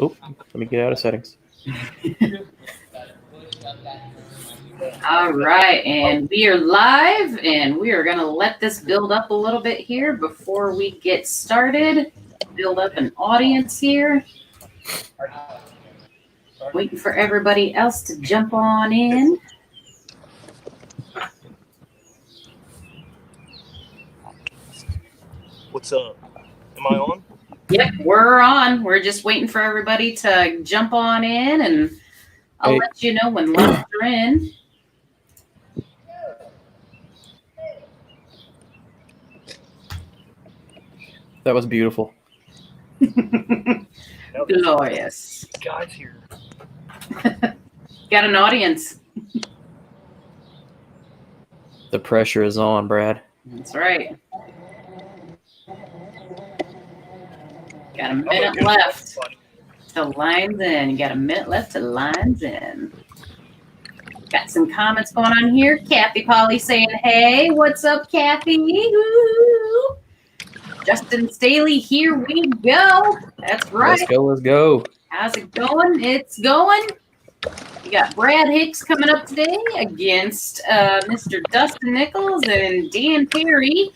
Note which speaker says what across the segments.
Speaker 1: Oh, let me get out of settings.
Speaker 2: All right, and we are live, and we are going to let this build up a little bit here before we get started. Build up an audience here. Waiting for everybody else to jump on in.
Speaker 3: What's up? Am I on?
Speaker 2: Yep, we're on. We're just waiting for everybody to jump on in, and I'll let you know when lives are in.
Speaker 1: That was beautiful.
Speaker 2: Glorious.
Speaker 3: Guys here.
Speaker 2: Got an audience.
Speaker 1: The pressure is on, Brad.
Speaker 2: That's right. Got a minute left to lines in. You got a minute left to lines in. Got some comments going on here. Kathy Polly saying, hey, what's up, Kathy? Woo-hoo. Justin Staley, here we go. That's right.
Speaker 1: Let's go.
Speaker 2: How's it going? It's going. You got Brad Hicks coming up today against Mr. Dustin Nichols and Dan Perry.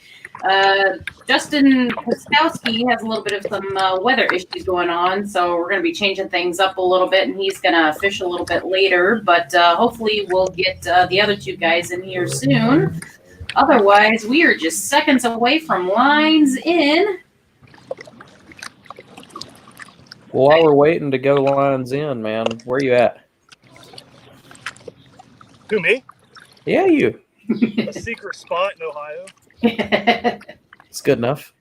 Speaker 2: Justin Kostowski has a little bit of some weather issues going on, so we're going to be changing things up a little bit, and he's going to fish a little bit later, but hopefully we'll get the other two guys in here soon. Otherwise, we are just seconds away from lines in.
Speaker 1: Well, while we're waiting to go lines in, man, where are you at?
Speaker 3: Who, me?
Speaker 1: Yeah, you.
Speaker 3: A secret spot in Ohio.
Speaker 1: It's good enough.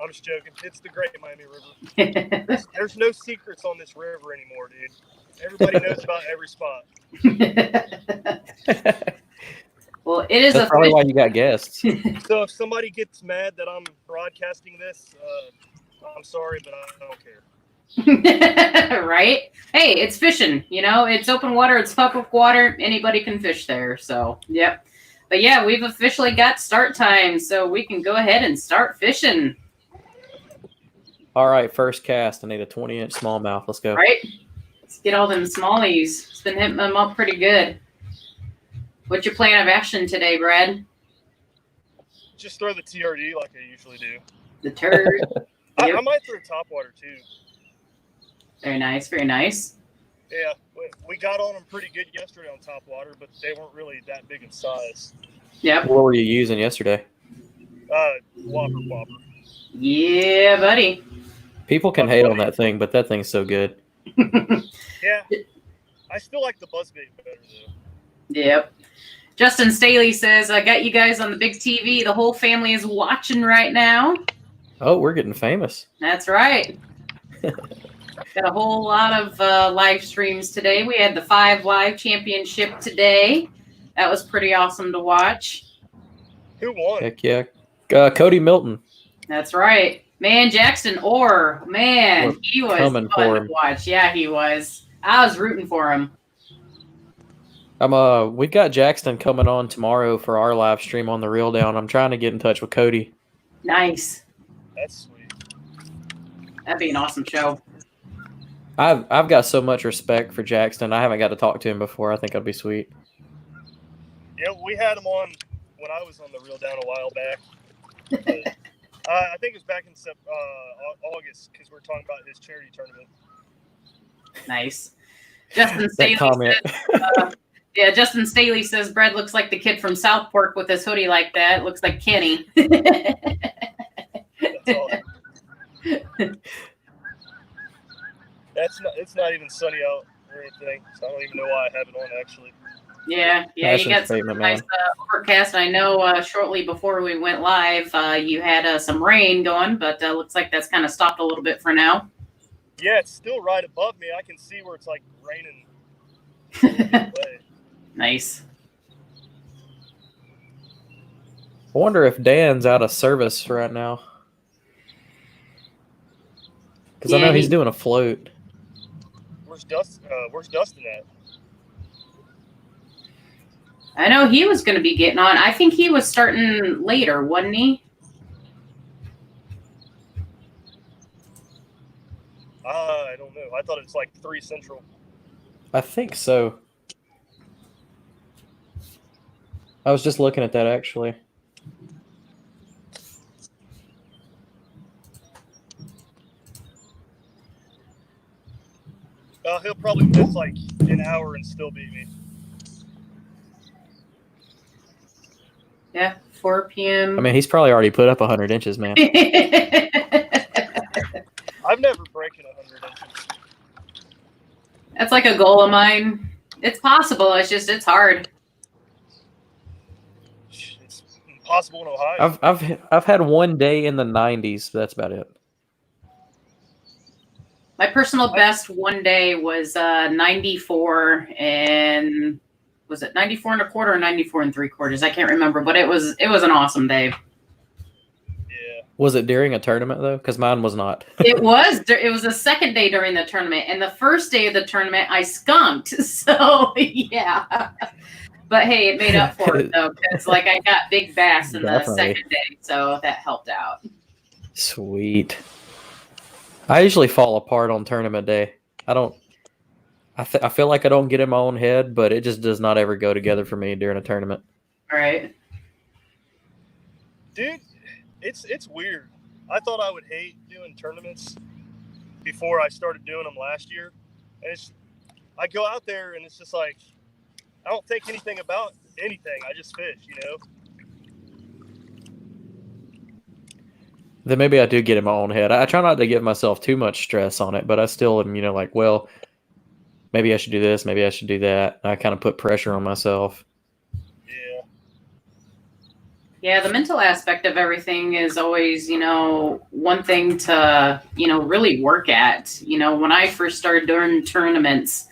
Speaker 3: I'm just joking. It's the Great Miami River. There's no secrets on this river anymore, dude. Everybody knows about every spot.
Speaker 2: Well, it is
Speaker 1: That's probably why you got guests.
Speaker 3: So if somebody gets mad that I'm broadcasting this, I'm sorry, but I don't care.
Speaker 2: Right? Hey, it's fishing. You know, it's open water. It's public water. Anybody can fish there. So, yep. But yeah, we've officially got start time, so we can go ahead and start fishing.
Speaker 1: All right, first cast. I need a 20-inch smallmouth. Let's go.
Speaker 2: All right. Let's get all them smallies. It's been hitting them up pretty good. What's your plan of action today, Brad?
Speaker 3: Just throw the TRD like I usually do.
Speaker 2: The turd.
Speaker 3: I might throw topwater too.
Speaker 2: Very nice, very nice.
Speaker 3: Yeah, we got on them pretty good yesterday on topwater, but they weren't really that big in size.
Speaker 2: Yep.
Speaker 1: What were you using yesterday?
Speaker 3: Whopper.
Speaker 2: Yeah, buddy.
Speaker 1: People can hate on that thing, but that thing's so good.
Speaker 3: Yeah. I still like the buzzbait better, though.
Speaker 2: Yep. Justin Staley says, I got you guys on the big TV. The whole family is watching right now.
Speaker 1: Oh, we're getting famous.
Speaker 2: That's right. Got a whole lot of live streams today. We had the 5 Live Championship today. That was pretty awesome to watch.
Speaker 3: Who won?
Speaker 1: Heck yeah. Cody Milton.
Speaker 2: That's right. Man, Jackson Orr. Man, he was fun to watch. Yeah, he was. I was rooting for him.
Speaker 1: We've got Jackson coming on tomorrow for our live stream on the Reel Down. I'm trying to get in touch with Cody.
Speaker 2: Nice.
Speaker 3: That's sweet.
Speaker 2: That'd be an awesome show.
Speaker 1: I've got so much respect for Jackson. I haven't got to talk to him before. I think that'd be sweet.
Speaker 3: Yeah, we had him on when I was on the Reel Down a while back. I think it was back in August because we were talking about his charity tournament.
Speaker 2: Nice. Justin Staley says, Justin Staley says Brad looks like the kid from Southport with his hoodie like that. It looks like Kenny.
Speaker 3: That's awesome. It's not even sunny out or anything, so I don't even know why I have it on actually.
Speaker 2: Yeah, you got some nice overcast. I know shortly before we went live, you had some rain going, but looks like that's kind of stopped a little bit for now.
Speaker 3: Yeah, it's still right above me. I can see where it's like raining.
Speaker 2: Nice.
Speaker 1: I wonder if Dan's out of service right now. Because I know he's doing a float.
Speaker 3: Where's Dustin at?
Speaker 2: I know he was going to be getting on. I think he was starting later, wasn't he?
Speaker 3: I don't know. I thought it's like 3 Central.
Speaker 1: I think so. I was just looking at that actually.
Speaker 3: He'll probably miss like an hour and still beat me.
Speaker 2: Yeah, 4 p.m.
Speaker 1: I mean, he's probably already put up 100 inches, man.
Speaker 3: I've never broken 100 inches.
Speaker 2: That's like a goal of mine. It's possible. It's hard.
Speaker 3: It's impossible in Ohio.
Speaker 1: I've had one day in the 90s. That's about it.
Speaker 2: My personal best one day was 94 and was it 94 and a quarter or 94 and 3/4? I can't remember, but it was an awesome day.
Speaker 3: Yeah.
Speaker 1: Was it during a tournament though? Because mine was not.
Speaker 2: It was the second day during the tournament, and the first day of the tournament I skunked. So yeah, but hey, it made up for it though, because like I got big bass in the second day, so that helped out.
Speaker 1: Sweet. I usually fall apart on tournament day. I feel like I don't get in my own head, but it just does not ever go together for me during a tournament.
Speaker 2: All right.
Speaker 3: Dude, it's weird. I thought I would hate doing tournaments before I started doing them last year. And I go out there and it's just like, I don't think anything about anything. I just fish, you know?
Speaker 1: Then maybe I do get in my own head. I try not to give myself too much stress on it, but I still am, like, well, maybe I should do this, maybe I should do that. I kind of put pressure on myself.
Speaker 3: Yeah.
Speaker 2: Yeah, the mental aspect of everything is always, one thing to, really work at. When I first started doing tournaments,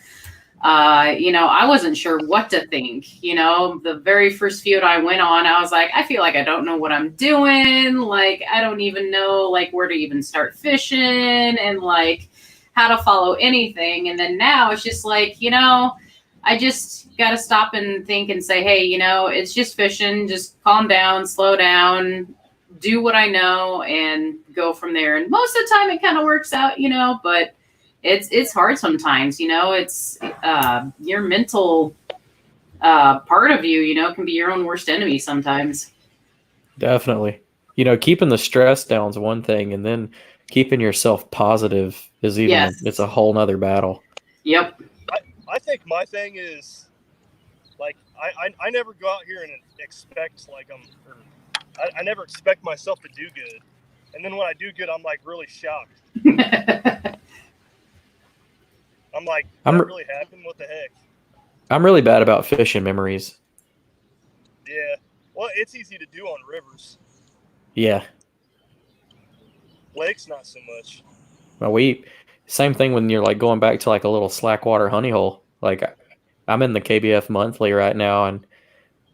Speaker 2: I wasn't sure what to think. The very first feud I went on, I was like, I feel like I don't know what I'm doing. Like, I don't even know, like, where to even start fishing and, like, how to follow anything. And then now it's just like, I just got to stop and think and say, hey, it's just fishing. Just calm down, slow down, do what I know and go from there. And most of the time it kind of works out, but it's hard sometimes, it's your mental part of you, can be your own worst enemy sometimes.
Speaker 1: Definitely. Keeping the stress down is one thing, and then keeping yourself positive is it's a whole nother battle.
Speaker 2: Yep.
Speaker 3: I think my thing is, like, I never go out here and expect, like, I never expect myself to do good. And then when I do good, I'm, like, really shocked. I'm like, that really happened? What the heck?
Speaker 1: I'm really bad about fishing memories.
Speaker 3: Yeah. Well, it's easy to do on rivers.
Speaker 1: Yeah.
Speaker 3: Lakes, not so much.
Speaker 1: Well, same thing when you're like going back to like a little slackwater honey hole. Like I'm in the KBF monthly right now, and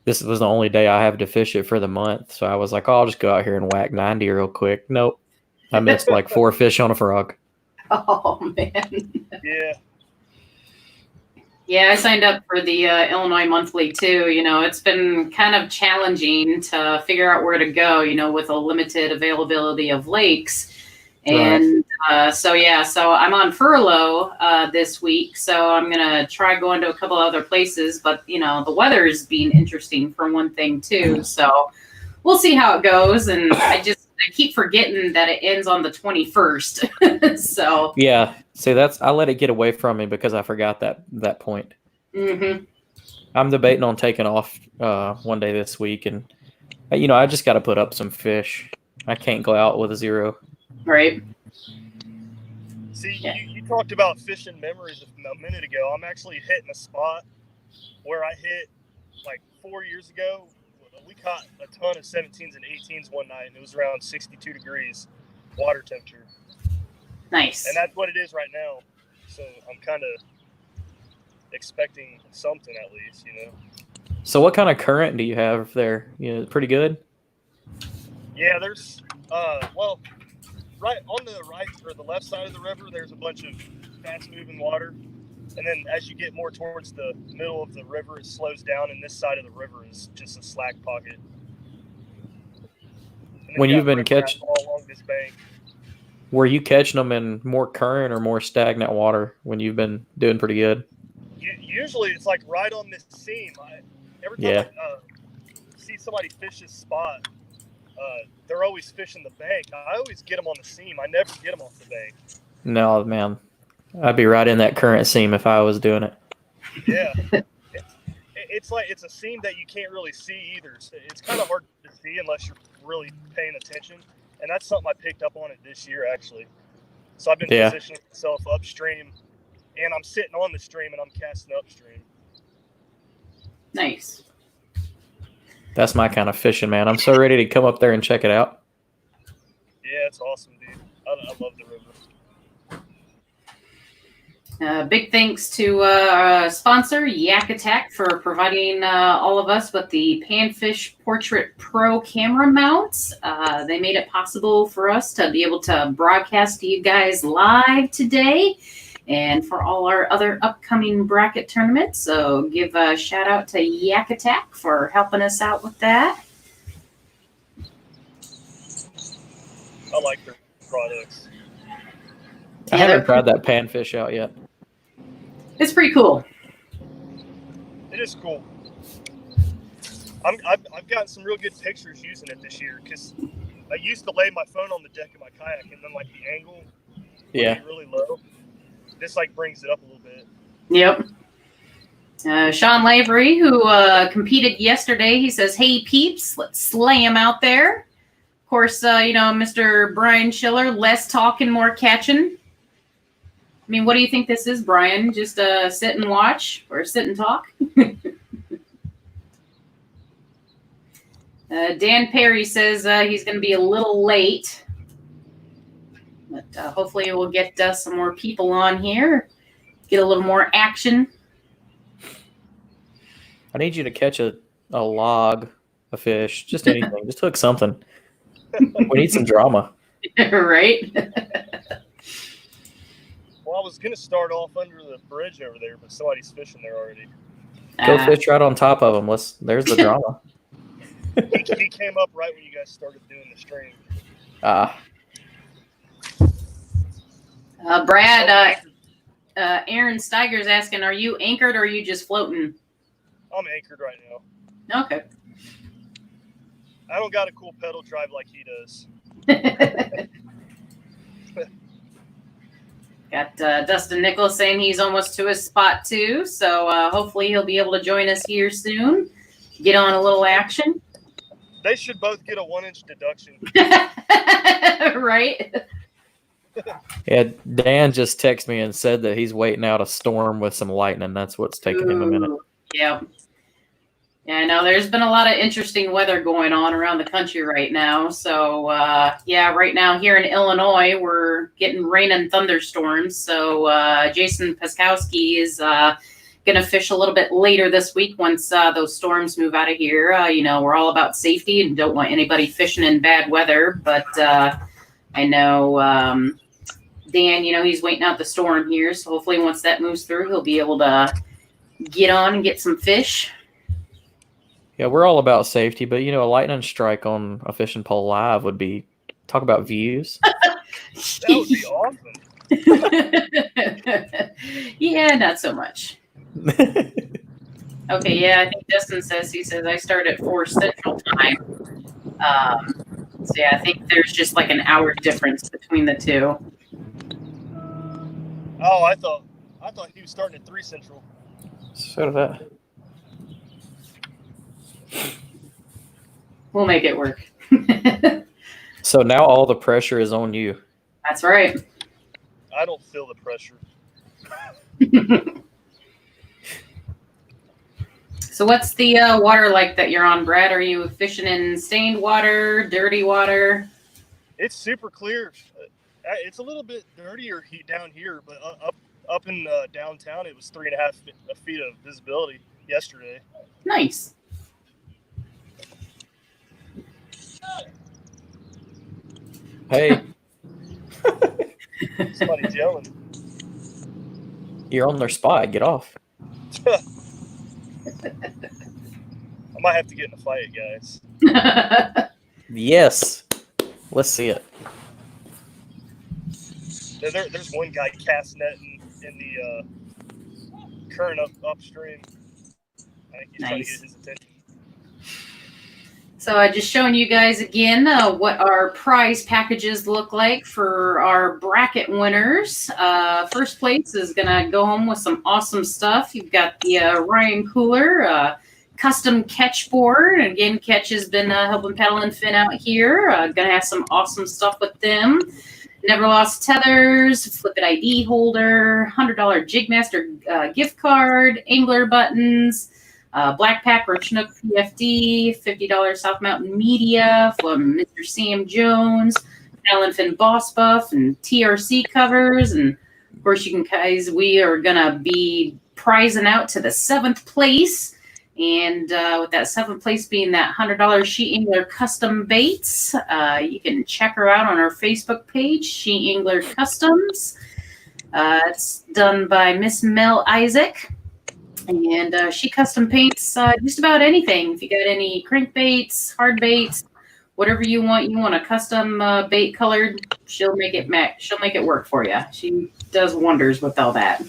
Speaker 1: this was the only day I have to fish it for the month. So I was like, oh, I'll just go out here and whack 90 real quick. Nope. I missed like 4 fish on a frog.
Speaker 2: Oh, man.
Speaker 3: Yeah.
Speaker 2: Yeah, I signed up for the Illinois Monthly too. It's been kind of challenging to figure out where to go, with a limited availability of lakes. And so I'm on furlough this week. So I'm going to try going to a couple other places. But, the weather is being interesting for one thing too. So we'll see how it goes. And I keep forgetting that it ends on the 21st. So
Speaker 1: yeah, see, I let it get away from me because I forgot that point.
Speaker 2: Mm-hmm.
Speaker 1: I'm debating on taking off one day this week, and I just got to put up some fish. I can't go out with a 0.
Speaker 2: Right.
Speaker 3: See, you talked about fishing memories a minute ago. I'm actually hitting a spot where I hit like 4 years ago. We caught a ton of 17s and 18s one night, and it was around 62 degrees water temperature.
Speaker 2: Nice.
Speaker 3: And that's what it is right now. So I'm kind of expecting something at least,
Speaker 1: So what kind of current do you have there? Pretty good?
Speaker 3: Yeah, there's, right on the right or the left side of the river, there's a bunch of fast-moving water. And then as you get more towards the middle of the river, it slows down, and this side of the river is just a slack pocket.
Speaker 1: When you've been catching
Speaker 3: all along this bank.
Speaker 1: Were you catching them in more current or more stagnant water when you've been doing pretty good?
Speaker 3: Usually it's like right on this seam. Every time
Speaker 1: Yeah.
Speaker 3: I see somebody fish this spot, they're always fishing the bank. I always get them on the seam. I never get them off the bank.
Speaker 1: No, man. I'd be right in that current seam if I was doing it.
Speaker 3: Yeah. It's like it's a seam that you can't really see either. So it's kind of hard to see unless you're really paying attention. And that's something I picked up on it this year, actually. So I've been positioning myself upstream, and I'm sitting on the stream, and I'm casting upstream.
Speaker 2: Nice.
Speaker 1: That's my kind of fishing, man. I'm so ready to come up there and check it out.
Speaker 3: Yeah, it's awesome, dude. I love the river.
Speaker 2: Big thanks to our sponsor, Yak Attack, for providing all of us with the Panfish Portrait Pro camera mounts. They made it possible for us to be able to broadcast to you guys live today and for all our other upcoming bracket tournaments. So give a shout out to Yak Attack for helping us out with that.
Speaker 3: I like their products.
Speaker 1: I haven't tried that panfish out yet.
Speaker 2: It's pretty cool.
Speaker 3: It is cool. I've gotten some real good pictures using it this year because I used to lay my phone on the deck of my kayak and then like the angle would be really low. This like brings it up a little bit.
Speaker 2: Yep. Sean Lavery, who competed yesterday, he says, "Hey peeps, let's slay him out there." Of course, Mr. Brian Schiller, less talking, more catching. I mean, what do you think this is, Brian? Just sit and watch or sit and talk? Dan Perry says he's going to be a little late. But hopefully we'll get some more people on here, get a little more action.
Speaker 1: I need you to catch a log, a fish, just anything. Just hook something. We need some drama.
Speaker 2: Right?
Speaker 3: Well, I was going to start off under the bridge over there, but somebody's fishing there already.
Speaker 1: Go fish right on top of them. There's the drama.
Speaker 3: He came up right when you guys started doing the stream.
Speaker 2: Brad, Aaron Steiger's asking, are you anchored or are you just floating?
Speaker 3: I'm anchored right now.
Speaker 2: Okay.
Speaker 3: I don't got a cool pedal drive like he does.
Speaker 2: Got Dustin Nichols saying he's almost to his spot too, so hopefully he'll be able to join us here soon. Get on a little action.
Speaker 3: They should both get a 1-inch deduction.
Speaker 2: Right?
Speaker 1: Yeah, Dan just texted me and said that he's waiting out a storm with some lightning. That's what's taking him a minute.
Speaker 2: Yeah. Yeah, I know there's been a lot of interesting weather going on around the country right now. So, right now here in Illinois, we're getting rain and thunderstorms. So, Jason Paskowski is going to fish a little bit later this week once those storms move out of here. We're all about safety and don't want anybody fishing in bad weather. But I know Dan, he's waiting out the storm here. So, hopefully once that moves through, he'll be able to get on and get some fish.
Speaker 1: Yeah, we're all about safety, but a lightning strike on a fishing pole live would be talk about views.
Speaker 3: That would be awesome.
Speaker 2: Yeah, not so much. Okay, yeah, I think Dustin says I start at 4 Central Time. So yeah, I think there's just like an hour difference between the two.
Speaker 3: Oh, I thought he was starting at 3 Central.
Speaker 1: So did I.
Speaker 2: We'll make it work.
Speaker 1: So now all the pressure is on you.
Speaker 2: That's right.
Speaker 3: I don't feel the pressure.
Speaker 2: So what's the water like that you're on, Brad? Are you fishing in stained water, dirty water?
Speaker 3: It's super clear. It's a little bit dirtier down here, but up in downtown, it was 3.5 feet of visibility yesterday.
Speaker 2: Nice.
Speaker 1: Hey.
Speaker 3: Somebody's yelling.
Speaker 1: You're on their spot. Get off.
Speaker 3: I might have to get in a fight, guys.
Speaker 1: Yes. Let's see it.
Speaker 3: There's one guy cast netting in the current upstream. I think he's trying to get his attention.
Speaker 2: So just showing you guys again what our prize packages look like for our bracket winners. First place is going to go home with some awesome stuff. You've got the Ryan Cooler custom catch board. Again, Catch has been helping Pedal and Finn out here. Going to have some awesome stuff with them. Never Lost Tethers, Flip It ID holder, $100 Jigmaster gift card, angler buttons, Black Pack or Chinook PFD, $50 South Mountain Media from Mr. Sam Jones, Alan Finn Boss Buff, and TRC covers. And of course, we are going to be prizing out to the 7th place. And with that 7th place being that $100 She Angler custom baits, you can check her out on our Facebook page, She Angler Customs. It's done by Miss Mel Isaac. And she custom paints just about anything. If you got any crankbaits, hard baits, whatever you want a custom bait colored, she'll make it work for you. She does wonders with all that.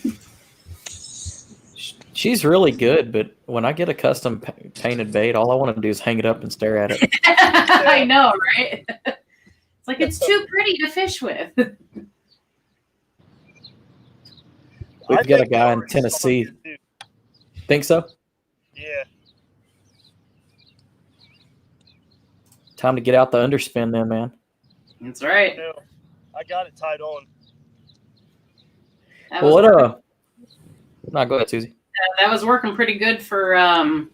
Speaker 1: She's really good, but when I get a custom painted bait, all I want to do is hang it up and stare at it.
Speaker 2: I know, right? It's like it's too pretty to fish with.
Speaker 1: We've got a guy in Tennessee. Think so?
Speaker 3: Yeah.
Speaker 1: Time to get out the underspin then, man.
Speaker 2: That's right.
Speaker 3: No, I got it tied on.
Speaker 1: Well, go ahead, Susie.
Speaker 2: That was working pretty good for having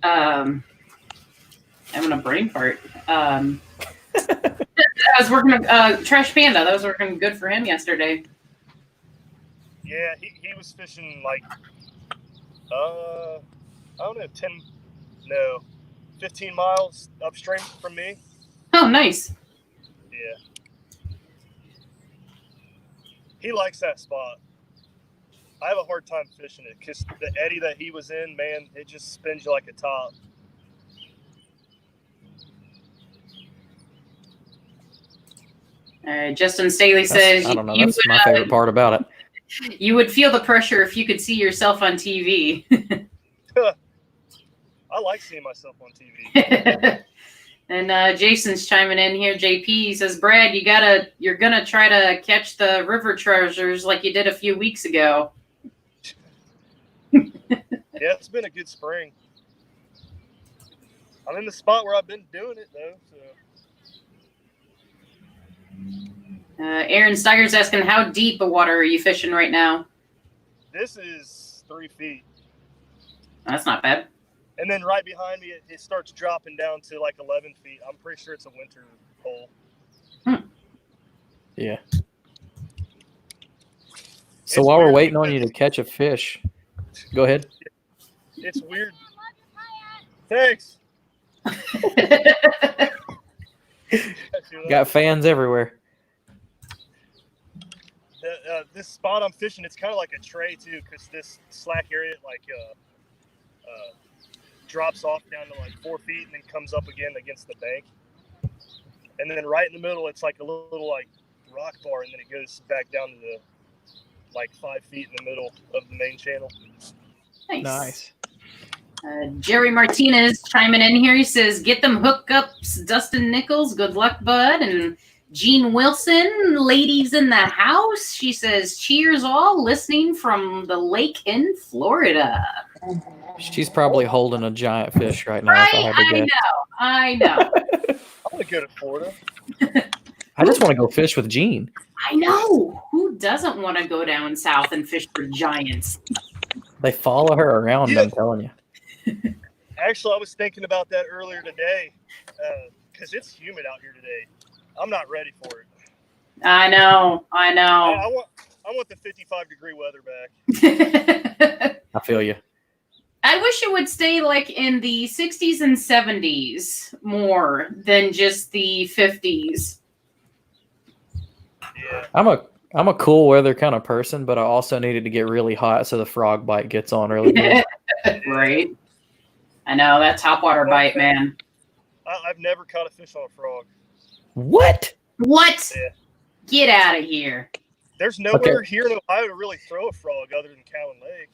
Speaker 2: a brain fart. I was working Trash Panda. That was working good for him yesterday.
Speaker 3: Yeah, he was fishing like I don't know, 15 miles upstream from me.
Speaker 2: Oh, nice.
Speaker 3: Yeah. He likes that spot. I have a hard time fishing it because the eddy that he was in, man, it just spins you like a top.
Speaker 2: Justin Staley says,
Speaker 1: I don't know. That's my favorite part about it.
Speaker 2: You would feel the pressure if you could see yourself on TV.
Speaker 3: I like seeing myself on TV.
Speaker 2: And Jason's chiming in here. JP says, Brad, you're gonna try to catch the river treasures like you did a few weeks ago.
Speaker 3: Yeah, it's been a good spring. I'm in the spot where I've been doing it though. So.
Speaker 2: Aaron Steiger's asking, how deep of water are you fishing right now?
Speaker 3: This is 3 feet.
Speaker 2: That's not bad.
Speaker 3: And then right behind me, it starts dropping down to like 11 feet. I'm pretty sure it's a winter hole.
Speaker 1: Yeah. So while we're waiting on you to catch a fish, go ahead.
Speaker 3: It's weird. Thanks.
Speaker 1: Got fans everywhere.
Speaker 3: This spot I'm fishing, it's kind of like a tray too, because this slack area drops off down to like 4 feet and then comes up again against the bank. And then right in the middle, it's like a little like rock bar, and then it goes back down to the like 5 feet in the middle of the main channel.
Speaker 2: Nice. Jerry Martinez chiming in here. He says, get them hookups, Dustin Nichols. Good luck, bud. And Jean Wilson, ladies in the house. She says, cheers all, listening from the lake in Florida.
Speaker 1: She's probably holding a giant fish right now.
Speaker 2: Right? I know.
Speaker 3: I want to go to Florida.
Speaker 1: I just want to go fish with Jean.
Speaker 2: I know. Who doesn't want to go down south and fish for giants?
Speaker 1: They follow her around, yeah. I'm telling you.
Speaker 3: Actually, I was thinking about that earlier today because it's humid out here today. I'm not ready for it.
Speaker 2: I know.
Speaker 3: I want the 55-degree weather back.
Speaker 1: I feel you.
Speaker 2: I wish it would stay like in the 60s and 70s more than just the 50s.
Speaker 3: Yeah.
Speaker 1: I'm a cool weather kind of person, but I also needed to get really hot so the frog bite gets on really good.
Speaker 2: Right. I know, that topwater bite, man.
Speaker 3: I've never caught a fish on a frog.
Speaker 1: What?
Speaker 2: What?
Speaker 3: Yeah.
Speaker 2: Get out of here.
Speaker 3: There's nowhere here in Ohio to really throw a frog other than Cowan Lake.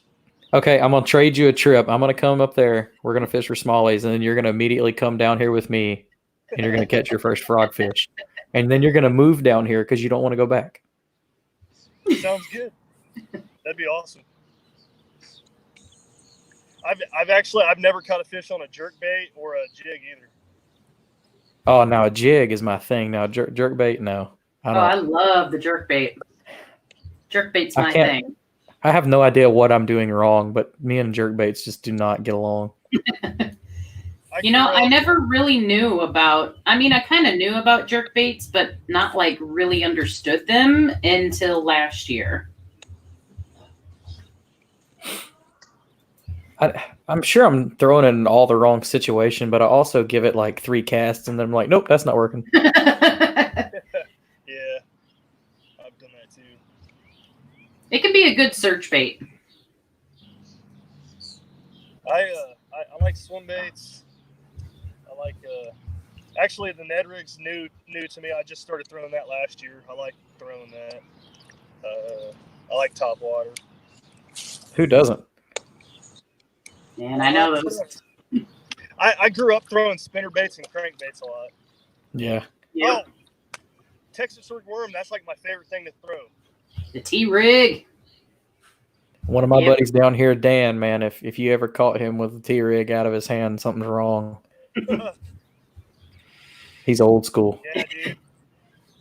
Speaker 1: Okay, I'm going to trade you a trip. I'm going to come up there. We're going to fish for smallies, and then you're going to immediately come down here with me, and you're going to catch your first frog fish. And then you're going to move down here because you don't want to go back.
Speaker 3: Sounds good. That'd be awesome. I've never caught a fish on a jerkbait or a jig either.
Speaker 1: Oh, now a jig is my thing. Now jerkbait, no.
Speaker 2: I love the jerkbait. Jerkbait's my thing.
Speaker 1: I have no idea what I'm doing wrong, but me and jerkbaits just do not get along.
Speaker 2: I never really knew about, I kind of knew about jerkbaits, but not like really understood them until last year.
Speaker 1: I'm sure I'm throwing it in all the wrong situation, but I also give it like 3 casts, and then I'm like, nope, that's not working.
Speaker 3: Yeah, I've done that too.
Speaker 2: It can be a good search bait.
Speaker 3: I like swim baits. I like actually the Ned rig's new to me. I just started throwing that last year. I like throwing that. I like top water.
Speaker 1: Who doesn't?
Speaker 2: And I know those.
Speaker 3: I grew up throwing spinner baits and crankbaits a lot.
Speaker 1: Yeah.
Speaker 2: Yeah.
Speaker 3: Oh, Texas rig worm, that's like my favorite thing to throw.
Speaker 2: The T-rig.
Speaker 1: One of my buddies down here, Dan, man, if you ever caught him with a T-rig out of his hand, something's wrong. He's old school.
Speaker 3: Yeah, dude.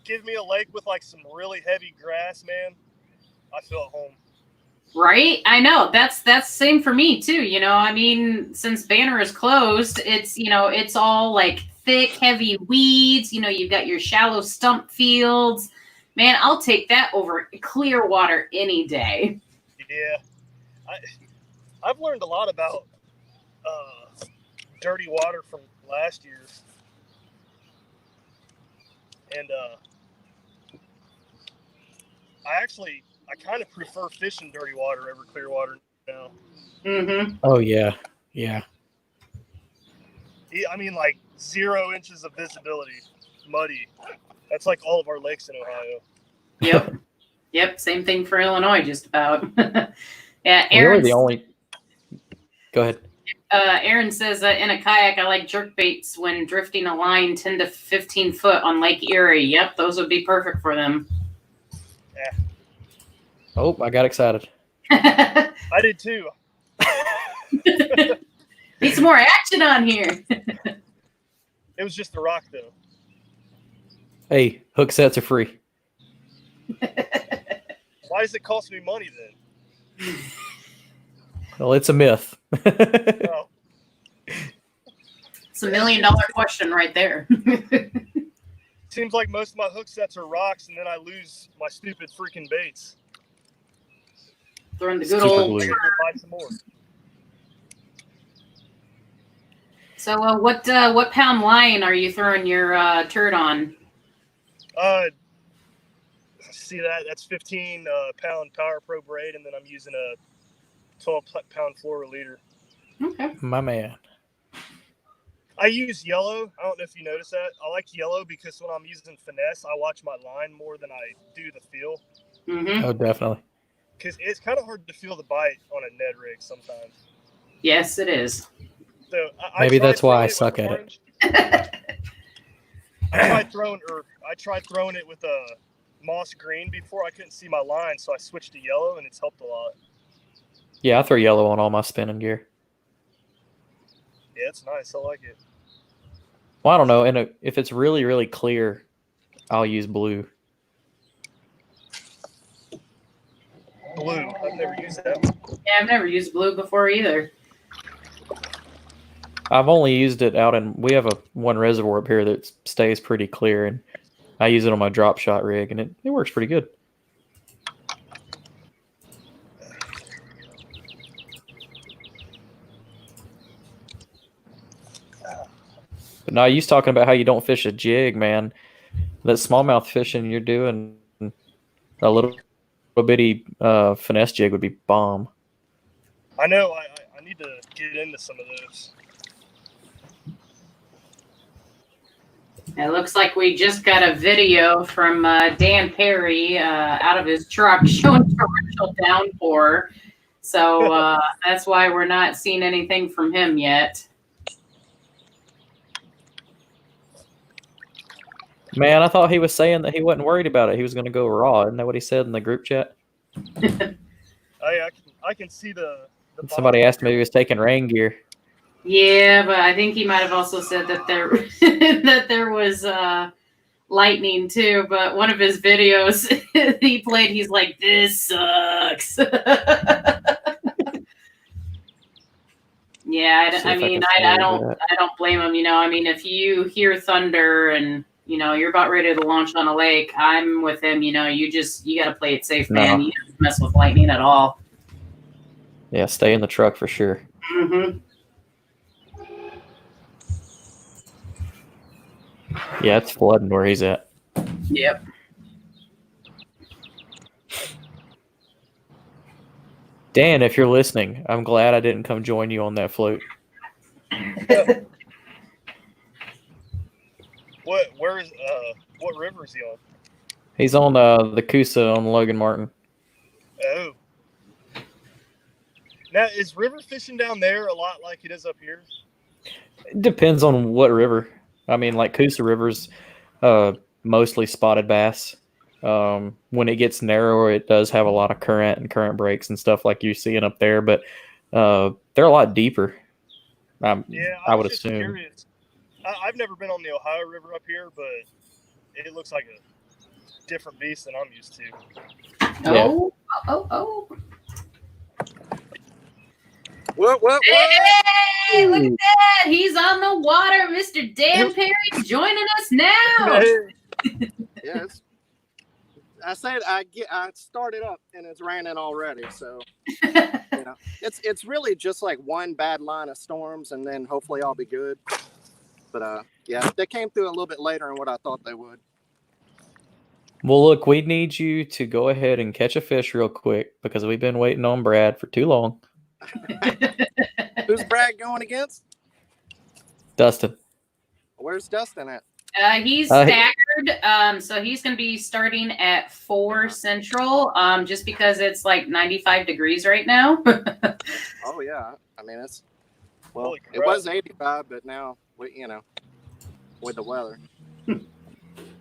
Speaker 3: Give me a lake with like some really heavy grass, man. I feel at home.
Speaker 2: Right? I know. That's same for me too. Since Banner is closed, it's all like thick, heavy weeds. You've got your shallow stump fields. Man, I'll take that over clear water any day.
Speaker 3: Yeah. I've learned a lot about dirty water from last year. And I kind of prefer fishing dirty water over clear water now.
Speaker 2: Mm-hmm.
Speaker 1: Oh, yeah. Yeah.
Speaker 3: Like 0 inches of visibility, muddy. That's like all of our lakes in Ohio.
Speaker 2: Yep. Yep. Same thing for Illinois, just about. Yeah.
Speaker 1: Aaron. The only. Go ahead.
Speaker 2: Aaron says in a kayak, I like jerk baits when drifting a line 10 to 15 foot on Lake Erie. Yep, those would be perfect for them.
Speaker 3: Yeah.
Speaker 1: Oh, I got excited.
Speaker 3: I did too.
Speaker 2: Need some more action on here.
Speaker 3: It was just a rock, though.
Speaker 1: Hey, hook sets are free.
Speaker 3: Why does it cost me money then?
Speaker 1: Well, it's a myth.
Speaker 3: Oh.
Speaker 2: It's $1 million question right there.
Speaker 3: Seems like most of my hook sets are rocks, and then I lose my stupid freaking baits.
Speaker 2: Throwing the good old.
Speaker 3: Buy some more.
Speaker 2: So, what pound line are you throwing your turd on?
Speaker 3: See that? That's 15 pound Power Pro braid, and then I'm using a 12 pound Flora leader.
Speaker 2: Okay.
Speaker 1: My man.
Speaker 3: I use yellow. I don't know if you notice that. I like yellow because when I'm using finesse, I watch my line more than I do the feel.
Speaker 2: Mm-hmm.
Speaker 1: Oh, definitely.
Speaker 3: Because it's kind of hard to feel the bite on a Ned rig sometimes.
Speaker 2: Yes, it is.
Speaker 3: So
Speaker 1: maybe that's why I suck at it.
Speaker 3: I tried throwing it with a moss green before. I couldn't see my line, so I switched to yellow, and it's helped a lot.
Speaker 1: Yeah, I throw yellow on all my spinning gear.
Speaker 3: Yeah, it's nice. I like it.
Speaker 1: Well, I don't know. And if it's really, really clear, I'll use blue.
Speaker 3: Blue. I've never used that.
Speaker 2: Yeah, I've never used blue before either.
Speaker 1: I've only used it out in. We have one reservoir up here that stays pretty clear, and I use it on my drop shot rig, and it works pretty good. But now you was talking about how you don't fish a jig, man. That smallmouth fishing you're doing, a little bitty finesse jig would be bomb.
Speaker 3: I know. I need to get into some of those.
Speaker 2: It looks like we just got a video from Dan Perry out of his truck showing torrential downpour. So that's why we're not seeing anything from him yet.
Speaker 1: Man, I thought he was saying that he wasn't worried about it. He was going to go raw. Isn't that what he said in the group chat?
Speaker 3: I can see the
Speaker 1: Somebody asked me if he was taking rain gear.
Speaker 2: Yeah, but I think he might have also said that there that there was lightning too. But one of his videos he played, he's like, "This sucks." Yeah, I mean, I don't blame him. You know, I mean, if you hear thunder and you know you're about ready to launch on a lake, I'm with him. You know, you got to play it safe, man. You don't mess with lightning at all.
Speaker 1: Yeah, stay in the truck for sure.
Speaker 2: Mm-hmm.
Speaker 1: Yeah, it's flooding where he's at.
Speaker 2: Yep.
Speaker 1: Dan, if you're listening, I'm glad I didn't come join you on that float.
Speaker 3: What river is he on?
Speaker 1: He's on the Coosa on Logan Martin.
Speaker 3: Oh. Now, is river fishing down there a lot like it is up here?
Speaker 1: It depends on what river. I mean, like Coosa River's mostly spotted bass. When it gets narrower, it does have a lot of current and current breaks and stuff like you're seeing up there, but they're a lot deeper. I would assume.
Speaker 3: Curious. I've never been on the Ohio River up here, but it looks like a different beast than I'm used to.
Speaker 2: Oh.
Speaker 4: What?
Speaker 2: Hey, look at that! He's on the water, Mr. Dan Perry, joining us now.
Speaker 4: Yes. I said I started up and it's raining already, so you know it's really just like one bad line of storms, and then hopefully I'll be good. But yeah, they came through a little bit later than what I thought they would.
Speaker 1: Well, look, we need you to go ahead and catch a fish real quick because we've been waiting on Brad for too long.
Speaker 4: Who's Brad going against?
Speaker 1: Dustin.
Speaker 4: Where's Dustin at?
Speaker 2: He's staggered, so he's going to be starting at 4 Central, just because it's like 95 degrees right now.
Speaker 4: Oh yeah, I mean it was 85, but now with the weather,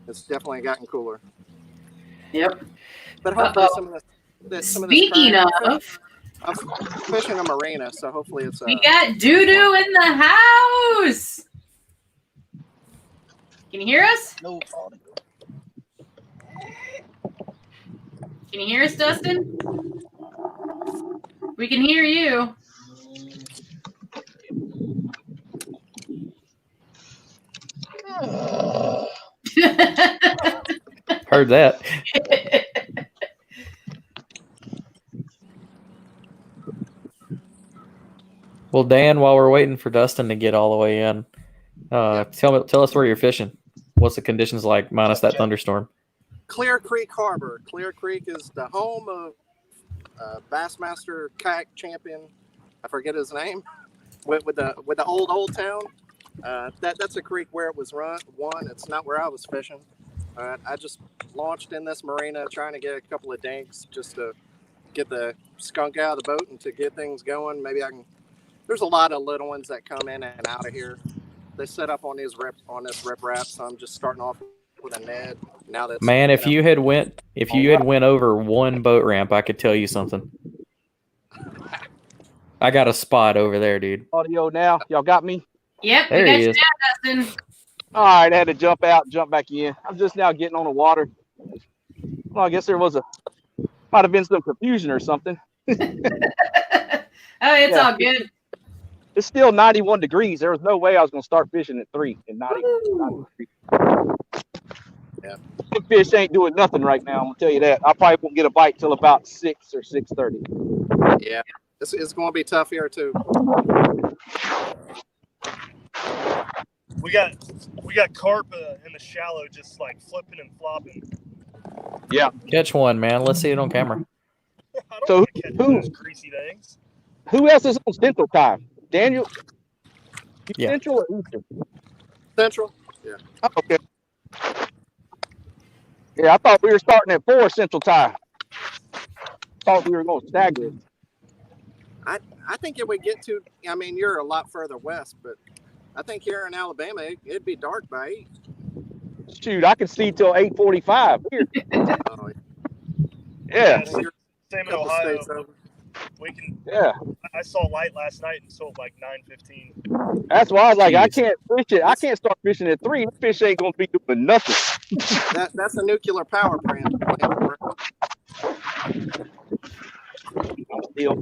Speaker 4: it's definitely gotten cooler.
Speaker 2: Yep.
Speaker 4: But hopefully
Speaker 2: Speaking of,
Speaker 4: I'm fishing a marina, so hopefully it's.
Speaker 2: We got DooDoo in the house. Can you hear us?
Speaker 4: No.
Speaker 2: Can you hear us, Dustin? We can hear you.
Speaker 1: Heard that. Well, Dan, while we're waiting for Dustin to get all the way in, tell us where you're fishing. What's the conditions like minus that thunderstorm?
Speaker 4: Clear Creek Harbor. Clear Creek is the home of Bassmaster kayak champion. I forget his name. With the old town. That's a creek where it was won. It's not where I was fishing. I just launched in this marina trying to get a couple of dinks just to get the skunk out of the boat and to get things going. Maybe I can. There's a lot of little ones that come in and out of here. They set up on this rip wrap, so I'm just starting off with a Ned. Now that's
Speaker 1: if you had went over one boat ramp, I could tell you something. I got a spot over there, dude.
Speaker 5: Audio now. Y'all got me?
Speaker 2: Yep,
Speaker 1: there
Speaker 2: we got
Speaker 1: he
Speaker 2: you
Speaker 1: is.
Speaker 2: now, Dustin.
Speaker 5: All right, I had to jump out, jump back in. I'm just now getting on the water. Well, I guess there might have been some confusion or something.
Speaker 2: Oh, it's all good.
Speaker 5: It's still 91 degrees. There was no way I was going to start fishing at 3 and 90 degrees.
Speaker 4: Yeah.
Speaker 5: The fish ain't doing nothing right now. I'm going to tell you that. I probably won't get a bite till about 6 or 6:30.
Speaker 4: Yeah, it's going to be tough here too.
Speaker 3: We got carp in the shallow, just like flipping and flopping.
Speaker 5: Yeah.
Speaker 1: Catch one, man. Let's see it on camera.
Speaker 3: I don't
Speaker 5: So
Speaker 3: want to catch those greasy things.
Speaker 5: Who else is on Central Time? Daniel?
Speaker 1: Yeah.
Speaker 5: Central or Eastern?
Speaker 4: Central. Yeah.
Speaker 5: Oh, okay. Yeah, I thought we were starting at 4 Central Time. Thought we were going to stagger it.
Speaker 4: I think it would get to. I mean, you're a lot further west, but I think here in Alabama, it'd be dark by 8.
Speaker 5: Shoot, I can see till 8:45 here.
Speaker 4: Oh,
Speaker 5: Yeah.
Speaker 3: Same in
Speaker 4: couple
Speaker 3: Ohio.
Speaker 4: states over.
Speaker 3: We can.
Speaker 5: Yeah.
Speaker 3: I saw light last night until like 9:15.
Speaker 5: That's why I was like, I
Speaker 1: Jeez.
Speaker 5: can't fish it. I can't start fishing at 3. The fish ain't going to be doing nothing.
Speaker 4: That's a nuclear power plant.
Speaker 5: Still.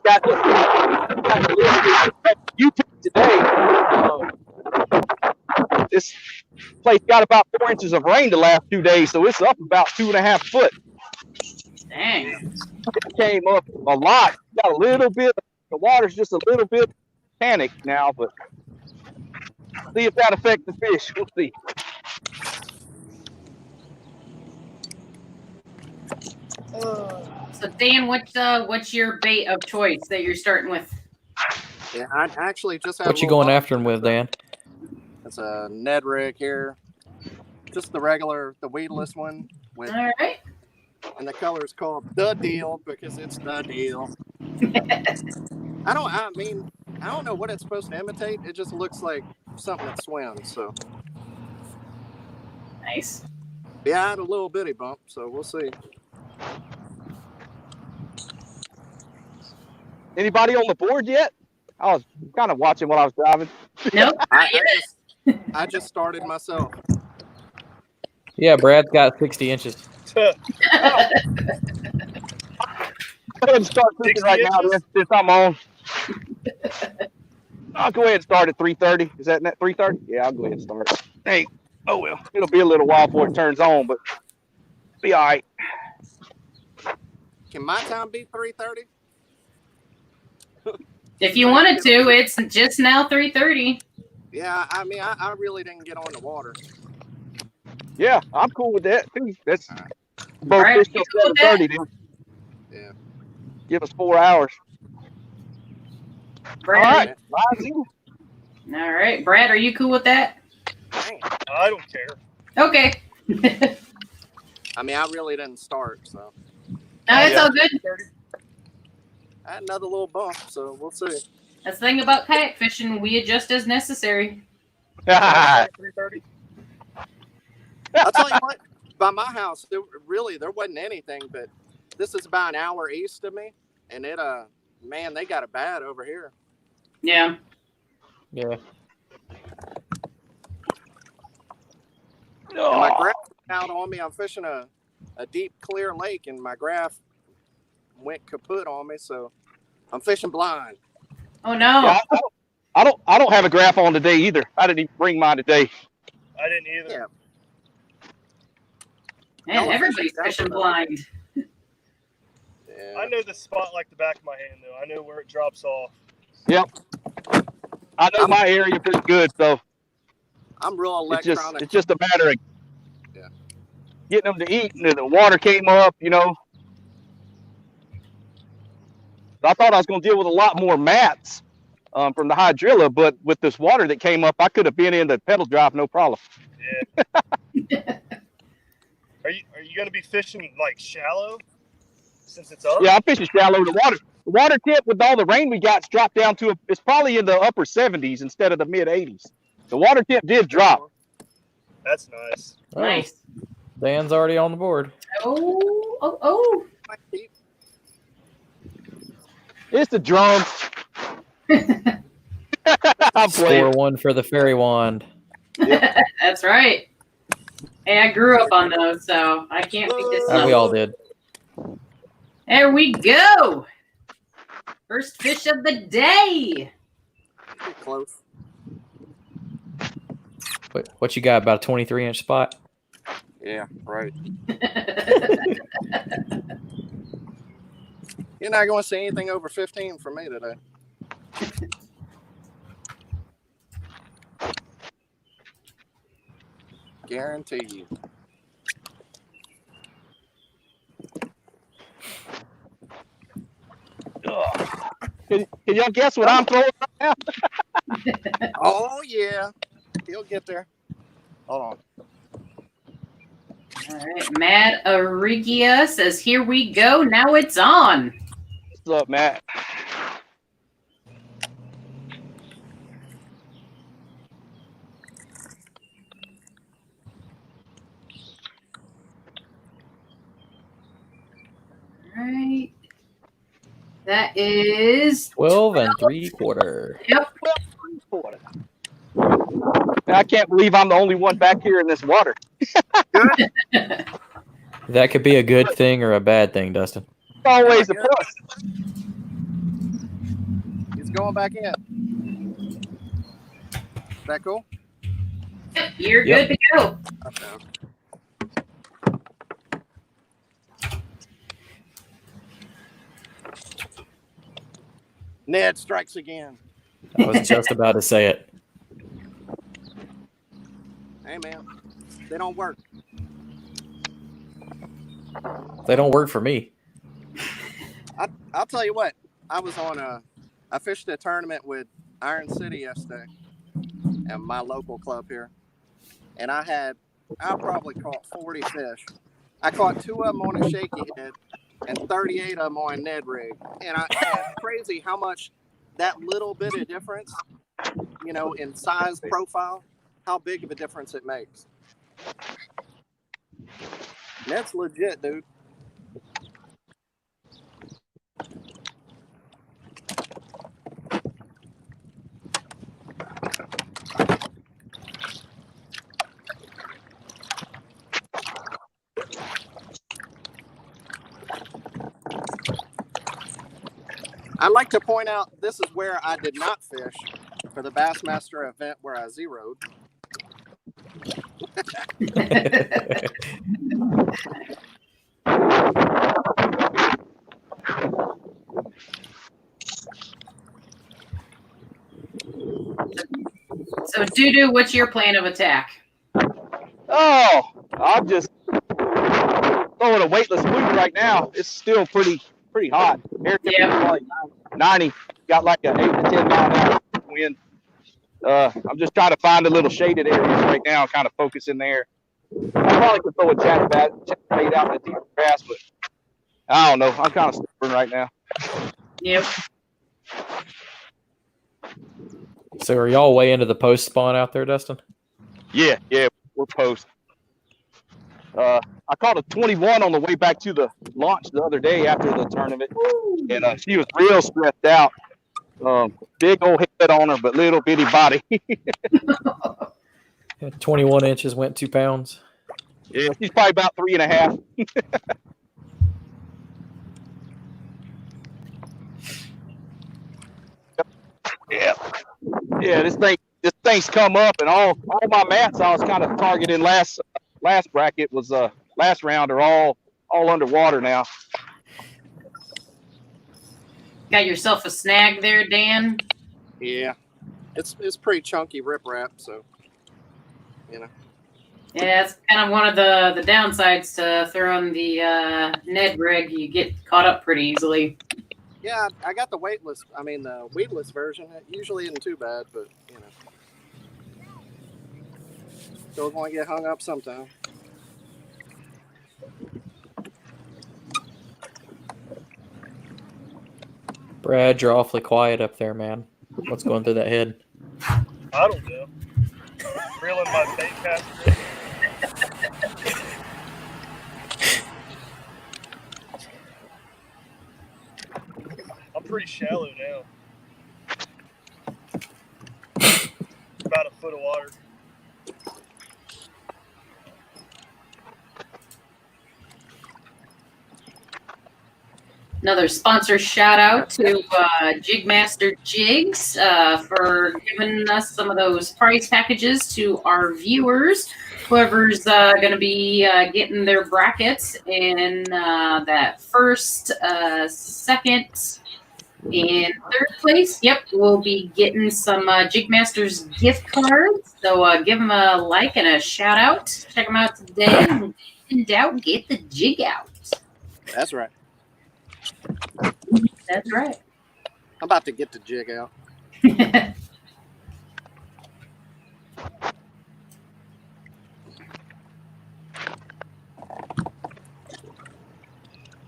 Speaker 5: Got you today. This place got about 4 inches of rain the last 2 days, so it's up about 2.5 foot.
Speaker 2: Dang.
Speaker 5: It came up a lot. Got a little bit. The water's just a little bit panicked now, but see if that affects the fish. We'll see.
Speaker 2: So Dan, what's your bait of choice that you're starting with?
Speaker 4: Yeah, I actually just have.
Speaker 1: What you going after him with, Dan?
Speaker 4: It's a Ned rig here, just the regular, the weedless one. With,
Speaker 2: All right.
Speaker 4: and the color is called the deal because it's the deal. I don't know what it's supposed to imitate. It just looks like something that swims. So
Speaker 2: Nice.
Speaker 4: yeah, I had a little bitty bump, so we'll see.
Speaker 5: Anybody on the board yet? I was kind of watching while I was driving.
Speaker 2: Nope. Not yet.
Speaker 4: I just started myself.
Speaker 1: Yeah, Brad's got 60 inches.
Speaker 5: Go ahead and start fishing right now, then, since I'm on. I'll go ahead and start at 3:30. Is that 3:30? Yeah, I'll go ahead and start. Hey, oh well. It'll be a little while before it turns on, but be all right.
Speaker 4: Can my time be 3:30?
Speaker 2: If you wanted to, it's just now 3:30.
Speaker 4: Yeah, I mean, I really didn't get on the water.
Speaker 5: Yeah, I'm cool with that. Too. That's both
Speaker 2: Brad,
Speaker 5: fish
Speaker 2: you
Speaker 5: till
Speaker 2: cool with that?
Speaker 5: 7:30 then.
Speaker 4: Yeah.
Speaker 5: Give us 4 hours.
Speaker 2: Brad,
Speaker 5: All right. Live in.
Speaker 2: All right. Brad, are you cool with that?
Speaker 4: Dang.
Speaker 3: I don't care.
Speaker 2: Okay.
Speaker 4: I mean, I really didn't start, so
Speaker 2: No, it's all good.
Speaker 4: I had another little bump, so we'll see.
Speaker 2: That's the thing about kayak fishing. We adjust as necessary.
Speaker 3: 3:30.
Speaker 4: I'll tell you what, by my house, there wasn't anything, but this is about an hour east of me, and man, they got it bad over here.
Speaker 2: Yeah.
Speaker 1: Yeah.
Speaker 4: And my graph out on me. I'm fishing a deep, clear lake, and my graph went kaput on me, so I'm fishing blind.
Speaker 2: Oh no.
Speaker 5: Yeah, I don't have a graph on today either. I didn't even bring mine today.
Speaker 3: I didn't either.
Speaker 4: Yeah.
Speaker 2: Man, everybody's fishing blind.
Speaker 4: Yeah.
Speaker 3: I know the spot like the back of my hand, though. I know where it drops off.
Speaker 5: Yep. I know my area pretty good, so
Speaker 4: I'm real
Speaker 5: it's
Speaker 4: electronic.
Speaker 5: just a matter of
Speaker 4: Yeah.
Speaker 5: getting them to eat, and the water came up, you know. I thought I was going to deal with a lot more mats from the hydrilla, but with this water that came up, I could have been in the pedal drop, no problem.
Speaker 3: Yeah. Are you going to be fishing like shallow since it's up?
Speaker 5: Yeah, I'm fishing shallow. The water tip with all the rain we got's dropped down to it's probably in the upper 70s instead of the mid 80s. The water tip did drop.
Speaker 3: That's nice.
Speaker 1: Oh,
Speaker 2: Nice.
Speaker 1: Dan's already on the board.
Speaker 2: Oh.
Speaker 5: It's the drum. I'm playing.
Speaker 1: 4-1 for the fairy wand.
Speaker 2: That's right. Hey, I grew up on those, so I can't beat this
Speaker 1: We
Speaker 2: up.
Speaker 1: all did.
Speaker 2: There we go. First fish of the day.
Speaker 4: Pretty close.
Speaker 1: What you got? About a 23-inch spot?
Speaker 4: Yeah, right. You're not going to see anything over 15 from me today. Guarantee you.
Speaker 5: Can y'all guess what I'm throwing right now?
Speaker 4: Oh, yeah. He'll get there. Hold on.
Speaker 2: All right, Matt Arigia says, "Here we go. Now it's on."
Speaker 5: What's up, Matt?
Speaker 2: All right. That is
Speaker 1: 12 3/4.
Speaker 2: Yep.
Speaker 5: I can't believe I'm the only one back here in this water.
Speaker 1: That could be a good thing or a bad thing, Dustin.
Speaker 5: Always a
Speaker 4: Good.
Speaker 5: plus.
Speaker 4: He's going back in. Is that cool?
Speaker 2: Yep, you're
Speaker 1: Yep.
Speaker 2: good to go.
Speaker 4: Okay. Ned strikes again.
Speaker 1: I was just about to say it.
Speaker 4: Hey, man. They don't work.
Speaker 1: They don't work for me.
Speaker 4: I'll tell you what. I was on I fished a tournament with Iron City yesterday at my local club here. And I probably caught 40 fish. I caught 2 of them on a shaky head and 38 of them on a Ned rig. And it's crazy how much that little bit of difference, in size profile, how big of a difference it makes. Ned's legit, dude. I'd like to point out this is where I did not fish for the Bassmaster event where I zeroed.
Speaker 2: So, DooDoo, what's your plan of attack?
Speaker 5: Oh, I'm just throwing a weightless fluke right now. It's still pretty hot. Air temperature like 90. Got like an 8 to 10 mile an hour wind. I'm just trying to find a little shaded areas right now, kind of focus in there. I probably could throw a chatbait out in the deep grass, but I don't know. I'm kind of stubborn right now.
Speaker 2: Yep.
Speaker 1: So are y'all way into the post spawn out there, Dustin?
Speaker 5: Yeah, we're post. I caught a 21 on the way back to the launch the other day after the tournament, and she was real stressed out. Big old head on her, but little bitty body.
Speaker 1: 21 inches went 2 pounds.
Speaker 5: Yeah, she's probably about 3.5. Yeah. This thing's come up, and all my mats I was kind of targeting last bracket was last round are all underwater now.
Speaker 2: Got yourself a snag there, Dan?
Speaker 4: Yeah. It's pretty chunky riprap, so
Speaker 2: Yeah, it's kind of one of the downsides to throwing the Ned rig. You get caught up pretty easily.
Speaker 4: Yeah, I got the the weedless version. It usually isn't too bad, but still going to get hung up sometime.
Speaker 1: Brad, you're awfully quiet up there, man. What's going through that head?
Speaker 3: I don't know. Reeling my bait caster. I'm pretty shallow now. About a foot of water.
Speaker 2: Another sponsor shout out to Jigmaster Jigs for giving us some of those prize packages to our viewers. Whoever's going to be getting their brackets in that first, second, and third place, we'll be getting some Jigmaster's gift cards. So give them a like and a shout out. Check them out today. And in doubt, get the jig out.
Speaker 4: That's right.
Speaker 2: That's right.
Speaker 4: I'm about to get the jig out.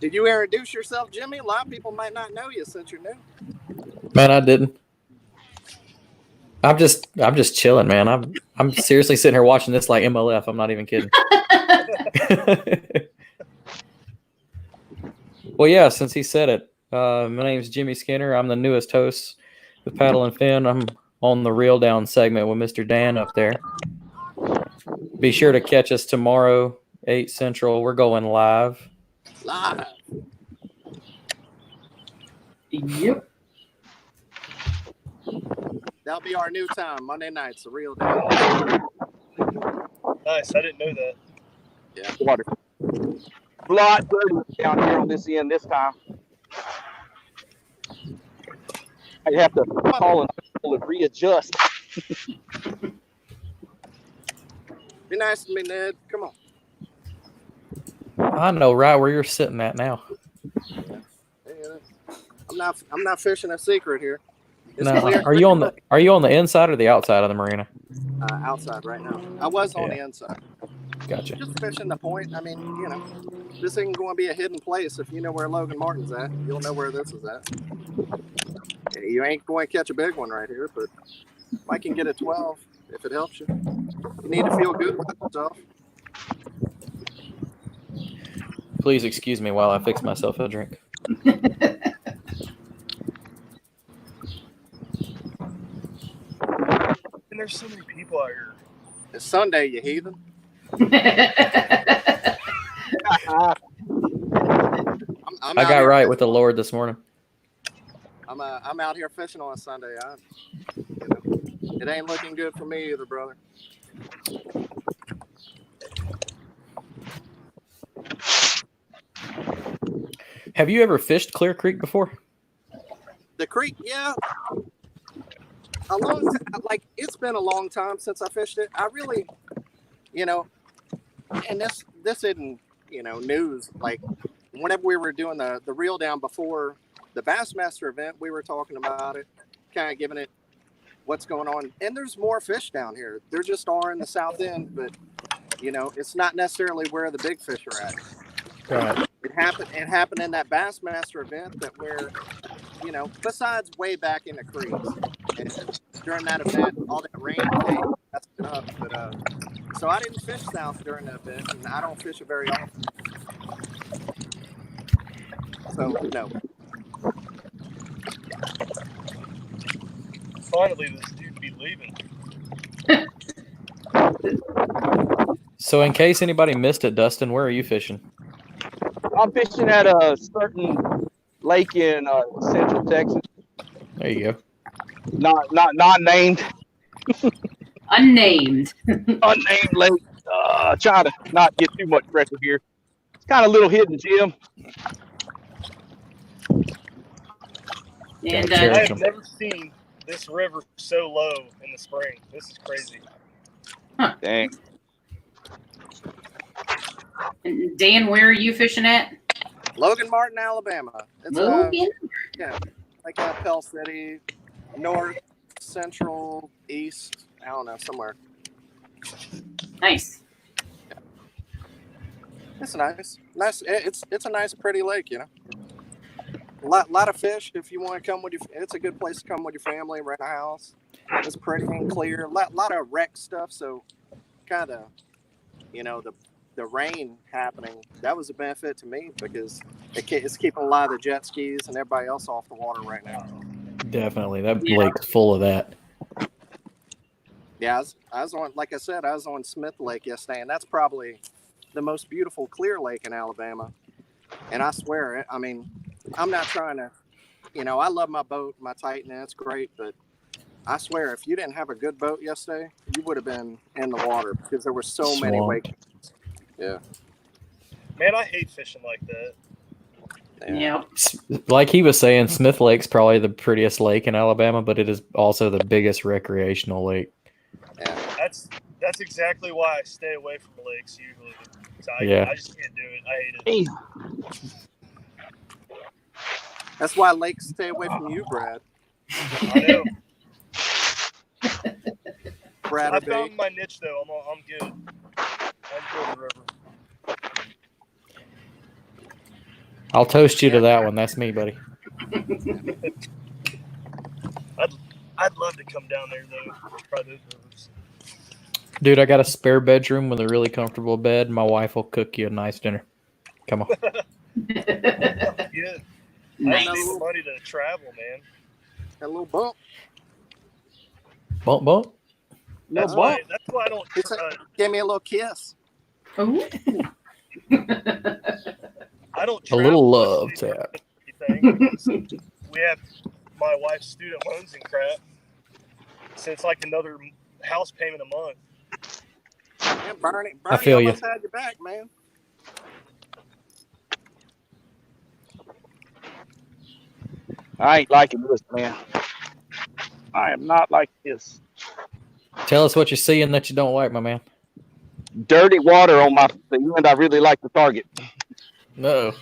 Speaker 4: Did you introduce yourself, Jimmy? A lot of people might not know you since you're new.
Speaker 1: Man, I didn't. I'm just chilling, man. I'm seriously sitting here watching this like MLF. I'm not even kidding. Well, yeah, since he said it, my name's Jimmy Skinner. I'm the newest host with Paddle and Fin. I'm on the Reel Down segment with Mr. Dan up there. Be sure to catch us tomorrow, 8 Central. We're going live.
Speaker 4: Live.
Speaker 2: Yep.
Speaker 4: That'll be our new time, Monday nights, the Real Deal.
Speaker 3: Nice. I didn't know that.
Speaker 4: Yeah.
Speaker 5: Water. A lot dirty down here on this end this time. I have to call and readjust.
Speaker 4: Be nice to me, Ned. Come on.
Speaker 1: I know right where you're sitting at now.
Speaker 4: I'm not fishing a secret here. It's
Speaker 1: No,
Speaker 4: clear.
Speaker 1: are you on the inside or the outside of the marina?
Speaker 4: Outside right now. I was on the inside.
Speaker 1: Gotcha.
Speaker 4: Just fishing the point. I mean, this ain't going to be a hidden place. If you know where Logan Martin's at, you'll know where this is at. You ain't going to catch a big one right here, but I can get a 12 if it helps you. You need to feel good with yourself.
Speaker 1: Please excuse me while I fix myself a drink.
Speaker 3: And there's so many people out here.
Speaker 4: It's Sunday, you heathen.
Speaker 1: I got right with the Lord this morning.
Speaker 4: I'm out here fishing on a Sunday. It ain't looking good for me either, brother.
Speaker 1: Have you ever fished Clear Creek before?
Speaker 4: The creek, yeah. It's been a long time since I fished it. I really, and this isn't, news. Like, whenever we were doing the reel down before the Bassmaster event, we were talking about it, kind of giving it what's going on. And there's more fish down here. There just are in the south end, but, it's not necessarily where the big fish are at.
Speaker 1: Right.
Speaker 4: It happened in that Bassmaster event that we're, besides way back in the creeks. And during that event, all that rain messed it up. But so I didn't fish south during that event, and I don't fish it very often. So no.
Speaker 3: Finally, this dude be leaving.
Speaker 1: So in case anybody missed it, Dustin, where are you fishing?
Speaker 5: I'm fishing at a certain lake in Central Texas.
Speaker 1: There you go.
Speaker 5: Not named.
Speaker 2: Unnamed.
Speaker 5: Unnamed lake. Trying to not get too much pressure here. It's kind of a little hidden gem.
Speaker 2: And
Speaker 3: I have never seen this river so low in the spring. This is crazy.
Speaker 5: Dang.
Speaker 2: and Dan, where are you fishing at?
Speaker 4: Logan Martin, Alabama. It's
Speaker 2: Logan?
Speaker 4: like Pell City, north, central, east. I don't know, somewhere.
Speaker 2: Nice.
Speaker 4: It's nice. It's a nice, pretty lake, A lot of fish. If you want to come with it's a good place to come with your family, rent a house. It's pretty and clear. A lot of wreck stuff. So, kind of, the rain happening. That was a benefit to me because it's keeping a lot of the jet skis and everybody else off the water right now.
Speaker 1: Definitely, that lake's full of that.
Speaker 4: Yeah, I was on. Like I said, I was on Smith Lake yesterday, and that's probably the most beautiful clear lake in Alabama. And I swear, I mean, I'm not trying to, I love my boat, my Titan, and it's great. But I swear, if you didn't have a good boat yesterday, you would have been in the water because there were so many wake. Yeah.
Speaker 3: Man, I hate fishing like that.
Speaker 2: Yeah.
Speaker 1: Like he was saying, Smith Lake's probably the prettiest lake in Alabama, but it is also the biggest recreational lake.
Speaker 4: Yeah.
Speaker 3: That's exactly why I stay away from lakes usually. I just can't do it. I hate it.
Speaker 4: That's why lakes stay away from you, Brad.
Speaker 3: I know.
Speaker 4: Brad,
Speaker 3: I found my niche though. I'm good. I'm good with the river.
Speaker 1: I'll toast you to that one. That's me, buddy.
Speaker 3: I'd love to come down there though. Try those rivers.
Speaker 1: Dude, I got a spare bedroom with a really comfortable bed. My wife will cook you a nice dinner. Come on.
Speaker 3: Good.
Speaker 2: Nice.
Speaker 3: I need the money to travel, man.
Speaker 4: Got a little bump.
Speaker 1: Bump, bump.
Speaker 3: That's
Speaker 4: No,
Speaker 3: why I don't.
Speaker 4: He said, give me a little kiss.
Speaker 2: Ooh.
Speaker 3: I don't.
Speaker 1: A little
Speaker 3: travel
Speaker 1: love
Speaker 3: much
Speaker 1: tap.
Speaker 3: anything. We have my wife's student loans and crap, so it's like another house payment a month.
Speaker 4: Man, Bernie
Speaker 1: I feel you.
Speaker 4: almost had your back, man.
Speaker 5: I ain't liking this, man. I am not like this.
Speaker 1: Tell us what you're seeing that you don't like, my man.
Speaker 5: Dirty water on the end I really like to target.
Speaker 1: No.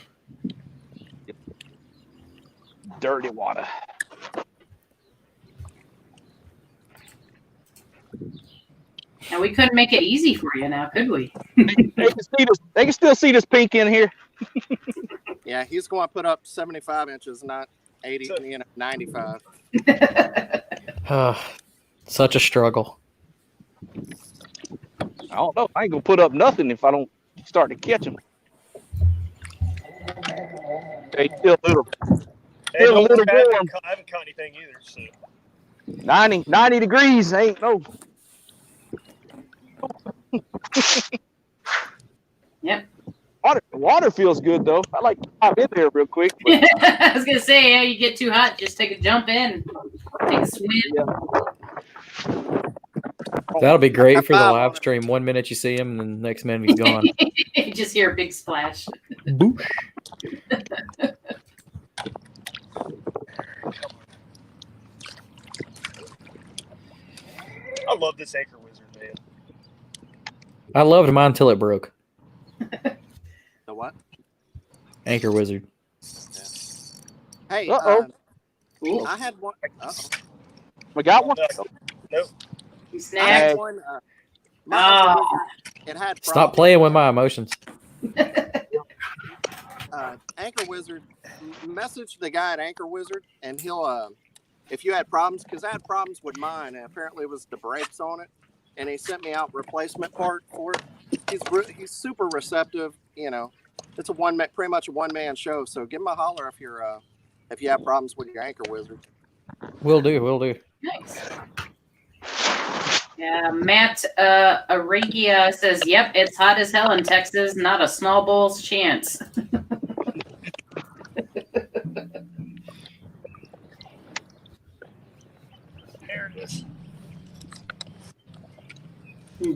Speaker 5: Dirty water.
Speaker 2: And we couldn't make it easy for you now, could we?
Speaker 5: They can still see this pink in here.
Speaker 4: Yeah, he's going to put up 75 inches, not 80, 95.
Speaker 1: Such a struggle.
Speaker 5: I don't know. I ain't gonna put up nothing if I don't start to catch them. They still a little.
Speaker 3: Hey,
Speaker 5: Still a little
Speaker 3: I
Speaker 5: warm.
Speaker 3: haven't caught anything either. So
Speaker 5: 90 degrees. Ain't no.
Speaker 2: Yep.
Speaker 5: Water feels good though. I like to hop in there real quick. But
Speaker 2: I was gonna say, yeah, you get too hot, just take a jump in, take a swim.
Speaker 1: That'll be great for the live stream. 1 minute you see him, and the next minute he's gone.
Speaker 2: You just hear a big splash.
Speaker 1: Boosh.
Speaker 3: I love this anchor wizard, man.
Speaker 1: I loved mine until it broke.
Speaker 4: The what?
Speaker 1: Anchor wizard.
Speaker 4: Hey, I had one.
Speaker 5: we got one.
Speaker 3: Nope.
Speaker 2: You
Speaker 4: I
Speaker 2: snagged.
Speaker 4: had one. My anchor wizard, it had
Speaker 1: Stop
Speaker 4: problems.
Speaker 1: playing with my emotions.
Speaker 4: Anchor Wizard, message the guy at Anchor Wizard, and he'll, if you had problems, because I had problems with mine, and apparently it was the brakes on it, and he sent me out replacement part for it. He's super receptive, you know. It's pretty much a one-man show, so give him a holler if you have problems with your Anchor Wizard.
Speaker 1: Will do.
Speaker 2: Nice. Yeah, Matt Aragia says, "Yep, it's hot as hell in Texas. Not a small bull's chance."
Speaker 3: There it is.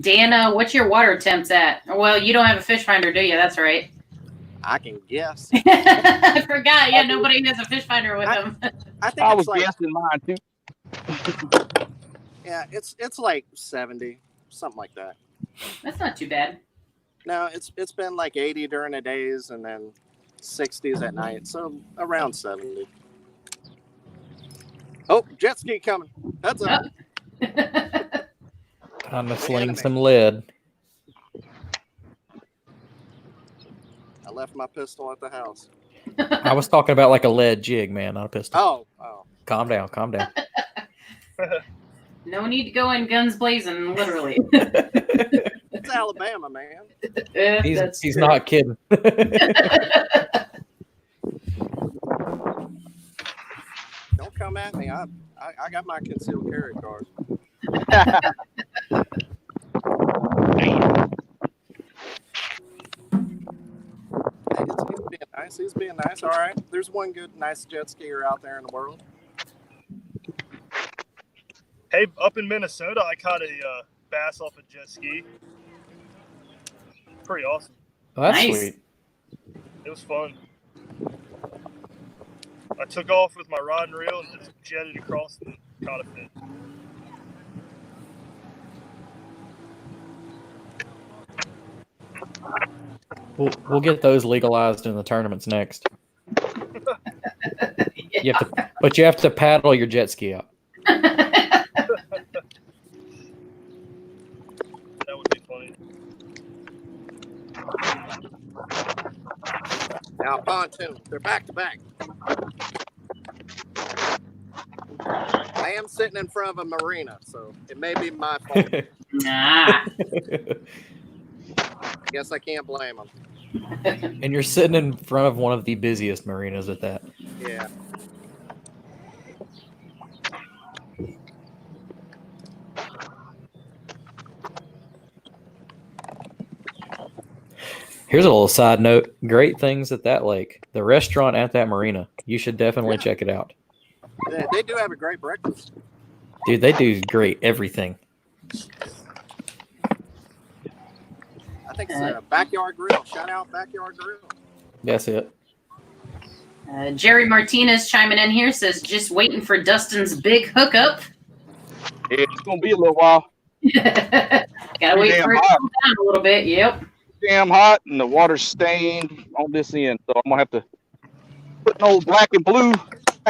Speaker 2: Dana, what's your water temps at? Well, you don't have a fish finder, do you? That's right.
Speaker 4: I can guess.
Speaker 2: I forgot. Yeah, nobody has a fish finder with them.
Speaker 4: I think
Speaker 5: I
Speaker 4: it's
Speaker 5: was
Speaker 4: like,
Speaker 5: guessing mine too.
Speaker 4: yeah, it's like 70, something like that.
Speaker 2: That's not too bad.
Speaker 4: No, it's been like 80 during the days and then 60s at night, so around 70. Oh, jet ski coming. That's up.
Speaker 1: Time to sling some lead.
Speaker 4: I left my pistol at the house.
Speaker 1: I was talking about like a lead jig, man, not a pistol.
Speaker 4: Oh.
Speaker 1: Calm down.
Speaker 2: No need to go in guns blazing, literally.
Speaker 4: It's Alabama, man.
Speaker 1: He's not kidding.
Speaker 4: Don't come at me. I got my concealed carry card. He's being nice. All right. There's one good, nice jet skier out there in the world.
Speaker 3: Hey, up in Minnesota, I caught a bass off a jet ski. Pretty awesome.
Speaker 1: Oh, that's
Speaker 2: Nice.
Speaker 1: sweet.
Speaker 3: It was fun. I took off with my rod and reel and just jetted across and caught a fish.
Speaker 1: We'll get those legalized in the tournaments next. You have to paddle your jet ski out.
Speaker 3: That would be funny.
Speaker 4: Now, pontoon. They're back to back. I am sitting in front of a marina, so it may be my fault.
Speaker 2: Nah.
Speaker 4: I guess I can't blame them.
Speaker 1: And you're sitting in front of one of the busiest marinas at that.
Speaker 4: Yeah.
Speaker 1: Here's a little side note. Great things at that lake. The restaurant at that marina. You should definitely check it out.
Speaker 4: They do have a great breakfast.
Speaker 1: Dude, they do great everything.
Speaker 4: I think it's a Backyard Grill. Shout out Backyard Grill.
Speaker 1: That's it.
Speaker 2: Jerry Martinez chiming in here says, just waiting for Dustin's big hookup.
Speaker 5: Yeah, it's gonna be a little while.
Speaker 2: Gotta wait for it to cool down a little bit. Yep.
Speaker 5: Damn hot, and the water's stained on this end, so I'm gonna have to put an old black and blue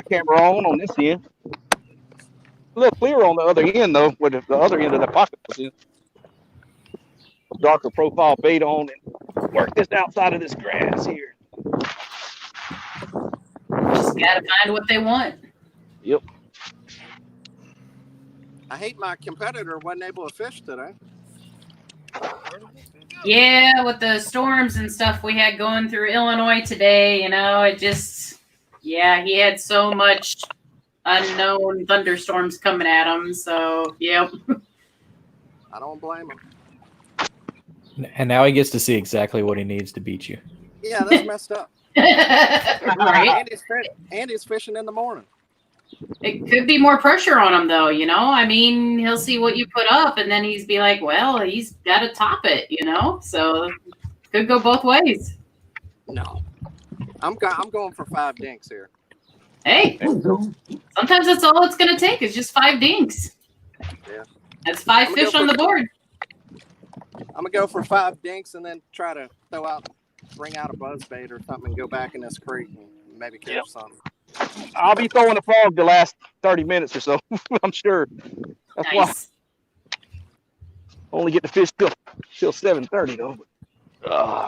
Speaker 5: camera on this end. A little clearer on the other end though, where the other end of the pocket was in. Darker profile bait on and work this outside of this grass here.
Speaker 2: Just gotta find what they want.
Speaker 5: Yep.
Speaker 4: I hate my competitor wasn't able to fish today.
Speaker 2: Yeah, with the storms and stuff we had going through Illinois today, it just, he had so much unknown thunderstorms coming at him. So, yep.
Speaker 4: I don't blame him.
Speaker 1: And now he gets to see exactly what he needs to beat you.
Speaker 4: Yeah, that's messed up.
Speaker 2: Right?
Speaker 4: Andy's fishing in the morning.
Speaker 2: It could be more pressure on him, though, I mean, he'll see what you put up, and then he's be like, well, he's got to top it, So, could go both ways.
Speaker 4: No. I'm going for 5 dinks here.
Speaker 2: Hey, sometimes that's all it's going to take is just 5 dinks.
Speaker 4: Yeah.
Speaker 2: That's 5 fish on the board.
Speaker 4: I'm going to go for 5 dinks and then try to bring out a buzz bait or something and go back in this creek and maybe catch something.
Speaker 5: I'll be throwing a frog the last 30 minutes or so, I'm sure. That's
Speaker 2: Nice.
Speaker 5: why I only get to fish till 7:30 though.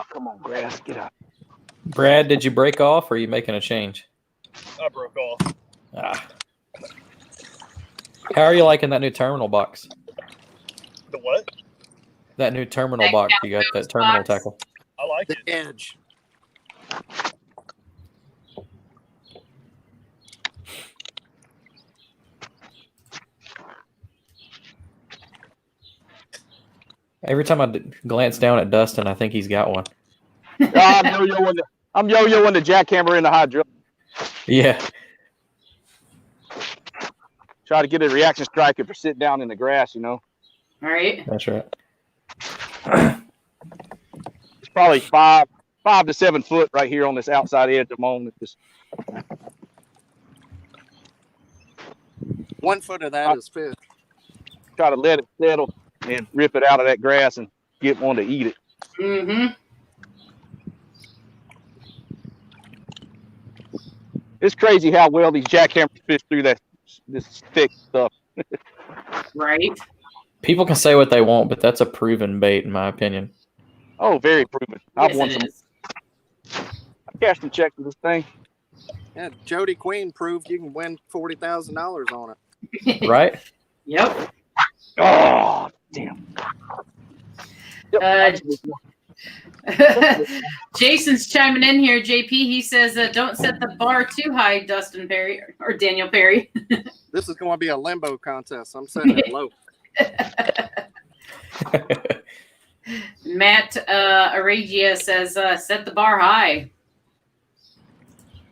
Speaker 5: Come on, grass, get out.
Speaker 1: Brad, did you break off or are you making a change?
Speaker 3: I broke off.
Speaker 1: How are you liking that new terminal box?
Speaker 3: The what?
Speaker 1: That new terminal box. You got that terminal
Speaker 2: box.
Speaker 1: tackle.
Speaker 3: I like
Speaker 4: The
Speaker 3: it.
Speaker 4: edge.
Speaker 1: Every time I glance down at Dustin, I think he's got one.
Speaker 5: I'm yo-yoing the jackhammer in the hydro.
Speaker 1: Yeah.
Speaker 5: Try to get a reaction strike if you're sitting down in the grass,
Speaker 2: All right.
Speaker 1: That's right.
Speaker 5: It's probably 5 to 7 foot right here on this outside edge at the moment. Just
Speaker 4: 1 foot of that is fish.
Speaker 5: try to let it settle and rip it out of that grass and get one to eat it.
Speaker 2: Mm-hmm.
Speaker 5: It's crazy how well these jackhammers fish through this thick stuff.
Speaker 2: Right.
Speaker 1: People can say what they want, but that's a proven bait, in my opinion.
Speaker 5: Oh, very proven. I've
Speaker 2: Yes,
Speaker 5: won
Speaker 2: it
Speaker 5: some.
Speaker 2: is.
Speaker 5: I cashed and checked with this thing.
Speaker 4: Yeah, Jody Queen proved you can win $40,000 on it.
Speaker 1: Right?
Speaker 2: Yep.
Speaker 5: Oh, damn. Yep.
Speaker 2: Jason's chiming in here, JP. He says, don't set the bar too high, Dustin Perry or Daniel Perry.
Speaker 4: This is going to be a limbo contest. I'm setting it low.
Speaker 2: Matt Aragia says, set the bar high.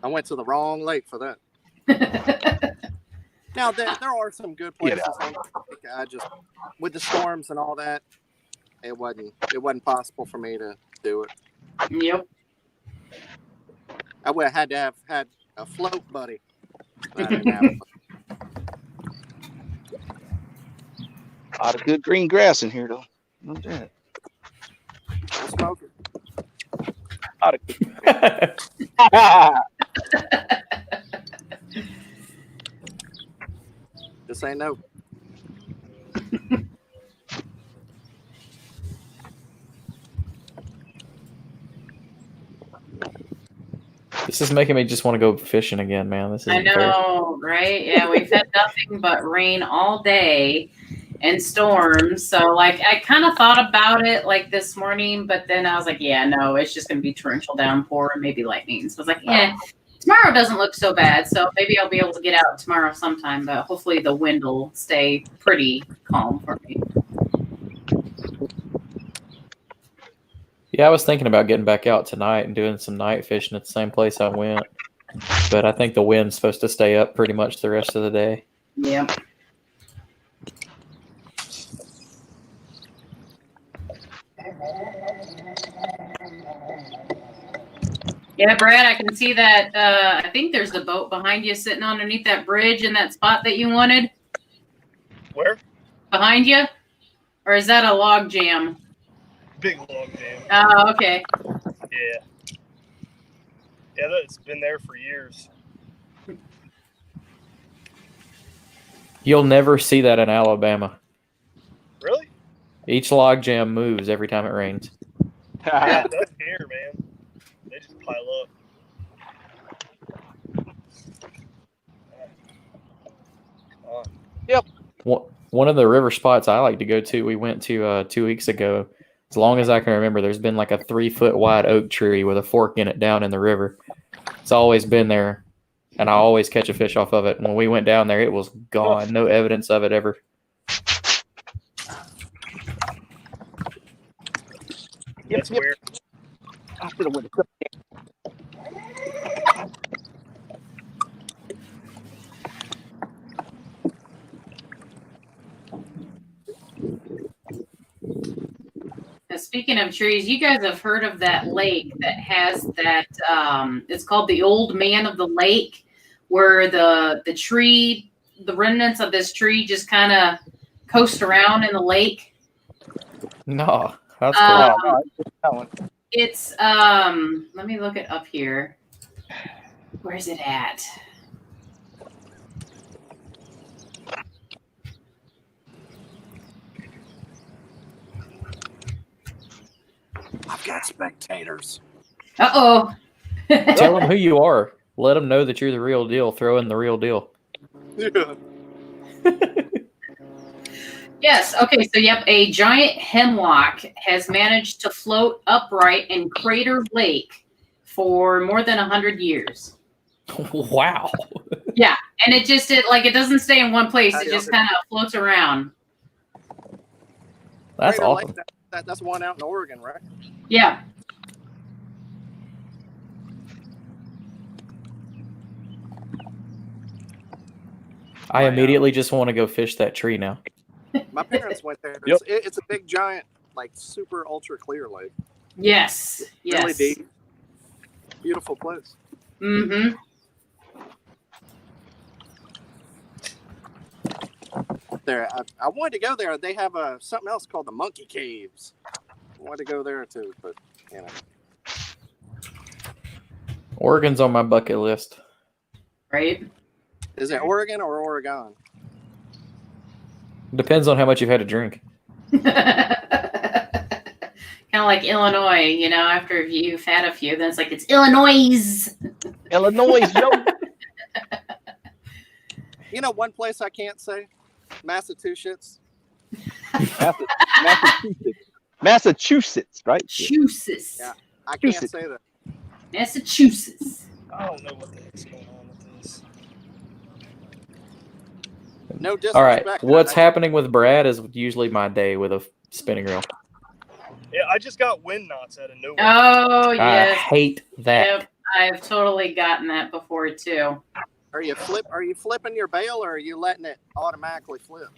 Speaker 4: I went to the wrong lake for that. Now, there are some good places on the lake. I just, with the storms and all that, it wasn't possible for me to do it.
Speaker 2: Yep.
Speaker 4: I would have had to have had a float buddy. I didn't have it.
Speaker 5: A lot of good green grass in here, though. Not that.
Speaker 4: I'll smoke it.
Speaker 5: A lot of good.
Speaker 4: This ain't no.
Speaker 1: This This is making me just want to go fishing again, man. This is
Speaker 2: I know, right? Yeah, we've had nothing but rain all day and storms. So, like, I kind of thought about it like this morning, but then I was like, yeah, no, it's just going to be torrential downpour and maybe lightning. So I was like, yeah, tomorrow doesn't look so bad. So maybe I'll be able to get out tomorrow sometime, but hopefully the wind will stay pretty calm for me.
Speaker 1: Yeah, I was thinking about getting back out tonight and doing some night fishing at the same place I went. But I think the wind's supposed to stay up pretty much the rest of the day.
Speaker 2: Yeah. Yeah, Brad, I can see that. I think there's the boat behind you sitting underneath that bridge in that spot that you wanted.
Speaker 3: Where?
Speaker 2: Behind you? Or is that a log jam?
Speaker 3: Big log jam.
Speaker 2: Oh, okay.
Speaker 3: Yeah. Yeah, that's been there for years.
Speaker 1: You'll never see that in Alabama.
Speaker 3: Really?
Speaker 1: Each log jam moves every time it rains.
Speaker 3: Yeah, it does here, man. They just pile up.
Speaker 5: Yep.
Speaker 1: One of the river spots I like to go to, we went to 2 weeks ago. As long as I can remember, there's been like a 3-foot wide oak tree with a fork in it down in the river. It's always been there, and I always catch a fish off of it. When we went down there, it was gone. No evidence of it ever.
Speaker 3: That's weird.
Speaker 5: I should have went to
Speaker 2: Now, speaking of trees, you guys have heard of that lake that has that, it's called the Old Man of the Lake, where the tree, the remnants of this tree just kind of coast around in the lake.
Speaker 1: No, that's cool.
Speaker 5: that one.
Speaker 2: It's, let me look it up here. Where's it at?
Speaker 4: I've got spectators.
Speaker 2: Uh-oh.
Speaker 1: Tell them who you are. Let them know that you're the real deal. Throw in the real deal.
Speaker 4: Yeah.
Speaker 2: Yes. Okay. So, yep, a giant hemlock has managed to float upright in Crater Lake for more than 100 years.
Speaker 1: Wow.
Speaker 2: Yeah, and it doesn't stay in one place. It just kind of floats around.
Speaker 1: That's
Speaker 4: Crater
Speaker 1: awesome.
Speaker 4: Lake, that's one out in Oregon, right?
Speaker 2: Yeah.
Speaker 1: I immediately just want to go fish that tree now.
Speaker 4: My parents went there.
Speaker 5: Yep.
Speaker 4: It's a big, giant, like super ultra clear lake.
Speaker 2: Yes. Yes.
Speaker 4: Really deep. Beautiful place.
Speaker 2: Mm-hmm.
Speaker 4: There, I wanted to go there. They have something else called the Monkey Caves. I wanted to go there too, but you know.
Speaker 1: Oregon's on my bucket list.
Speaker 2: Right.
Speaker 4: Is it Oregon or Oregon?
Speaker 1: Depends on how much you've had to drink.
Speaker 2: Kind of like Illinois, you know, after you've had a few, then it's like, it's Illinois.
Speaker 5: Illinois, yo.
Speaker 4: You know, one place I can't say? Massachusetts.
Speaker 5: Massachusetts, right?
Speaker 2: Massachusetts.
Speaker 4: Yeah. I can't say that.
Speaker 2: Massachusetts.
Speaker 3: I don't know what the heck's going on with this.
Speaker 4: No disrespect.
Speaker 1: All right. What's happening with Brad is usually my day with a spinning reel.
Speaker 3: Yeah, I just got wind knots out of nowhere.
Speaker 2: Oh,
Speaker 1: I
Speaker 2: yes.
Speaker 1: hate that.
Speaker 2: Yep. I've totally gotten that before, too.
Speaker 4: Are you flipping your bail, or are you letting it automatically flip?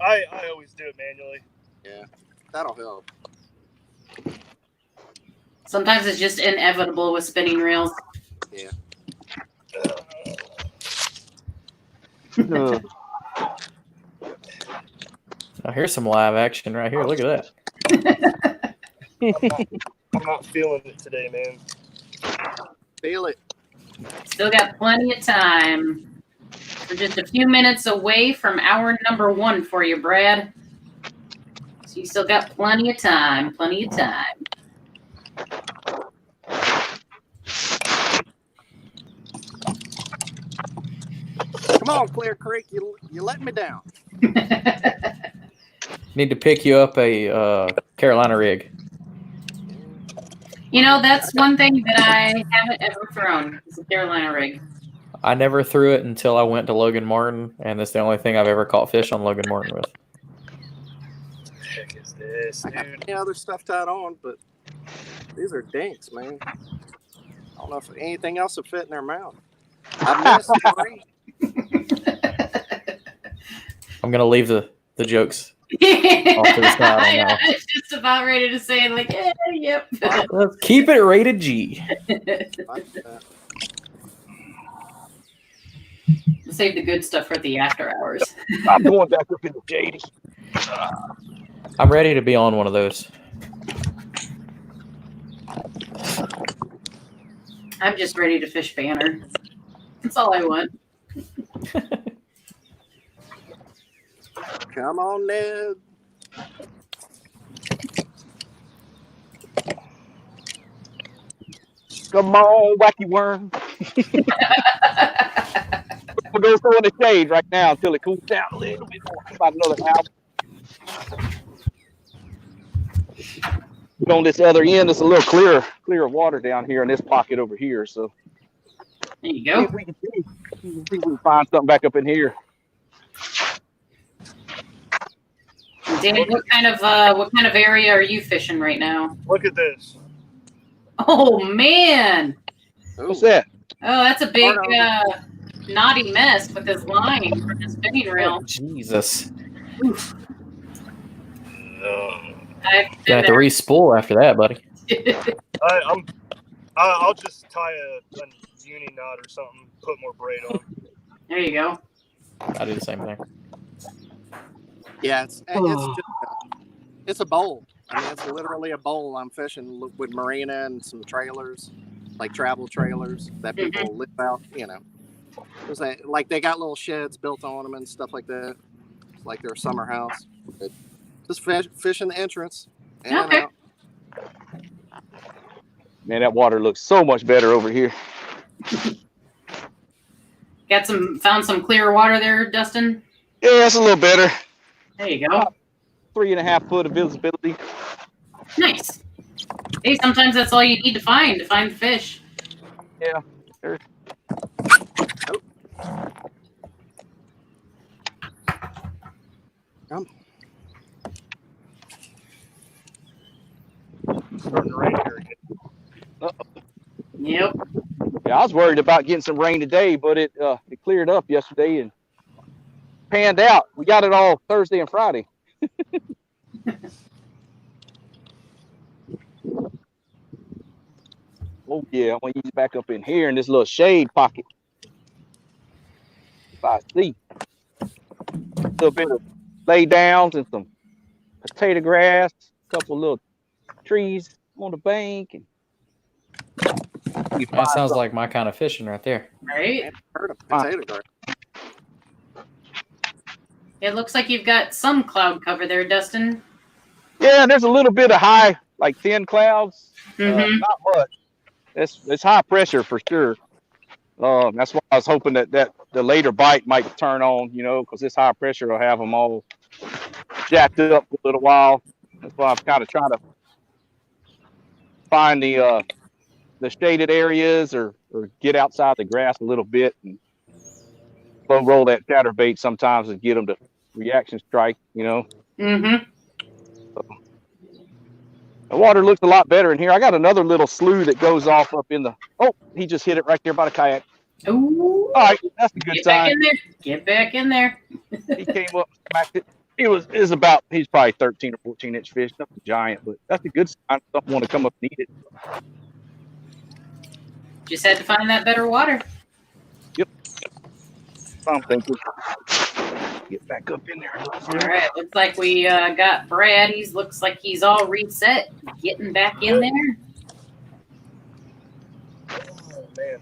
Speaker 3: I always do it manually.
Speaker 4: Yeah, that'll help.
Speaker 2: Sometimes it's just inevitable with spinning reels.
Speaker 4: Yeah.
Speaker 1: Now here's some live action right here. Look at that.
Speaker 3: I'm not feeling it today, man.
Speaker 4: Feel it.
Speaker 2: Still got plenty of time. We're just a few minutes away from hour number 1 for you, Brad. So you still got plenty of time. Plenty of time.
Speaker 4: Come on, Clear Creek. You let me down.
Speaker 1: Need to pick you up a Carolina rig.
Speaker 2: You know, that's one thing that I haven't ever thrown. Is a Carolina rig.
Speaker 1: I never threw it until I went to Logan Martin, and it's the only thing I've ever caught fish on Logan Martin with.
Speaker 3: What the heck is this,
Speaker 4: I got
Speaker 3: dude?
Speaker 4: any other stuff tied on, but these are dinks, man. I don't know if anything else will fit in their mouth. I missed three.
Speaker 1: I'm gonna leave the jokes off to the side on that
Speaker 2: I was just about ready to say, like, yep.
Speaker 1: one. Let's keep it rated G.
Speaker 2: Save the good stuff for the after hours.
Speaker 5: I'm going back up into JD.
Speaker 1: I'm ready to be on one of those.
Speaker 2: I'm just ready to fish banner. That's all I want.
Speaker 4: Come on, Ned.
Speaker 5: Come on, wacky worm. We'll go throw in the shade right now until it cools down a little bit more. About another hour. But on this other end, it's a little clearer water down here in this pocket over here. So
Speaker 2: There you
Speaker 5: see
Speaker 2: go.
Speaker 5: if we can find something back up in here.
Speaker 2: Dan, what kind of area are you fishing right now?
Speaker 3: Look at this.
Speaker 2: Oh man!
Speaker 5: What's that?
Speaker 2: Oh, that's a big knotty mess with his line from his spinning reel.
Speaker 1: Jesus.
Speaker 2: Oof.
Speaker 3: No.
Speaker 2: I've
Speaker 1: Gonna
Speaker 2: been
Speaker 1: have to
Speaker 2: there.
Speaker 1: re-spool after that, buddy.
Speaker 3: I'll just tie a uni knot or something. Put more braid on.
Speaker 2: There you go.
Speaker 1: I do the same thing.
Speaker 4: Yeah, it's a bowl. I mean, it's literally a bowl. I'm fishing with marina and some trailers, like travel trailers that people live out. You know, like they got little sheds built on them and stuff like that. It's like their summer house. But just fish in the entrance. In and
Speaker 2: Okay.
Speaker 4: out.
Speaker 5: Man, that water looks so much better over here.
Speaker 2: Found some clear water there, Dustin?
Speaker 5: Yeah, it's a little better.
Speaker 2: There you go.
Speaker 5: 3.5 foot of visibility.
Speaker 2: Nice. Hey, sometimes that's all you need to find the fish.
Speaker 5: Yeah.
Speaker 3: Starting to rain here again.
Speaker 2: Yep.
Speaker 5: Yeah, I was worried about getting some rain today, but it cleared up yesterday and panned out. We got it all Thursday and Friday. Oh yeah, I'm gonna use back up in here in this little shade pocket. If I see a little bit of lay downs and some potato grass, a couple little trees on the bank, and
Speaker 1: That sounds like my kind of fishing right there.
Speaker 2: Right?
Speaker 4: I've heard of potato grass.
Speaker 2: It looks like you've got some cloud cover there, Dustin.
Speaker 5: yeah, there's a little bit of high, like thin clouds.
Speaker 2: Mhm.
Speaker 5: Not much. It's high pressure for sure. That's why I was hoping that the later bite might turn on, because this high pressure will have them all jacked up for a little while. That's why I'm kind of trying to find the shaded areas or get outside the grass a little bit and roll that chatterbait sometimes and get them to reaction strike,
Speaker 2: Mhm.
Speaker 5: The water looks a lot better in here. I got another little slough that goes off up in the. Oh, he just hit it right there by the kayak.
Speaker 2: Ooh.
Speaker 5: All right, that's a good
Speaker 2: Get back
Speaker 5: sign.
Speaker 2: in there. Get back in there.
Speaker 5: He came up, smacked it. He's probably 13 or 14-inch fish. Nothing giant, but that's a good sign. Don't want to come up and eat it.
Speaker 2: Just had to find that better water.
Speaker 5: I'm thinking. Get back up in there.
Speaker 2: All right. Looks like we got Brad. Looks like he's all reset. Getting back in there.
Speaker 3: Oh man.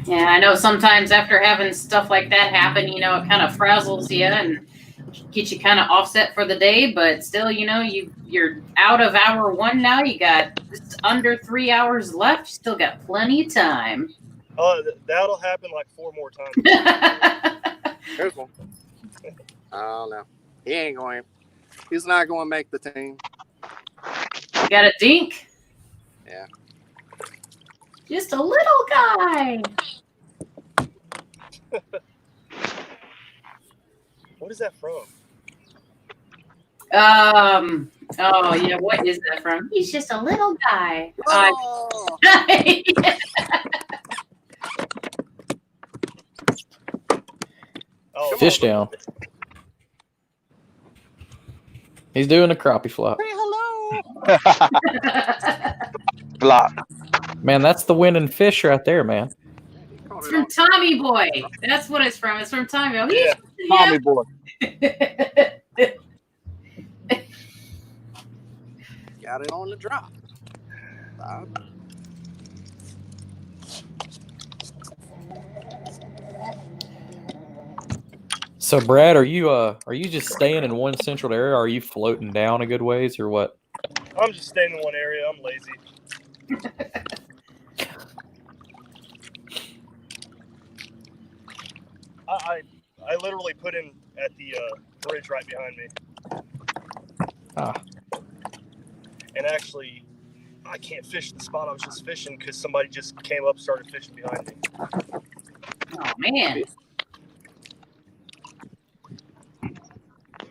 Speaker 2: Yeah, I know sometimes after having stuff like that happen, it kind of frazzles you and gets you kind of offset for the day. But still, you're out of hour one now. You got just under 3 hours left. You still got plenty of time.
Speaker 3: That'll happen like 4 more times.
Speaker 4: Here's one. Oh no, he ain't going. He's not going to make the team.
Speaker 2: Got a dink?
Speaker 4: Yeah.
Speaker 2: Just a little guy.
Speaker 3: What is that from?
Speaker 2: Oh yeah, what is that from? He's just a little guy.
Speaker 4: Oh,
Speaker 3: Oh,
Speaker 1: Fish down. He's doing a crappie flop.
Speaker 4: say hello.
Speaker 5: Block.
Speaker 1: Man, that's the winning fish right there, man.
Speaker 2: It's from Tommy Boy. That's what it's from. It's from Tommy Boy.
Speaker 3: Yeah.
Speaker 5: Tommy boy.
Speaker 4: Got it on the drop.
Speaker 1: So, Brad, are you just staying in one central area? Or are you floating down a good ways, or what?
Speaker 3: I'm just staying in one area. I'm lazy. I literally put in at the bridge right behind me.
Speaker 1: Ah,
Speaker 3: And actually, I can't fish the spot I was just fishing because somebody just came up, started fishing behind me.
Speaker 2: Oh man.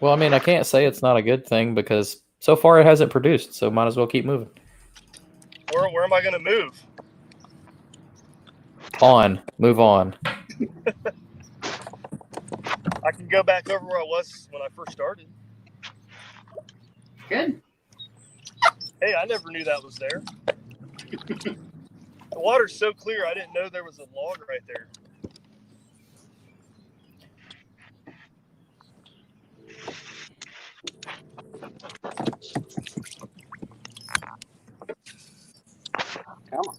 Speaker 1: well, I mean, I can't say it's not a good thing because so far it hasn't produced, so might as well keep moving.
Speaker 3: Where am I going to move?
Speaker 1: Move on.
Speaker 3: I can go back over where I was when I first started.
Speaker 2: Good.
Speaker 3: Hey, I never knew that was there. The water's so clear, I didn't know there was a log right there.
Speaker 4: Come on.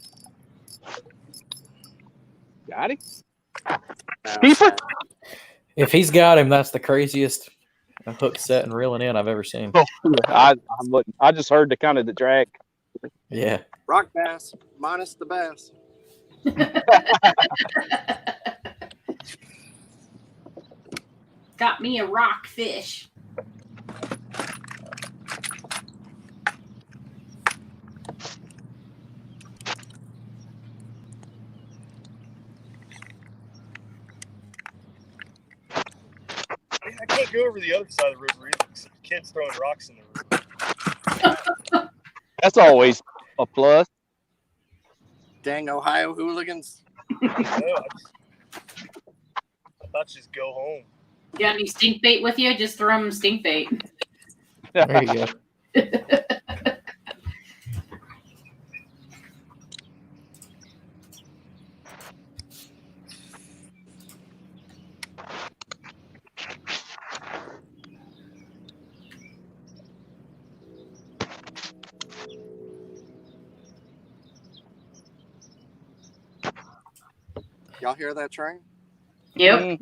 Speaker 5: Got him.
Speaker 4: No,
Speaker 5: Keeper?
Speaker 1: If he's got him, that's the craziest hook set and reeling in I've ever seen.
Speaker 5: I just heard the drag.
Speaker 1: Yeah.
Speaker 4: rock bass minus the bass.
Speaker 2: Got me a rock fish.
Speaker 3: I can't go over the other side of the river either because kids throwing rocks in the river.
Speaker 5: That's always a plus.
Speaker 4: Dang Ohio hooligans.
Speaker 3: No, I thought just go home.
Speaker 2: Got any stink bait with you? Just throw them stink bait.
Speaker 1: There you go.
Speaker 4: Y'all hear that train?
Speaker 2: Yep.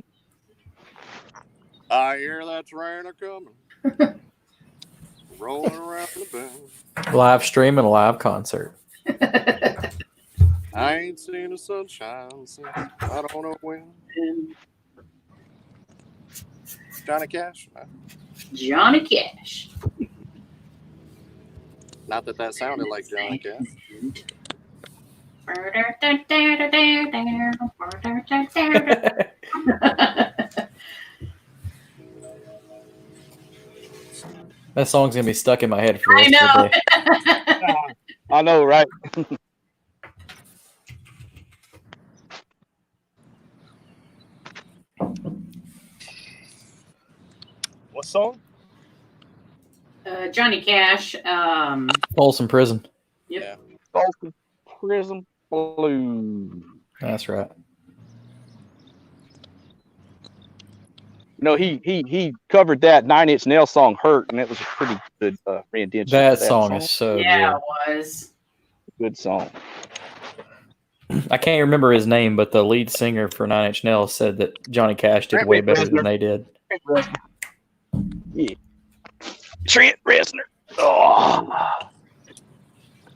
Speaker 4: I hear that train a coming. Rolling around the bend.
Speaker 1: Live stream and a live concert.
Speaker 4: I ain't seen the sunshine since I don't know when. Johnny Cash?
Speaker 2: Johnny Cash.
Speaker 4: Not that that sounded like Johnny Cash.
Speaker 1: That song's gonna be stuck in my head for the
Speaker 2: I
Speaker 1: rest of the
Speaker 2: know.
Speaker 1: day.
Speaker 5: I know, right?
Speaker 3: What song?
Speaker 2: Johnny Cash.
Speaker 1: Folsom Prison.
Speaker 2: Yep.
Speaker 5: Folsom Prison Blues.
Speaker 1: That's right.
Speaker 5: No, he covered that 9 Inch Nails song "Hurt," and it was a pretty good rendition.
Speaker 1: That song is so
Speaker 2: Yeah,
Speaker 1: good.
Speaker 2: it was.
Speaker 5: Good song.
Speaker 1: I can't remember his name, but the lead singer for 9 Inch Nails said that Johnny Cash did way better than they did.
Speaker 5: Yeah. Trent Reznor. Oh.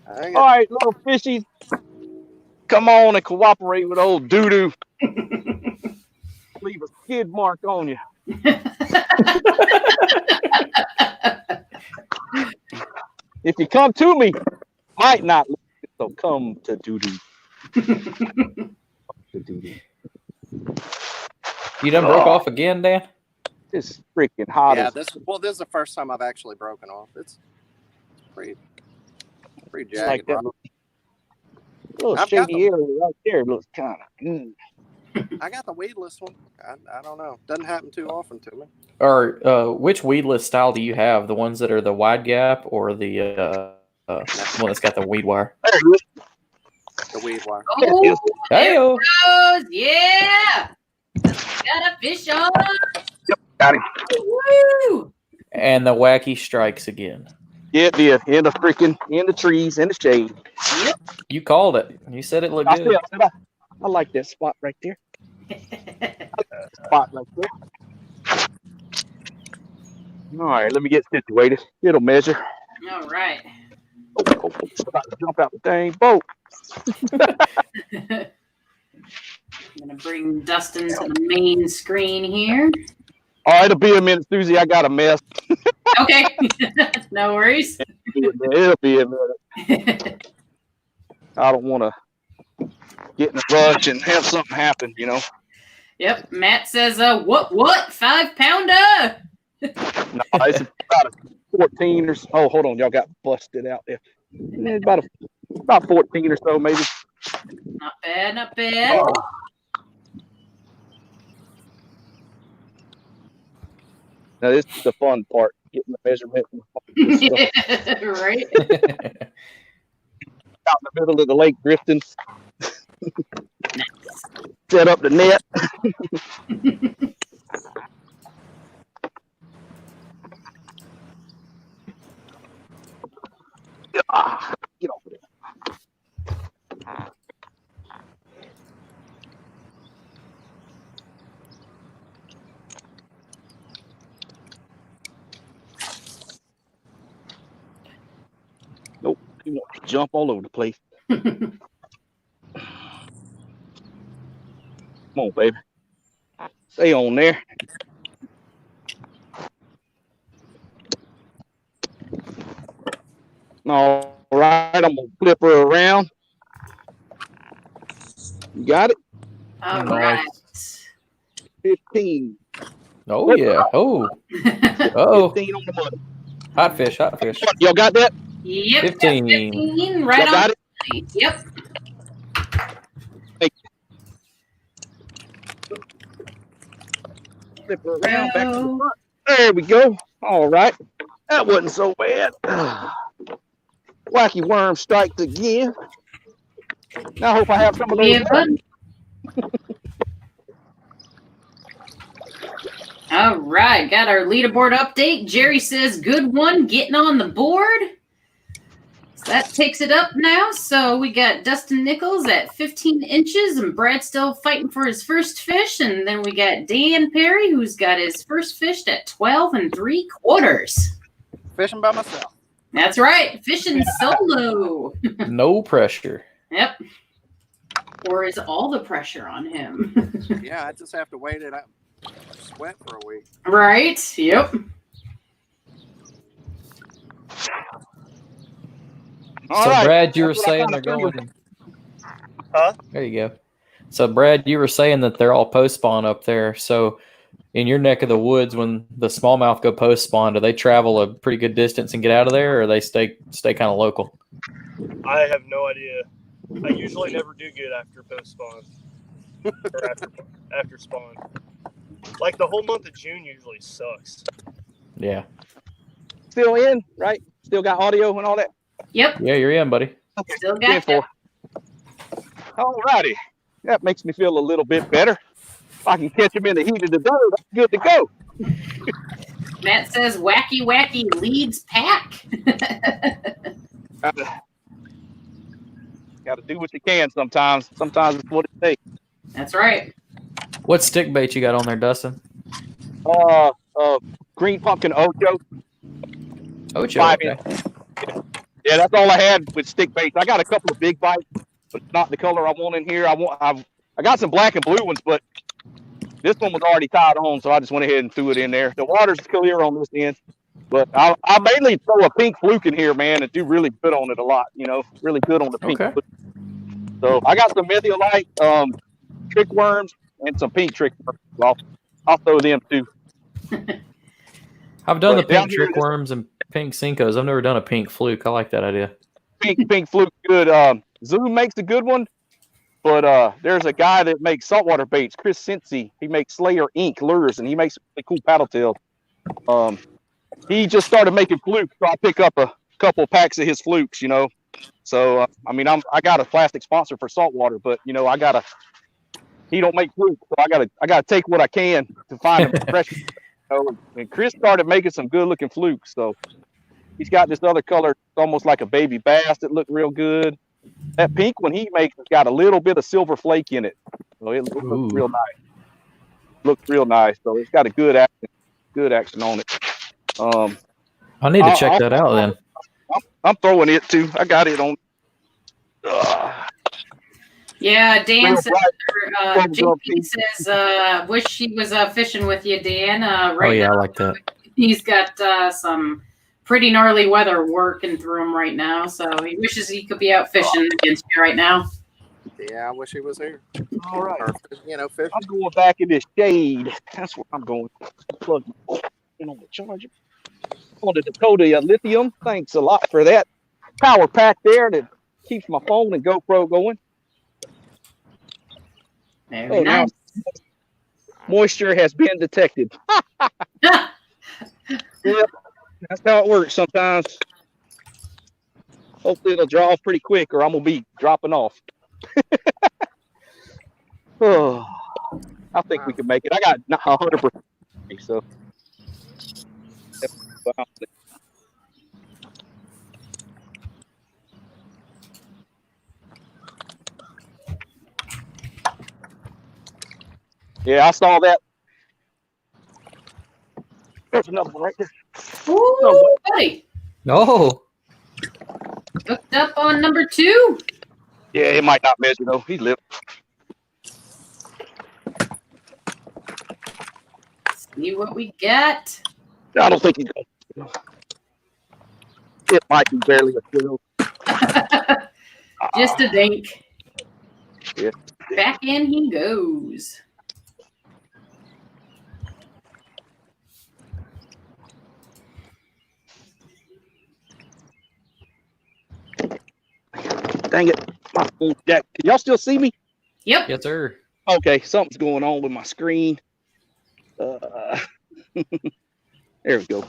Speaker 4: I
Speaker 5: All right, little fishies. come on and cooperate with old DooDoo. Leave a skid mark on you. If you come to me, might not listen, so come to DooDoo.
Speaker 1: You done broke off again, Dan?
Speaker 5: It's freaking hot.
Speaker 4: Yeah, this is the first time I've actually broken off. It's pretty jagged.
Speaker 5: Like that little
Speaker 4: I've
Speaker 5: shady area right there looks kind of.
Speaker 4: I got the weedless one. I don't know. Doesn't happen too often to me.
Speaker 1: Or which weedless style do you have? The ones that are the wide gap or the one that's got the weed wire?
Speaker 4: The weed wire.
Speaker 2: Oh, there
Speaker 1: Hey-o.
Speaker 2: it goes. Yeah. Got a fish on.
Speaker 5: Yep, got him.
Speaker 2: Woo.
Speaker 1: And the wacky strikes again.
Speaker 5: Yeah, it did. In the trees, in the shade.
Speaker 2: Yep.
Speaker 1: You called it. You said it looked
Speaker 5: I
Speaker 1: good.
Speaker 5: like that spot right there. Spot right there. All right, let me get situated. It'll measure.
Speaker 2: All right.
Speaker 5: Oh, it's about to jump out the dang boat.
Speaker 2: I'm gonna bring Dustin to the main screen here.
Speaker 5: All right, it'll be a minute, Susie. I got a mess.
Speaker 2: Okay. No worries.
Speaker 5: It'll be a minute. I don't want to get in a rush and have something happen, you know.
Speaker 2: Yep. Matt says, what? 5-pounder?
Speaker 5: No, it's about a 14 or so. Oh, hold on. Y'all got busted out there. It's about 14 or so, maybe.
Speaker 2: Not bad, not bad.
Speaker 5: Oh. Now, this is the fun part, getting the measurement.
Speaker 2: Right?
Speaker 5: Out in the middle of the lake drifting. Set up the net. Get over there. Nope, you want to jump all over the place. Come on, baby. Stay on there. All right, I'm gonna flip her around. You got it?
Speaker 2: All
Speaker 1: Nice.
Speaker 2: right.
Speaker 5: 15.
Speaker 1: Oh yeah. Oh. Oh.
Speaker 5: 15 on the money.
Speaker 1: Hot fish. Hot fish.
Speaker 5: Y'all got that?
Speaker 2: Yep.
Speaker 1: 15.
Speaker 2: 15. Right
Speaker 5: Y'all got
Speaker 2: on.
Speaker 5: it?
Speaker 2: Yep.
Speaker 5: Flip her around back to the front. There we go. All right. That wasn't so bad. Wacky worm strikes again. Now I hope I have some of those.
Speaker 2: Yeah, bud. All right, got our leaderboard update. Jerry says, good one, getting on the board. So that takes it up now. So we got Dustin Nichols at 15 inches, and Brad still fighting for his first fish. And then we got Dan Perry, who's got his first fish at 12 3/4.
Speaker 4: Fishing by myself.
Speaker 2: That's right, fishing solo.
Speaker 1: No pressure.
Speaker 2: Yep. Or is all the pressure on him?
Speaker 4: Yeah, I just have to wait it out. Sweat for a week.
Speaker 2: Right. Yep.
Speaker 5: All
Speaker 1: So
Speaker 5: right.
Speaker 1: Brad, you were
Speaker 5: That's what I
Speaker 1: saying
Speaker 5: kinda
Speaker 1: they're going.
Speaker 3: Huh?
Speaker 1: There you go. So Brad, you were saying that they're all post spawn up there. So in your neck of the woods, when the smallmouth go post spawn, do they travel a pretty good distance and get out of there, or they stay kind of local?
Speaker 3: I have no idea. I usually never do good after post spawn or after spawn. Like the whole month of June usually sucks.
Speaker 1: Yeah.
Speaker 5: Still in, right? Still got audio and all that?
Speaker 2: Yep.
Speaker 1: Yeah, you're in, buddy.
Speaker 2: Still got you.
Speaker 5: All righty. That makes me feel a little bit better. If I can catch him in the heat of the day, that's good to go.
Speaker 2: Matt says, wacky leads pack.
Speaker 5: Got to do what you can sometimes. Sometimes it's what it takes.
Speaker 2: That's right.
Speaker 1: What stick bait you got on there, Dustin?
Speaker 5: Green pumpkin ocho.
Speaker 1: Ocho.
Speaker 5: 5
Speaker 1: Okay.
Speaker 5: inch. Yeah, that's all I had with stick baits. I got a couple of big bites, but it's not the color I want in here. I got some black and blue ones, but this one was already tied on, so I just went ahead and threw it in there. The water's clear on this end, but I mainly throw a pink fluke in here, man, and do really good on it a lot. Really good on the pink fluke. So I got some methiolite, trick worms, and some pink trick worms. I'll throw them too.
Speaker 1: I've done the pink trick worms and pink Cincos. I've never done a pink fluke. I like that idea.
Speaker 5: Pink fluke, good. Zoom makes a good one, but there's a guy that makes saltwater baits, Chris Cincy. He makes Slayer Ink lures, and he makes really cool paddle tails. He just started making flukes, so I pick up a couple packs of his flukes. So I got a plastic sponsor for saltwater, but he don't make flukes, so I gotta take what I can to find them fresh. And Chris started making some good looking flukes, so he's got this other color, almost like a baby bass, that looked real good. That pink one he makes has got a little bit of silver flake in it, so it looks real nice. Looks real nice, so it's got a good action on it.
Speaker 1: I need to check that out then.
Speaker 5: I'm throwing it too. I got it on.
Speaker 2: Yeah, Dan says, JP says, wish he was fishing with you, Dan. Right now,
Speaker 1: I like that.
Speaker 2: He's got some pretty gnarly weather working through him right now, so he wishes he could be out fishing against you right now.
Speaker 4: Yeah, I wish he was here.
Speaker 5: All right.
Speaker 4: Fish.
Speaker 5: I'm going back in this shade. That's where I'm going. Plug in on the charger. On the Dakota lithium. Thanks a lot for that power pack there that keeps my phone and GoPro going.
Speaker 2: Very nice.
Speaker 5: Moisture has been detected. Yep, that's how it works sometimes. Hopefully it'll draw off pretty quick, or I'm gonna be dropping off. I think we can make it. I got 100%, so. Yeah, I saw that. There's another one right there.
Speaker 2: Ooh, buddy.
Speaker 1: Oh.
Speaker 2: Hooked up on number 2.
Speaker 5: Yeah, it might not measure though. He lived.
Speaker 2: See what we got.
Speaker 5: I don't think he's going. It might be barely a kilo.
Speaker 2: Just a dink.
Speaker 5: Yeah.
Speaker 2: Back in he goes.
Speaker 5: Dang it. My phone jack. Can y'all still see me?
Speaker 2: Yep.
Speaker 1: Yes, sir.
Speaker 5: Okay, something's going on with my screen. There we go.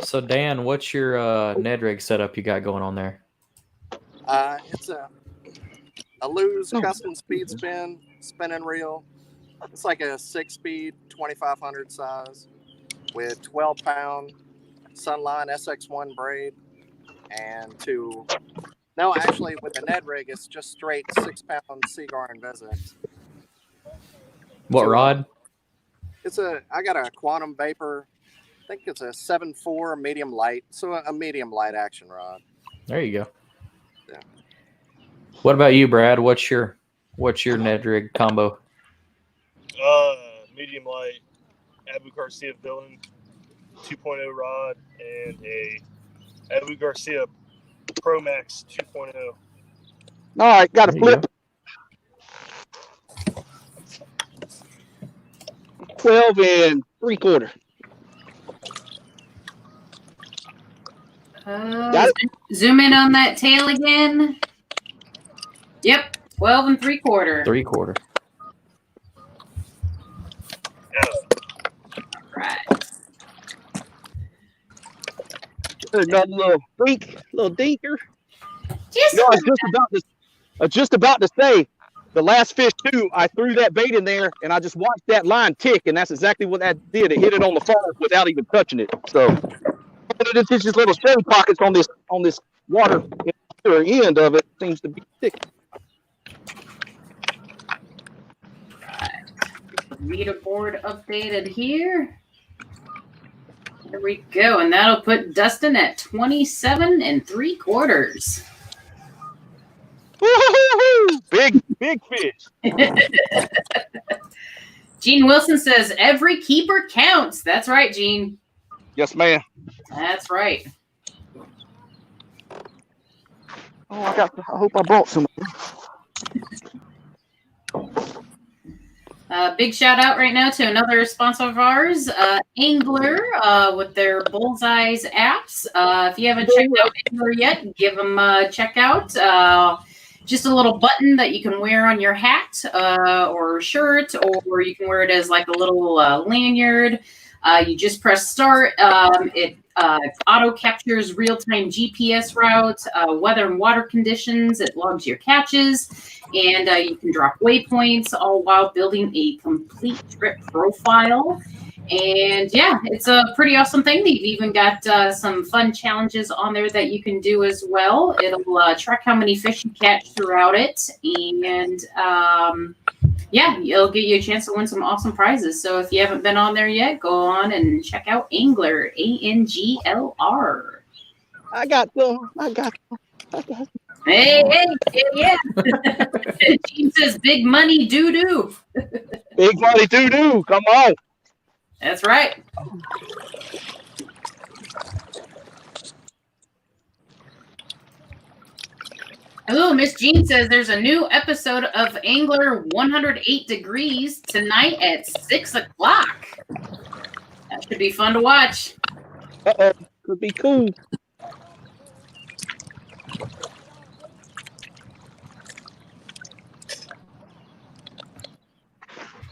Speaker 1: So, Dan, what's your Ned rig setup you got going on there?
Speaker 4: It's a Lew's custom speed spinning reel. It's like a 6-speed 2500 size with 12-pound Sunline SX1 braid and actually with the Ned rig it's just straight 6-pound Seagar and Visit.
Speaker 1: What rod?
Speaker 4: I got a Quantum Vapor. I think it's a 7.4 medium light, so a medium light action rod.
Speaker 1: There you go.
Speaker 4: Yeah.
Speaker 1: What about you, Brad? What's your Ned rig combo?
Speaker 3: Medium light Abu Garcia villain 2.0 rod and a Abu Garcia Pro Max 2.0.
Speaker 5: All right, got a flip. 12 3/4.
Speaker 2: Zoom in on that tail again. Yep, 12 3/4.
Speaker 1: 3/4.
Speaker 2: Right.
Speaker 5: Another little dinker.
Speaker 2: Just
Speaker 5: I was just about to say, the last fish too, I threw that bait in there and I just watched that line tick, and that's exactly what that did. It hit it on the phone without even touching it. So it's just little shade pockets on this water end of it seems to be thick.
Speaker 2: Leaderboard updated here. There we go, and that'll put Dustin at 27 3/4.
Speaker 5: big fish.
Speaker 2: Gene Wilson says every keeper counts. That's right, Gene.
Speaker 5: Yes, ma'am.
Speaker 2: That's right.
Speaker 5: Oh, I hope I brought some.
Speaker 2: Big shout out right now to another sponsor of ours, Angler, with their Bullseyes apps. If you haven't checked out Angler yet, give them a check out. Just a little button that you can wear on your hat or shirt, or you can wear it as like a little lanyard. You just press start. It auto captures real-time GPS routes, weather and water conditions. It logs your catches, and you can drop waypoints, all while building a complete trip profile. And yeah, it's a pretty awesome thing. They've even got some fun challenges on there that you can do as well. It'll track how many fish you catch throughout it, and yeah, it'll give you a chance to win some awesome prizes. So if you haven't been on there yet, go on and check out Angler, ANGLR.
Speaker 5: I got them.
Speaker 2: Hey, yeah. Gene says big money DooDoo.
Speaker 5: Big money DooDoo. Come on.
Speaker 2: That's right. Oh, Miss Jean says there's a new episode of Angler 108 Degrees tonight at 6 o'clock. That should be fun to watch.
Speaker 5: Uh-oh. Could be cool.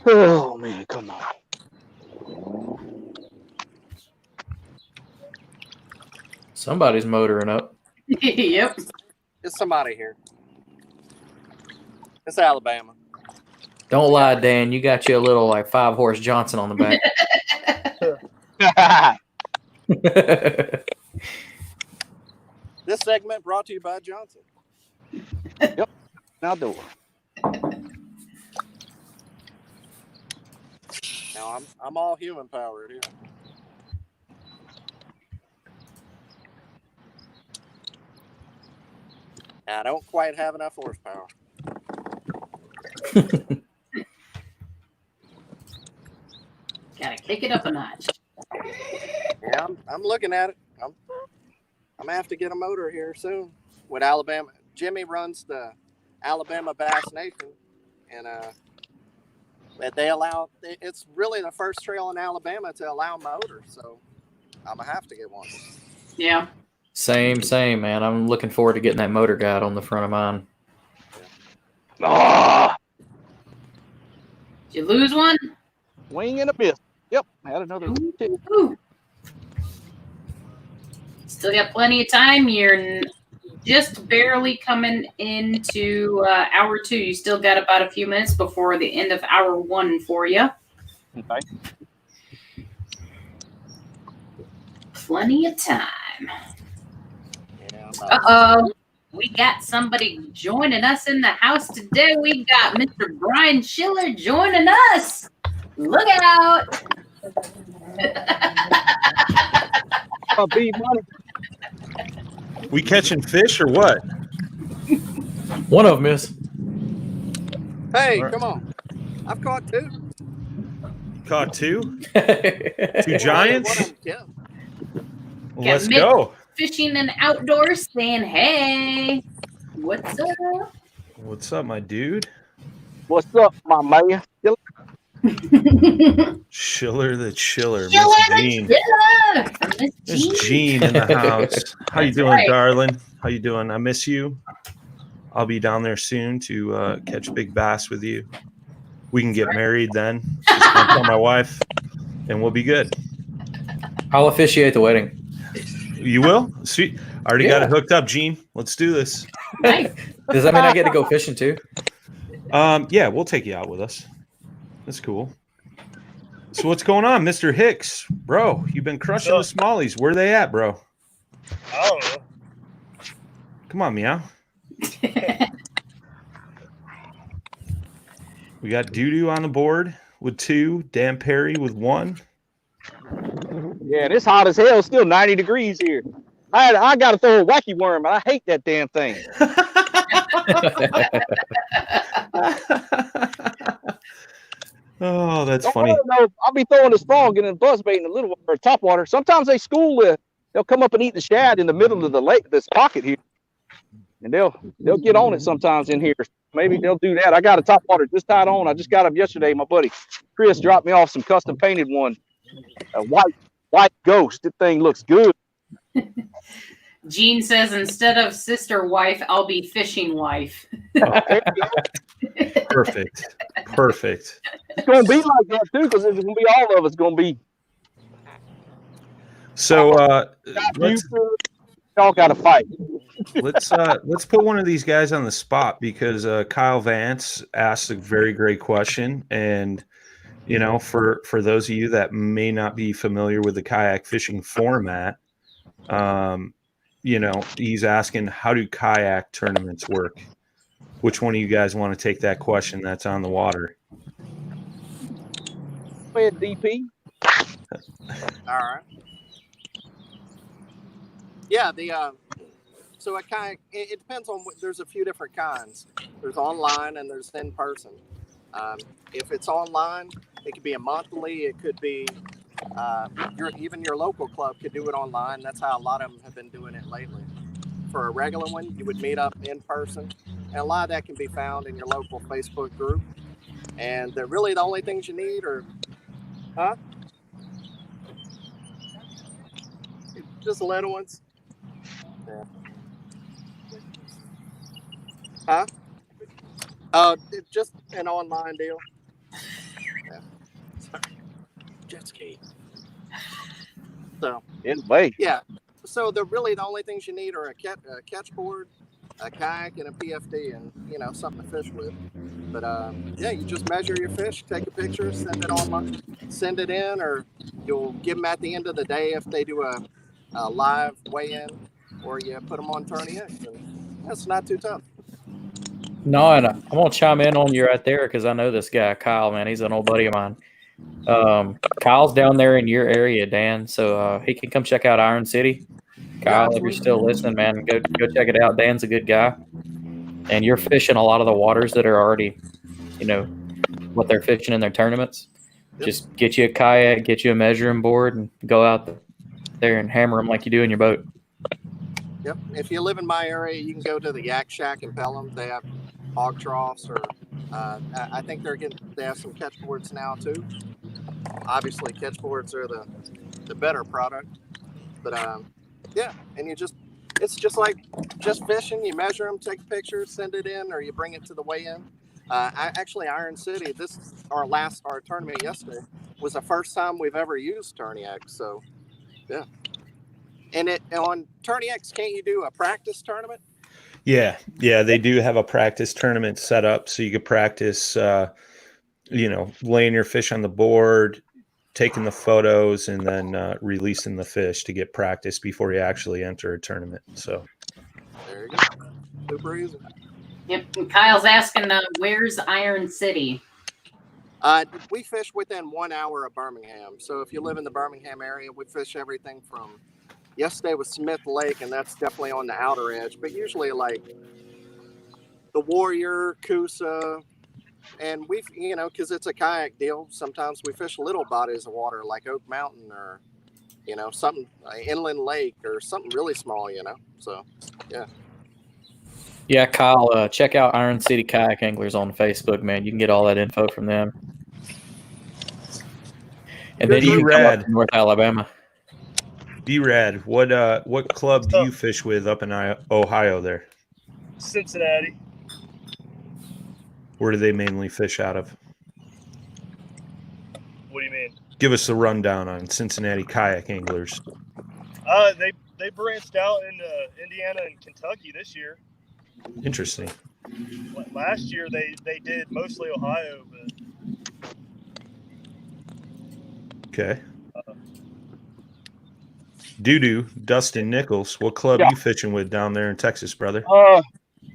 Speaker 5: Oh, man, come on.
Speaker 1: Somebody's motoring up.
Speaker 2: Yep.
Speaker 4: It's somebody here. It's Alabama.
Speaker 1: Don't lie, Dan. You got you a little like 5-horse Johnson on the back.
Speaker 4: This segment brought to you by Johnson.
Speaker 5: Yep. Now do it.
Speaker 4: Now I'm all human powered here. I don't quite have enough horsepower.
Speaker 2: Gotta kick it up a notch.
Speaker 4: Yeah, I'm looking at it. I'm gonna have to get a motor here soon. With Alabama, Jimmy runs the Alabama Bass Nation, and they allow. It's really the first trail in Alabama to allow motors, so I'm gonna have to get one.
Speaker 2: Yeah.
Speaker 1: Same, man. I'm looking forward to getting that motor guide on the front of mine.
Speaker 5: Ah,
Speaker 2: Did you lose one?
Speaker 5: wing and a miss. Yep, had another.
Speaker 2: Ooh. Still got plenty of time. You're just barely coming into hour 2. You still got about a few minutes before the end of hour 1 for you.
Speaker 5: Okay.
Speaker 2: Plenty of time.
Speaker 4: Yeah,
Speaker 2: Uh-oh. We got somebody joining us in the house today. We got Mr. Brian Schiller joining us. Look out.
Speaker 5: Big money.
Speaker 6: We catching fish or what?
Speaker 1: One of them is.
Speaker 4: Hey,
Speaker 6: All right.
Speaker 4: come on! I've caught 2.
Speaker 6: Caught 2? 2
Speaker 4: One
Speaker 6: giants?
Speaker 4: of them killed.
Speaker 6: Well,
Speaker 2: Got
Speaker 6: let's
Speaker 2: Mick
Speaker 6: go.
Speaker 2: Fishing and Outdoors saying, hey, what's up?
Speaker 6: What's up, my dude?
Speaker 5: What's up, my man?
Speaker 6: Schiller the Chiller.
Speaker 2: Chiller
Speaker 6: Miss
Speaker 2: the
Speaker 6: Jean.
Speaker 2: Chiller. Miss
Speaker 6: Miss
Speaker 2: Jean.
Speaker 6: Jean in the house. How you
Speaker 2: That's
Speaker 6: doing,
Speaker 2: right.
Speaker 6: darling? How you doing? I miss you. I'll be down there soon to catch big bass with you. We can get married then. Just gonna tell my wife, and we'll be good.
Speaker 1: I'll officiate the wedding.
Speaker 6: You will? Sweet. I already got
Speaker 1: Yeah.
Speaker 6: it hooked up, Gene. Let's do this.
Speaker 2: Nice.
Speaker 1: Does that mean I get to go fishing too?
Speaker 6: Yeah, we'll take you out with us. That's cool. So what's going on, Mr. Hicks? Bro, you've been crushing the smallies. Where they at, bro?
Speaker 3: I don't know.
Speaker 6: Come on, meow. We got DooDoo on the board with 2, Dan Perry with 1.
Speaker 5: Yeah, and it's hot as hell. Still 90 degrees here. I got to throw a wacky worm, and I hate that damn thing.
Speaker 6: Oh, that's
Speaker 5: Don't
Speaker 6: funny.
Speaker 5: worry, no, I'll be throwing this fall, getting buzz bait in the little or top water. Sometimes they they'll come up and eat the shad in the middle of the lake, this pocket here, and they'll get on it sometimes in here. Maybe they'll do that. I got a top water just tied on. I just got them yesterday. My buddy Chris dropped me off some custom painted one, a white ghost. That thing looks good.
Speaker 2: Gene says instead of sister wife, I'll be fishing wife.
Speaker 6: Perfect. Perfect.
Speaker 5: It's gonna be like that too, because it's gonna be all of us gonna be.
Speaker 6: So
Speaker 5: Y'all got to fight.
Speaker 6: let's put one of these guys on the spot, because Kyle Vance asked a very great question, and you know, for those of you that may not be familiar with the kayak fishing format, you know, he's asking, how do kayak tournaments work? Which one of you guys want to take that question that's on the water?
Speaker 5: Go ahead, DP.
Speaker 4: All right. Yeah, so a kayak, it depends on there's a few different kinds. There's online and there's in person. If it's online, it could be a monthly. It could be even your local club could do it online. That's how a lot of them have been doing it lately. For a regular one, you would meet up in person, and a lot of that can be found in your local Facebook group. And really the only things you need are, just little ones. Yeah. It's just an online deal. Yeah. Sorry. Jet ski. So.
Speaker 5: Anyway.
Speaker 4: Yeah. So the only things you need are a catch board, a kayak, and a PFD, and you know, something to fish with. But yeah, you just measure your fish, take a picture, send it online, send it in, or you'll give them at the end of the day if they do a live weigh-in, or you put them on TourneyX, and that's not too tough.
Speaker 1: No, and I'm gonna chime in on you right there, because I know this guy Kyle, man. He's an old buddy of mine. Kyle's down there in your area, Dan, so he can come check out Iron City. Kyle, if you're still listening, man, go check it out. Dan's a good guy, and you're fishing a lot of the waters that are already, you know, what they're fishing in their tournaments. Yep. Just get you a kayak, get you a measuring board, and go out there and hammer them like you do in your boat.
Speaker 4: Yep. If you live in my area, you can go to the Yak Shack in Pelham. They have hog troughs, or I think they have some catch boards now too. Obviously, catch boards are the better product, but yeah, and it's just like just fishing. You measure them, take pictures, send it in, or you bring it to the weigh-in. Actually, Iron City, our tournament yesterday was the first time we've ever used TourneyX. So, yeah. And on TourneyX, can't you do a practice tournament?
Speaker 6: Yeah, they do have a practice tournament set up, so you could practice, you know, laying your fish on the board, taking the photos, and then releasing the fish to get practice before you actually enter a tournament. So
Speaker 4: there you go. Super easy.
Speaker 2: Yep. And Kyle's asking, where's Iron City?
Speaker 4: We fish within 1 hour of Birmingham. So if you live in the Birmingham area, we fish everything from. Yesterday was Smith Lake, and that's definitely on the outer edge. But usually, like the Warrior, Coosa, and we've, you know, because it's a kayak deal, sometimes we fish little bodies of water like Oak Mountain, or, you know, something inland lake, or something really small, you know. So, yeah.
Speaker 1: Yeah, Kyle, check out Iron City Kayak Anglers on Facebook, man. You can get all that info from them. And then you can come up to North Alabama.
Speaker 6: B-Rad, what club do you fish with up in Ohio there?
Speaker 3: Cincinnati.
Speaker 6: Where do they mainly fish out of?
Speaker 3: What do you mean?
Speaker 6: Give us a rundown on Cincinnati kayak anglers.
Speaker 3: They branched out into Indiana and Kentucky this year.
Speaker 6: Interesting.
Speaker 3: Last year they did mostly Ohio, but
Speaker 6: okay. DooDoo, Dustin Nichols, what club you fishing with down there in Texas, brother?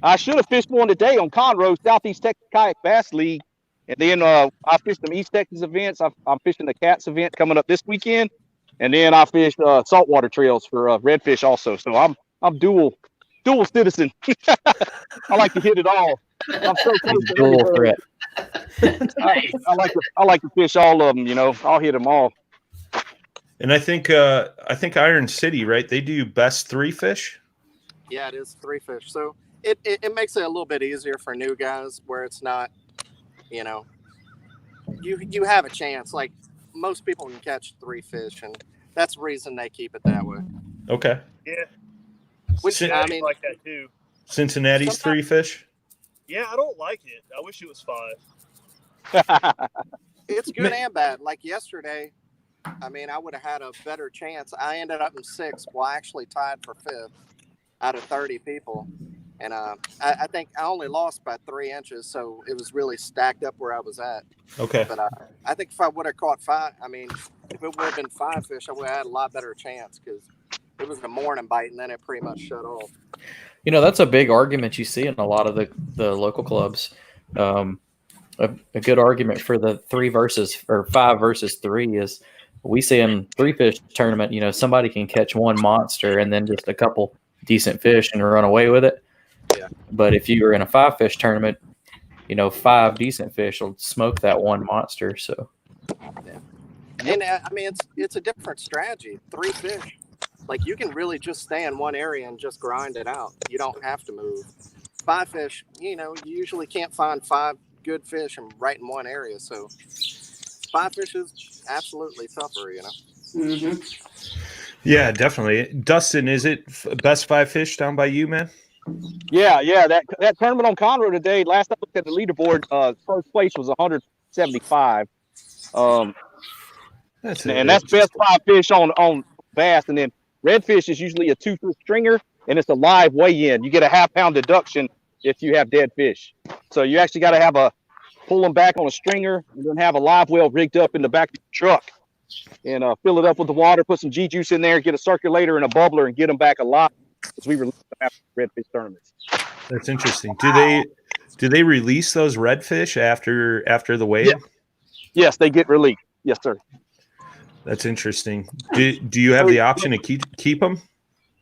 Speaker 5: I should have fished one today on Conroe, Southeast Texas Kayak Bass League. And then I fished some East Texas events. I'm fishing the Cats event coming up this weekend. And then I fished saltwater trails for redfish also. So I'm dual dual citizen. I like to hit it all. I'm so close to
Speaker 1: Dual
Speaker 5: everybody.
Speaker 1: threat.
Speaker 2: Nice.
Speaker 5: I like to fish all of them. I'll hit them all.
Speaker 6: And I think Iron City, right? They do best 3 fish.
Speaker 4: Yeah, it is 3 fish. So it makes it a little bit easier for new guys where it's not, you have a chance. Like most people can catch 3 fish, and that's the reason they keep it that way.
Speaker 6: Okay.
Speaker 3: Yeah.
Speaker 4: Which
Speaker 3: Cincinnati like that too.
Speaker 6: Cincinnati's 3 fish.
Speaker 3: Yeah, I don't like it. I wish it was 5.
Speaker 4: It's good and bad. Like yesterday, I would have had a better chance. I ended up in 6th. Well, I actually tied for 5th out of 30 people. And I think I only lost by 3 inches, so it was really stacked up where I was at.
Speaker 6: Okay.
Speaker 4: But I think if I would have caught 5, if it would have been 5 fish, I would have had a lot better chance because it was a morning bite, and then it pretty much shut off.
Speaker 1: That's a big argument you see in a lot of the local clubs. A good argument for the 5 versus 3 is we see in 3 fish tournament, somebody can catch one monster and then just a couple decent fish and run away with it.
Speaker 4: Yeah.
Speaker 1: But if you were in a 5 fish tournament, 5 decent fish will smoke that one monster. So,
Speaker 4: yeah. And it's a different strategy. 3 fish, like you can really just stay in one area and just grind it out. You don't have to move. 5 fish, you usually can't find 5 good fish and right in one area. So 5 fish is absolutely tougher,
Speaker 2: Mm-hmm.
Speaker 6: Yeah, definitely. Dustin, is it best 5 fish down by you, man?
Speaker 5: Yeah. That tournament on Conroe today, last I looked at the leaderboard, first place was 175.
Speaker 6: That's
Speaker 5: best 5 fish on bass. And then redfish is usually a 2-foot stringer, and it's a live weigh-in. You get a half-pound deduction if you have dead fish. So you actually got to pull them back on a stringer and then have a live well rigged up in the back of the truck and fill it up with the water, put some G-juice in there, get a circulator and a bubbler and get them back alive as we release them after redfish tournaments.
Speaker 6: That's interesting. Do they release those redfish after the weigh-in?
Speaker 5: Yes, they get released. Yes, sir.
Speaker 6: That's interesting. Do you have the option to keep them?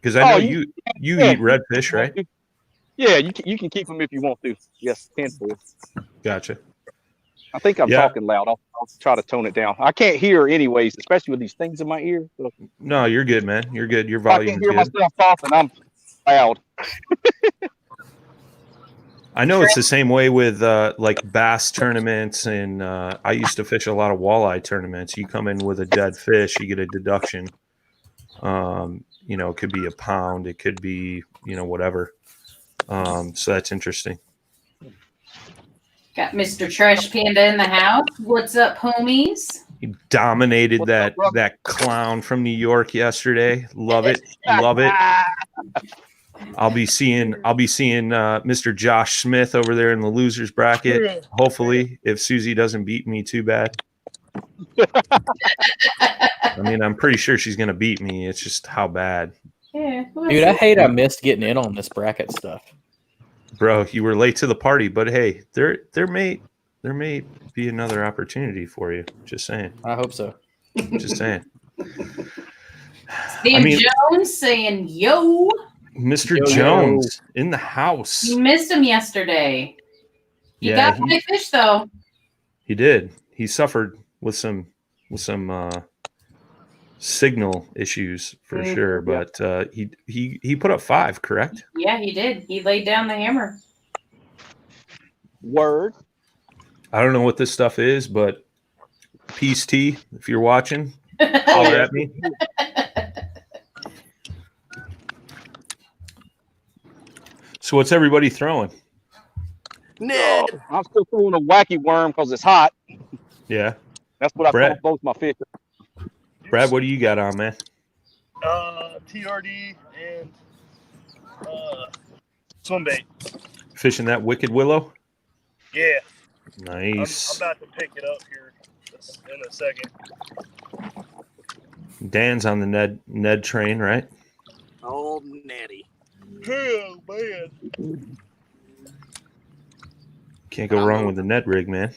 Speaker 6: Because I know you eat redfish, right?
Speaker 5: Yeah, you can keep them if you want to. Yes, handful.
Speaker 6: Gotcha.
Speaker 5: I think I'm talking loud. I'll try to tone it down. I can't hear anyways, especially with these things in my ear. So
Speaker 6: no, you're good, man. You're good. Your volume.
Speaker 5: I can't hear myself talking. I'm loud.
Speaker 6: I know it's the same way with like bass tournaments, and I used to fish a lot of walleye tournaments. You come in with a dead fish, you get a deduction. It could be a pound, it could be whatever. So that's interesting.
Speaker 2: Got Mr. Trash Panda in the house. What's up, homies?
Speaker 6: He dominated that clown from New York yesterday. Love it. Love it. I'll be seeing Mr. Josh Smith over there in the losers bracket. Hopefully, if Susie doesn't beat me too bad. I'm pretty sure she's gonna beat me. It's just how bad.
Speaker 2: Yeah,
Speaker 1: dude, I missed getting in on this bracket stuff.
Speaker 6: Bro, you were late to the party, but hey, there may be another opportunity for you. Just saying.
Speaker 1: I hope so.
Speaker 6: Just saying.
Speaker 2: Steve Jones saying yo.
Speaker 6: Mr. Jones in the house.
Speaker 2: You missed him yesterday. You got my fish though.
Speaker 6: He did. He suffered with some signal issues for sure, but he put up 5, correct?
Speaker 2: Yeah, he did. He laid down the hammer.
Speaker 5: Word.
Speaker 6: I don't know what this stuff is, but Peace T, if you're watching, holler at me. So what's everybody throwing?
Speaker 4: Ned.
Speaker 5: I'm still throwing a wacky worm because it's hot.
Speaker 6: Yeah.
Speaker 5: That's what I throw both my fish.
Speaker 6: Brad, what do you got on, man?
Speaker 3: TRD and swim bait.
Speaker 6: Fishing that Wicked Willow?
Speaker 3: Yeah.
Speaker 6: Nice.
Speaker 3: I'm about to pick it up here in a second.
Speaker 6: Dan's on the Ned train, right?
Speaker 4: Old Netty.
Speaker 3: Hell, man.
Speaker 6: Can't go wrong with the Ned rig, man.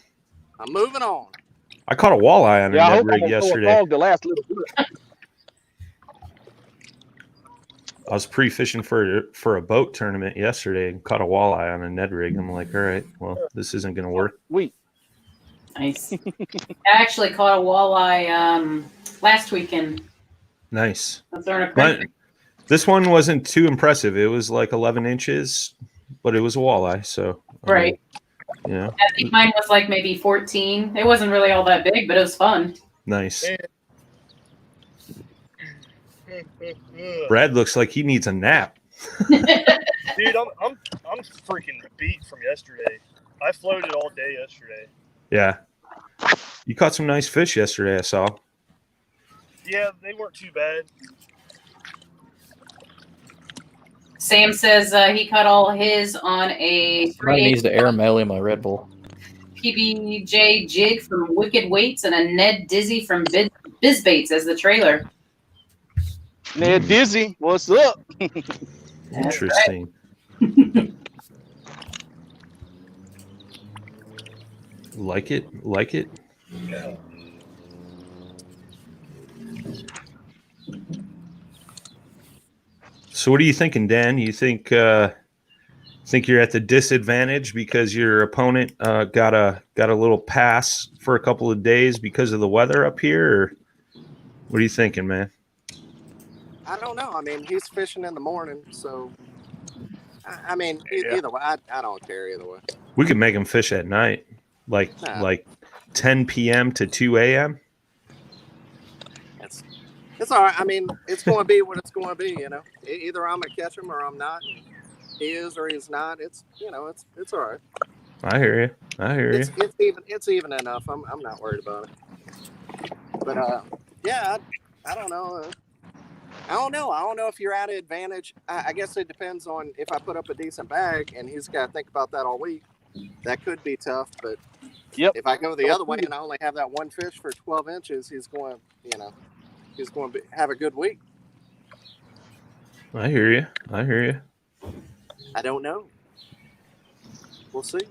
Speaker 4: I'm moving on.
Speaker 6: I caught a walleye on a Ned rig yesterday.
Speaker 5: The last little bit.
Speaker 6: I was pre-fishing for a boat tournament yesterday and caught a walleye on a Ned rig. I'm like, all right, well, this isn't going to work.
Speaker 2: Nice. I actually caught a walleye last weekend.
Speaker 6: Nice.
Speaker 2: This
Speaker 6: one wasn't too impressive. It was like 11 inches, but it was a walleye. So
Speaker 2: right.
Speaker 6: Yeah.
Speaker 2: I think mine was like maybe 14. It wasn't really all that big, but it was fun.
Speaker 6: Nice. Brad looks like he needs a nap.
Speaker 3: Dude, I'm freaking beat from yesterday. I floated all day yesterday.
Speaker 6: Yeah. You caught some nice fish yesterday, I saw.
Speaker 3: Yeah, they weren't too bad.
Speaker 2: Sam says he caught all his on a
Speaker 1: Somebody needs to air mail him a Red Bull.
Speaker 2: PBJ jig from Wicked Weights and a Ned Dizzy from Bizbaits as the trailer.
Speaker 5: Ned Dizzy, what's up?
Speaker 6: Interesting. Like it?
Speaker 3: Yeah.
Speaker 6: So what are you thinking, Dan? You think you're at the disadvantage because your opponent got a little pass for a couple of days because of the weather up here, or what are you thinking, man?
Speaker 4: I don't know. I mean, he's fishing in the morning, so I mean, either way, I don't care either way.
Speaker 6: We could make him fish at night, like 10 p.m. to 2 a.m.
Speaker 4: It's all right. I mean, it's going to be what it's going to be. You know, either I'm gonna catch him or I'm not. And he is or he's not. It's it's all right.
Speaker 6: I hear you.
Speaker 4: It's even enough. I'm not worried about it. But yeah, I don't know. I don't know if you're at an advantage. I guess it depends on if I put up a decent bag and he's got to think about that all week. That could be tough. But if I go the other way and I only have that one fish for 12 inches, he's going to have a good week.
Speaker 6: I hear you.
Speaker 4: I don't know. We'll see.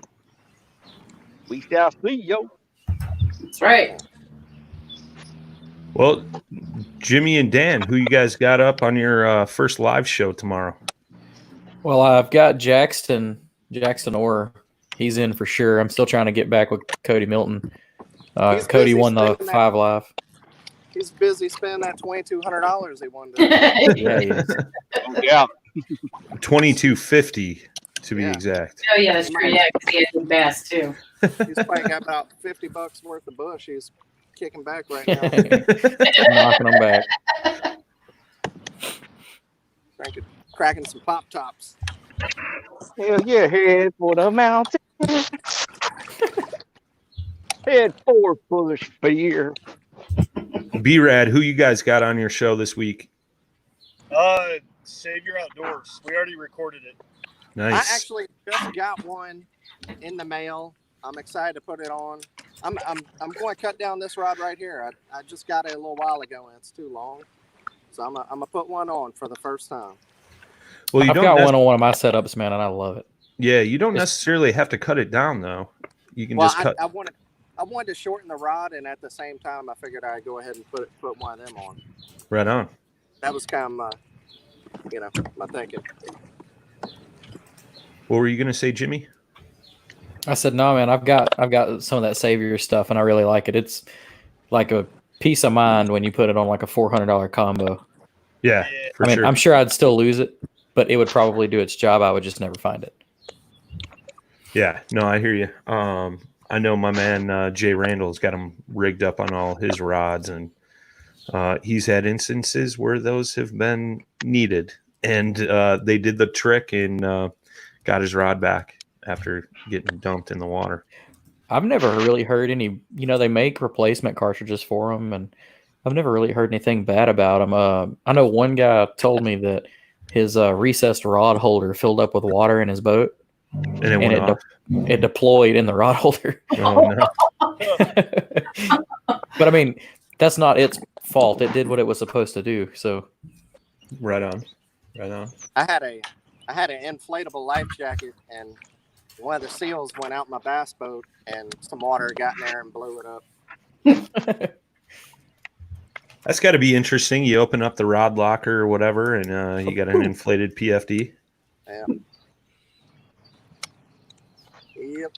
Speaker 5: We shall see, yo.
Speaker 2: That's right.
Speaker 6: Well, Jimmy and Dan, who you guys got up on your first live show tomorrow?
Speaker 1: Well, I've got Jackson Orr. He's in for sure. I'm still trying to get back with Cody Milton. Cody won the 5 Live.
Speaker 4: He's busy spending that $2,200 he won.
Speaker 1: Yeah, he is.
Speaker 5: Yeah.
Speaker 6: $2,250 to be exact.
Speaker 2: Oh yeah, that's true. Yeah, because he had good bass too.
Speaker 4: He's probably got about $50 worth of bush. He's kicking back right now.
Speaker 1: Knocking them back.
Speaker 4: Cracking some pop tops.
Speaker 5: Hell yeah, head for the mountain. Head forward for the spear.
Speaker 6: B-Rad, who you guys got on your show this week?
Speaker 3: Savior Outdoors. We already recorded it.
Speaker 6: Nice.
Speaker 4: I actually just got one in the mail. I'm excited to put it on. I'm going to cut down this rod right here. I just got it a little while ago and it's too long. So I'm gonna put one on for the first time.
Speaker 6: Well,
Speaker 1: I've got one on one of my setups, man, and I love it.
Speaker 6: Yeah, you don't necessarily have to cut it down though. You can just cut.
Speaker 4: I wanted to shorten the rod, and at the same time, I figured I'd go ahead and put one of them on.
Speaker 6: Right on.
Speaker 4: That was kind of my thinking.
Speaker 6: What were you gonna say, Jimmy?
Speaker 1: I said, no, man, I've got some of that Savior stuff, and I really like it. It's like a peace of mind when you put it on like a $400 combo.
Speaker 6: Yeah, for sure.
Speaker 1: I'm sure I'd still lose it, but it would probably do its job. I would just never find it.
Speaker 6: Yeah, no, I hear you. I know my man Jay Randall's got him rigged up on all his rods, and he's had instances where those have been needed, and they did the trick and got his rod back after getting dumped in the water.
Speaker 1: I've never really heard any. They make replacement cartridges for them, and I've never really heard anything bad about them. I know one guy told me that his recessed rod holder filled up with water in his boat,
Speaker 6: and it went off.
Speaker 1: It deployed in the rod holder.
Speaker 6: Oh, no.
Speaker 1: But I mean, that's not its fault. It did what it was supposed to do. So,
Speaker 6: right on.
Speaker 4: I had an inflatable life jacket, and one of the seals went out my bass boat, and some water got in there and blew it up.
Speaker 6: That's got to be interesting. You open up the rod locker or whatever, and you got an inflated PFD.
Speaker 4: Yeah. Yep.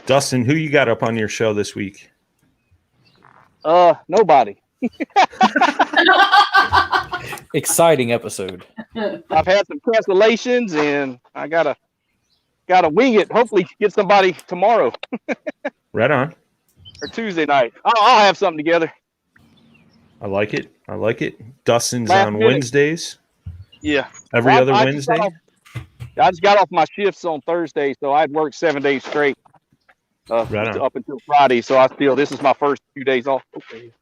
Speaker 6: Dustin, who you got up on your show this week?
Speaker 5: Nobody.
Speaker 1: Exciting episode.
Speaker 5: I've had some cancellations, and I gotta wing it. Hopefully, get somebody tomorrow
Speaker 6: Right on.
Speaker 5: or Tuesday night. I'll have something together.
Speaker 6: I like it. Dustin's
Speaker 5: Last
Speaker 6: on
Speaker 5: minute.
Speaker 6: Wednesdays.
Speaker 5: Yeah.
Speaker 6: Every
Speaker 5: Well,
Speaker 6: other
Speaker 5: I
Speaker 6: Wednesday.
Speaker 5: I just got off my shifts on Thursday, so I'd worked 7 days straight
Speaker 6: Right on.
Speaker 5: up until Friday. So I feel this is my first few days off. Okay.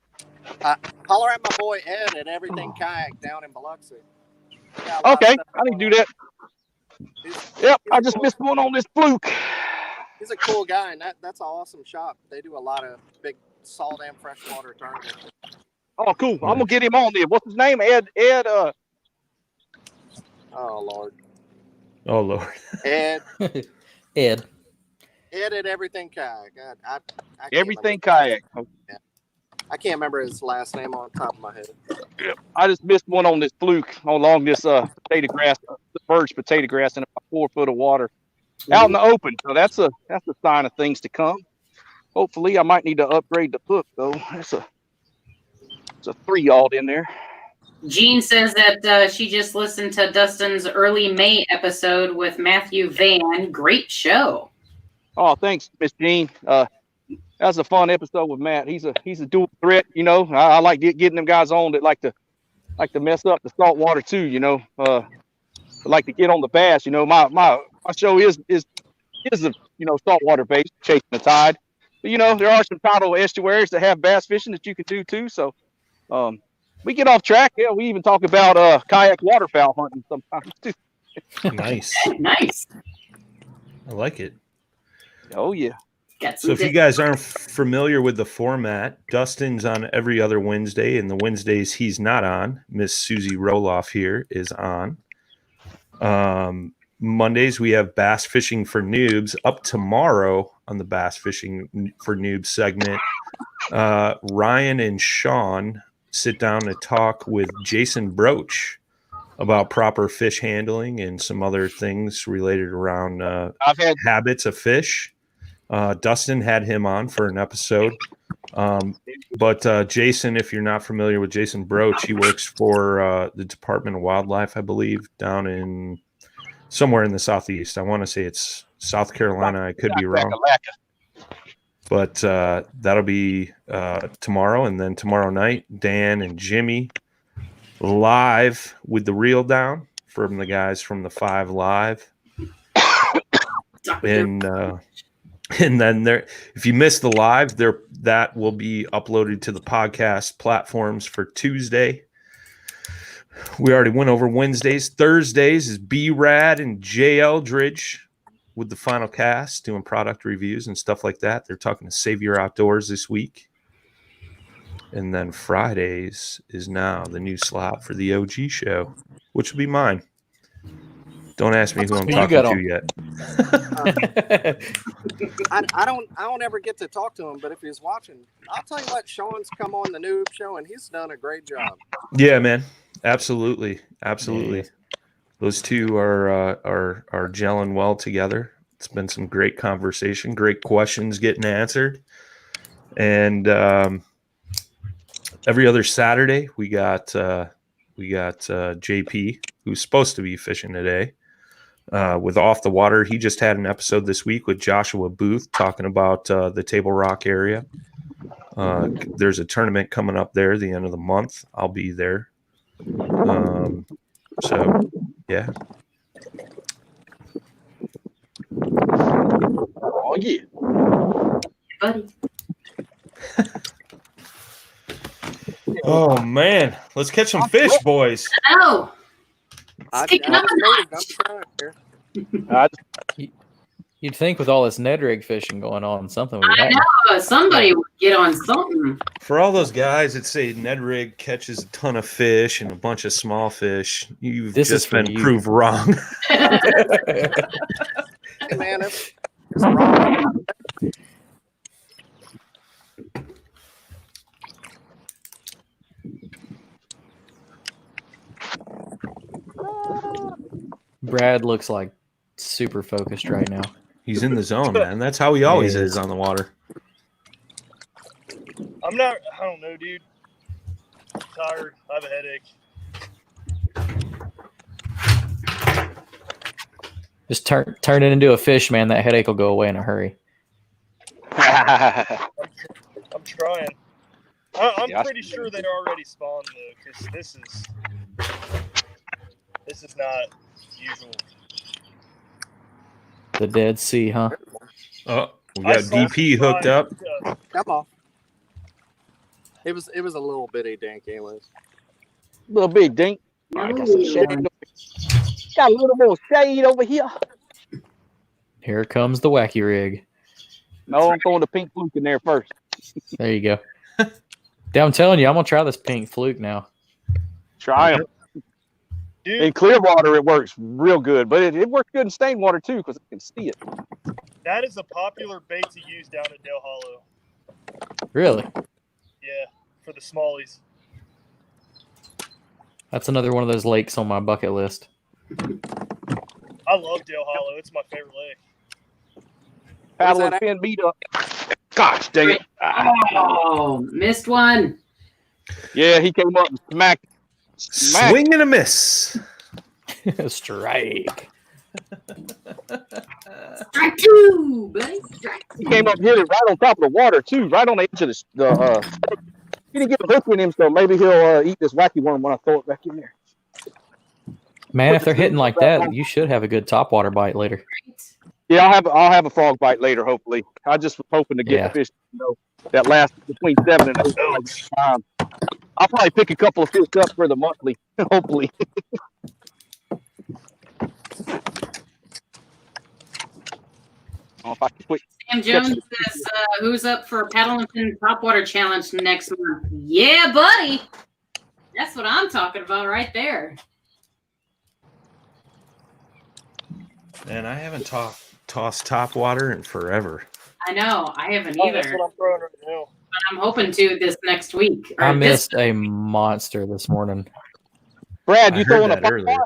Speaker 4: Holler at my boy Ed at Everything Kayak down in Biloxi. Got a lot of
Speaker 5: Okay,
Speaker 4: stuff
Speaker 5: I need to
Speaker 4: going
Speaker 5: do that.
Speaker 4: He's-
Speaker 5: Yep,
Speaker 4: he's
Speaker 5: I
Speaker 4: a
Speaker 5: just
Speaker 4: cool-
Speaker 5: missed one on this fluke.
Speaker 4: He's a cool guy, and that's an awesome shop. They do a lot of big salt and freshwater tournaments.
Speaker 5: Oh, cool. I'm gonna get him on there. What's his name? Ed.
Speaker 4: Oh Lord,
Speaker 6: Oh Lord.
Speaker 4: Ed
Speaker 1: Ed.
Speaker 4: at Everything Kayak. I can't
Speaker 5: Everything
Speaker 4: remember.
Speaker 5: kayak.
Speaker 4: I can't remember his last name on top of my head.
Speaker 5: I just missed one on this fluke along this potato grass, the birch potato grass in about 4 foot of water out in the open. So that's a sign of things to come. Hopefully, I might need to upgrade the hook though. It's a 3-aught in there.
Speaker 2: Jean says that she just listened to Dustin's early May episode with Matthew Van. Great show.
Speaker 5: Oh, thanks, Miss Jean. That was a fun episode with Matt. He's a dual threat, you know. I like getting them guys on that like to mess up the salt water too, you know. Like to get on the bass, you know. My show is a saltwater based, chasing the tide. But you know, there are some tidal estuaries that have bass fishing that you can do too. So we get off track. Yeah, we even talk about kayak waterfowl hunting sometimes too.
Speaker 6: Nice.
Speaker 2: Nice.
Speaker 6: I like it.
Speaker 5: Oh yeah.
Speaker 2: Got
Speaker 6: So
Speaker 2: some
Speaker 6: if you guys aren't familiar with the format, Dustin's on every other Wednesday, and the Wednesdays he's not on, Miss Susie Roloff here is on. Mondays we have Bass Fishing for Noobs. Up tomorrow on the Bass Fishing for Noobs segment, Ryan and Sean sit down to talk with Jason Broach about proper fish handling and some other things related around
Speaker 5: I've had
Speaker 6: habits of fish. Dustin had him on for an episode. But Jason, if you're not familiar with Jason Broach, he works for the Department of Wildlife, I believe, down in somewhere in the Southeast. I want to say it's South Carolina. I could be wrong. But that'll be tomorrow. And then tomorrow night, Dan and Jimmy live with the reel down from the guys from the 5 Live. And then there, if you missed the live, that will be uploaded to the podcast platforms for Tuesday. We already went over Wednesdays. Thursdays is B-Rad and J. Eldridge with the final cast doing product reviews and stuff like that. They're talking to Save Your Outdoors this week. And then Fridays is now the new slot for the OG show, which will be mine. Don't ask me who I'm talking to yet.
Speaker 4: I don't ever get to talk to him, but if he's watching, I'll tell you what, Sean's come on the Noob Show and he's done a great job.
Speaker 6: Yeah, man. Absolutely. Yeah. Those two are gelling well together. It's been some great conversation, great questions getting answered. And every other Saturday we got JP, who's supposed to be fishing today. With Off the Water. He just had an episode this week with Joshua Booth talking about the Table Rock area. There's a tournament coming up there the end of the month. I'll be there. So, yeah.
Speaker 5: Oh yeah.
Speaker 2: buddy.
Speaker 6: Oh, man. Let's catch some fish, boys.
Speaker 2: Oh,
Speaker 4: I
Speaker 2: Sticking up
Speaker 4: just
Speaker 2: a
Speaker 4: noticed, I'm trying here.
Speaker 1: You'd think with all this Ned rig fishing going on, something would
Speaker 2: I
Speaker 1: happen.
Speaker 2: know. Somebody would get on something.
Speaker 6: For all those guys that say Ned Rig catches a ton of fish and a bunch of small fish, you've
Speaker 1: This is
Speaker 6: just
Speaker 1: for
Speaker 6: been
Speaker 1: you.
Speaker 6: proved wrong.
Speaker 4: Hey, man, it's wrong.
Speaker 1: Brad looks like super focused right now.
Speaker 6: He's in the zone, man. That's how he always is on the water.
Speaker 3: I'm not. I don't know, dude. I'm tired. I have a headache.
Speaker 1: Just turn it into a fish, man. That headache will go away in a hurry.
Speaker 3: I'm trying. I'm pretty sure they already spawned though, because this is not usual.
Speaker 1: The Dead Sea, huh?
Speaker 6: Oh, we got DP hooked up.
Speaker 4: Come on. It was a little bitty dink, anyways.
Speaker 5: Little bit dink. I got some shade. Got a little more shade over here.
Speaker 1: Here comes the wacky rig.
Speaker 5: No, I'm throwing the pink fluke in there first.
Speaker 1: There you go. I'm telling you, I'm gonna try this pink fluke now.
Speaker 5: Try them. In clear water, it works real good, but it works good in stained water too because I can see it.
Speaker 3: That is a popular bait to use down at Del Hollow.
Speaker 1: Really?
Speaker 3: Yeah, for the smallies.
Speaker 1: That's another one of those lakes on my bucket list.
Speaker 3: I love Del Hollow. It's my favorite lake.
Speaker 5: Paddle and fin beat up. Gosh dang it.
Speaker 2: Oh, missed one.
Speaker 5: Yeah, he came up and smacked.
Speaker 6: Swing and a miss.
Speaker 1: Strike.
Speaker 2: Strike two, buddy. Strike two.
Speaker 5: He came up and hit it right on top of the water too, right on the edge of the he didn't get a hook in him, so maybe he'll eat this wacky worm when I throw it back in there.
Speaker 1: Man, if they're hitting like that, you should have a good topwater bite later.
Speaker 5: Yeah, I'll have a frog bite later, hopefully. I just was hoping to get the fish, that lasts between 7 and 8 hours. I'll probably pick a couple of fish up for the monthly, hopefully. If I can quick.
Speaker 2: Sam Jones says, who's up for a paddle and fin topwater challenge next month? Yeah, buddy. That's what I'm talking about right there.
Speaker 6: Man, I haven't tossed top water in forever.
Speaker 2: I know. I haven't either.
Speaker 3: That's what I'm throwing right now.
Speaker 2: But I'm hoping to this next week.
Speaker 1: I missed a monster this morning.
Speaker 5: Brad, you throwing a pop
Speaker 6: earlier.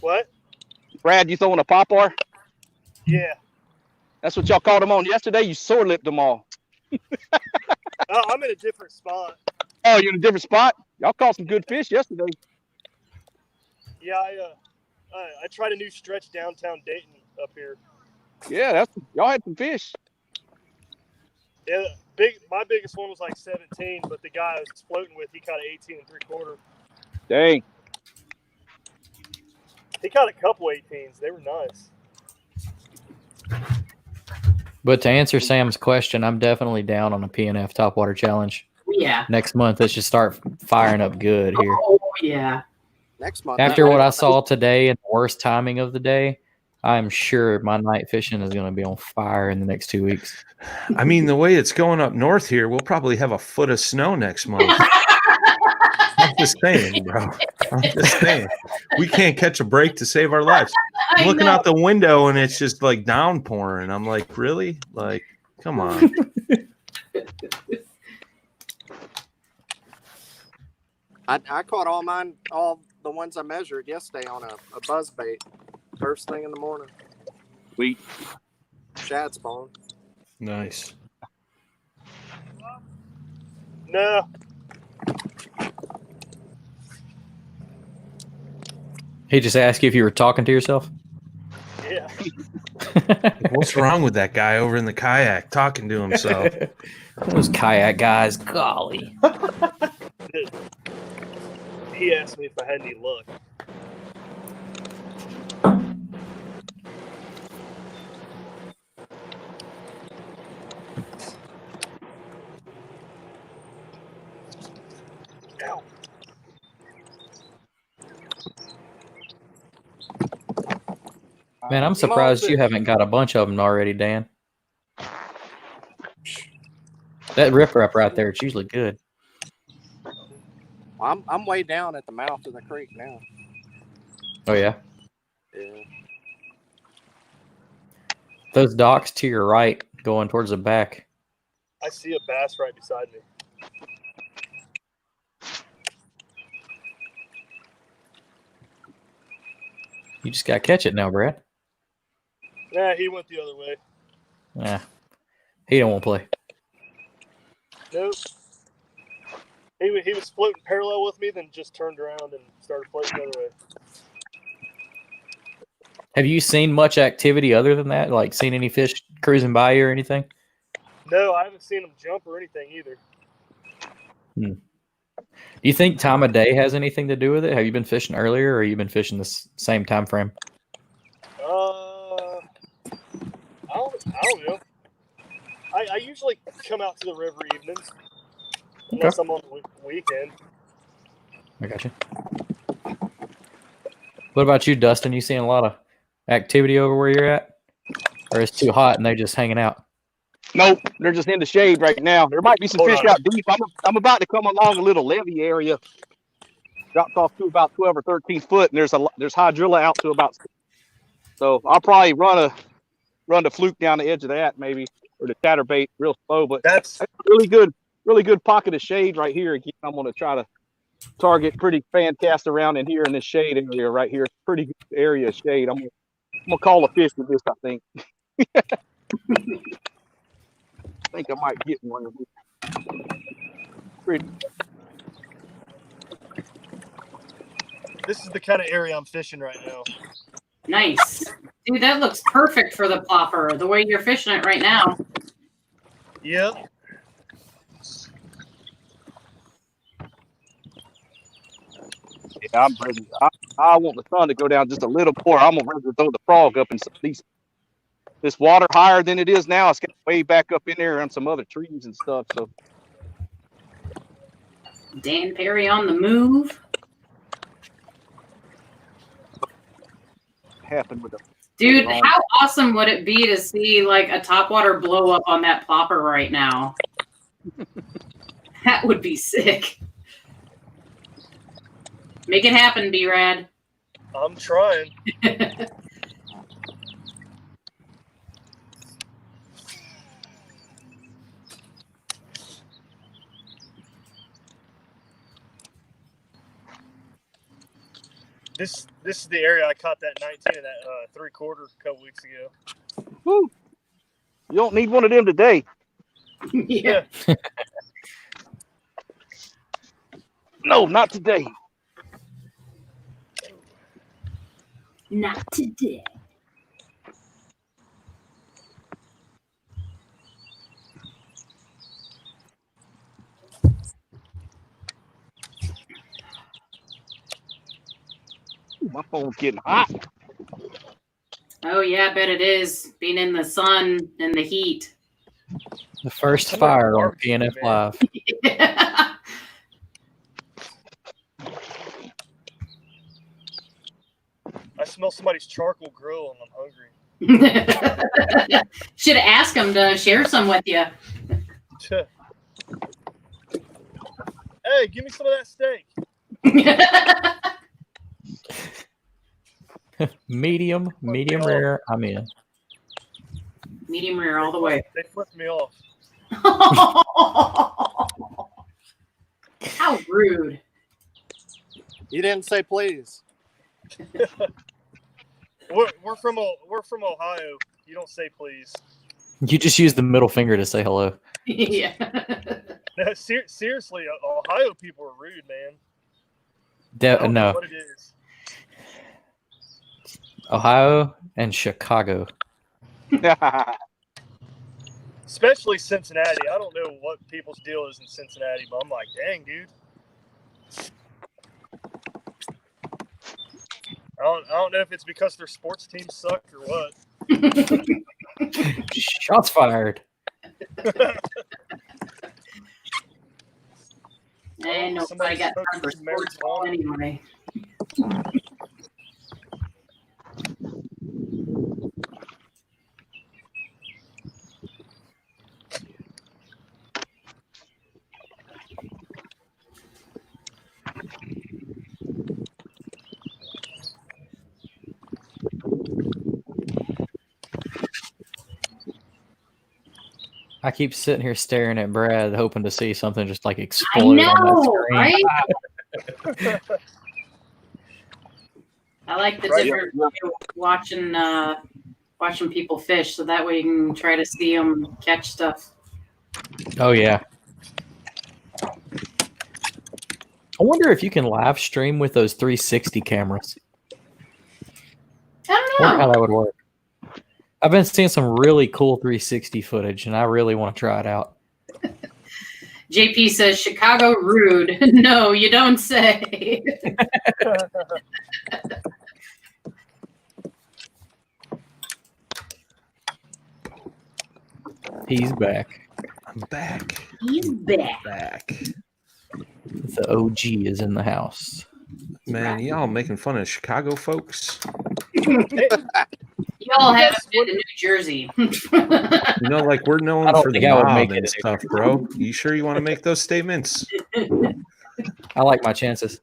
Speaker 3: What?
Speaker 5: Brad, you throwing a poplar?
Speaker 3: Yeah.
Speaker 5: That's what y'all caught them on yesterday. You sore lipped them all.
Speaker 3: I'm in a different spot.
Speaker 5: Oh, you're in a different spot? Y'all caught some good fish yesterday.
Speaker 3: Yeah, I tried a new stretch downtown Dayton up here.
Speaker 5: Yeah, y'all had some fish.
Speaker 3: Yeah, my biggest one was like 17, but the guy I was floating with, he caught an 18 3/4.
Speaker 5: Dang.
Speaker 3: He caught a couple 18s. They were nice.
Speaker 1: But to answer Sam's question, I'm definitely down on a PNF topwater challenge.
Speaker 2: Yeah.
Speaker 1: Next month, it should start firing up good here.
Speaker 2: Oh, yeah.
Speaker 4: Next month.
Speaker 1: After what I saw today and the worst timing of the day, I'm sure my night fishing is going to be on fire in the next 2 weeks.
Speaker 6: I mean, the way it's going up north here, we'll probably have a foot of snow next month. I'm just saying, bro. I'm just saying. We can't catch a break to save our lives. I'm looking out the window and it's just like downpouring. I'm like, really? Like, come on.
Speaker 4: I caught all the ones I measured yesterday on a buzz bait. First thing in the morning.
Speaker 5: Sweet.
Speaker 4: Shad spawn.
Speaker 6: Nice.
Speaker 3: No.
Speaker 1: He just asked you if you were talking to yourself?
Speaker 3: Yeah.
Speaker 6: What's wrong with that guy over in the kayak talking to himself?
Speaker 1: Those kayak guys, golly.
Speaker 3: He asked me if I had any luck. Ow.
Speaker 1: Man, I'm surprised you haven't got a bunch of them already, Dan. That rip-rap right there, it's usually good.
Speaker 4: I'm way down at the mouth of the creek now.
Speaker 1: Oh, yeah?
Speaker 4: Yeah.
Speaker 1: Those docks to your right going towards the back.
Speaker 3: I see a bass right beside me.
Speaker 1: You just got to catch it now, Brad.
Speaker 3: Nah, he went the other way.
Speaker 1: Yeah. He don't want to play.
Speaker 3: Nope. He was floating parallel with me, then just turned around and started floating the other way.
Speaker 1: Have you seen much activity other than that? Like seen any fish cruising by you or anything?
Speaker 3: No, I haven't seen him jump or anything either.
Speaker 1: Do you think time of day has anything to do with it? Have you been fishing earlier, or have you been fishing the same time frame?
Speaker 3: I don't know. I usually come out to the river evenings, unless I'm on the weekend.
Speaker 1: I got you. What about you, Dustin? You seeing a lot of activity over where you're at, or it's too hot and they're just hanging out?
Speaker 5: Nope, they're just in the shade right now. There might be some fish out deep. I'm about to come along a little levee area. Dropped off to about 12 or 13 foot, and there's hydrilla out to about 6. So I'll probably run the fluke down the edge of that, maybe, or the chatterbait real slow. But
Speaker 3: That's
Speaker 5: a really good pocket of shade right here. Again, I'm going to try to target pretty fan cast around in here in this shade area right here. Pretty good area of shade. I'm gonna call a fish with this, I think. I think I might get one of these.
Speaker 3: This is the kind of area I'm fishing right now.
Speaker 2: Nice. Dude, that looks perfect for the plopper, the way you're fishing it right now.
Speaker 3: Yep.
Speaker 5: Yeah, I'm ready. I want the sun to go down just a little more. I'm ready to throw the frog up in some this water higher than it is now. It's got way back up in there on some other trees and stuff. So
Speaker 2: Dan Perry on the move.
Speaker 5: happened with the
Speaker 2: Dude, how awesome would it be to see like a topwater blow up on that plopper right now? That would be sick. Make it happen, B-Rad.
Speaker 3: I'm trying. This is the area I caught that 19 and that 3/4 a couple weeks ago.
Speaker 5: Woo. You don't need one of them today.
Speaker 2: Yeah.
Speaker 5: No, not today.
Speaker 2: Not today.
Speaker 5: Ooh, my phone's getting hot.
Speaker 2: Oh, yeah, I bet it is. Being in the sun and the heat.
Speaker 1: The first fire on PNF Live.
Speaker 3: I smell somebody's charcoal grill and I'm hungry.
Speaker 2: Should have asked him to share some with you.
Speaker 3: Hey, give me some of that steak.
Speaker 1: Medium rare. I'm in.
Speaker 2: Medium rare all the way.
Speaker 3: They flipped me off.
Speaker 2: How rude.
Speaker 4: You didn't say please.
Speaker 3: We're from Ohio. You don't say please.
Speaker 1: You just use the middle finger to say hello.
Speaker 2: Yeah.
Speaker 3: No, seriously, Ohio people are rude, man. I don't know
Speaker 1: No.
Speaker 3: what it is.
Speaker 1: Ohio and Chicago.
Speaker 3: Especially Cincinnati. I don't know what people's deal is in Cincinnati, but I'm like, dang, dude. I don't know if it's because their sports teams suck or what.
Speaker 1: Shots fired.
Speaker 2: And nobody got time for sports ball anyway.
Speaker 1: I keep sitting here staring at Brad, hoping to see something just like explode on that
Speaker 2: I know,
Speaker 1: screen.
Speaker 2: right? I like the
Speaker 5: Right.
Speaker 2: different watching people fish, so that way you can try to see them catch stuff.
Speaker 1: Oh yeah. I wonder if you can live stream with those 360 cameras.
Speaker 2: I
Speaker 1: I
Speaker 2: don't
Speaker 1: wonder how
Speaker 2: know.
Speaker 1: that would work. I've been seeing some really cool 360 footage, and I really want to try it out.
Speaker 2: JP says Chicago rude. No, you don't say.
Speaker 1: He's back.
Speaker 6: I'm back.
Speaker 2: He's back.
Speaker 6: Back.
Speaker 1: The OG is in the house.
Speaker 6: Man, y'all making fun of Chicago folks.
Speaker 2: Y'all haven't been to New Jersey.
Speaker 6: You know, like we're
Speaker 1: I
Speaker 6: known
Speaker 1: don't
Speaker 6: for the
Speaker 1: think I would
Speaker 6: mob
Speaker 1: make
Speaker 6: and
Speaker 1: it.
Speaker 6: stuff, bro. You sure you want to make those statements?
Speaker 1: I like my chances.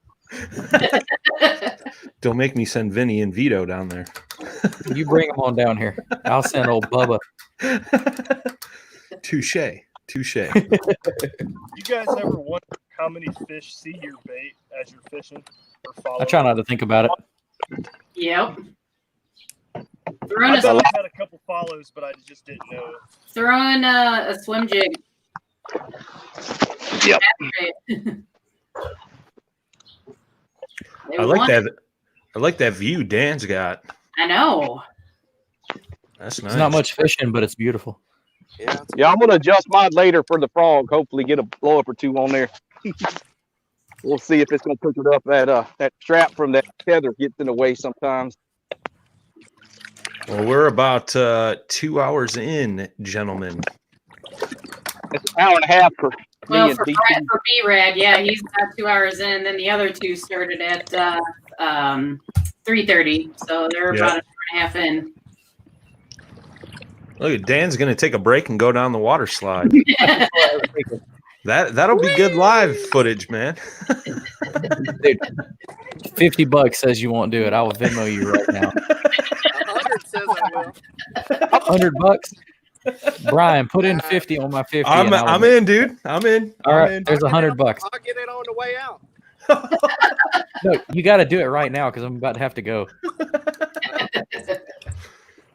Speaker 6: Don't make me send Vinny and Vito down there.
Speaker 1: You bring them on down here. I'll send old Bubba.
Speaker 6: Touche. Touche.
Speaker 3: You guys ever wonder how many fish see your bait as you're fishing or following?
Speaker 1: I try not to think about it.
Speaker 2: Yep.
Speaker 3: I
Speaker 2: Throwing
Speaker 3: bet I've had a couple follows, but I just didn't know it.
Speaker 2: throwing a swim jig.
Speaker 5: Yep.
Speaker 6: I like that view Dan's got.
Speaker 2: I know.
Speaker 6: That's nice.
Speaker 1: It's not much fishing, but it's beautiful.
Speaker 4: Yeah.
Speaker 5: Yeah, I'm gonna adjust mine later for the frog. Hopefully, get a blow up or two on there. We'll see if it's gonna pick it up. That strap from that tether gets in the way sometimes.
Speaker 6: Well, we're about 2 hours in, gentlemen.
Speaker 5: It's an hour and a half for
Speaker 2: Well,
Speaker 5: me and
Speaker 2: for
Speaker 5: DT.
Speaker 2: B-Rad, yeah, he's about 2 hours in. Then the other two started at 3:30, so they're
Speaker 6: Yeah.
Speaker 2: about an hour and a half in.
Speaker 6: Look at Dan's going to take a break and go down the water slide. That'll be good live footage, man.
Speaker 1: Dude, $50 says you won't do it. I will Venmo you right now.
Speaker 4: 100 says I will.
Speaker 1: $100. Brian, put in 50 on my 50. and I will-
Speaker 6: I'm in, dude. I'm in.
Speaker 1: All
Speaker 6: I'm
Speaker 1: right,
Speaker 6: in.
Speaker 1: there's $100.
Speaker 4: I'll get it on the way out.
Speaker 1: No, you got to do it right now because I'm about to have to go.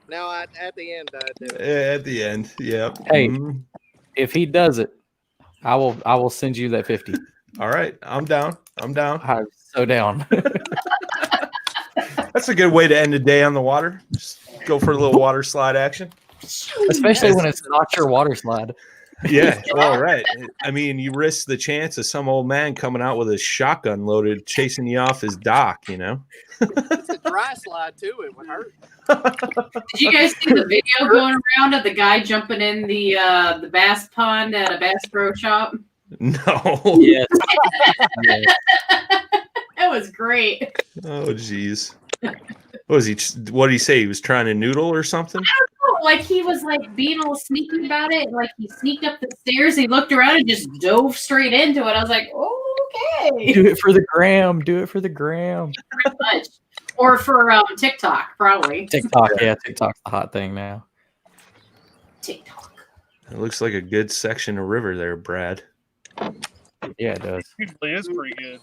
Speaker 4: Now at the end, I do it.
Speaker 6: At the end, yeah.
Speaker 1: Hey.
Speaker 6: Mhm.
Speaker 1: If he does it, I will send you that 50.
Speaker 6: All right, I'm down. I'm down.
Speaker 1: I'm so down.
Speaker 6: That's a good way to end the day on the water. Just go for a little water slide action.
Speaker 1: Especially when it's not your water slide.
Speaker 6: Yeah, well, right. I mean, you risk the chance of some old man coming out with a shotgun loaded, chasing you off his dock. You know.
Speaker 4: It's a dry slide too. It would hurt.
Speaker 2: Did you guys see the video going around of the guy jumping in the bass pond at a Bass Pro Shop?
Speaker 6: No.
Speaker 1: Yes. Yes.
Speaker 2: That was great.
Speaker 6: Oh, jeez. What was he? What did he say? He was trying to noodle or something?
Speaker 2: Like he was like being all sneaky about it. Like he sneaked up the stairs, he looked around and just dove straight into it. I was like, okay.
Speaker 1: Do it for the gram. Do it for the gram.
Speaker 2: Pretty much. Or for TikTok, probably.
Speaker 1: TikTok. Yeah, TikTok's the hot thing now.
Speaker 2: TikTok.
Speaker 6: It looks like a good section of river there, Brad.
Speaker 1: Yeah, it does.
Speaker 3: Usually is pretty good.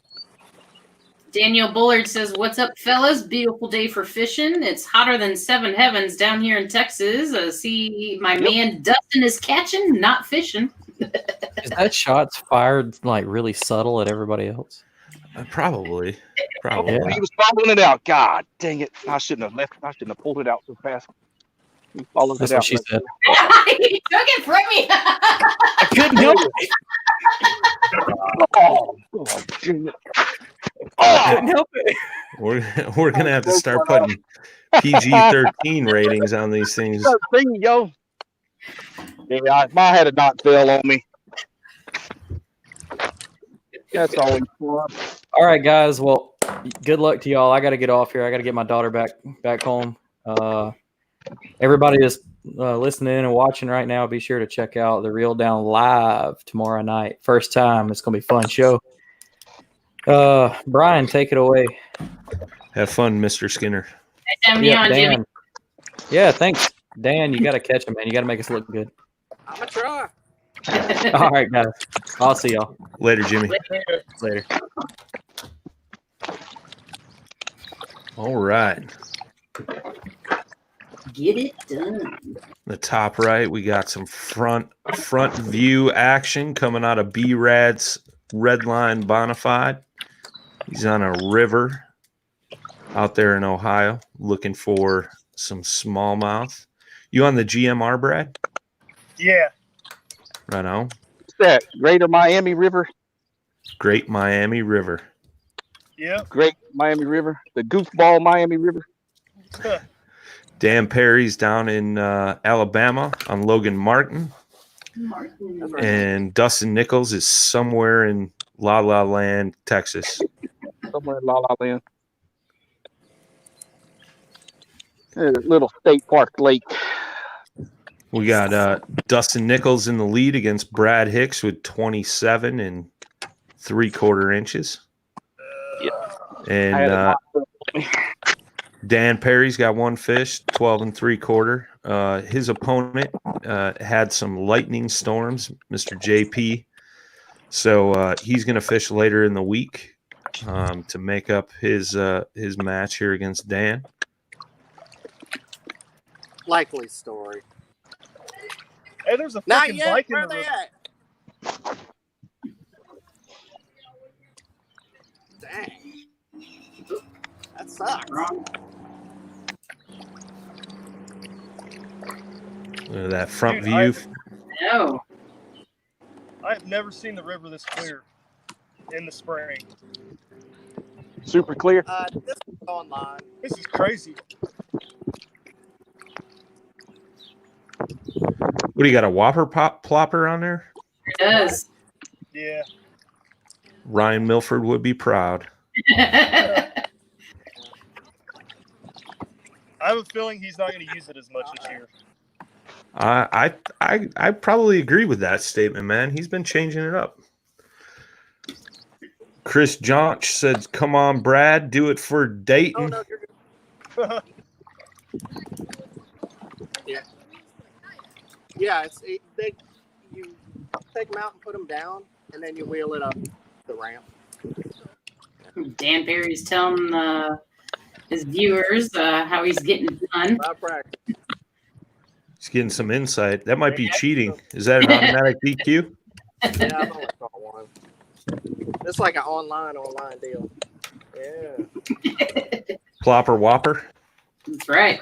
Speaker 2: Daniel Bullard says, "What's up, fellas? Beautiful day for fishing. It's hotter than seven heavens down here in Texas. See, my man Dustin is catching, not fishing."
Speaker 1: Is that shots fired like really subtle at everybody else?
Speaker 6: Probably.
Speaker 5: Oh,
Speaker 1: Yeah.
Speaker 5: he was following it out. God dang it! I shouldn't have left. I shouldn't have pulled it out so fast. He followed
Speaker 1: That's
Speaker 5: it
Speaker 1: what
Speaker 5: out.
Speaker 1: she said.
Speaker 2: He took it from me.
Speaker 1: I couldn't help it.
Speaker 5: Oh, dang it.
Speaker 1: I couldn't help it.
Speaker 6: We're gonna have to start putting PG-13 ratings on these things.
Speaker 5: Thing, yo. Yeah, my had a knot fell on me. That's always fun.
Speaker 1: All right, guys. Well, good luck to y'all. I got to get off here. I got to get my daughter back home. Everybody that's listening and watching right now, be sure to check out the Reel Down live tomorrow night. First time. It's gonna be a fun show. Brian, take it away.
Speaker 6: Have fun, Mr. Skinner.
Speaker 2: Having me on, Jimmy.
Speaker 1: Dan. Yeah, thanks, Dan. You got to catch him, man. You got to make us look good.
Speaker 4: I'm gonna try.
Speaker 1: All right, guys. I'll see y'all
Speaker 6: Later, Jimmy.
Speaker 1: later.
Speaker 6: All right.
Speaker 2: Get it done.
Speaker 6: The top right, we got some front view action coming out of B-Rad's Redline Bonafide. He's on a river out there in Ohio looking for some smallmouth. You on the GMR, Brad?
Speaker 3: Yeah.
Speaker 6: Right on.
Speaker 5: What's that? Greater Miami River?
Speaker 6: Great Miami River.
Speaker 3: Yeah.
Speaker 5: Great Miami River. The goofball Miami River.
Speaker 6: Dan Perry's down in Alabama on Logan Martin. And Dustin Nichols is somewhere in La La Land, Texas.
Speaker 5: Somewhere in La La Land. Little state park lake.
Speaker 6: We got Dustin Nichols in the lead against Brad Hicks with 27 and 3/4 inches. And Dan Perry's got one fish, 12 and 3/4. His opponent had some lightning storms, Mr. JP. So he's going to fish later in the week to make up his match here against Dan.
Speaker 4: Likely story.
Speaker 3: Hey, there's a
Speaker 4: Not
Speaker 3: fucking
Speaker 4: yet.
Speaker 3: bike in
Speaker 4: Where
Speaker 3: the
Speaker 4: they
Speaker 3: river.
Speaker 4: at? Dang. That sucks.
Speaker 6: Look at that front
Speaker 3: Dude,
Speaker 6: view.
Speaker 2: No.
Speaker 3: I have never seen the river this clear in the spring.
Speaker 5: Super clear.
Speaker 4: This is online.
Speaker 3: This is crazy.
Speaker 6: What do you got, a whopper plopper on there?
Speaker 2: It does.
Speaker 3: Yeah.
Speaker 6: Ryan Milford would be proud.
Speaker 3: I have a feeling he's not going to use it as much this year.
Speaker 6: I probably agree with that statement, man. He's been changing it up. Chris Johnch said, "Come on, Brad, do it for Dayton."
Speaker 4: Oh, no, you're good. Yeah. Yeah, you take them out and put them down, and then you wheel it up the ramp.
Speaker 2: Dan Perry's telling his viewers how he's getting done.
Speaker 4: By practice.
Speaker 6: He's getting some insight. That might be cheating. Is that an automatic DQ?
Speaker 4: Yeah, I've only caught one. It's like an online deal. Yeah.
Speaker 6: Plopper Whopper.
Speaker 2: That's right.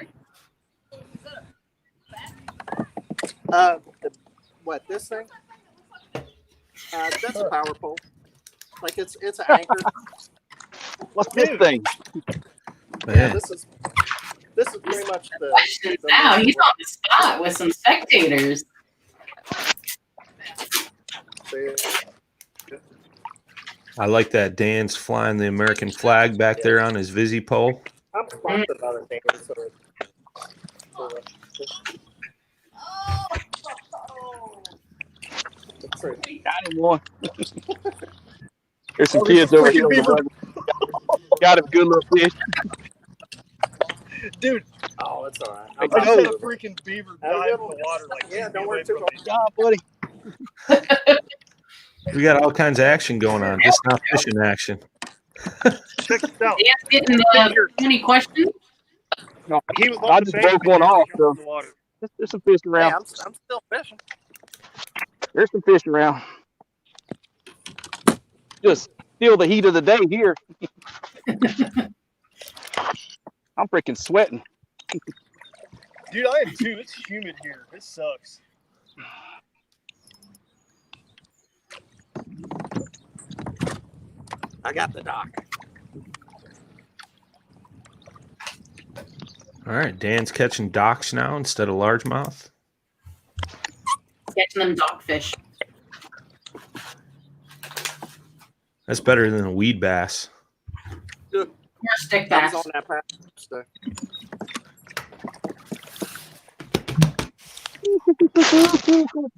Speaker 4: This thing? That's a power pole. Like it's an anchor.
Speaker 5: What's this thing?
Speaker 6: Man.
Speaker 4: Yeah, this is pretty much the
Speaker 2: Wow, he's on the spot with some spectators.
Speaker 6: I like that Dan's flying the American flag back there on his Visi pole.
Speaker 4: I'm sponsored by the thing, so
Speaker 5: Got him one. There's some kids over here. Got a good little fish.
Speaker 3: Dude,
Speaker 4: oh, it's all right.
Speaker 3: I just had a freaking beaver dive in the water. Like,
Speaker 4: Yeah,
Speaker 3: keep
Speaker 4: don't
Speaker 3: me
Speaker 4: worry
Speaker 3: away
Speaker 4: too
Speaker 3: from
Speaker 4: much.
Speaker 3: me.
Speaker 5: God, buddy.
Speaker 6: We got all kinds of action going on, just not fishing action.
Speaker 3: Check this out.
Speaker 2: Dan's getting 20 questions.
Speaker 5: No,
Speaker 3: He was
Speaker 5: I
Speaker 3: on
Speaker 5: just
Speaker 3: the bank
Speaker 5: broke one off.
Speaker 3: in
Speaker 5: So
Speaker 3: the water.
Speaker 5: there's some fish
Speaker 4: Yeah,
Speaker 5: around.
Speaker 4: I'm still fishing.
Speaker 5: There's some fish around. Just feel the heat of the day here. I'm freaking sweating.
Speaker 3: Dude, I am too. It's humid here. It sucks.
Speaker 4: I got the dock.
Speaker 6: All right, Dan's catching docks now instead of largemouth.
Speaker 2: Catching them dogfish.
Speaker 6: That's better than a weed bass.
Speaker 2: Or stick
Speaker 4: I
Speaker 2: bass.
Speaker 4: was on that path. So.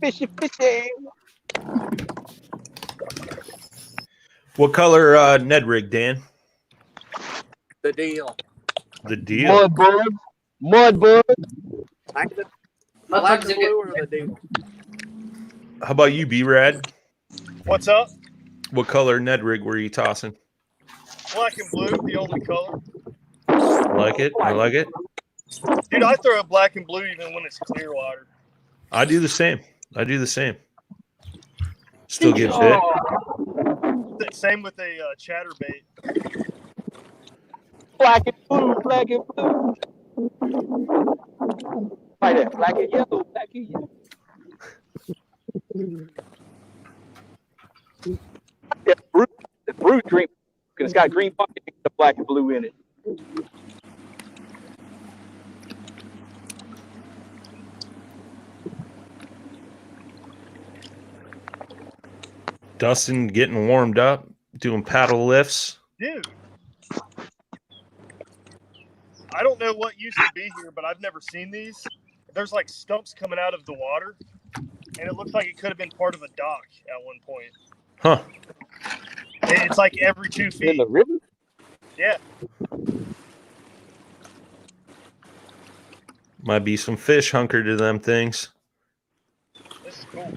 Speaker 5: Fishy, fishy.
Speaker 6: What color Ned rig, Dan?
Speaker 4: The deal.
Speaker 6: The deal.
Speaker 5: Mud bug. Mud bug.
Speaker 4: Black and
Speaker 2: Mudbugs are
Speaker 4: blue
Speaker 2: good.
Speaker 4: or the deal?
Speaker 6: How about you, B-Rad?
Speaker 3: What's up?
Speaker 6: What color Ned rig were you tossing?
Speaker 3: Black and blue, the only color.
Speaker 6: I like it. I like it.
Speaker 3: Dude, I throw a black and blue even when it's clear water.
Speaker 6: I do the same. Still get bit.
Speaker 3: Same with a chatterbait.
Speaker 5: Black and blue, black and blue. Right there, black and yellow, black and yellow. Yeah, the brute green. It's got green bucket, the black and blue in it.
Speaker 6: Dustin getting warmed up, doing paddle lifts.
Speaker 3: Dude. I don't know what used to be here, but I've never seen these. There's like stumps coming out of the water, and it looks like it could have been part of a dock at one point.
Speaker 6: Huh.
Speaker 3: It's like every 2 feet.
Speaker 5: In the river?
Speaker 3: Yeah.
Speaker 6: Might be some fish hunkered to them things.
Speaker 3: This is cool.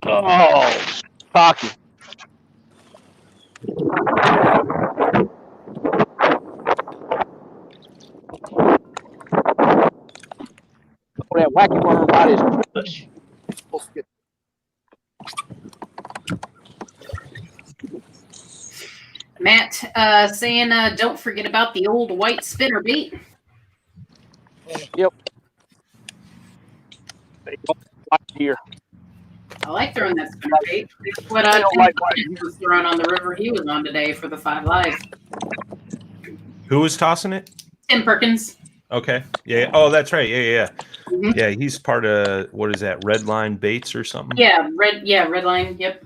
Speaker 5: Oh, cocky. Oh, that wacky worm bite is push.
Speaker 2: Matt saying, don't forget about the old white spinner bait.
Speaker 5: Yep. Here.
Speaker 2: I like throwing that spinner bait. It's what I was throwing on the river he was on today for the 5 Live.
Speaker 6: Who was tossing it?
Speaker 2: Tim Perkins.
Speaker 6: Okay. Yeah. Oh, that's right. Yeah.
Speaker 2: Mm-hmm.
Speaker 6: Yeah, he's part of, what is that, Red Line Baits or something?
Speaker 2: Yeah, Red Line, yep.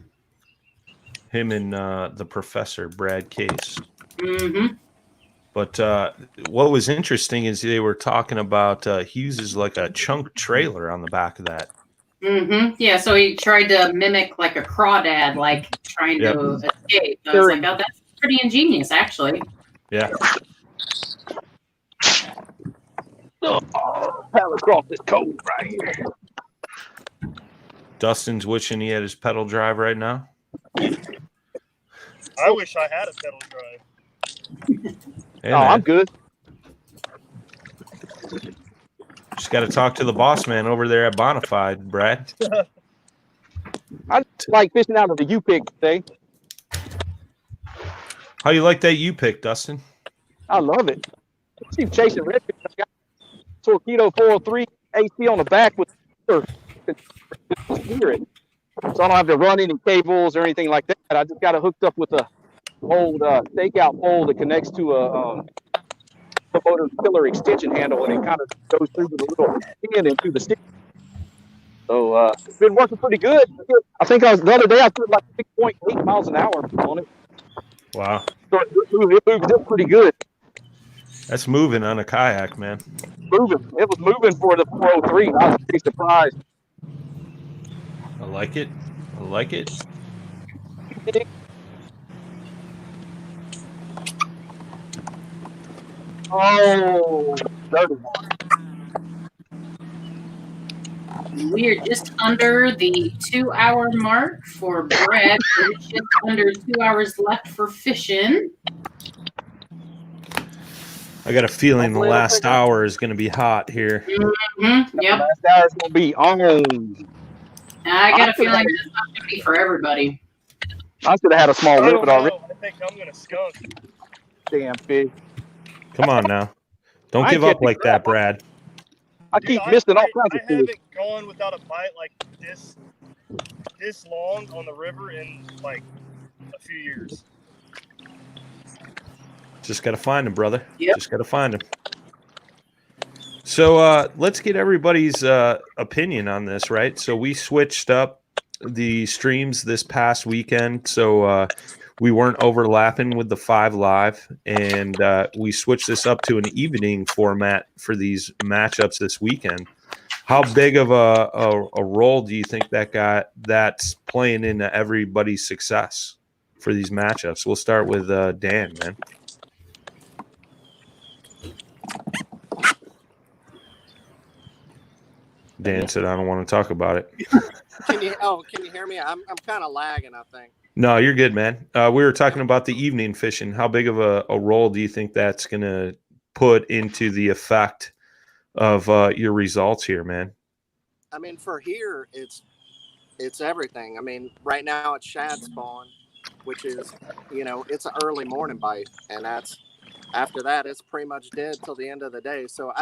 Speaker 6: Him and the professor, Brad Case.
Speaker 2: Mm-hmm.
Speaker 6: But what was interesting is they were talking about he uses like a chunk trailer on the back of that.
Speaker 2: Mm-hmm. Yeah, so he tried to mimic like a crawdad, like trying to escape. I was like, oh, that's pretty ingenious, actually.
Speaker 6: Yeah.
Speaker 5: Paddle across this cove right here.
Speaker 6: Dustin's wishing he had his pedal drive right now.
Speaker 3: I wish I had a pedal drive.
Speaker 6: Hey,
Speaker 5: I'm good.
Speaker 6: Just got to talk to the boss man over there at Bonafide, Brad.
Speaker 5: I like fishing out of the U-pick today.
Speaker 6: How you like that you pick, Dustin?
Speaker 5: I love it. I keep chasing redfish. I got Torpedo 403 AC on the back with spirit. So I don't have to run any cables or anything like that. I just got it hooked up with a old stakeout pole that connects to a motor killer extension handle, and it kind of goes through the little pin and through the stick. So it's been working pretty good. I think the other day I threw like 6.8 miles an hour on it.
Speaker 6: Wow.
Speaker 5: So it moves up pretty good.
Speaker 6: That's moving on a kayak, man.
Speaker 5: Moving. It was moving for the 403. I was pretty surprised.
Speaker 6: I like it. I like it.
Speaker 5: Oh, dirty one.
Speaker 2: We are just under the 2-hour mark for Brad. It's just under 2 hours left for fishing.
Speaker 6: I got a feeling the last hour is going to be hot here.
Speaker 2: Mm-hmm. Yep.
Speaker 5: The last hour is going to be on.
Speaker 2: I got a feeling it's not going to be for everybody.
Speaker 5: I should have had a small
Speaker 3: I don't
Speaker 5: limit already.
Speaker 3: know. I think I'm going to skunk.
Speaker 5: Damn fish.
Speaker 6: Come on now. Don't give up like that, Brad.
Speaker 5: I keep missing all kinds of
Speaker 3: I
Speaker 5: fish.
Speaker 3: haven't gone without a bite like this long on the river in like a few years.
Speaker 6: Just got to find him, brother.
Speaker 2: Yep.
Speaker 6: Just got to find him. So let's get everybody's opinion on this, right? So we switched up the streams this past weekend, so we weren't overlapping with the 5 Live, and we switched this up to an evening format for these matchups this weekend. How big of a role do you think that's playing into everybody's success for these matchups? We'll start with Dan, man. Dan said, "I don't want to talk about it."
Speaker 4: Can you hear me? I'm kind of lagging, I think.
Speaker 6: No, you're good, man. We were talking about the evening fishing. How big of a role do you think that's going to put into the effect of your results here, man?
Speaker 4: I mean, for here, it's everything. I mean, right now it's shad spawn, which is, it's an early morning bite, and after that it's pretty much dead till the end of the day. So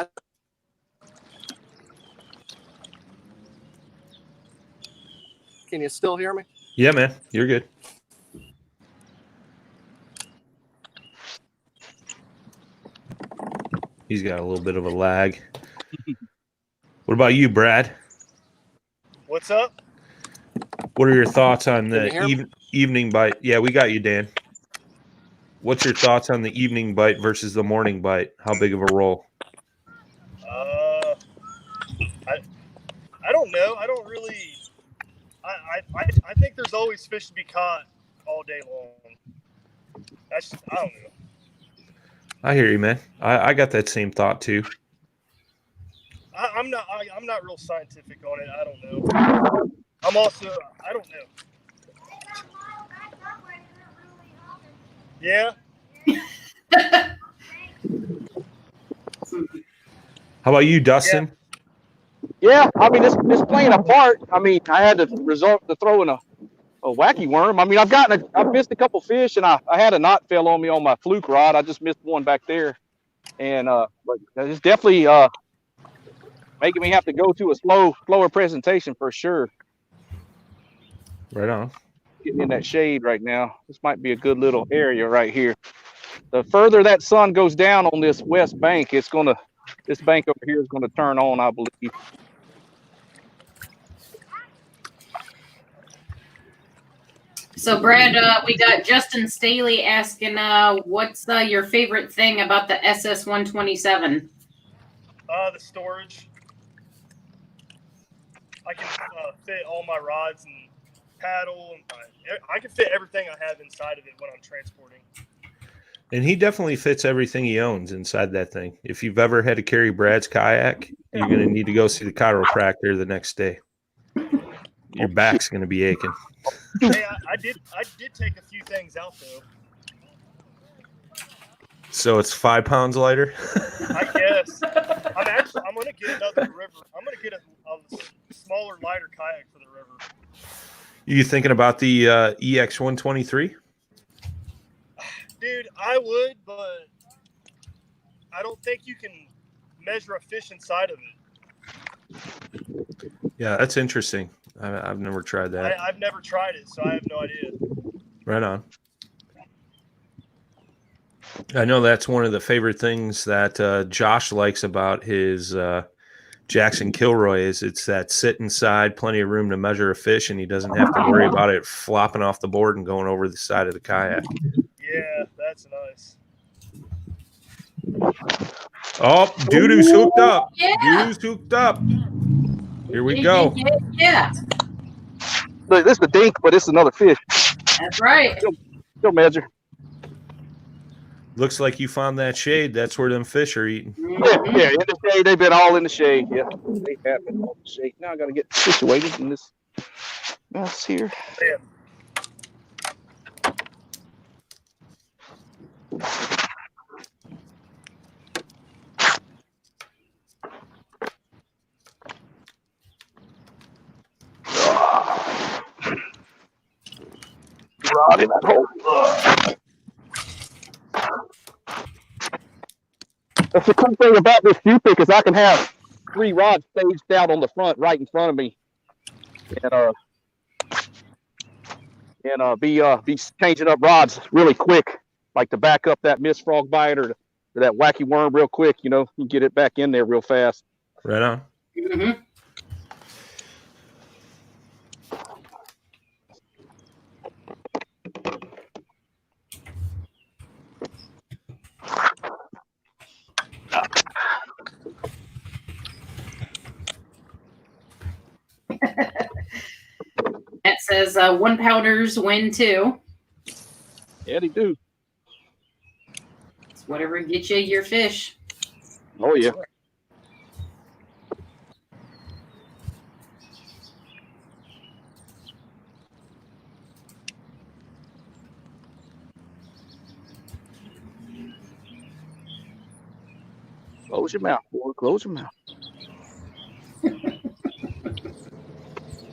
Speaker 4: can you still hear me?
Speaker 6: Yeah, man, you're good. He's got a little bit of a lag. What about you, Brad?
Speaker 3: What's up?
Speaker 6: What are your thoughts on
Speaker 4: Can you
Speaker 6: the
Speaker 4: hear me?
Speaker 6: evening bite? Yeah, we got you, Dan. What's your thoughts on the evening bite versus the morning bite? How big of a role?
Speaker 3: I don't know. I don't really. I think there's always fish to be caught all day long. I don't know.
Speaker 6: I hear you, man. I got that same thought too.
Speaker 3: I'm not real scientific on it. I don't know. I'm also I don't know. Yeah.
Speaker 6: How about you, Dustin?
Speaker 5: Yeah, I mean, it's playing a part. I mean, I had to resort to throwing a wacky worm. I mean, I've missed a couple fish, and I had a knot fell on me on my fluke rod. I just missed one back there, and but it's definitely making me have to go to a slower presentation for sure.
Speaker 6: Right on.
Speaker 5: Getting in that shade right now. This might be a good little area right here. The further that sun goes down on this west bank, this bank over here is gonna turn on, I believe.
Speaker 2: So, Brad, we got Justin Staley asking, what's your favorite thing about the SS-127?
Speaker 3: The storage. I can fit all my rods and paddle, and I can fit everything I have inside of it when I'm transporting.
Speaker 6: And he definitely fits everything he owns inside that thing. If you've ever had to carry Brad's kayak, you're going to need to go see the chiropractor the next day. Your back's going to be aching.
Speaker 3: Hey, I did take a few things out though.
Speaker 6: So it's 5 pounds lighter.
Speaker 3: I guess. I'm gonna get another river. I'm gonna get a smaller, lighter kayak for the river.
Speaker 6: You thinking about the EX123?
Speaker 3: Dude, I would, but I don't think you can measure a fish inside of it.
Speaker 6: Yeah, that's interesting. I've never tried that.
Speaker 3: I've never tried it, so I have no idea.
Speaker 6: Right on. I know that's one of the favorite things that Josh likes about his Jackson Kilroy is it's that sit inside, plenty of room to measure a fish, and he doesn't have to worry about it flopping off the board and going over the side of the kayak.
Speaker 3: Yeah, that's nice.
Speaker 6: Oh, DooDoo's hooked up.
Speaker 2: Yeah.
Speaker 6: DooDoo's hooked up. Here we go.
Speaker 2: Yeah,
Speaker 5: Look, this is the dink, but it's another fish.
Speaker 2: that's right.
Speaker 5: Still measure.
Speaker 6: Looks like you found that shade. That's where them fish are eating.
Speaker 5: Yeah, in the shade. They've been all in the shade. Yeah, they have been all in the shade. Now I got to get situated in this mess here.
Speaker 3: Yeah.
Speaker 5: Rod in that hole. That's the cool thing about this shoe pick is I can have 3 rods staged out on the front, right in front of me, and be changing up rods really quick, like to back up that missed frog bite or that wacky worm real quick. You get it back in there real fast.
Speaker 6: Right on.
Speaker 2: Mm-hmm. That says 1 pounders win too.
Speaker 5: Yeah, they do.
Speaker 2: It's whatever gets you your fish.
Speaker 5: Oh yeah. Close your mouth, boy. Close your mouth.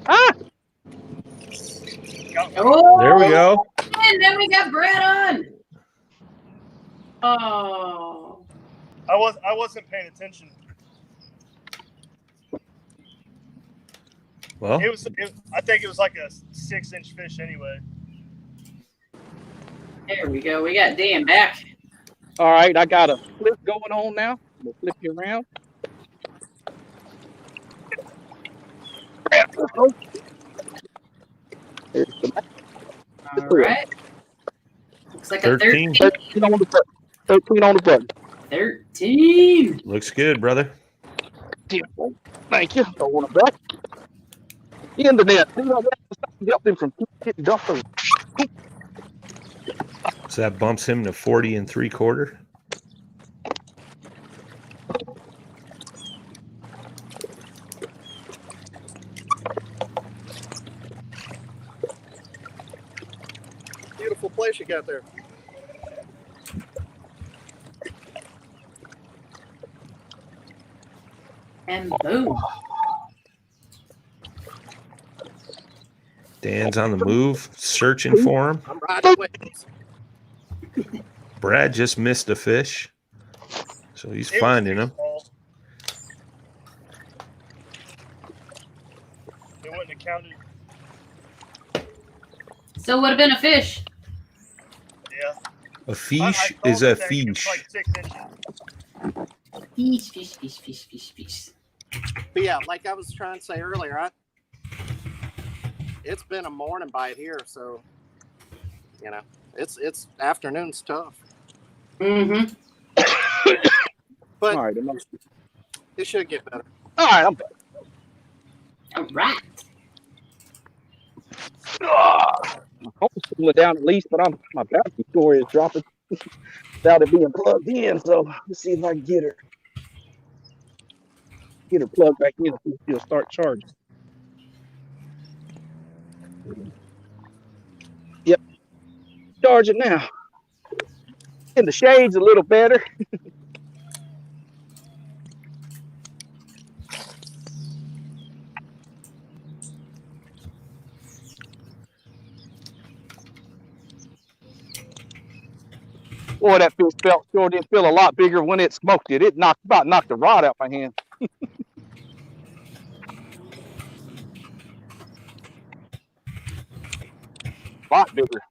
Speaker 5: Ah!
Speaker 2: Oh,
Speaker 6: There we go.
Speaker 2: And then we got Brad on. Oh.
Speaker 3: I wasn't paying attention.
Speaker 6: Well,
Speaker 3: I think it was like a 6-inch fish anyway.
Speaker 2: There we go. We got Dan back.
Speaker 5: All right, I got a flip going on now. We'll flip you around.
Speaker 2: All right. Looks like a
Speaker 6: 13.
Speaker 5: 13 on the button. 13 on the button.
Speaker 2: 13.
Speaker 6: Looks good, brother.
Speaker 5: Thank you. Don't want to back. In the net. Help him from getting dumped over.
Speaker 6: So that bumps him to 40 3/4.
Speaker 4: Beautiful place you got there.
Speaker 2: And boom.
Speaker 6: Dan's on the move, searching for him.
Speaker 4: I'm riding waves.
Speaker 6: Brad just missed a fish, so he's
Speaker 3: It was
Speaker 6: finding
Speaker 3: too
Speaker 6: him.
Speaker 3: small. It wouldn't have counted.
Speaker 2: So would have been a fish.
Speaker 3: Yeah.
Speaker 6: A fish is a
Speaker 3: It's
Speaker 6: fish.
Speaker 3: like 6 inches.
Speaker 2: Fish.
Speaker 4: But yeah, like I was trying to say earlier, it's been a morning bite here, so you know, it's afternoon's tough.
Speaker 2: Mm-hmm.
Speaker 4: But
Speaker 5: All right,
Speaker 4: it should get better.
Speaker 5: all right, I'm back.
Speaker 2: All right.
Speaker 5: My phone's cooling down at least, but my battery storage is dropping without it being plugged in. So let's see if I can get her plugged back in. So she'll start charging. Yep, charging now. In the shade's a little better. Boy, that fish sure did feel a lot bigger when it smoked it. It about knocked the rod out my hand. A lot bigger.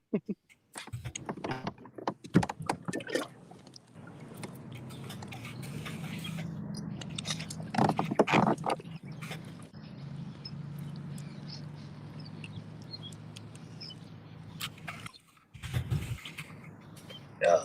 Speaker 3: Yeah.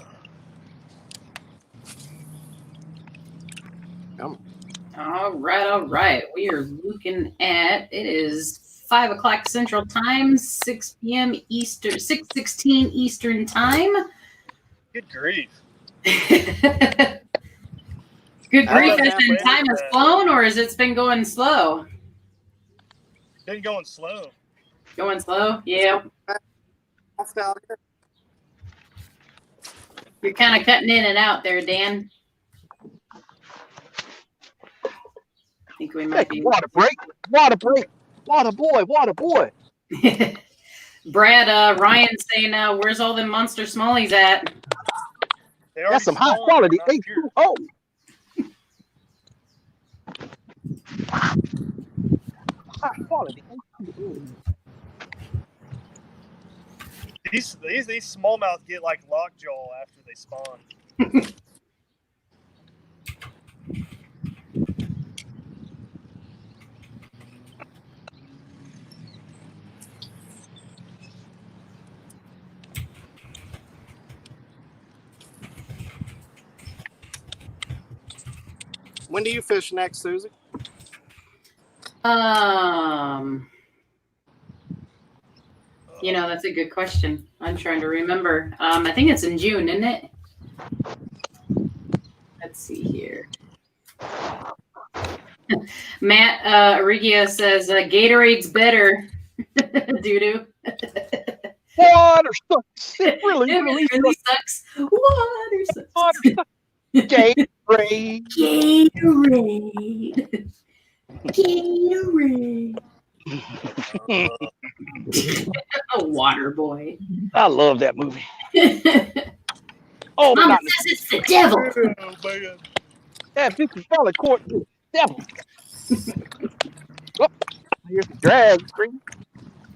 Speaker 2: All right. We are looking at it is 5 o'clock Central Time, 6 p.m. Eastern, 6:16 Eastern Time.
Speaker 3: Good grief.
Speaker 2: Good grief, has been time has flown, or has it been going slow?
Speaker 3: Been going slow.
Speaker 2: Going slow? Yeah. You're kind of cutting in and out there, Dan. I think we might be.
Speaker 5: Water break. Water boy.
Speaker 2: Brad, Ryan's saying, where's all them monster smallies at?
Speaker 5: That's some high quality H2O. High quality H2O.
Speaker 3: These smallmouth get like lockjaw after they spawn.
Speaker 4: When do you fish next, Susie?
Speaker 2: You know, that's a good question. I'm trying to remember. I think it's in June, isn't it? Let's see here. Matt Arrigia says Gatorade's better. DooDoo.
Speaker 5: Water sucks. It really
Speaker 2: sucks. Water sucks.
Speaker 5: Gatorade. Gatorade.
Speaker 2: Gatorade. Gatorade. A water boy.
Speaker 5: I love that movie. Oh, but
Speaker 2: Mama
Speaker 5: not
Speaker 2: says it's the devil.
Speaker 3: Oh, man.
Speaker 5: that $50 court. Devil. Oh, here's the drag screen.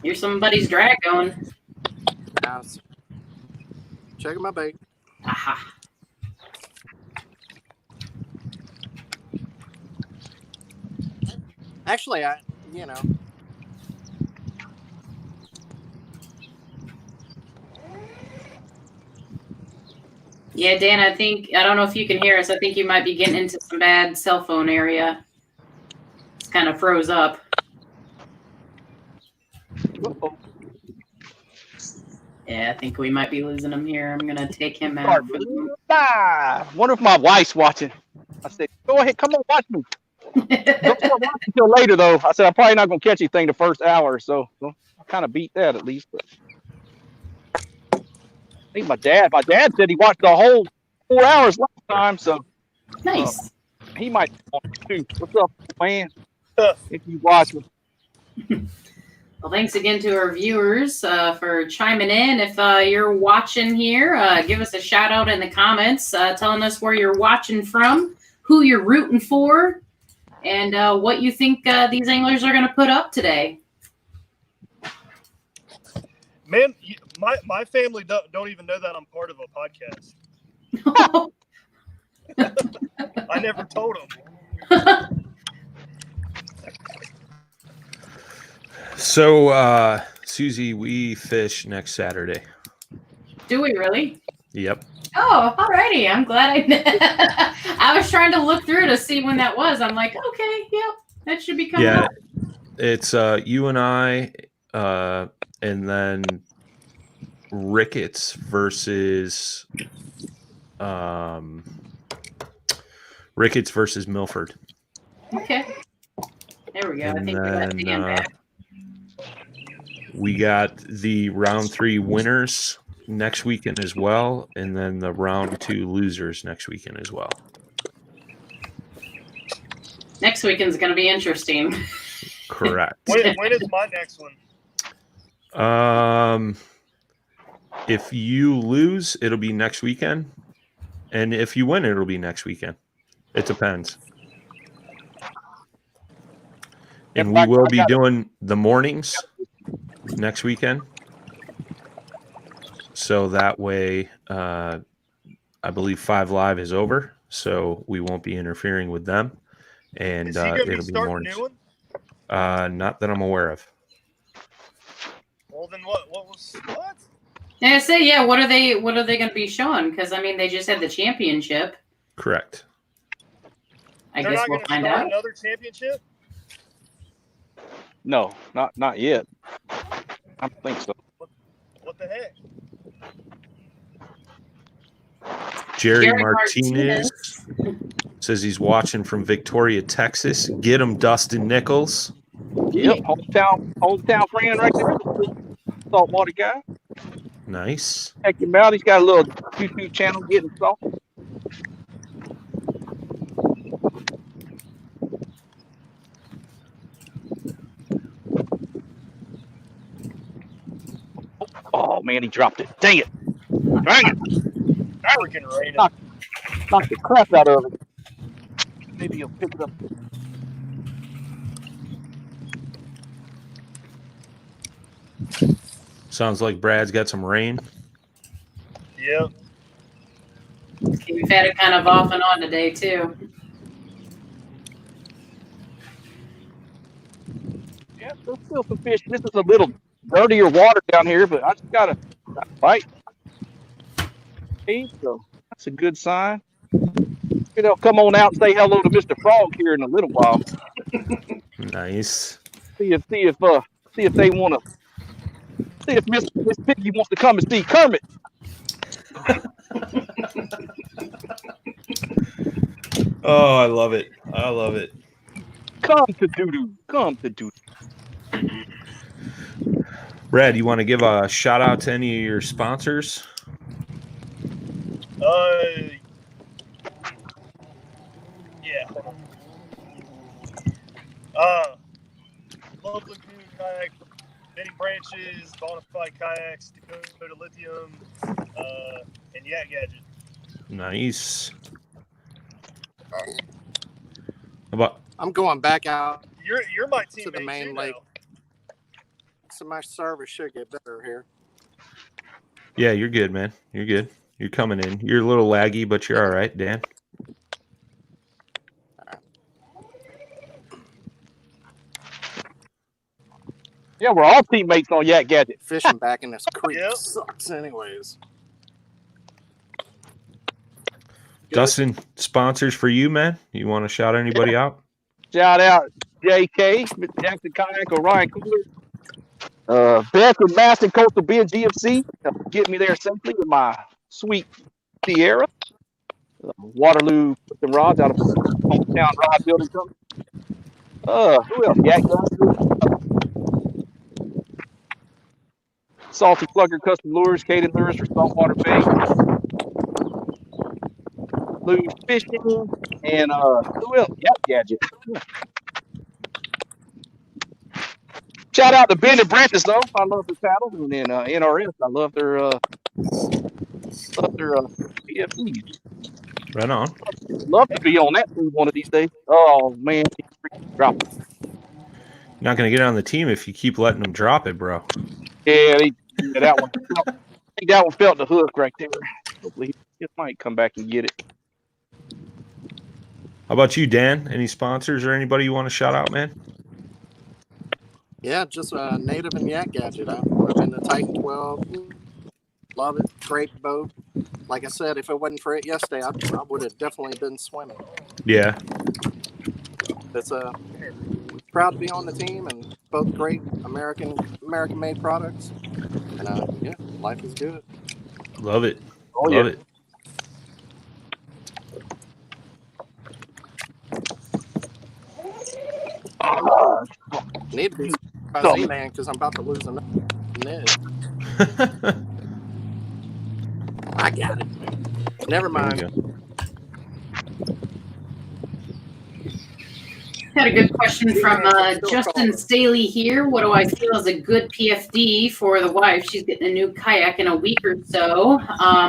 Speaker 2: Here's somebody's drag going.
Speaker 4: Nice. Checking my bait.
Speaker 2: Aha.
Speaker 4: Actually,
Speaker 2: Yeah, Dan, I don't know if you can hear us. I think you might be getting into some bad cell phone area. It's kind of froze up.
Speaker 5: Uh-oh.
Speaker 2: Yeah, I think we might be losing him here. I'm going to take him out. For the...
Speaker 5: Wonder if my wife's watching. I said, go ahead, come on, watch me. Don't start watching until later, though. I said, I'm probably not going to catch anything the first hour or so. Well, I kind of beat that at least. But I think my dad said he watched the whole 4 hours last time, so
Speaker 2: Nice.
Speaker 5: he might watch too. What's up, man? If you watch me.
Speaker 2: Well, thanks again to our viewers for chiming in. If you're watching here, give us a shout out in the comments, telling us where you're watching from, who you're rooting for, and what you think these anglers are going to put up today.
Speaker 3: Man, my family don't even know that I'm part of a podcast. I never told them.
Speaker 6: So, Susie, we fish next Saturday.
Speaker 2: Do we really?
Speaker 6: Yep.
Speaker 2: Oh, alrighty. I'm glad I was trying to look through to see when that was. I'm like, okay, yep, that should be coming up.
Speaker 6: It's you and I, and then Ricketts versus Milford.
Speaker 2: Okay. There we go.
Speaker 6: And
Speaker 2: I think we got Dan back.
Speaker 6: We got the round 3 winners next weekend as well, and then the round 2 losers next weekend as well.
Speaker 2: Next weekend's going to be interesting.
Speaker 6: Correct.
Speaker 3: When is my next one?
Speaker 6: If you lose, it'll be next weekend, and if you win, it'll be next weekend. It depends. And we will be doing the mornings next weekend. So that way, I believe 5 Live is over, so we won't be interfering with them. And it'll be mornings. Not that I'm aware of.
Speaker 3: Well, then what
Speaker 2: I say, yeah. What are they going to be showing? Because I mean, they just had the championship.
Speaker 6: Correct.
Speaker 2: I guess we'll find out.
Speaker 3: Another championship?
Speaker 5: No, not yet. I don't think so.
Speaker 3: What the heck?
Speaker 6: Jerry Martinez says he's watching from Victoria, Texas. Get him, Dustin Nichols.
Speaker 5: Yep, hometown friend right there. Saltwater guy.
Speaker 6: Nice.
Speaker 5: Check him out. He's got a little YouTube channel, Getting Salt. Oh man, he dropped it. Dang it. Dang it.
Speaker 3: Freaking rain.
Speaker 5: Knocked the crap out of it. Maybe he'll pick it up.
Speaker 6: Sounds like Brad's got some rain.
Speaker 3: Yep.
Speaker 2: We've had it kind of off and on today too.
Speaker 5: Yeah, there's still some fish. This is a little dirtier water down here, but I just got to bite. So that's a good sign. Maybe they'll come on out and say hello to Mr. Frog here in a little while.
Speaker 6: Nice.
Speaker 5: See if they want to. See if Miss Piggy wants to come and see Kermit.
Speaker 6: Oh, I love it. I love it.
Speaker 5: Come to DooDoo. Come to DooDoo.
Speaker 6: Brad, you want to give a shout out to any of your sponsors?
Speaker 3: Love Lagoon Kayak, Many Branches, Bonafide Kayaks, Dakota Lithium, and Yak Gadget.
Speaker 6: Nice. About
Speaker 4: I'm going back out
Speaker 3: You're my teammate
Speaker 4: to the main
Speaker 3: too
Speaker 4: lake,
Speaker 3: now.
Speaker 4: so my service should get better here.
Speaker 6: yeah, you're good, man. You're good. You're coming in. You're a little laggy, but you're all right, Dan.
Speaker 5: Yeah, we're all teammates on Yak Gadget.
Speaker 4: Fishing back in this creek
Speaker 3: Yep.
Speaker 4: sucks, anyways.
Speaker 6: Dustin, sponsors for you, man. You want to shout anybody out?
Speaker 5: Shout out JK, Mr. Jackson Kayak, Orion Cooler, Beth and Maston Coastal Bend GFC. Get me there safely with my sweet Sierra. Waterloo with the rods out of hometown rod building company. Who else? Yak Salty Plugger Custom Lures, Caden Lures for saltwater bait. Lose Fishing, and who else? Yak Gadget. Shout out to Ben and Branches though. I love their paddles, and then NRS. I love their PFDs.
Speaker 6: Right on.
Speaker 5: Love to be on that team one of these days. Oh man, drop.
Speaker 6: You're not going to get on the team if you keep letting them drop it, bro.
Speaker 5: Yeah, that one. I think that one felt the hook right there. Hopefully, he might come back and get it.
Speaker 6: How about you, Dan? Any sponsors or anybody you want to shout out, man?
Speaker 4: Yeah, just Native and Yak Gadget. I've been to Titan 12. Love it. Great boat. Like I said, if it wasn't for it yesterday, I would have definitely been swimming.
Speaker 6: Yeah.
Speaker 4: It's proud to be on the team, and both great American-made products. And yeah, life is good.
Speaker 6: Love it.
Speaker 5: Oh,
Speaker 6: Love
Speaker 5: yeah.
Speaker 6: it.
Speaker 4: Need to be surprised, man, because I'm about to lose another Ned. I got it. Never mind.
Speaker 2: Had a good question from Justin Staley here. What do I feel is a good PFD for the wife? She's getting a new kayak in a week or so.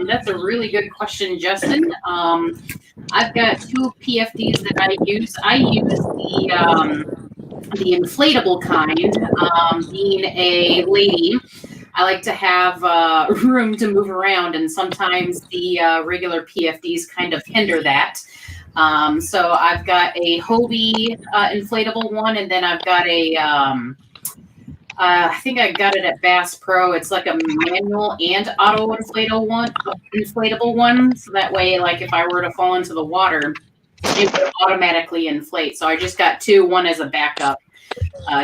Speaker 2: That's a really good question, Justin. I've got two PFDs that I use. I use the inflatable kind. Being a lady, I like to have room to move around, and sometimes the regular PFDs kind of hinder that. So I've got a Hobie inflatable one, and then I've got a I think I got it at Bass Pro. It's like a manual and auto inflatable one. So that way, like if I were to fall into the water, it would automatically inflate. So I just got two, one as a backup,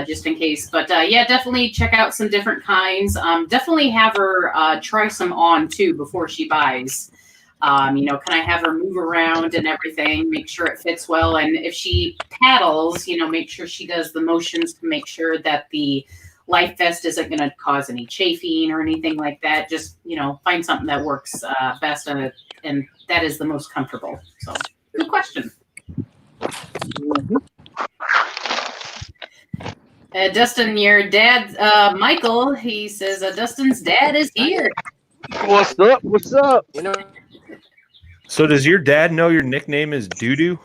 Speaker 2: just in case. But yeah, definitely check out some different kinds. Definitely have her try some on too before she buys. Can I have her move around and everything, make sure it fits well. And if she paddles, make sure she does the motions to make sure that the life vest isn't going to cause any chafing or anything like that. Just, find something that works best and that is the most comfortable. So good question. Dustin, your dad, Michael, he says, Dustin's dad is here.
Speaker 5: What's up? What's up?
Speaker 6: So does your dad know your nickname is DooDoo?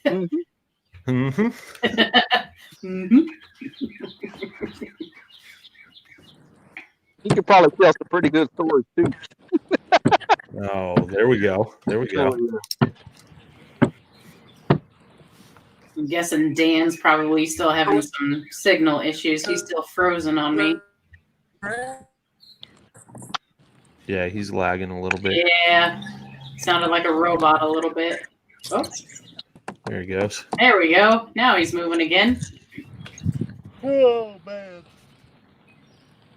Speaker 5: Mm-hmm.
Speaker 6: Mm-hmm.
Speaker 2: Mm-hmm.
Speaker 5: He could probably tell some pretty good stories too.
Speaker 6: Oh, there we go. There we go.
Speaker 2: I'm guessing Dan's probably still having some signal issues. He's still frozen on me.
Speaker 6: Yeah, he's lagging a little bit.
Speaker 2: Yeah. Sounded like a robot a little bit. Oh.
Speaker 6: There he goes.
Speaker 2: There we go. Now he's moving again.
Speaker 3: Oh, man.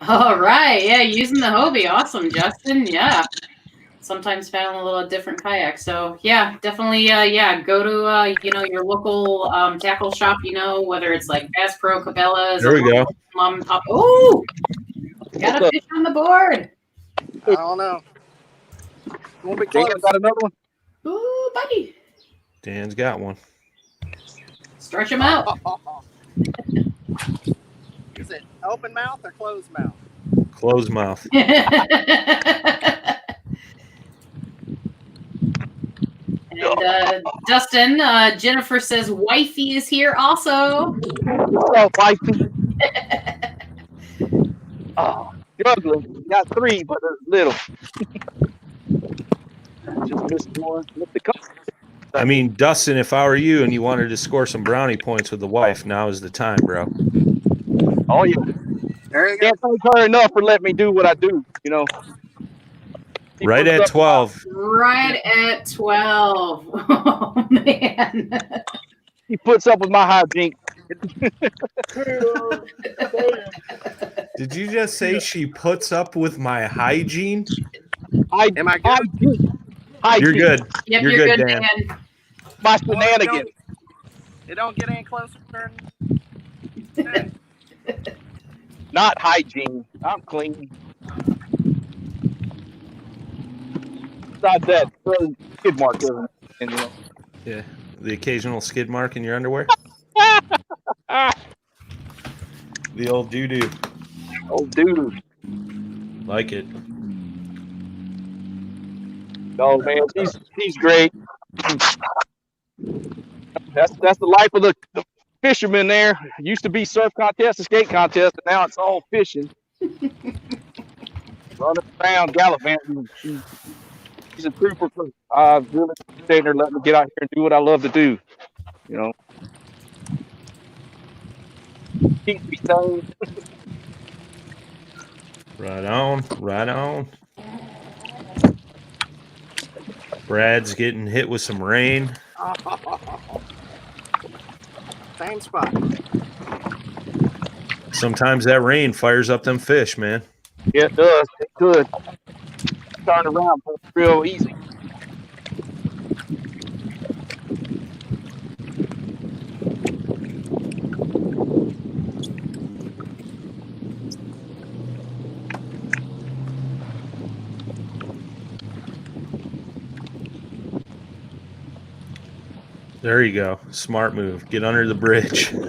Speaker 2: All right. Yeah, using the Hobie. Awesome, Justin. Yeah. Sometimes found a little different kayak. So, yeah, definitely, go to, your local tackle shop, whether it's like Bass Pro, Cabela's.
Speaker 6: There we go.
Speaker 2: Mom and Pop. Oh! Got a fish on the board.
Speaker 4: I don't know. Won't be close.
Speaker 5: Got another one?
Speaker 2: Ooh, buddy.
Speaker 6: Dan's got one.
Speaker 2: Let's Stretch them out.
Speaker 4: Is it open mouth or closed mouth?
Speaker 6: Closed mouth.
Speaker 2: And Dustin, Jennifer says wifey is here also.
Speaker 5: Oh, wifey. Oh, struggling. Got 3, but they're little. Just missed one. Missed the couple.
Speaker 6: I mean, Dustin, if I were you and you wanted to score some brownie points with the wife, now is the time, bro.
Speaker 5: Oh, yeah.
Speaker 4: There you go.
Speaker 5: Can't thank her enough for letting me do what I do, you know. She
Speaker 6: Right
Speaker 5: puts
Speaker 6: at
Speaker 5: up
Speaker 6: 12.
Speaker 2: Right at 12. Oh, man.
Speaker 5: He puts up with my hijinks.
Speaker 6: Did you just say she puts up with my hygiene?
Speaker 4: Am I good?
Speaker 6: You're good.
Speaker 2: Yep,
Speaker 6: You're good, Dan.
Speaker 5: My shenanigans.
Speaker 4: It don't get any closer.
Speaker 5: Not hygiene. I'm clean. Besides that, skid mark doesn't. You know.
Speaker 6: Yeah. The occasional skid mark in your underwear? The old DooDoo.
Speaker 5: Oh, dude.
Speaker 6: Like it.
Speaker 5: Oh man, she's great. That's the life of the fisherman there. Used to be surf contest and skate contest, and now it's all fishing. Running around gallivanting. She's a trooper. I really appreciate her letting me get out here and do what I love to do. You know. Keeps me sane.
Speaker 6: Right on. Right on. Brad's getting hit with some rain.
Speaker 4: Same spot.
Speaker 6: Sometimes that rain fires up them fish, man.
Speaker 5: Yeah, it does. It could turn around real easy.
Speaker 6: There you go. Smart move. Get under the bridge.
Speaker 3: There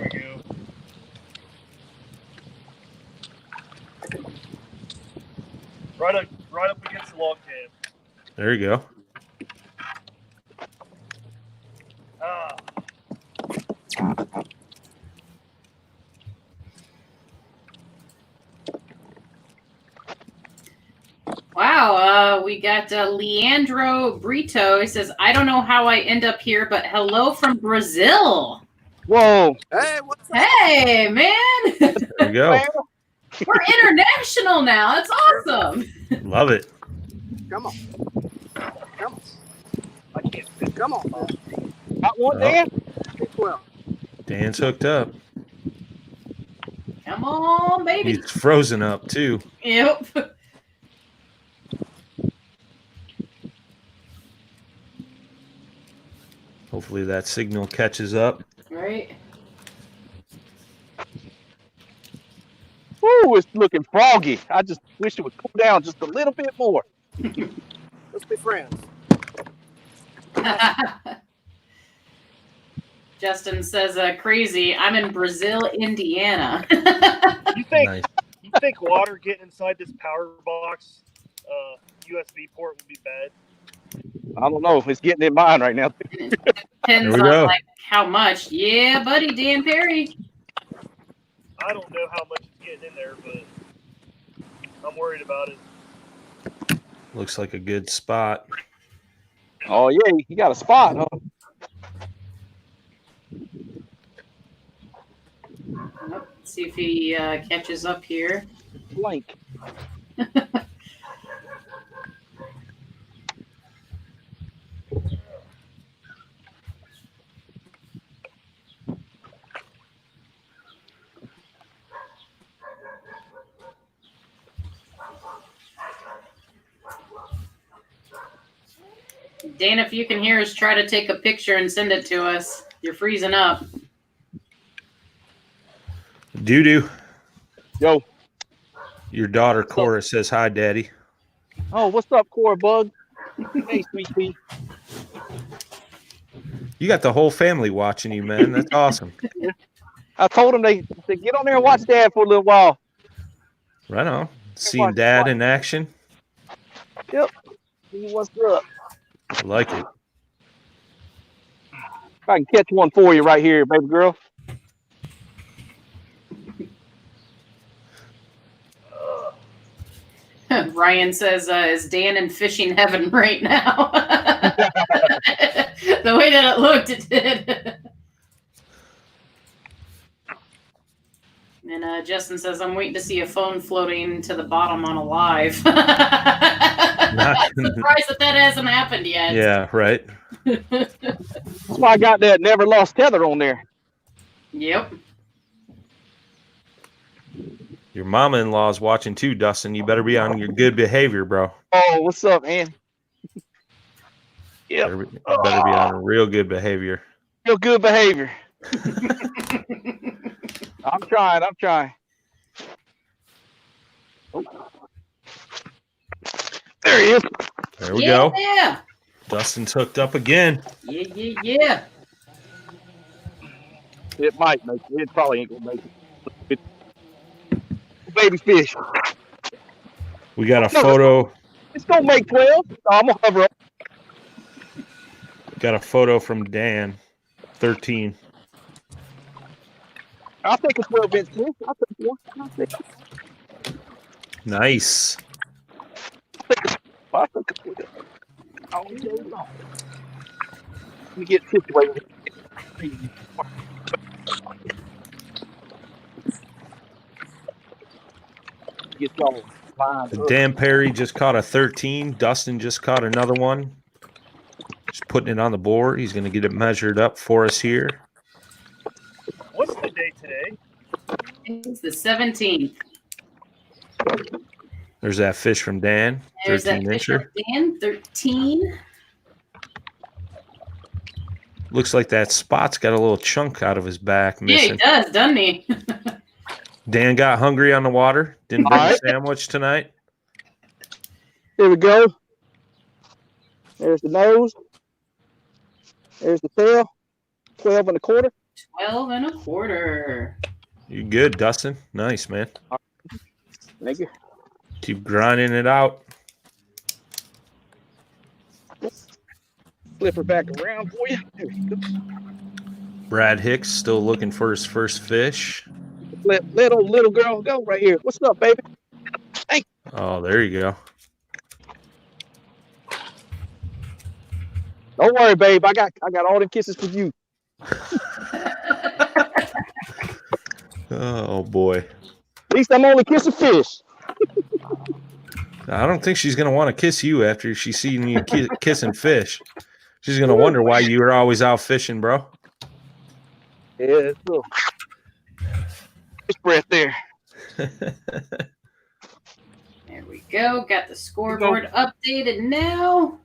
Speaker 3: we go. Right up against the log cabin.
Speaker 6: There you go.
Speaker 3: Ah.
Speaker 2: Wow, we got Leandro Brito. He says, I don't know how I end up here, but hello from Brazil.
Speaker 5: Whoa.
Speaker 4: Hey, what's up?
Speaker 2: Hey, man.
Speaker 6: There you go.
Speaker 2: We're international now. That's awesome.
Speaker 6: Love it.
Speaker 4: Come on. Come on. I can't. Come on.
Speaker 5: Got one,
Speaker 6: Oh.
Speaker 5: Dan?
Speaker 4: 12.
Speaker 6: Dan's hooked up.
Speaker 2: Come on, baby.
Speaker 6: He's frozen up, too.
Speaker 2: Yep.
Speaker 6: Hopefully that signal catches up.
Speaker 2: Right.
Speaker 5: Woo, it's looking froggy. I just wish it would cool down just a little bit more.
Speaker 4: Let's be friends.
Speaker 2: Justin says, crazy. I'm in Brazil, Indiana.
Speaker 3: You think
Speaker 6: Nice.
Speaker 3: you think water getting inside this power box USB port would be bad?
Speaker 5: I don't know. It's getting in mine right now.
Speaker 2: Depends
Speaker 6: There we
Speaker 2: on
Speaker 6: go.
Speaker 2: like how much. Yeah, buddy, Dan Perry.
Speaker 3: I don't know how much is getting in there, but I'm worried about it.
Speaker 6: Looks like a good spot.
Speaker 5: Oh, yeah. You got a spot, huh?
Speaker 2: Let's see if he catches up here.
Speaker 5: Blank.
Speaker 2: Dana, if you can hear us, try to take a picture and send it to us. You're freezing up.
Speaker 6: DooDoo.
Speaker 5: Yo.
Speaker 6: Your daughter Cora says hi, Daddy.
Speaker 5: Oh, what's up, Core Bug? Hey, sweet pea.
Speaker 6: You got the whole family watching you, man. That's awesome.
Speaker 5: I told them they get on there and watch Dad for a little while.
Speaker 6: Right on. Seeing Dad in action.
Speaker 5: Yep. See what's up.
Speaker 6: I like it.
Speaker 5: If I can catch one for you right here, baby girl.
Speaker 2: Ryan says, is Dan in fishing heaven right now? The way that it looked, it did. And Justin says, I'm waiting to see a phone floating to the bottom on a live. Surprised that hasn't happened yet.
Speaker 6: Yeah, right.
Speaker 5: That's why I got that never lost tether on there.
Speaker 2: Yep.
Speaker 6: Your mama-in-law is watching too, Dustin. You better be on your good behavior, bro.
Speaker 5: Oh, what's up, man? Yeah.
Speaker 6: Better be on real good behavior.
Speaker 5: Real good behavior. I'm trying. Oh. There he is.
Speaker 6: There we go.
Speaker 2: Yeah.
Speaker 6: Dustin's hooked up again.
Speaker 2: Yeah.
Speaker 5: It might make it. It probably ain't gonna make it. Baby fish.
Speaker 6: We got a photo.
Speaker 5: It's gonna make 12. I'm gonna hover up.
Speaker 6: Got a photo from Dan. 13.
Speaker 5: I'll take a 12-inch fish. I'll take one.
Speaker 6: Nice.
Speaker 5: I'll take a 12. Oh, no. Let me get situated. Get y'all lined up.
Speaker 6: Dan Perry just caught a 13. Dustin just caught another one. Just putting it on the board. He's going to get it measured up for us here.
Speaker 3: What's the date today?
Speaker 2: It's the 17th.
Speaker 6: There's that fish from Dan.
Speaker 2: There's that
Speaker 6: 13
Speaker 2: fish
Speaker 6: incher.
Speaker 2: from Dan, 13.
Speaker 6: Looks like that spot's got a little chunk out of his back
Speaker 2: Yeah,
Speaker 6: missing.
Speaker 2: he does, doesn't he?
Speaker 6: Dan got hungry on the water. Didn't bring
Speaker 5: All
Speaker 6: a
Speaker 5: right.
Speaker 6: sandwich tonight.
Speaker 5: Here we go. There's the nose. There's the tail. 12 and a quarter.
Speaker 2: 12 and a quarter.
Speaker 6: You good, Dustin? Nice, man.
Speaker 5: Thank you.
Speaker 6: Keep grinding it out.
Speaker 5: Flip her back around for you. There you go.
Speaker 6: Brad Hicks still looking for his first fish.
Speaker 5: Let old little girl go right here. What's up, baby?
Speaker 6: Oh, there you go.
Speaker 5: Don't worry, babe. I got all the kisses for you.
Speaker 6: Oh, boy.
Speaker 5: At least I'm only kissing fish.
Speaker 6: I don't think she's going to want to kiss you after she's seen you kissing fish. She's going to wonder why you were always out fishing, bro.
Speaker 5: Yeah, it's a little fish breath there.
Speaker 2: There we go. Got the scoreboard updated now.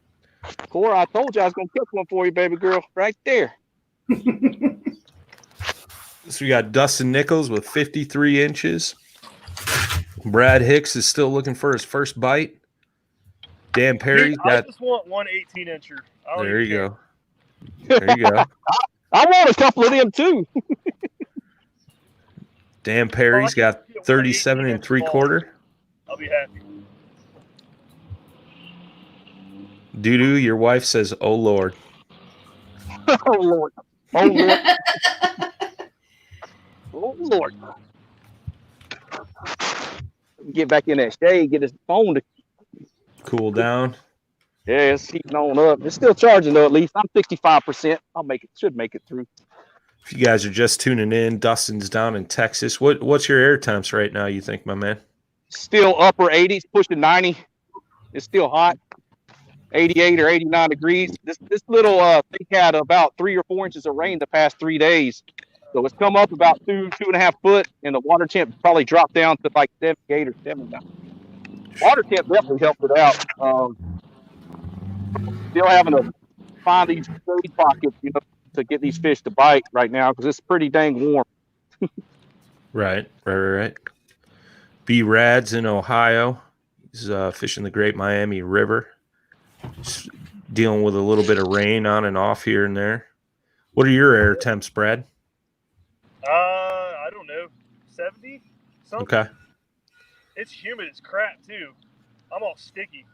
Speaker 5: Cora, I told you I was going to catch one for you, baby girl. Right there.
Speaker 6: So we got Dustin Nichols with 53 inches. Brad Hicks is still looking for his first bite. Dan Perry's
Speaker 3: I
Speaker 6: got.
Speaker 3: just want one 18-incher.
Speaker 6: There you go. There you go.
Speaker 5: I want a couple of them too.
Speaker 6: Dan Perry's got 37 and 3/4.
Speaker 3: I'll be happy.
Speaker 6: DooDoo, your wife says, "Oh Lord."
Speaker 5: Oh Lord. Oh Lord. Oh Lord. Get back in that shade. Get his phone to
Speaker 6: Cool down.
Speaker 5: Yeah, it's heating on up. It's still charging though. At least I'm 65%. I'll make it. Should make it through.
Speaker 6: If you guys are just tuning in, Dustin's down in Texas. What's your air temps right now, you think, my man?
Speaker 5: Still upper 80s, pushing 90. It's still hot. 88 or 89 degrees. This little thing had about 3 or 4 inches of rain the past 3 days. So it's come up about 2.5 foot, and the water temp probably dropped down to like 78 or 79. Water temp definitely helped it out. Still having to find these shade pockets, to get these fish to bite right now because it's pretty dang warm.
Speaker 6: Right. B Rads in Ohio. He's fishing the Great Miami River. Just dealing with a little bit of rain on and off here and there. What are your air temps, Brad?
Speaker 3: I don't know, 70 something.
Speaker 6: Okay,
Speaker 3: It's humid as crap too. I'm all sticky.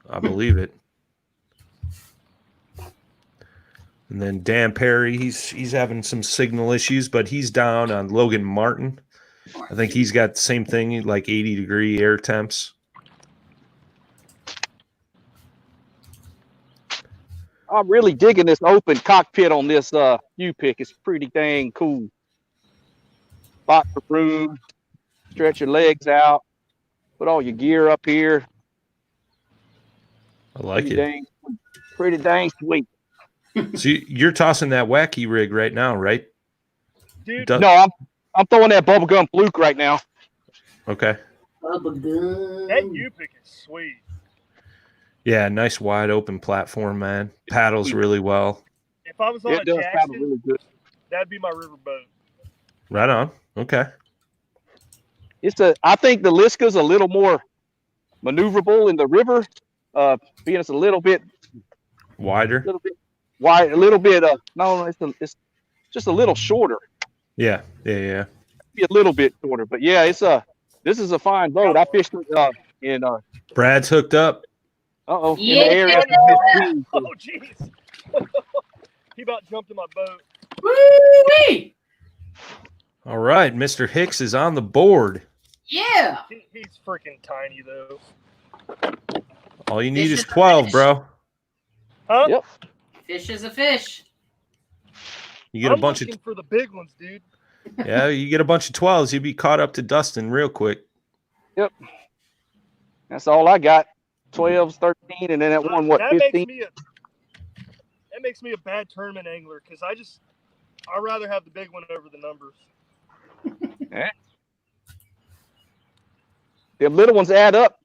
Speaker 6: I believe it. And then Dan Perry, he's having some signal issues, but he's down on Logan Martin. I think he's got the same thing, like 80-degree air temps.
Speaker 5: I'm really digging this open cockpit on this U-pick. It's pretty dang cool. Lots of room. Stretch your legs out. Put all your gear up here.
Speaker 6: I like it.
Speaker 5: Pretty dang sweet.
Speaker 6: So you're tossing that wacky rig right now, right?
Speaker 3: Dude,
Speaker 5: No, I'm throwing that bubblegum fluke right now.
Speaker 6: Okay.
Speaker 3: that U-pick is sweet.
Speaker 6: Yeah, nice wide open platform, man. Paddles really well.
Speaker 3: If I was on
Speaker 5: It
Speaker 3: a
Speaker 5: does paddle
Speaker 3: Jackson,
Speaker 5: really good.
Speaker 3: that'd be my river boat.
Speaker 6: Right on. Okay.
Speaker 5: I think the Liska's a little more maneuverable in the river, being it's a little bit
Speaker 6: Wider.
Speaker 5: wide, a little bit. No, it's just a little shorter.
Speaker 6: Yeah.
Speaker 5: Be a little bit shorter, but yeah, this is a fine boat. I fished it in
Speaker 6: Brad's hooked up.
Speaker 5: in
Speaker 2: Yeah.
Speaker 5: the area.
Speaker 3: Oh, jeez. He about jumped in my boat.
Speaker 2: Woo-wee!
Speaker 6: All right, Mr. Hicks is on the board.
Speaker 2: Yeah.
Speaker 3: He's freaking tiny, though.
Speaker 6: All you need
Speaker 2: Fish
Speaker 6: is
Speaker 2: is a
Speaker 6: 12,
Speaker 2: fish.
Speaker 6: bro.
Speaker 3: Huh?
Speaker 5: Yep.
Speaker 2: Fish is a fish.
Speaker 6: You get
Speaker 3: I'm
Speaker 6: a bunch
Speaker 3: looking for the big ones, dude.
Speaker 6: you get a bunch of 12s, you'd be caught up to Dustin real quick.
Speaker 5: Yep. That's all I got. 12s, 13, and then that one,
Speaker 3: That
Speaker 5: 15?
Speaker 3: makes me a bad tournament angler because I'd rather have the big one over the numbers.
Speaker 5: The little ones add up.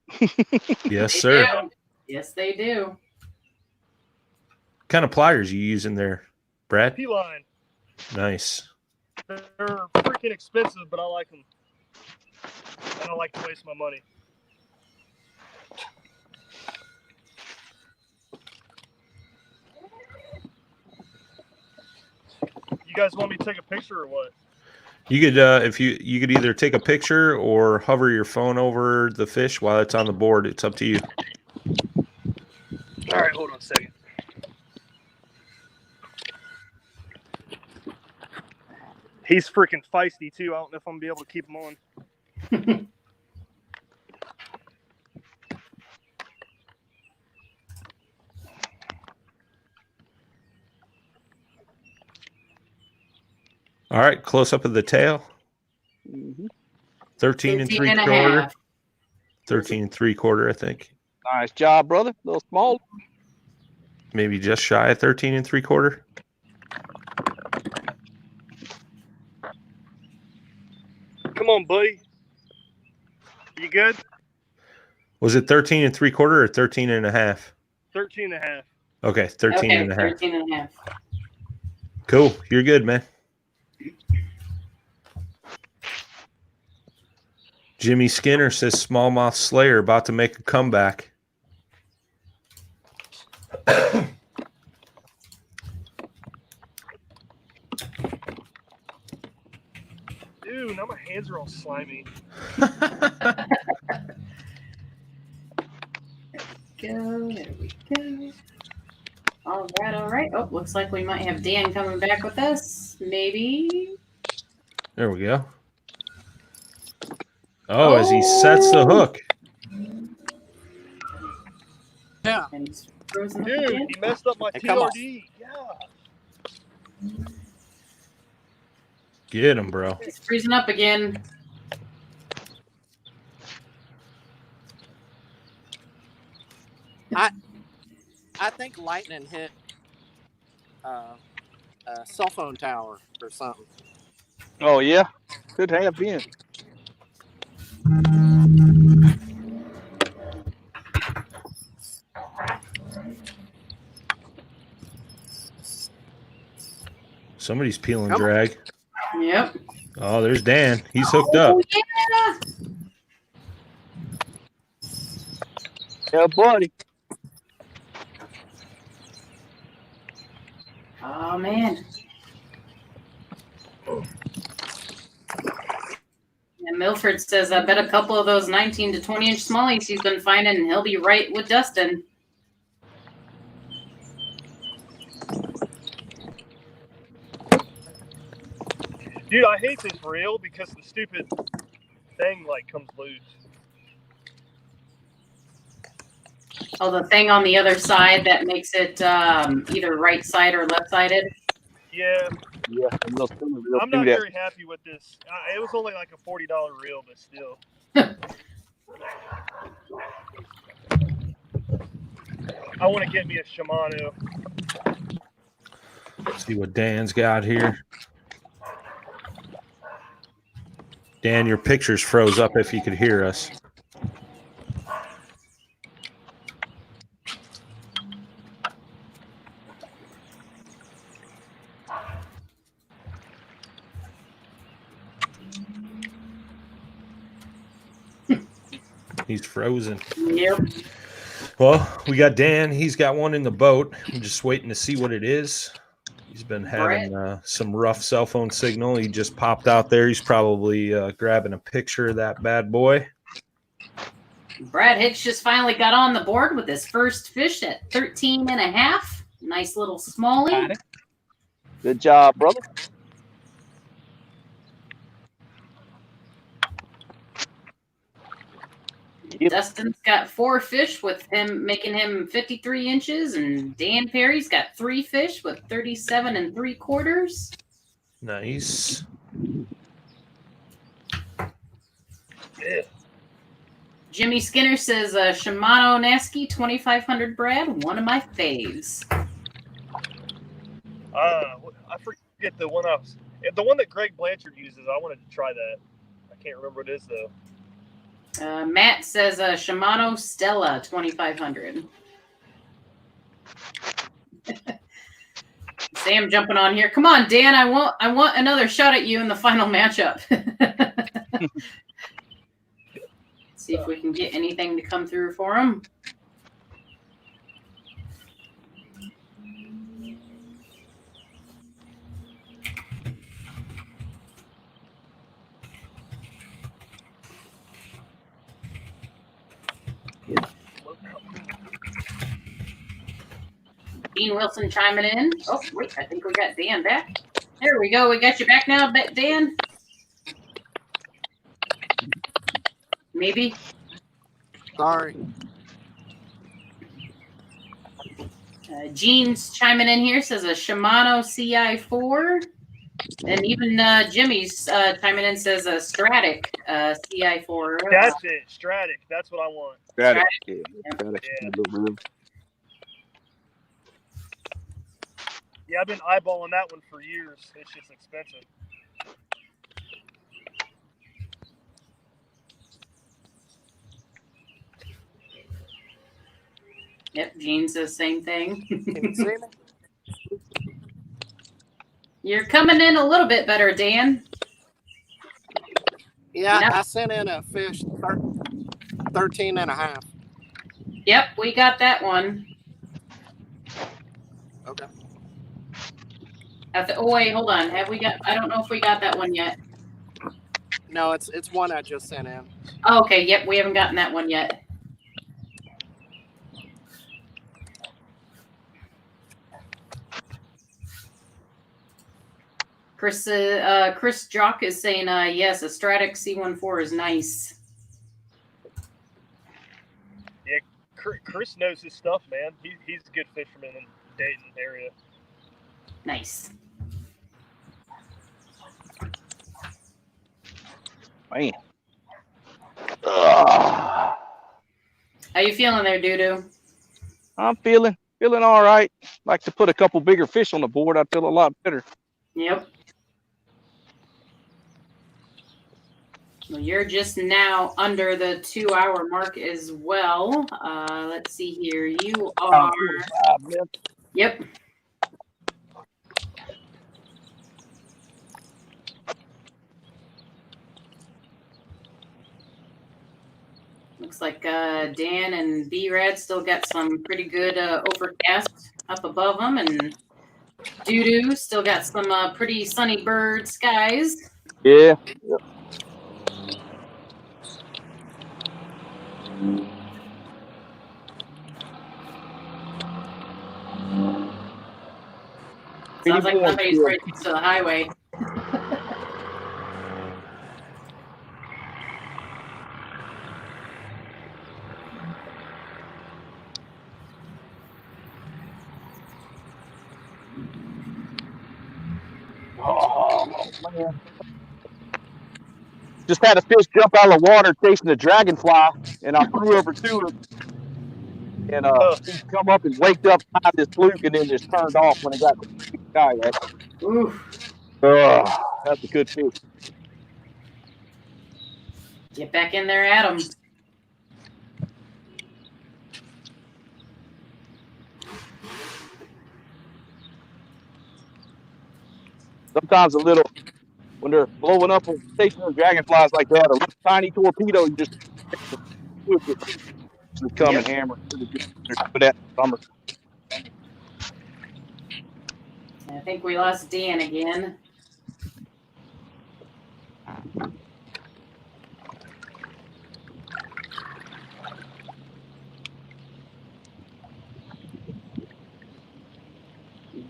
Speaker 6: Yes,
Speaker 2: They
Speaker 6: sir.
Speaker 2: do. Yes, they do.
Speaker 6: What kind of pliers you using there, Brad?
Speaker 3: P-line.
Speaker 6: Nice.
Speaker 3: They're freaking expensive, but I like them. I don't like to waste my money. You guys want me to take a picture or what?
Speaker 6: You could if you could either take a picture or hover your phone over the fish while it's on the board. It's up to you.
Speaker 3: All right, hold on a second. He's freaking feisty too. I don't know if I'm gonna be able to keep him on.
Speaker 6: All right, close up of the tail. 13 and
Speaker 2: 15 and a
Speaker 6: 3/4.
Speaker 2: half.
Speaker 6: 13 and 3/4, I think.
Speaker 5: Nice job, brother. A little small.
Speaker 6: Maybe just shy of 13 and 3/4.
Speaker 3: Come on, buddy. You good?
Speaker 6: Was it 13 and 3/4 or 13 and a half?
Speaker 3: 13 and a half.
Speaker 6: Okay, 13
Speaker 2: Okay,
Speaker 6: and a half.
Speaker 2: 13 and a half.
Speaker 6: Cool. You're good, man. Jimmy Skinner says smallmouth Slayer about to make a comeback.
Speaker 3: Dude, now my hands are all slimy.
Speaker 2: Go. There we go. All right, all right. Oh, looks like we might have Dan coming back with us. Maybe.
Speaker 6: There we go. Oh, as he sets the hook.
Speaker 4: Yeah.
Speaker 2: And he's frozen up
Speaker 3: Dude,
Speaker 2: again.
Speaker 3: he messed up my
Speaker 4: Hey, come on.
Speaker 3: TRD. Yeah.
Speaker 6: Get him, bro.
Speaker 2: He's freezing up again.
Speaker 4: I think lightning hit a cell phone tower or something.
Speaker 5: Oh, yeah. Could have been.
Speaker 6: Somebody's peeling
Speaker 4: Come on.
Speaker 6: drag.
Speaker 2: Yep.
Speaker 6: Oh, there's Dan. He's hooked up.
Speaker 2: Oh, yeah.
Speaker 5: Yeah, buddy.
Speaker 2: Oh man. And Milford says, I bet a couple of those 19 to 20 inch smallies he's been finding, and he'll be right with Dustin.
Speaker 3: Dude, I hate this reel because the stupid thing like comes loose.
Speaker 2: Oh, the thing on the other side that makes it either right side or left sided.
Speaker 3: Yeah,
Speaker 5: Yeah, they'll
Speaker 3: I'm
Speaker 5: do
Speaker 3: not
Speaker 5: that.
Speaker 3: very happy with this. It was only like a $40 reel, but still. I want to get me a Shimano.
Speaker 6: See what Dan's got here. Dan, your pictures froze up if you could hear us. He's frozen.
Speaker 2: Yep.
Speaker 6: Well, we got Dan. He's got one in the boat. I'm just waiting to see what it is. He's been having some rough cell phone signal. He just popped out there. He's probably grabbing a picture of that bad boy.
Speaker 2: Brad Hicks just finally got on the board with his first fish at 13 and a half. Nice little smallie.
Speaker 5: Good job, brother. Yep.
Speaker 2: Dustin's got 4 fish with him making him 53 inches, and Dan Perry's got 3 fish with 37 3/4.
Speaker 6: Nice.
Speaker 3: Yeah.
Speaker 2: Jimmy Skinner says Shimano Nasky 2500 Brad, one of my faves.
Speaker 3: I forget the one the one that Greg Blanchard uses. I wanted to try that. I can't remember what it is though.
Speaker 2: Matt says Shimano Stella 2500. Sam jumping on here. Come on, Dan. I want another shot at you in the final matchup. See if we can get anything to come through for him. Dean Wilson chiming in. Oh, wait, I think we got Dan back. There we go. We got you back now, Dan. Maybe.
Speaker 4: Sorry.
Speaker 2: Gene's chiming in here, says a Shimano CI4. And even Jimmy's chiming in, says a Stratic CI4.
Speaker 3: That's it, Stratic. That's what I want.
Speaker 5: Got it.
Speaker 2: Yeah.
Speaker 3: Yeah, I've been eyeballing that one for years. It's just expensive.
Speaker 2: Yep, Gene says same thing.
Speaker 4: Can you see me?
Speaker 2: You're coming in a little bit better, Dan.
Speaker 4: Yeah,
Speaker 2: Yep.
Speaker 4: I sent in a fish 13 and a half.
Speaker 2: Yep, we got that one.
Speaker 4: Okay.
Speaker 2: Oh wait, hold on. Have we got? I don't know if we got that one yet.
Speaker 4: No, it's one I just sent in.
Speaker 2: Oh, okay. Yep, we haven't gotten that one yet. Chris Jock is saying, yes, a Stratic C14 is nice.
Speaker 3: Yeah, Chris knows his stuff, man. He's a good fisherman in the Dayton area.
Speaker 2: Nice.
Speaker 5: Man. Ugh.
Speaker 2: How you feeling there, DooDoo?
Speaker 5: I'm feeling all right. Like to put a couple bigger fish on the board. I feel a lot better.
Speaker 2: Yep. Well, you're just now under the 2-hour mark as well. Let's see here. You are. Yep. Looks like Dan and B-Rad still got some pretty good overcast up above them, and DooDoo still got some pretty sunny bird skies.
Speaker 5: Yeah. Yep.
Speaker 2: Sounds like somebody's right next to the highway.
Speaker 5: Oh, man. Just had a fish jump out of the water chasing a dragonfly, and I flew over to him. And he come up and waked up behind this fluke and then just turned off when it got to the sky.
Speaker 2: Oof.
Speaker 5: That's a good fish.
Speaker 2: Get back in there at 'em.
Speaker 5: Sometimes when they're blowing up and chasing those dragonflies like that, a little tiny torpedo, you just come and hammer for that summer.
Speaker 2: I think we lost Dan again.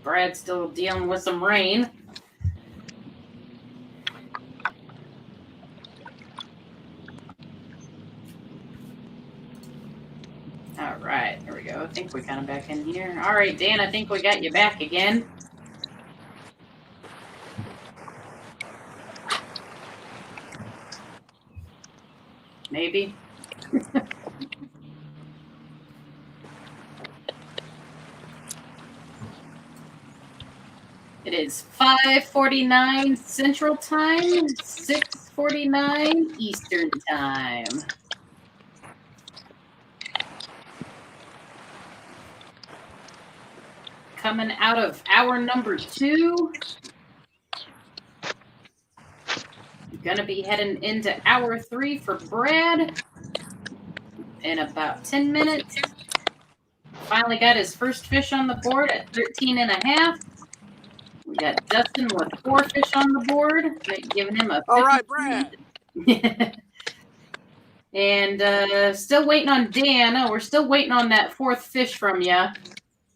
Speaker 2: Brad's still dealing with some rain. All right, there we go. I think we got him back in here. All right, Dan, I think we got you back again. Maybe. It is 5:49 Central Time, 6:49 Eastern Time. Coming out of hour number 2. Gonna be heading into hour 3 for Brad in about 10 minutes. Finally got his first fish on the board at 13.5. We got Dustin with 4 fish on the board, giving him a 50.
Speaker 4: All right, Brad.
Speaker 2: And still waiting on Dan. Oh, we're still waiting on that 4th fish from you.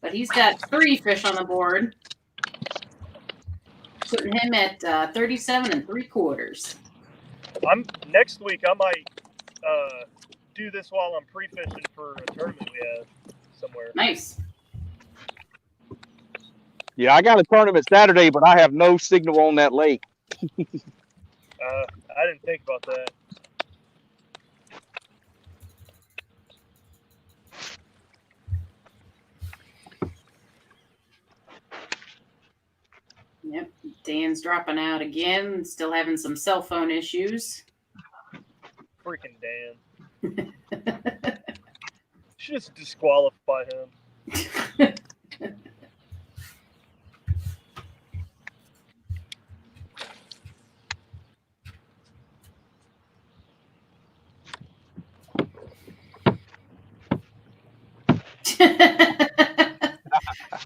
Speaker 2: But he's got 3 fish on the board. Putting him at 37 3/4.
Speaker 3: Next week I might do this while I'm pre-fishing for a tournament we have somewhere.
Speaker 2: Nice.
Speaker 5: Yeah, I got a tournament Saturday, but I have no signal on that lake.
Speaker 3: I didn't think about that.
Speaker 2: Yep, Dan's dropping out again. Still having some cell phone issues.
Speaker 3: Freaking Dan. Should just disqualify him.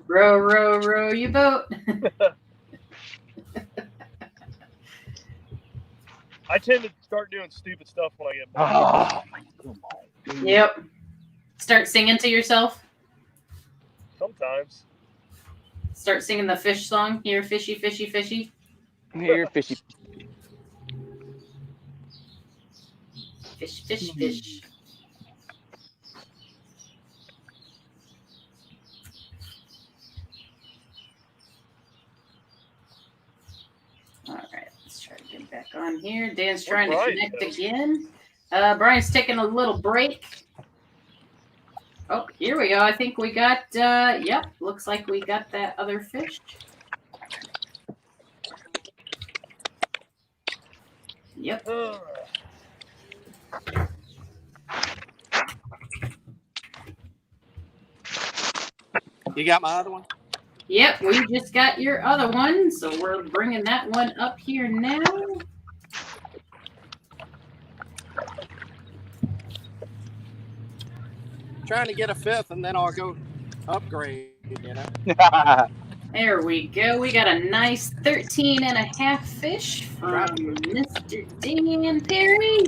Speaker 2: Row, row, row your boat.
Speaker 3: I tend to start doing stupid stuff when I get bored.
Speaker 5: Oh, my God.
Speaker 2: Yep. Start singing to yourself.
Speaker 3: Sometimes.
Speaker 2: Start singing the fish song. Here, fishy, fishy, fishy.
Speaker 5: Here, fishy.
Speaker 2: Fish, fish, fish. All right, let's try to get back on here. Dan's trying to connect again. Brian's taking a little break. Oh, here we go. I think we got, yep, looks like we got that other fish. Yep.
Speaker 4: You got my other one?
Speaker 2: Yep, we just got your other one, so we're bringing that one up here now.
Speaker 4: trying to get a 5th, and then I'll go upgrade.
Speaker 2: There we go. We got a nice 13.5 fish from Mr. Dan Perry.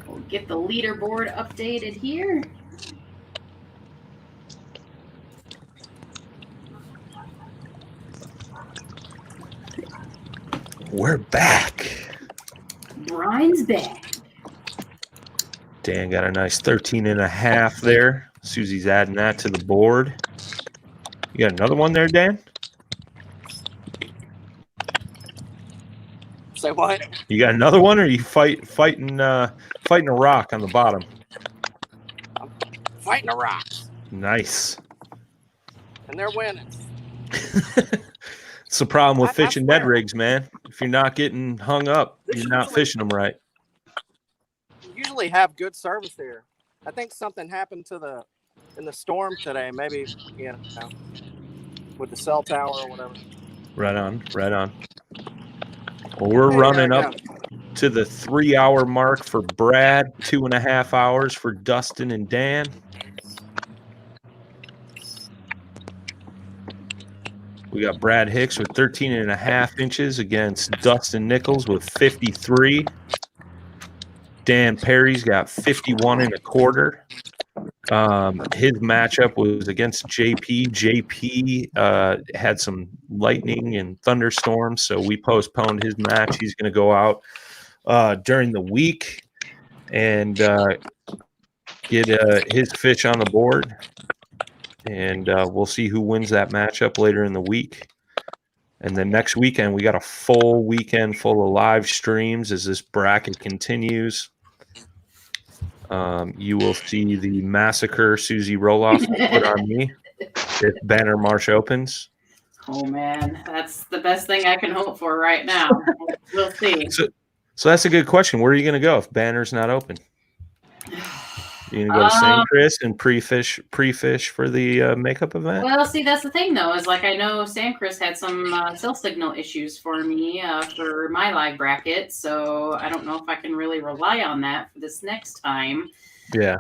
Speaker 2: We'll get the leaderboard updated here.
Speaker 6: We're back.
Speaker 2: Brian's back.
Speaker 6: Dan got a nice 13.5 there. Susie's adding that to the board. You got another one there, Dan?
Speaker 4: Say what?
Speaker 6: You got another one, or are you fighting a rock on the bottom?
Speaker 4: I'm fighting the rocks,
Speaker 6: Nice.
Speaker 4: and they're winning.
Speaker 6: It's the problem with
Speaker 4: I
Speaker 6: fishing Ned
Speaker 4: swear.
Speaker 6: rigs, man. If you're not getting hung up,
Speaker 4: This
Speaker 6: you're not
Speaker 4: usually-
Speaker 6: fishing them right.
Speaker 4: You usually have good service here. I think something happened in the storm today. Maybe with the cell tower or whatever.
Speaker 6: Right on, right on. Well, we're
Speaker 4: Hey,
Speaker 6: running
Speaker 4: yeah,
Speaker 6: up to the 3-hour mark for Brad, 2.5 hours for Dustin and Dan. We got Brad Hicks with 13.5 inches against Dustin Nichols with 53. Dan Perry's got 51.25. His matchup was against JP. JP had some lightning and thunderstorms, so we postponed his match. He's going to go out during the week and get his fish on the board. And we'll see who wins that matchup later in the week. And then next weekend, we got a full weekend full of live streams as this bracket continues. You will see the massacre Susie Roloff put on me if Banner Marsh opens.
Speaker 2: Oh man, that's the best thing I can hope for right now. We'll see.
Speaker 6: So that's a good question. Where are you going to go if Banner's not open? You going to go to St. Chris and pre-fish for the makeup event?
Speaker 2: Well, see, that's the thing, though, is like I know Sam Chris had some cell signal issues for me for my live bracket, so I don't know if I can really rely on that for this next time.
Speaker 6: Yeah.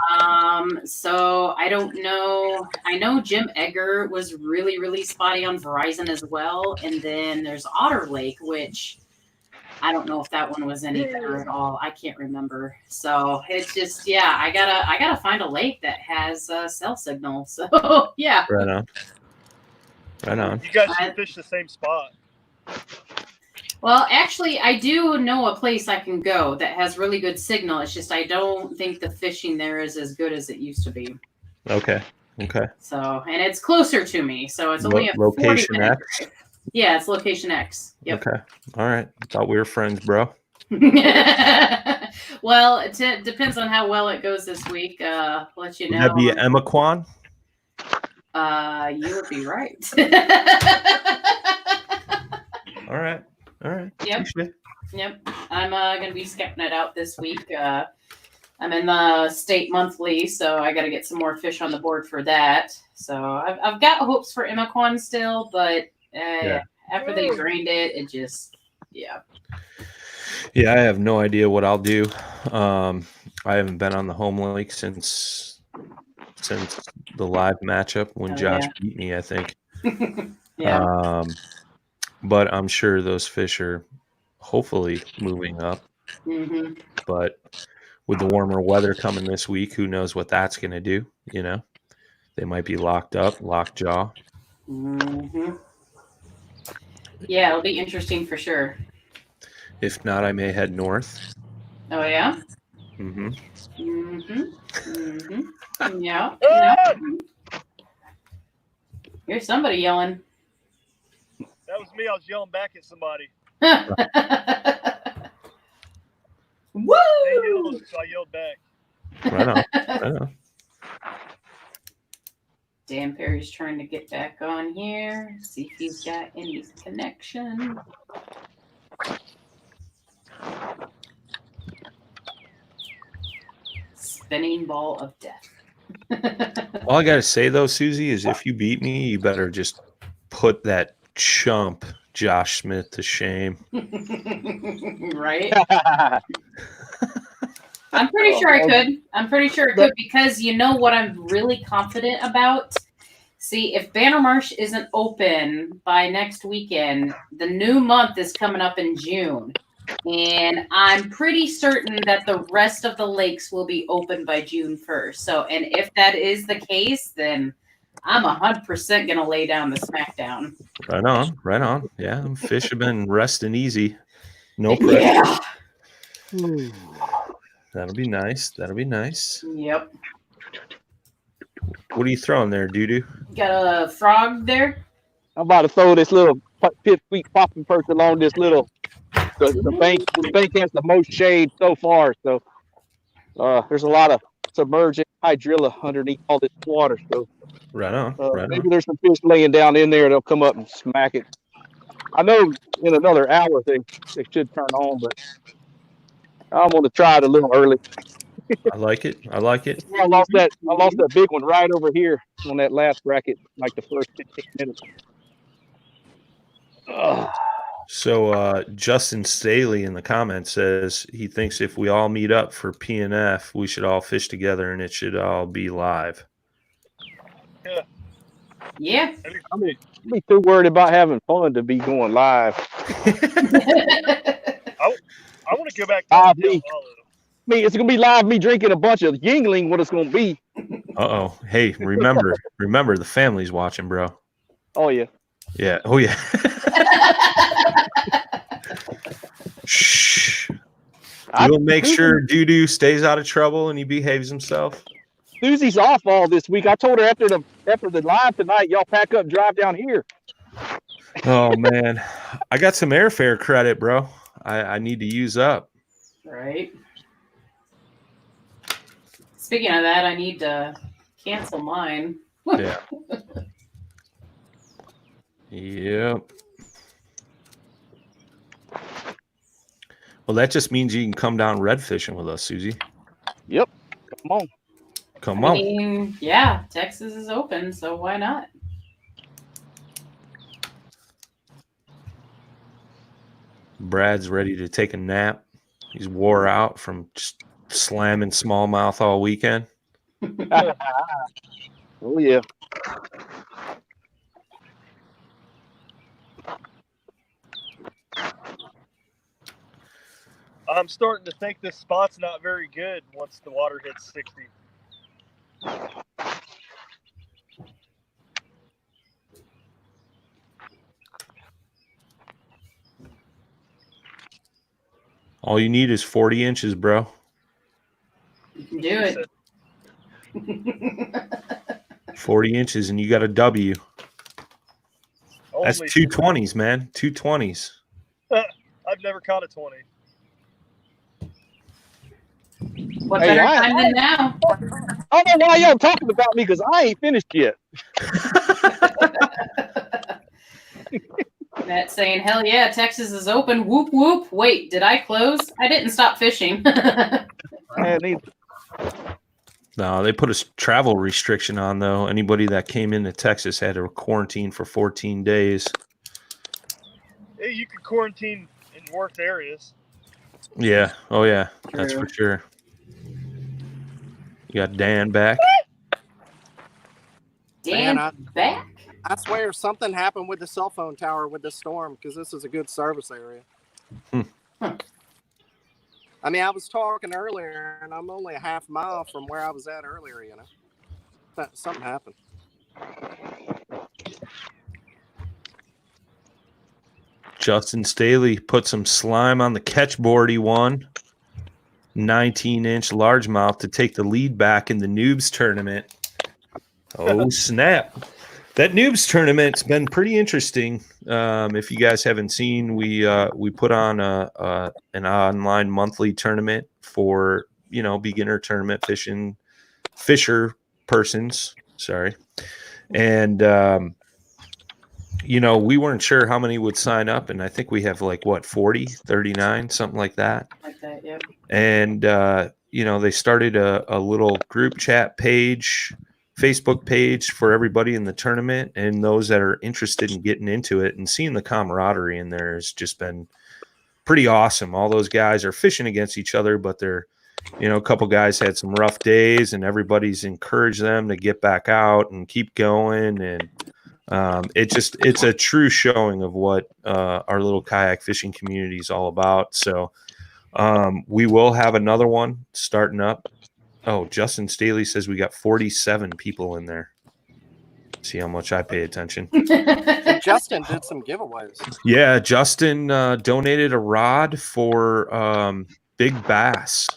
Speaker 2: So I don't know. I know Jim Egger was really, really spotty on Verizon as well, and then there's Otter Lake, which I don't know if that one was any better at all. I can't remember. So it's just, yeah, I gotta find a lake that has cell signal. So yeah.
Speaker 6: Right on. Right on.
Speaker 3: You guys should fish the same spot.
Speaker 2: Well, actually, I do know a place I can go that has really good signal. It's just I don't think the fishing there is as good as it used to be.
Speaker 6: Okay. Okay.
Speaker 2: So, and it's closer to me. So it's only a
Speaker 6: Location
Speaker 2: 40-minute
Speaker 6: X?
Speaker 2: drive. Yeah, it's location X. Yep.
Speaker 6: Okay. All right. Thought we were friends, bro.
Speaker 2: Well, it depends on how well it goes this week. Let you know.
Speaker 6: Would that be Emma Kwan?
Speaker 2: You would be right.
Speaker 6: All right. All right.
Speaker 2: Yep.
Speaker 6: Touché.
Speaker 2: Yep. I'm going to be scouting it out this week. I'm in the state monthly, so I got to get some more fish on the board for that. So I've got hopes for Emma Kwan still, but after they drained it, it just, yeah.
Speaker 6: Yeah, I have no idea what I'll do. I haven't been on the home lake since the live matchup when Josh beat me, I think.
Speaker 2: Yeah.
Speaker 6: But I'm sure those fish are hopefully moving up.
Speaker 2: Mm-hmm.
Speaker 6: But with the warmer weather coming this week, who knows what that's going to do? You know, they might be locked up, lockjaw.
Speaker 2: Mm-hmm. Yeah, it'll be interesting for sure.
Speaker 6: If not, I may head north.
Speaker 2: Oh yeah.
Speaker 6: Mm-hmm.
Speaker 2: Mm-hmm. Mm-hmm. Yeah. Yeah. Here's somebody yelling.
Speaker 3: That was me. I was yelling back at somebody.
Speaker 2: Woo!
Speaker 3: They yelled, so I yelled back.
Speaker 6: Right on. Right on.
Speaker 2: Dan Perry's trying to get back on here. See if he's got any connection. Spinning ball of death.
Speaker 6: All I got to say, though, Susie, is if you beat me, you better just put that chump Josh Smith to shame.
Speaker 2: Right? I'm pretty sure I could. I'm pretty sure I could because you know what I'm really confident about? See, if Banner Marsh isn't open by next weekend, the new month is coming up in June. And I'm pretty certain that the rest of the lakes will be open by June 1st. So, and if that is the case, then I'm 100% going to lay down the smackdown.
Speaker 6: Right on, right on. Yeah, fish have been resting easy. No pressure.
Speaker 2: Yeah.
Speaker 6: That'll be nice. That'll be nice.
Speaker 2: Yep.
Speaker 6: What are you throwing there, DooDoo?
Speaker 2: Got a frog there?
Speaker 5: I'm about to throw this little pipsqueak popping perch along this little. The bank has the most shade so far, so there's a lot of submerging hydrilla underneath all this water. So
Speaker 6: Right on.
Speaker 5: Maybe there's some fish laying down in there. They'll come up and smack it. I know in another hour they should turn on, but I'm going to try it a little early.
Speaker 6: I like it. I like it.
Speaker 5: I lost that big one right over here on that last bracket, like the first 15 minutes.
Speaker 6: So Justin Staley in the comments says he thinks if we all meet up for PNF, we should all fish together and it should all be live.
Speaker 2: Yeah.
Speaker 5: I mean, be too worried about having fun to be going live.
Speaker 3: I want to go back to
Speaker 5: I mean, it's gonna be live. Me drinking a bunch of Yingling. What it's gonna be?
Speaker 6: Uh-oh. Hey, remember the family's watching, bro.
Speaker 5: Oh yeah.
Speaker 6: Yeah. Oh yeah. Shh. You'll make sure DooDoo stays out of trouble and he behaves himself.
Speaker 5: Susie's off all this week. I told her after the live tonight, y'all pack up, drive down here.
Speaker 6: Oh man, I got some airfare credit, bro. I need to use up.
Speaker 2: Right. Speaking of that, I need to cancel mine.
Speaker 6: Yeah. Yep. Well, that just means you can come down red fishing with us, Susie.
Speaker 5: Yep. Come on.
Speaker 6: Come
Speaker 2: I
Speaker 6: on.
Speaker 2: mean, yeah, Texas is open, so why not?
Speaker 6: Brad's ready to take a nap. He's wore out from just slamming smallmouth all weekend.
Speaker 5: Oh yeah.
Speaker 3: I'm starting to think this spot's not very good once the water hits 60.
Speaker 6: All you need is 40 inches, bro.
Speaker 2: You can do it.
Speaker 6: 40 inches and you got a W. That's
Speaker 3: Only
Speaker 6: 220s, man. 220s.
Speaker 3: I've never caught a 20.
Speaker 2: What better time than now?
Speaker 5: I don't know why y'all talking about me because I ain't finished yet.
Speaker 2: Matt saying, hell yeah, Texas is open. Whoop, whoop. Wait, did I close? I didn't stop fishing.
Speaker 6: No, they put a travel restriction on, though. Anybody that came into Texas had to quarantine for 14 days.
Speaker 3: Hey, you could quarantine in worst areas.
Speaker 6: Yeah. Oh, yeah. That's for sure. You got Dan back.
Speaker 2: Dan
Speaker 4: Man,
Speaker 2: back?
Speaker 4: I swear something happened with the cell phone tower with this storm because this is a good service area.
Speaker 2: Huh.
Speaker 4: I mean, I was talking earlier, and I'm only a half mile from where I was at earlier, you know. Something happened.
Speaker 6: Justin Staley put some slime on the catch board he won. 19-inch largemouth to take the lead back in the noobs tournament. Oh, snap. That noobs tournament's been pretty interesting. If you guys haven't seen, we put on an online monthly tournament for, beginner tournament fisher persons. Sorry. And, we weren't sure how many would sign up. And I think we have 40, 39, something like that.
Speaker 2: Like that, yep.
Speaker 6: And, they started a little group chat page, Facebook page for everybody in the tournament, and those that are interested in getting into it, and seeing the camaraderie in there has just been pretty awesome. All those guys are fishing against each other, but they're a couple guys had some rough days, and everybody's encouraged them to get back out and keep going. And it's a true showing of what our little kayak fishing community is all about. So we will have another one starting up. Oh, Justin Staley says we got 47 people in there. See how much I pay attention.
Speaker 4: So Justin did some giveaways.
Speaker 6: Yeah, Justin donated a rod for big bass.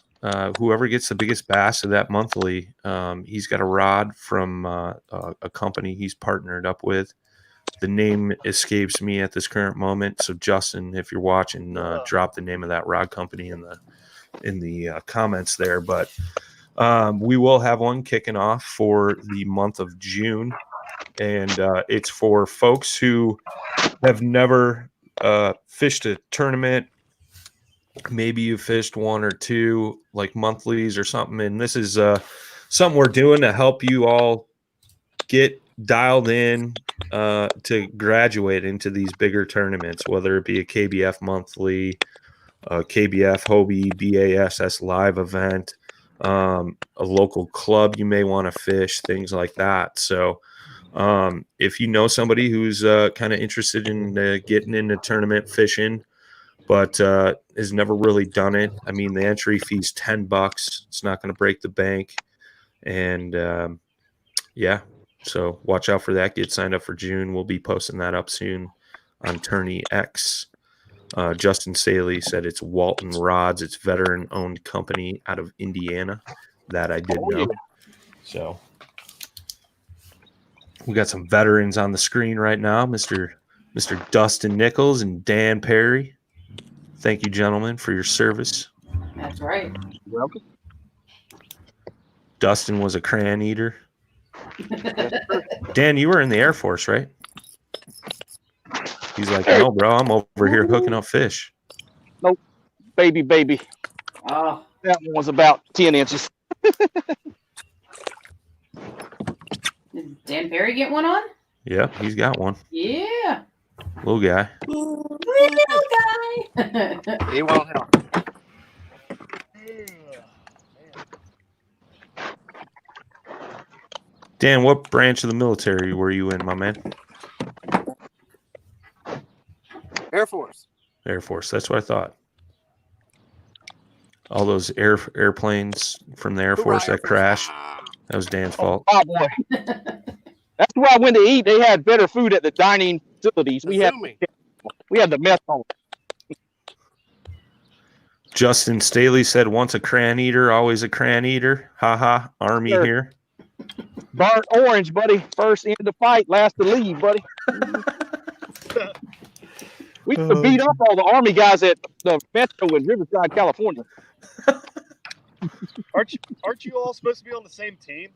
Speaker 6: Whoever gets the biggest bass of that monthly, he's got a rod from a company he's partnered up with. The name escapes me at this current moment. So Justin, if you're watching, drop the name of that rod company in the comments there. But we will have one kicking off for the month of June. And it's for folks who have never fished a tournament. Maybe you fished one or two like monthlies or something. And this is something we're doing to help you all get dialed in to graduate into these bigger tournaments, whether it be a KBF monthly, a KBF Hobie BASS live event, a local club you may want to fish, things like that. So if you know somebody who's kind of interested in getting into tournament fishing, but has never really done it, I mean, the entry fee's $10. It's not going to break the bank. And yeah, so watch out for that. Get signed up for June. We'll be posting that up soon on Tourney X. Justin Staley said it's Walton Rods. It's veteran-owned company out of Indiana. That I did know. So we got some veterans on the screen right now, Mr. Dustin Nichols and Dan Perry. Thank you, gentlemen, for your service.
Speaker 2: That's right.
Speaker 5: Welcome.
Speaker 6: Dustin was a crayon eater. Dan, you were in the Air Force, right? He's like, no, bro, I'm over here hooking up fish.
Speaker 5: Nope. Baby.
Speaker 2: Oh.
Speaker 5: That one was about 10 inches.
Speaker 2: Did Dan Perry get one on?
Speaker 6: Yeah, he's got one.
Speaker 2: Yeah.
Speaker 6: Little guy.
Speaker 2: Little guy.
Speaker 4: He won't help.
Speaker 6: Dan, what branch of the military were you in, my man?
Speaker 4: Air Force.
Speaker 6: Air Force. That's what I thought. All those airplanes from the Air Force that crashed. That was Dan's fault.
Speaker 5: Oh boy. That's where I went to eat. They had better food at the dining facilities. We had the mess hall.
Speaker 6: Justin Staley said, once a crayon eater, always a crayon eater. Ha. Army here.
Speaker 5: Burnt orange, buddy. First in the fight, last to leave, buddy. We could beat up all the Army guys at the Metro in Riverside, California.
Speaker 3: Aren't you all supposed to be on the same team?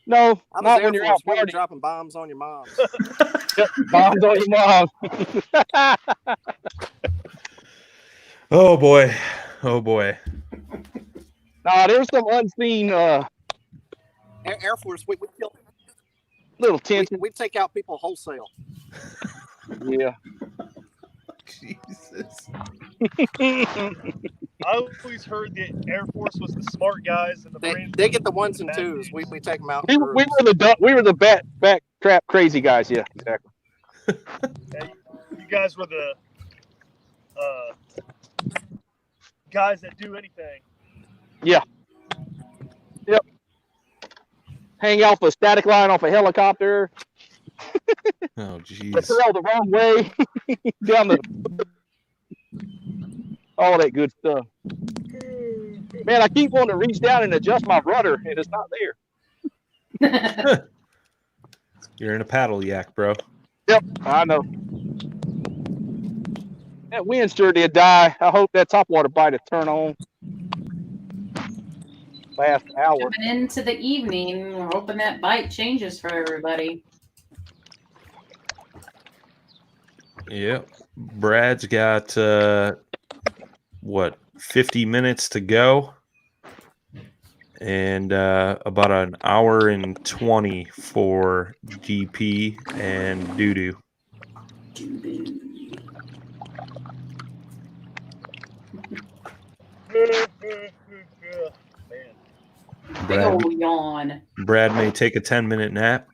Speaker 5: No,
Speaker 4: I was
Speaker 5: not
Speaker 4: Air
Speaker 5: when you're
Speaker 4: Force.
Speaker 5: out
Speaker 4: We were
Speaker 5: partying.
Speaker 4: dropping bombs on your moms.
Speaker 5: Yep, bombs on your mom.
Speaker 6: Oh, boy.
Speaker 5: Nah, there's some unseen
Speaker 4: Air Force, we kill.
Speaker 5: little tension.
Speaker 4: We take out people wholesale.
Speaker 5: Yeah.
Speaker 6: Jesus.
Speaker 3: I always heard the Air Force was the smart guys and the Marines.
Speaker 4: They get the ones and twos. We take them out.
Speaker 5: We were the back trap crazy guys. Yeah, exactly.
Speaker 3: You guys were the guys that do anything.
Speaker 5: Yeah. Yep. Hang off a static line off a helicopter.
Speaker 6: Oh, jeez.
Speaker 5: Sail the wrong way. Down the all that good stuff. Man, I keep wanting to reach down and adjust my rudder, and it's not there.
Speaker 6: You're in a paddle yak, bro.
Speaker 5: Yep, I know. That wind sure did die. I hope that topwater bite will turn on. Last hour.
Speaker 2: Coming into the evening, we're hoping that bite changes for everybody.
Speaker 6: Yep. Brad's got 50 minutes to go, and about an hour and 20 for GP and DooDoo.
Speaker 2: Big old yawn.
Speaker 6: Brad may take a 10-minute nap,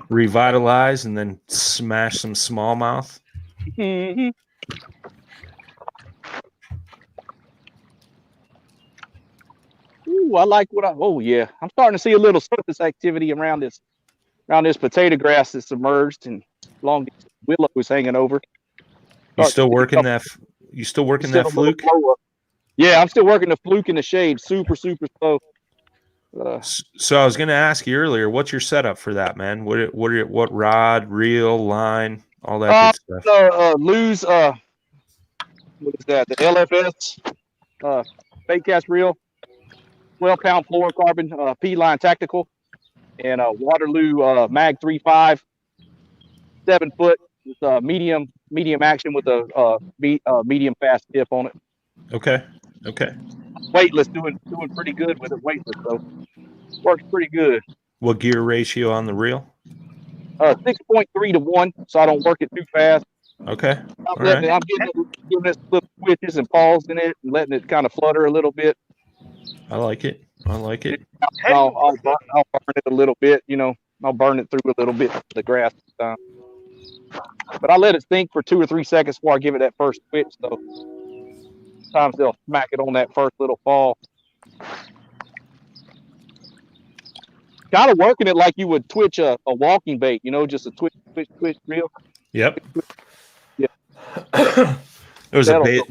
Speaker 6: revitalize, and then smash some smallmouth.
Speaker 5: Mm-hmm. Ooh, I like what I. Oh yeah, I'm starting to see a little surface activity around this potato grass that's emerged and along these willows hanging over.
Speaker 6: You still working that? You still working that fluke?
Speaker 5: Yeah, I'm still working the fluke in the shade, super slow.
Speaker 6: So I was going to ask you earlier, what's your setup for that, man? What rod, reel, line, all that good stuff?
Speaker 5: Lose what is that? The LFS fake cast reel, 12-pound fluorocarbon P-line tactical, and Waterloo Mag 3.5, 7 foot with medium action with a medium fast tip on it.
Speaker 6: Okay.
Speaker 5: Weightless, doing pretty good with it. Weightless, so works pretty good.
Speaker 6: What gear ratio on the reel?
Speaker 5: 6.3 to 1, so I don't work it too fast.
Speaker 6: Okay.
Speaker 5: I'm giving it little twitches and pause in it and letting it kind of flutter a little bit.
Speaker 6: I like it.
Speaker 5: I'll burn it a little bit, I'll burn it through a little bit of the grass. But I let it sink for 2 or 3 seconds before I give it that first twitch. So sometimes they'll smack it on that first little fall. Kind of working it like you would twitch a walking bait, just a twitch reel.
Speaker 6: Yep.
Speaker 5: Yeah.
Speaker 6: There's a bait.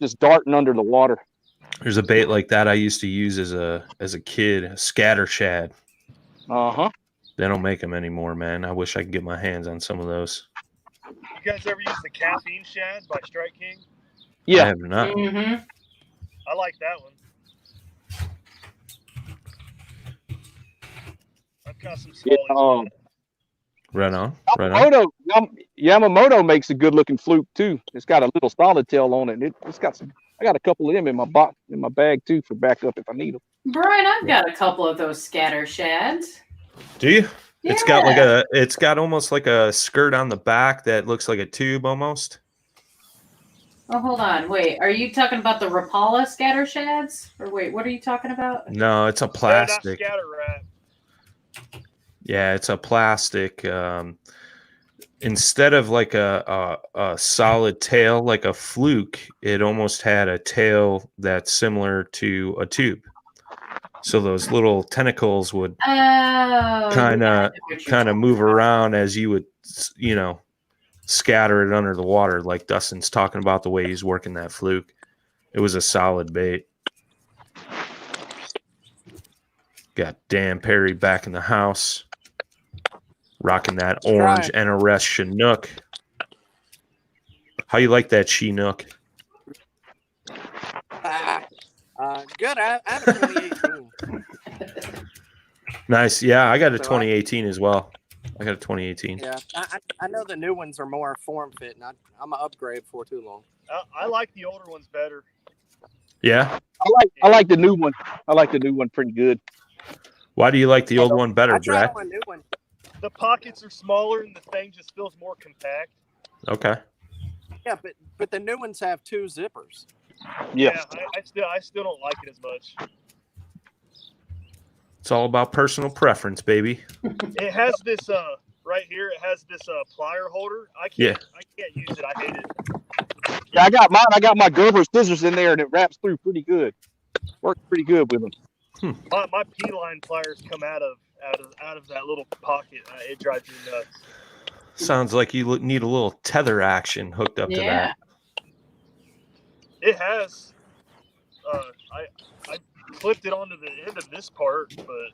Speaker 5: Just darting under the water.
Speaker 6: There's a bait like that I used to use as a kid, a scatter shad.
Speaker 5: Uh-huh.
Speaker 6: They don't make them anymore, man. I wish I could get my hands on some of those.
Speaker 3: You guys ever use the caffeine shad by Strike King?
Speaker 5: Yeah.
Speaker 6: I have not.
Speaker 2: Mm-hmm.
Speaker 3: I like that one. I've got some small.
Speaker 6: Right on.
Speaker 5: Yamamoto makes a good looking fluke too. It's got a little solid tail on it. It's got some. I got a couple of them in my bag too for backup if I need them.
Speaker 2: Brian, I've got a couple of those scatter shads.
Speaker 6: Do you?
Speaker 2: Yeah.
Speaker 6: It's got almost like a skirt on the back that looks like a tube almost.
Speaker 2: Oh, hold on. Wait, are you talking about the Rapala scatter shads? Or wait, what are you talking about?
Speaker 6: No, it's a plastic.
Speaker 3: Yeah, scatter wrap.
Speaker 6: Yeah, it's a plastic. Instead of like a solid tail like a fluke, it almost had a tail that's similar to a tube. So those little tentacles would kind of move around as you would, scatter it under the water, like Dustin's talking about the way he's working that fluke. It was a solid bait. Got Dan Perry back in the house, rocking that orange NRS Chinook. How you like that Chinook?
Speaker 4: Good. I have a 2018.
Speaker 6: Nice. Yeah, I got a 2018 as well. I got a 2018.
Speaker 4: Yeah, I know the new ones are more form fit, and I'm an upgrade for too long.
Speaker 3: I like the older ones better.
Speaker 6: Yeah.
Speaker 5: I like the new one. I like the new one pretty good.
Speaker 6: Why do you like the old one better, Brad?
Speaker 4: My new one.
Speaker 3: The pockets are smaller and the thing just feels more compact.
Speaker 6: Okay.
Speaker 4: Yeah, but the new ones have 2 zippers.
Speaker 5: Yeah.
Speaker 3: I still don't like it as much.
Speaker 6: It's all about personal preference, baby.
Speaker 3: It has this right here. It has this plier holder. I can't use it. I hate it.
Speaker 5: Yeah, I got mine. I got my Gerber scissors in there, and it wraps through pretty good. Works pretty good with them.
Speaker 3: My P-line pliers come out of that little pocket. It drives me nuts.
Speaker 6: Sounds like you need a little tether action hooked up to that.
Speaker 3: It has. I clipped it onto the end of this part, but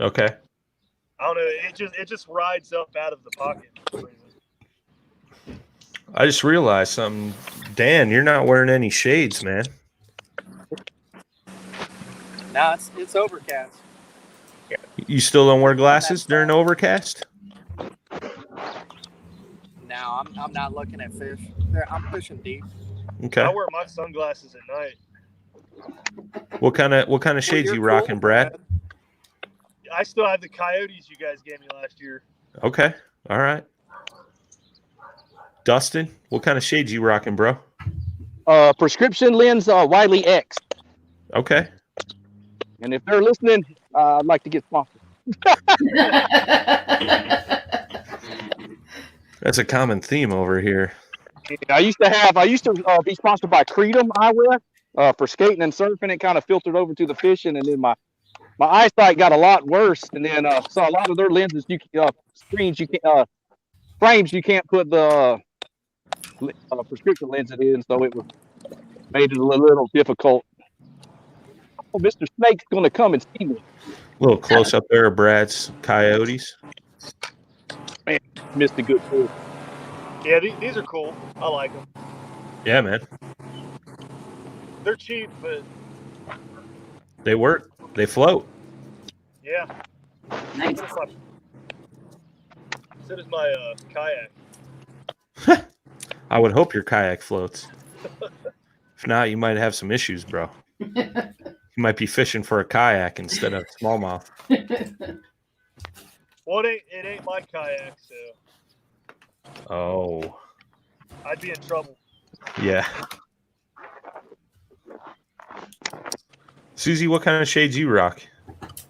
Speaker 6: okay.
Speaker 3: I don't know. It just rides up out of the pocket.
Speaker 6: I just realized something. Dan, you're not wearing any shades, man.
Speaker 4: No, it's overcast.
Speaker 6: You still don't wear glasses during overcast?
Speaker 4: No, I'm not looking at fish. I'm fishing deep.
Speaker 6: Okay.
Speaker 3: I wear my sunglasses at night.
Speaker 6: What kind of shades you rocking, Brad?
Speaker 3: I still have the Coyotes you guys gave me last year.
Speaker 6: Okay. All right. Dustin, what kind of shades you rocking, bro?
Speaker 5: Prescription lens Wiley X.
Speaker 6: Okay.
Speaker 5: And if they're listening, I'd like to get sponsored.
Speaker 6: That's a common theme over here.
Speaker 5: I used to be sponsored by Creedom Eyewear for skating and surfing. It kind of filtered over to the fishing, and then my eyesight got a lot worse. And then saw a lot of their lenses, frames you can't put the prescription lenses in, so it made it a little difficult. Oh, Mr. Snake's going to come and see me.
Speaker 6: A little close up there of Brad's coyotes.
Speaker 5: Man, missed a good food.
Speaker 3: Yeah, these are cool. I like them.
Speaker 6: Yeah, man.
Speaker 3: They're cheap, but
Speaker 6: They work. They float.
Speaker 3: yeah.
Speaker 2: Nice.
Speaker 3: So does my kayak.
Speaker 6: I would hope your kayak floats. If not, you might have some issues, bro. You might be fishing for a kayak instead of smallmouth.
Speaker 3: Well, it ain't my kayak, so
Speaker 6: Oh,
Speaker 3: I'd be in trouble.
Speaker 6: yeah. Susie, what kind of shades you rock?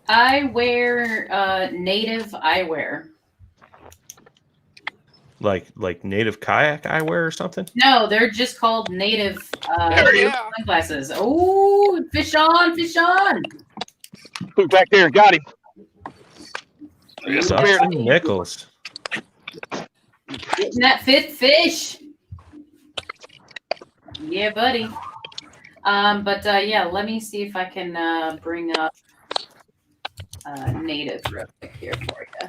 Speaker 2: I wear native eyewear.
Speaker 6: Like native kayak eyewear or something?
Speaker 2: No, they're just called native
Speaker 4: Yeah.
Speaker 2: sunglasses. Oh, fish on, fish on.
Speaker 5: Put back there and got him.
Speaker 6: Dustin Nichols.
Speaker 2: Getting that fifth fish. Yeah, buddy. Yeah, let me see if I can bring up native real quick here for you.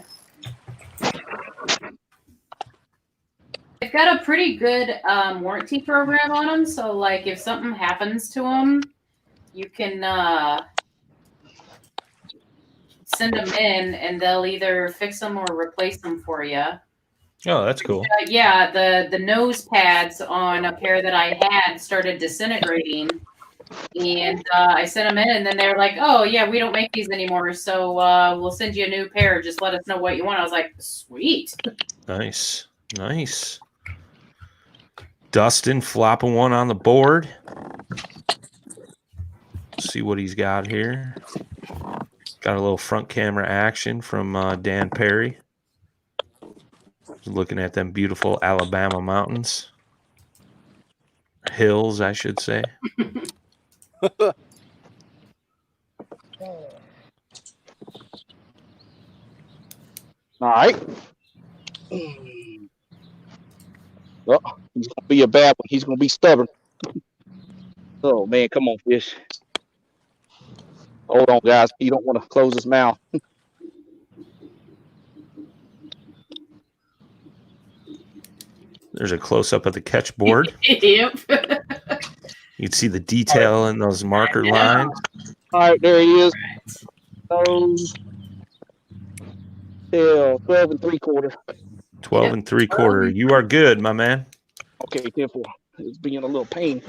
Speaker 2: They've got a pretty good warranty program on them, so like if something happens to them, you can send them in, and they'll either fix them or replace them for you.
Speaker 6: Oh, that's cool.
Speaker 2: Yeah, the nose pads on a pair that I had started disintegrating, and I sent them in, and then they were like, "Oh yeah, we don't make these anymore, so we'll send you a new pair. Just let us know what you want." I was like, "Sweet."
Speaker 6: Nice. Nice. Dustin flopping one on the board. See what he's got here. Got a little front camera action from Dan Perry. Looking at them beautiful Alabama mountains. Hills, I should say.
Speaker 5: All right. Oh, he's going to be a bad one. He's going to be stubborn. Oh, man, come on, fish. Hold on, guys. You don't want to close his mouth.
Speaker 6: There's a close-up of the catch board.
Speaker 2: Yep.
Speaker 6: You'd see the detail in those marker lines.
Speaker 5: All right, there he is. Nose. Tail, 12 3/4.
Speaker 6: 12 3/4. You are good, my man.
Speaker 5: Okay, 10-4. It's being a little pain.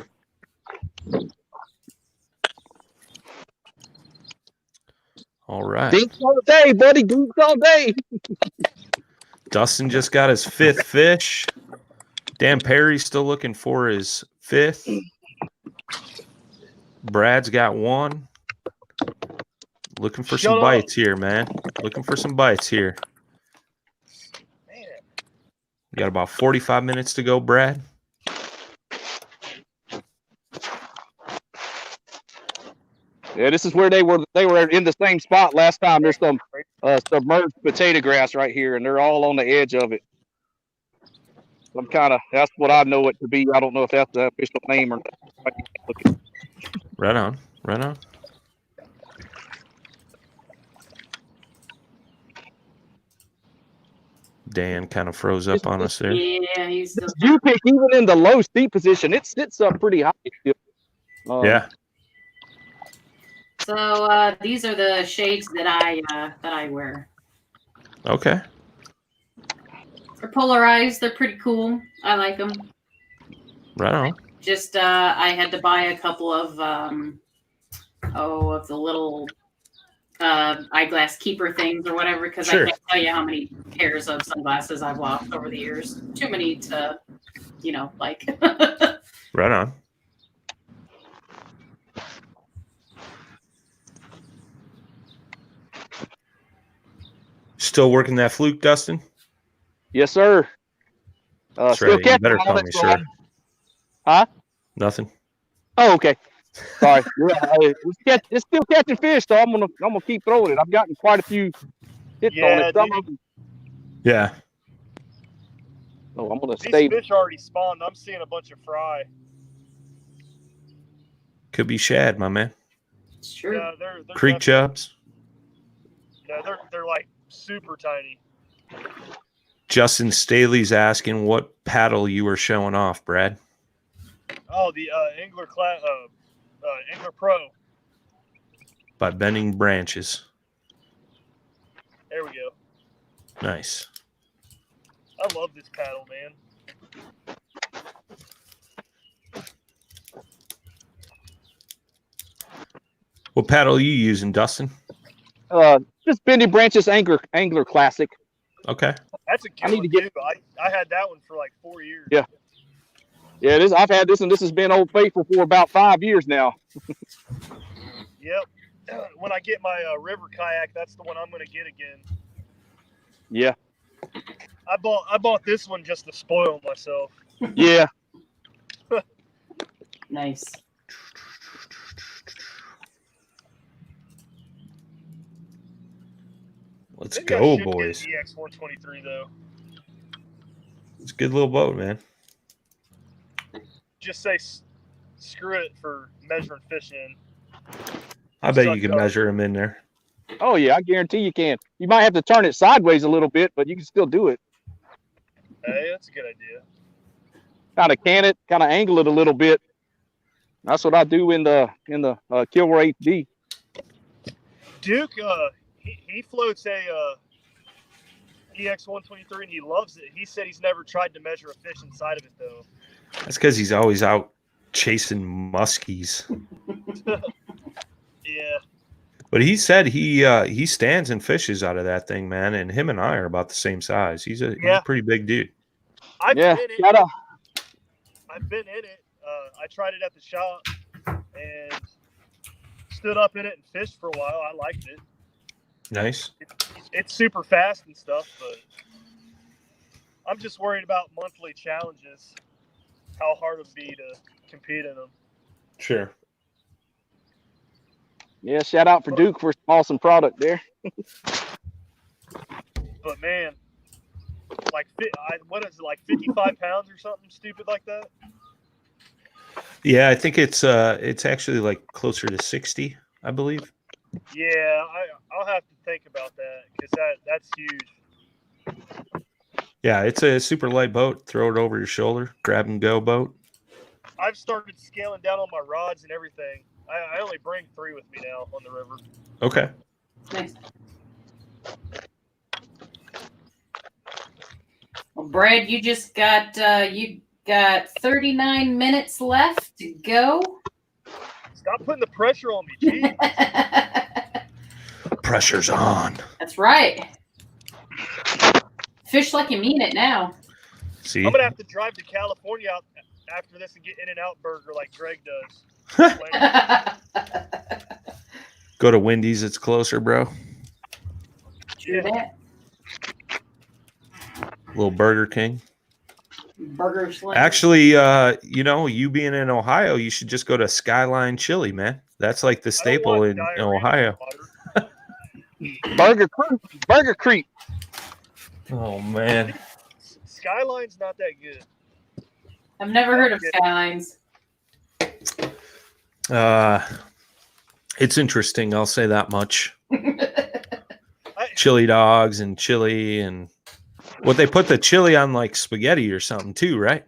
Speaker 6: All right.
Speaker 5: Dinks all day, buddy. Dinks all day.
Speaker 6: Dustin just got his fifth fish. Dan Perry's still looking for his fifth. Brad's got one. Looking for some bites here, man. Looking for some bites here. We got about 45 minutes to go, Brad.
Speaker 5: Yeah, this is where they were in the same spot last time. There's some submerged potato grass right here, and they're all on the edge of it. That's what I know it to be. I don't know if that's the official name or not.
Speaker 6: Right on. Right on. Dan kind of froze up on us there.
Speaker 2: Yeah, he's still.
Speaker 5: You pick even in the low steep position, it sits up pretty high still.
Speaker 6: Yeah.
Speaker 2: So these are the shades that I wear.
Speaker 6: Okay.
Speaker 2: They're polarized. They're pretty cool. I like them.
Speaker 6: Right on.
Speaker 2: Just I had to buy a couple of the little eyeglass keeper things or whatever, because
Speaker 6: Sure.
Speaker 2: I can't tell you how many pairs of sunglasses I've lost over the years. Too many to, like.
Speaker 6: Right on. Still working that fluke, Dustin?
Speaker 5: Yes, sir.
Speaker 6: That's
Speaker 5: Still
Speaker 6: right. You
Speaker 5: catching
Speaker 6: better
Speaker 5: all
Speaker 6: call
Speaker 5: that
Speaker 6: me,
Speaker 5: slide.
Speaker 6: sir.
Speaker 5: Huh?
Speaker 6: Nothing.
Speaker 5: Oh, okay. Sorry. It's still catching fish, so I'm gonna keep throwing it. I've gotten quite a few hits on it.
Speaker 3: Yeah,
Speaker 5: Some
Speaker 3: dude,
Speaker 5: of them.
Speaker 6: Yeah.
Speaker 5: Oh, I'm gonna
Speaker 3: these
Speaker 5: stay.
Speaker 3: fish already spawned. I'm seeing a bunch of fry.
Speaker 6: Could be shad, my man.
Speaker 2: It's true.
Speaker 3: Yeah, they're
Speaker 6: Creek
Speaker 3: definitely-
Speaker 6: jobs.
Speaker 3: Yeah, they're like super tiny.
Speaker 6: Justin Staley's asking what paddle you were showing off, Brad.
Speaker 3: Oh, the Angler Pro.
Speaker 6: By Bending Branches.
Speaker 3: There we go.
Speaker 6: Nice.
Speaker 3: I love this paddle, man.
Speaker 6: What paddle are you using, Dustin?
Speaker 5: Just Bending Branches Angler Classic.
Speaker 6: Okay.
Speaker 3: That's a good
Speaker 5: I need
Speaker 3: one
Speaker 5: to get-
Speaker 3: too. I had that one for like 4 years.
Speaker 5: Yeah. Yeah, I've had this, and this has been Old Faithful for about 5 years now.
Speaker 3: Yep. When I get my river kayak, that's the one I'm gonna get again.
Speaker 5: Yeah.
Speaker 3: I bought this one just to spoil myself.
Speaker 5: Yeah.
Speaker 2: Nice.
Speaker 6: Let's
Speaker 3: Maybe I
Speaker 6: go,
Speaker 3: should get
Speaker 6: boys.
Speaker 3: an EX123 though.
Speaker 6: It's a good little boat, man.
Speaker 3: Just say screw it for measuring fish in.
Speaker 6: I bet
Speaker 3: Suck
Speaker 6: you can
Speaker 3: up.
Speaker 6: measure them in there.
Speaker 5: Oh yeah, I guarantee you can. You might have to turn it sideways a little bit, but you can still do it.
Speaker 3: Hey, that's a good idea.
Speaker 5: Kind of can it, kind of angle it a little bit. That's what I do in the Kilroy HD.
Speaker 3: Duke, he floats a EX123 and he loves it. He said he's never tried to measure a fish inside of it though.
Speaker 6: That's because he's always out chasing muskies.
Speaker 3: Yeah.
Speaker 6: But he said he stands and fishes out of that thing, man. And him and I are about the same size. He's a pretty big dude.
Speaker 3: I've
Speaker 5: Yeah,
Speaker 3: been in
Speaker 5: shout
Speaker 3: it.
Speaker 5: out.
Speaker 3: I've been in it. I tried it at the shop and stood up in it and fished for a while. I liked it.
Speaker 6: Nice.
Speaker 3: It's super fast and stuff, but I'm just worried about monthly challenges. How hard it would be to compete in them.
Speaker 6: Sure.
Speaker 5: Yeah, shout out for Duke for some awesome product there.
Speaker 3: But man, like what is it, like 55 pounds or something stupid like that?
Speaker 6: Yeah, I think it's actually like closer to 60, I believe.
Speaker 3: Yeah, I'll have to think about that because that's huge.
Speaker 6: Yeah, it's a super light boat. Throw it over your shoulder, grab and go boat.
Speaker 3: I've started scaling down on my rods and everything. I only bring 3 with me now on the river.
Speaker 6: Okay.
Speaker 2: Nice. Well, Brad, you just got 39 minutes left to go.
Speaker 3: Stop putting the pressure on me, gee.
Speaker 6: Pressure's on.
Speaker 2: That's right. Fish like you mean it now.
Speaker 6: See?
Speaker 3: I'm gonna have to drive to California after this and get In-N-Out Burger like Greg does.
Speaker 6: Go to Wendy's. It's closer, bro.
Speaker 2: True that.
Speaker 6: Little Burger King.
Speaker 2: Burger Slim.
Speaker 6: Actually, you being in Ohio, you should just go to Skyline Chili, man. That's like the
Speaker 3: I don't
Speaker 6: staple
Speaker 3: want
Speaker 6: in
Speaker 3: diarrhea
Speaker 6: Ohio.
Speaker 3: water.
Speaker 5: Burger Creek.
Speaker 6: Oh, man.
Speaker 3: Skyline's not that good.
Speaker 2: I've never heard of Skylines.
Speaker 6: It's interesting. I'll say that much. Chili dogs and chili and what they put the chili on like spaghetti or something too, right?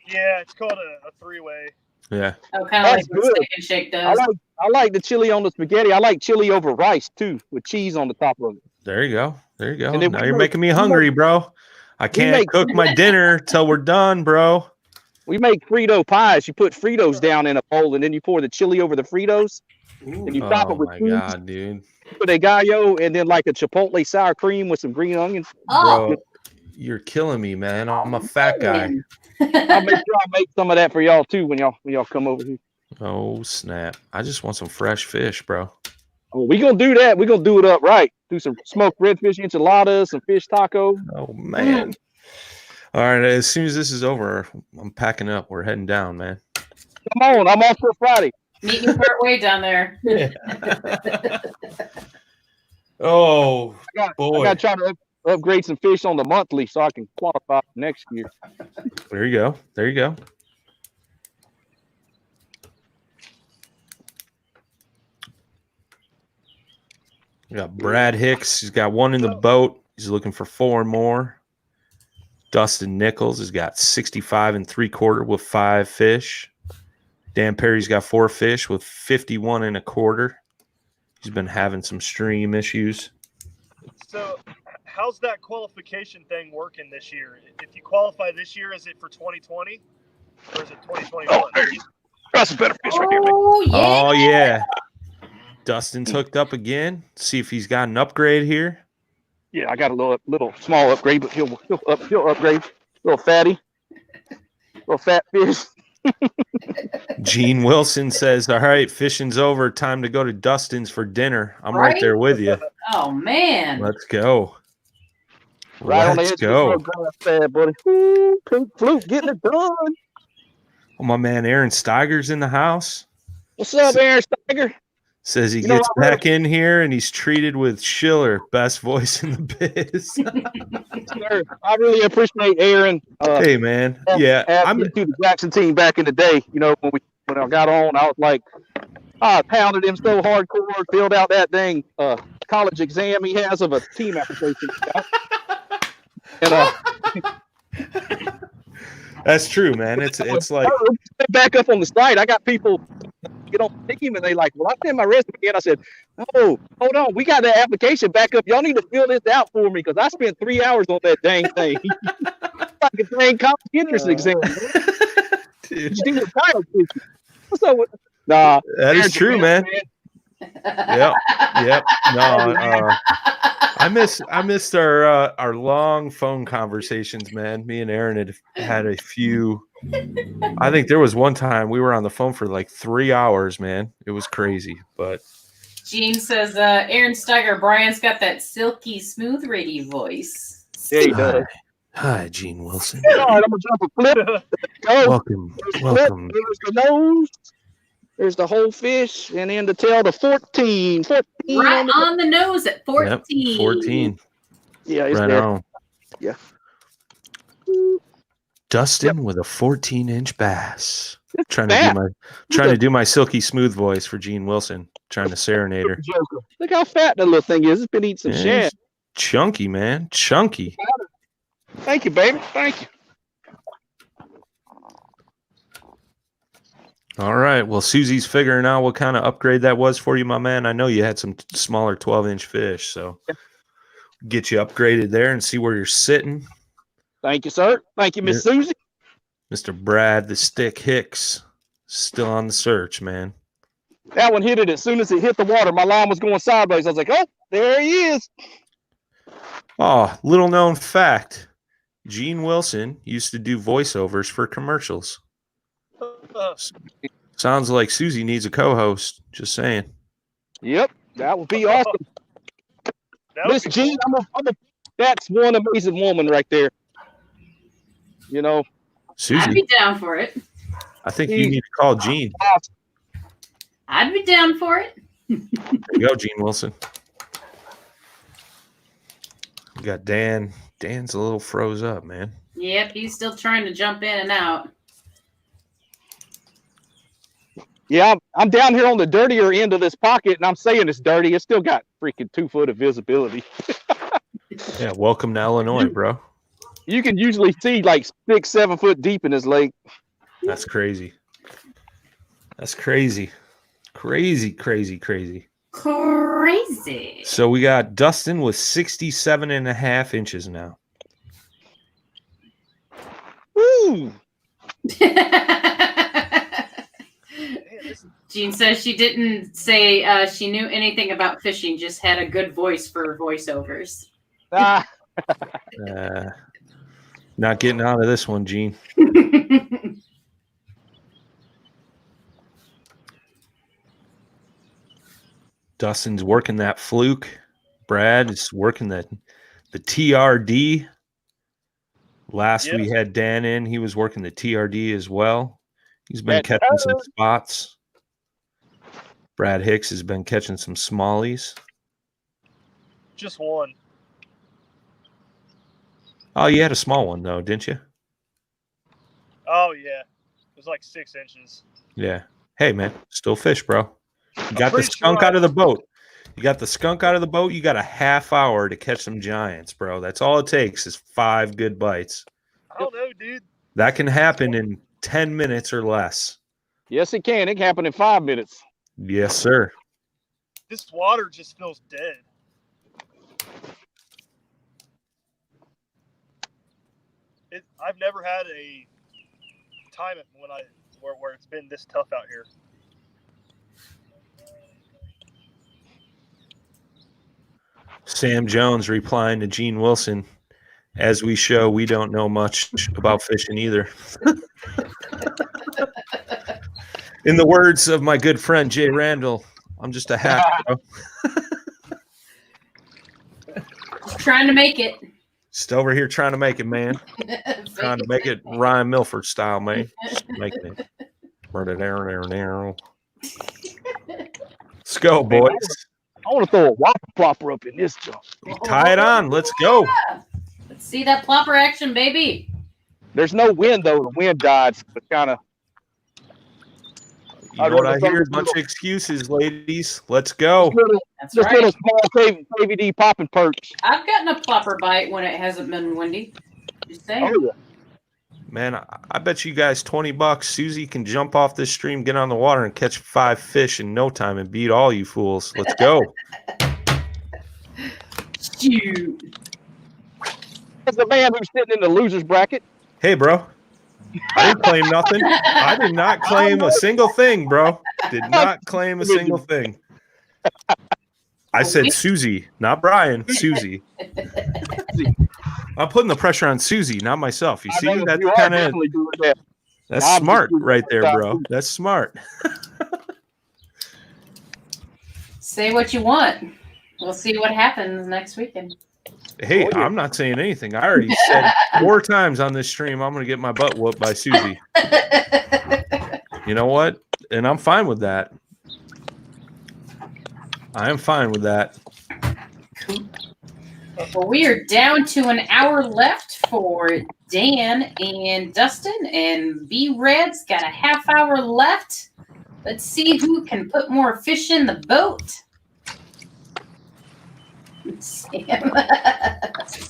Speaker 3: Yeah, it's called a 3-way.
Speaker 6: Yeah.
Speaker 2: Oh, kind of like
Speaker 5: That's
Speaker 2: what
Speaker 5: good.
Speaker 2: Steak and Shake does.
Speaker 5: I like the chili on the spaghetti. I like chili over rice too, with cheese on the top of it.
Speaker 6: There you go. There you go.
Speaker 5: And then
Speaker 6: Now
Speaker 5: we
Speaker 6: you're
Speaker 5: make-
Speaker 6: making me hungry, bro. I can't
Speaker 5: make-
Speaker 6: cook my dinner till we're done, bro.
Speaker 5: We make Frito pies. You put Fritos down in a bowl, and then you pour the chili over the Fritos, and you top
Speaker 6: Oh
Speaker 5: it with
Speaker 6: my
Speaker 5: cheese,
Speaker 6: god, dude.
Speaker 5: put a gallo, and then like a chipotle sour cream with some green onions.
Speaker 2: Oh,
Speaker 6: Bro, you're killing me, man. I'm a fat guy.
Speaker 5: I'll make sure I make some of that for y'all too when y'all come over here.
Speaker 6: Oh snap. I just want some fresh fish, bro.
Speaker 5: Well, we gonna do that. We gonna do it up right. Do some smoked redfish enchiladas, some fish taco.
Speaker 6: Oh man! All right, as soon as this is over, I'm packing up. We're heading down, man.
Speaker 5: Come on, I'm off for Friday.
Speaker 2: Meet me part way down there.
Speaker 6: Oh
Speaker 5: I
Speaker 6: boy!
Speaker 5: gotta try to upgrade some fish on the monthly so I can qualify for next year.
Speaker 6: There you go. There you go. We got Brad Hicks. He's got one in the boat. He's looking for 4 more. Dustin Nichols has got 65 3/4 with 5 fish. Dan Perry's got 4 fish with 51 1/4. He's been having some stream issues.
Speaker 3: So, how's that qualification thing working this year? If you qualify this year, is it for 2020 or is it 2021?
Speaker 5: That's a better fish right there.
Speaker 2: Oh, yeah.
Speaker 6: Oh, yeah. Dustin's hooked up again. See if he's got an upgrade here.
Speaker 5: Yeah, I got a little small upgrade, but he'll upgrade. Little fatty, little fat fish.
Speaker 6: Gene Wilson says, all right, fishing's over. Time to go to Dustin's for dinner. I'm right there with you.
Speaker 2: Oh, man.
Speaker 6: Let's go.
Speaker 5: Right on the
Speaker 6: Let's
Speaker 5: edge
Speaker 6: go.
Speaker 5: of the grass pad, buddy. Ooh, pink flute getting it done.
Speaker 6: Oh, my man Aaron Steiger's in the house.
Speaker 5: What's up, Aaron Steiger?
Speaker 6: Says he gets back in here and he's treated with Schiller, best voice in the biz.
Speaker 5: Sir, I really appreciate Aaron.
Speaker 6: Hey, man. Yeah,
Speaker 5: I'm to the Jackson team back in the day. You know, when I got on, I was like, I pounded him so hardcore, filled out that dang college exam he has of a team application. And
Speaker 6: that's true, man. It's like
Speaker 5: back up on the site. I got people get on the team and they like, well, I sent my resume in. I said, oh, hold on, we got that application back up. Y'all need to fill this out for me because I spent 3 hours on that dang thing. Like a dang college entrance exam.
Speaker 6: Dude.
Speaker 5: So, nah,
Speaker 6: That is true, man. Yep. No, I missed our long phone conversations, man. Me and Aaron had a few. I think there was one time we were on the phone for like 3 hours, man. It was crazy, but
Speaker 2: Gene says, Aaron Steiger, Brian's got that silky, smooth, radio voice.
Speaker 5: yeah, he does.
Speaker 6: Hi, Gene Wilson.
Speaker 5: All right, I'm gonna jump a flip. Go.
Speaker 6: Welcome.
Speaker 5: There's the nose. There's the whole fish, and then the tail, the 14. 14
Speaker 2: Right on the nose at 14.
Speaker 6: Yep, 14.
Speaker 5: Yeah, it's
Speaker 6: Right
Speaker 5: there.
Speaker 6: on.
Speaker 5: Yeah.
Speaker 6: Dustin with a 14-inch bass. Trying
Speaker 5: fat.
Speaker 6: to do my silky smooth voice for Gene Wilson. Trying to serenade her.
Speaker 5: Joker. Look how fat that little thing is. It's been eating some
Speaker 6: Yeah,
Speaker 5: shad.
Speaker 6: chunky, man. Chunky.
Speaker 5: Thank you, baby. Thank you.
Speaker 6: All right. Well, Susie's figuring out what kind of upgrade that was for you, my man. I know you had some smaller 12-inch fish, so get you upgraded there and see where you're sitting.
Speaker 5: Thank you, sir. Thank you, Miss Susie.
Speaker 6: Mr. Brad the Stick Hicks still on the search, man.
Speaker 5: That one hit it as soon as it hit the water. My line was going sideways. I was like, oh, there he is.
Speaker 6: Oh, little known fact. Gene Wilson used to do voiceovers for commercials. Sounds like Susie needs a co-host. Just saying.
Speaker 5: Yep, that would be awesome. Miss Jean, that's one amazing woman right there. You know,
Speaker 6: Susie,
Speaker 2: I'd be down for it.
Speaker 6: I think you need to call Gene.
Speaker 2: I'd be down for it.
Speaker 6: There you go, Gene Wilson. We got Dan. Dan's a little froze up, man.
Speaker 2: Yep, he's still trying to jump in and out.
Speaker 5: yeah, I'm down here on the dirtier end of this pocket, and I'm saying it's dirty. It's still got freaking 2 foot of visibility.
Speaker 6: Yeah, welcome to Illinois, bro.
Speaker 5: You can usually see like 6, 7 foot deep in this lake.
Speaker 6: That's crazy. That's crazy. Crazy, crazy, crazy.
Speaker 2: Crazy.
Speaker 6: So we got Dustin with 67.5 inches now.
Speaker 5: Woo!
Speaker 2: Jean says she didn't say she knew anything about fishing, just had a good voice for voiceovers.
Speaker 5: Ah,
Speaker 6: Not getting out of this one, Gene. Dustin's working that fluke. Brad is working the TRD. Last we had Dan in, he was working the TRD as well. He's been catching some spots. Brad Hicks has been catching some smallies.
Speaker 3: Just one.
Speaker 6: Oh, you had a small one though, didn't you?
Speaker 3: Oh yeah, it was like 6 inches.
Speaker 6: Yeah. Hey man, still fish, bro. You got the skunk out of the boat. You got the skunk out of the boat. You got a half hour to catch some giants, bro. That's all it takes is 5 good bites.
Speaker 3: I don't know, dude.
Speaker 6: That can happen in 10 minutes or less.
Speaker 5: Yes, it can. It can happen in 5 minutes.
Speaker 6: Yes, sir.
Speaker 3: This water just feels dead. I've never had a time where it's been this tough out here.
Speaker 6: Sam Jones replying to Gene Wilson. As we show, we don't know much about fishing either. In the words of my good friend Jay Randall, I'm just a hack, bro.
Speaker 2: Just trying to make it.
Speaker 6: Just over here trying to make it, man. Trying to make it Ryan Milford style, man. Just making it. Let's go, boys.
Speaker 5: I want to throw a whopper plopper up in this junk.
Speaker 6: Tie it on. Let's go.
Speaker 2: Let's see that plopper action, baby.
Speaker 5: There's no wind, though. The wind died. So it's kind of.
Speaker 6: You know what I hear? A bunch of excuses, ladies. Let's go.
Speaker 2: That's
Speaker 5: Just
Speaker 2: right.
Speaker 5: little small KVD popping perks.
Speaker 2: I've gotten a plopper bite when it hasn't been windy. Just saying.
Speaker 5: Oh, yeah.
Speaker 6: Man, I bet you guys $20. Susie can jump off this stream, get on the water, and catch 5 fish in no time and beat all you fools. Let's go.
Speaker 2: Shoot.
Speaker 5: That's the man who's sitting in the loser's bracket.
Speaker 6: Hey, bro. I didn't claim nothing. I did not claim a single thing, bro. Did not claim a single thing. I said Susie, not Brian. Susie. I'm putting the pressure on Susie, not myself. You see, that's kind of that's smart right there, bro. That's smart.
Speaker 2: Say what you want. We'll see what happens next weekend.
Speaker 6: Hey, I'm not saying anything. I already said 4 times on this stream I'm going to get my butt whooped by Susie. You know what? And I'm fine with that. I am fine with that.
Speaker 2: Well, we are down to an hour left for Dan and Dustin, and B-Red's got a half hour left. Let's see who can put more fish in the boat. Sam.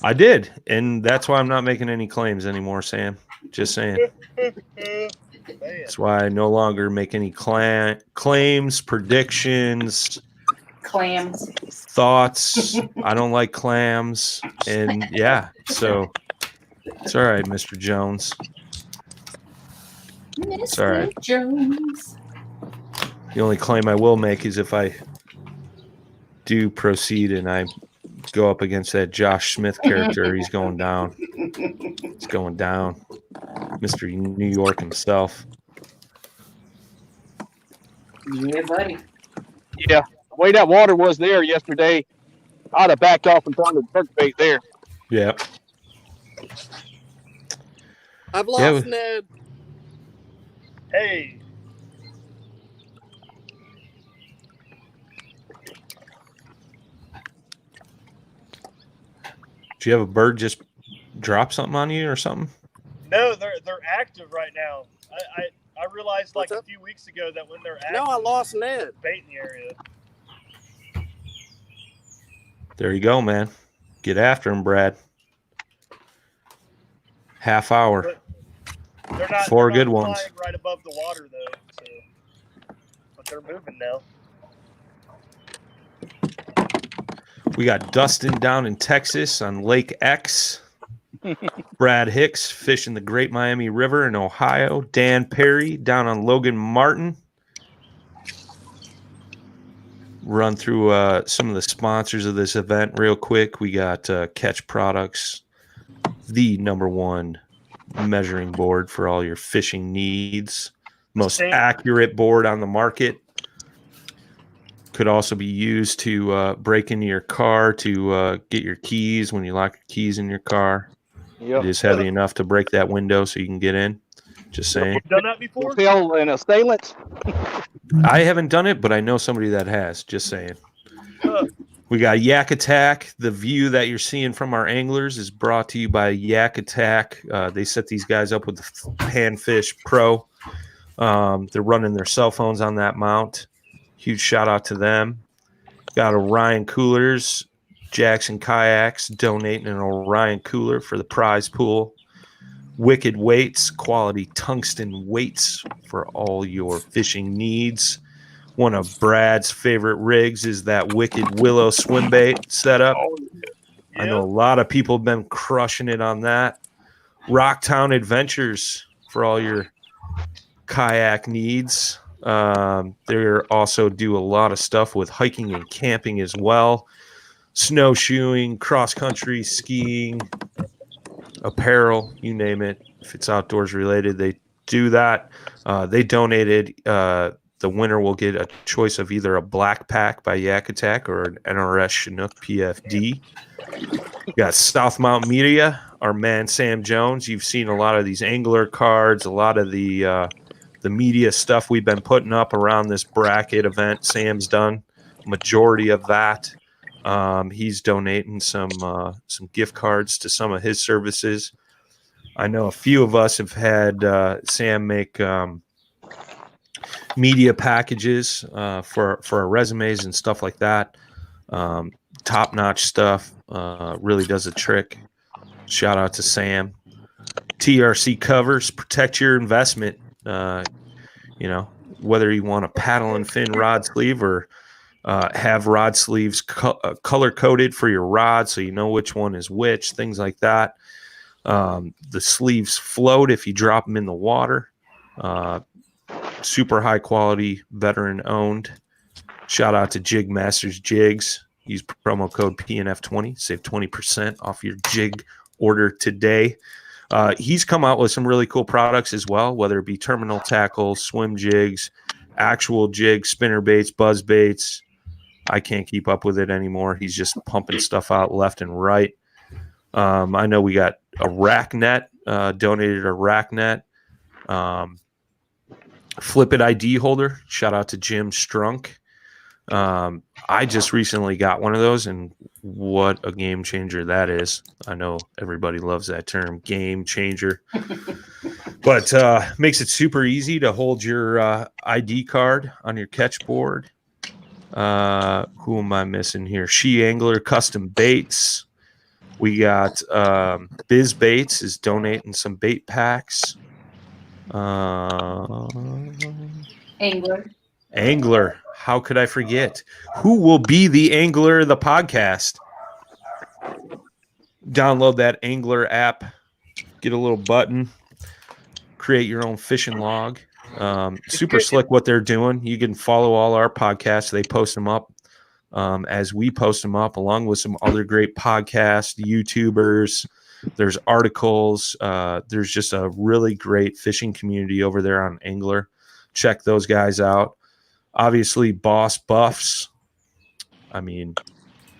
Speaker 6: I did, and that's why I'm not making any claims anymore, Sam. Just saying. That's why I no longer make any claims, predictions,
Speaker 2: Clams.
Speaker 6: thoughts. I don't like clams, and yeah, so it's all right, Mr. Jones. It's all right.
Speaker 2: Jones.
Speaker 6: The only claim I will make is if I do proceed and I go up against that Josh Smith character, he's going down. He's going down. Mr. New York himself.
Speaker 2: Yeah, buddy.
Speaker 5: Yeah. The way that water was there yesterday, I'd have backed off and thrown the jerk bait there.
Speaker 6: Yeah.
Speaker 4: I've lost Ned.
Speaker 3: Hey.
Speaker 6: Do you have a bird just drop something on you or something?
Speaker 3: No, they're active right now. I realized like a few weeks ago that when they're active,
Speaker 4: No, I lost Ned.
Speaker 3: bait in the area.
Speaker 6: There you go, man. Get after him, Brad. Half hour.
Speaker 3: They're not
Speaker 6: 4
Speaker 3: they're
Speaker 6: good
Speaker 3: not
Speaker 6: ones.
Speaker 3: flying right above the water though, so but they're moving now.
Speaker 6: We got Dustin down in Texas on Lake X. Brad Hicks fishing the Great Miami River in Ohio. Dan Perry down on Logan Martin. Run through some of the sponsors of this event real quick. We got Catch Products, the #1 measuring board for all your fishing needs. Most accurate board on the market. Could also be used to break into your car to get your keys when you lock your keys in your car.
Speaker 5: Yep.
Speaker 6: It is heavy enough to break that window so you can get in. Just saying.
Speaker 3: You've done that before?
Speaker 5: Repel an assailant.
Speaker 6: I haven't done it, but I know somebody that has. Just saying. We got Yak Attack. The view that you're seeing from our anglers is brought to you by Yak Attack. They set these guys up with the Panfish Pro. They're running their cell phones on that mount. Huge shout out to them. Got Orion Coolers. Jackson Kayaks donating an Orion cooler for the prize pool. Wicked Weights, quality tungsten weights for all your fishing needs. One of Brad's favorite rigs is that Wicked Willow swim bait setup. I know a lot of people have been crushing it on that. Rocktown Adventures for all your kayak needs. They also do a lot of stuff with hiking and camping as well. Snowshoeing, cross-country, skiing, apparel, you name it. If it's outdoors related, they do that. They donated. The winner will get a choice of either a black pack by Yak Attack or an NRS Chinook PFD. We got South Mount Media, our man Sam Jones. You've seen a lot of these angler cards, a lot of the media stuff we've been putting up around this bracket event. Sam's done majority of that. He's donating some gift cards to some of his services. I know a few of us have had Sam make media packages for our resumes and stuff like that. Top-notch stuff. Really does a trick. Shout out to Sam. TRC Covers, protect your investment. Whether you want a paddle and fin rod sleeve or have rod sleeves color coded for your rod so you know which one is which, things like that. The sleeves float if you drop them in the water. Super high quality, veteran owned. Shout out to Jig Masters Jigs. Use promo code PNF20, save 20% off your jig order today. He's come out with some really cool products as well, whether it be terminal tackles, swim jigs, actual jigs, spinner baits, buzz baits. I can't keep up with it anymore. He's just pumping stuff out left and right. I know we got a rack net, donated a rack net. Flip It ID holder. Shout out to Jim Strunk. I just recently got one of those, and what a game changer that is. I know everybody loves that term, game changer. But makes it super easy to hold your ID card on your catch board. Who am I missing here? She Angler Custom Baits. We got Biz Baits is donating some bait packs. Angler. How could I forget? Who will be the Angler of the podcast? Download that Angler app. Get a little button. Create your own fishing log. Super slick what they're doing. You can follow all our podcasts. They post them up as we post them up, along with some other great podcasts, YouTubers. There's articles. There's just a really great fishing community over there on Angler. Check those guys out. Obviously, Boss Buffs. I mean,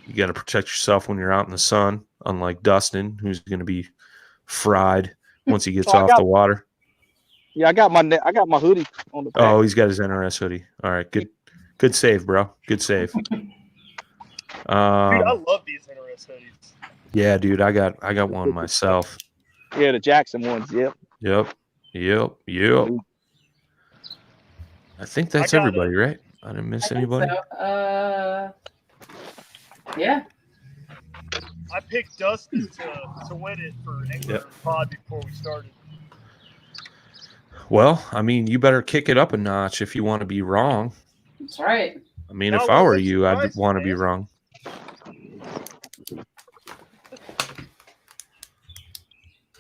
Speaker 6: you got to protect yourself when you're out in the sun, unlike Dustin, who's going to be fried once he gets off the water.
Speaker 5: Yeah, I got my hoodie on the back.
Speaker 6: Oh, he's got his NRS hoodie. All right, good save, bro. Good save.
Speaker 3: Dude, I love these NRS hoodies.
Speaker 6: Yeah, dude, I got one myself.
Speaker 5: Yeah, the Jackson ones. Yep.
Speaker 6: I think that's everybody, right? I didn't miss anybody.
Speaker 2: So. Yeah.
Speaker 3: I picked Dustin to win it for Angler Pod before we started.
Speaker 6: Well, I mean, you better kick it up a notch if you want to be wrong.
Speaker 2: That's right.
Speaker 6: I mean, if I were you, I'd want to be wrong.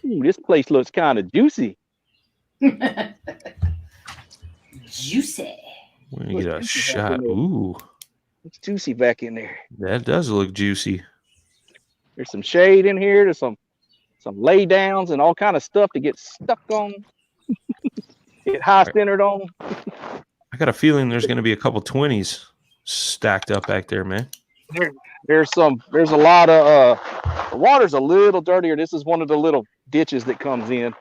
Speaker 5: Ooh, this place looks kind of juicy.
Speaker 2: Juicy.
Speaker 6: We're going to get a shot. Ooh.
Speaker 5: It's juicy back in there.
Speaker 6: That does look juicy.
Speaker 5: There's some shade in here. There's some lay downs and all kind of stuff to get stuck on. Get high centered on.
Speaker 6: I got a feeling there's going to be a couple 20s stacked up back there, man?
Speaker 5: There's a lot of the water's a little dirtier. This is one of the little ditches that comes in.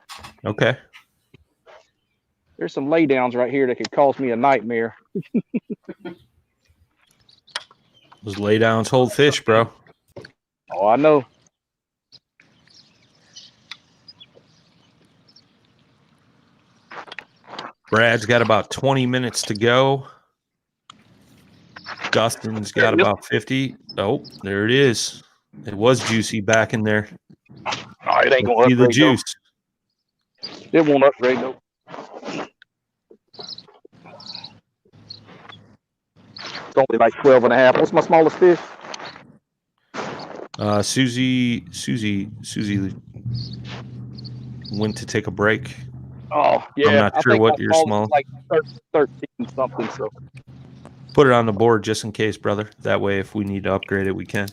Speaker 6: Okay.
Speaker 5: There's some laydowns right here that could cause me a nightmare.
Speaker 6: Those laydowns hold fish, bro.
Speaker 5: Oh, I know.
Speaker 6: Brad's got about 20 minutes to go. Dustin's got about 50. Oh, there it is. It was juicy back in there.
Speaker 5: Oh, it ain't going to
Speaker 6: See the
Speaker 5: upgrade.
Speaker 6: juice.
Speaker 5: It won't upgrade though. It's only like 12 and a half. What's my smallest fish?
Speaker 6: Susie went to take a break.
Speaker 5: Oh, yeah.
Speaker 6: I'm not sure what your small.
Speaker 5: Like 13 something. So
Speaker 6: Put it on the board just in case, brother. That way, if we need to upgrade it, we can.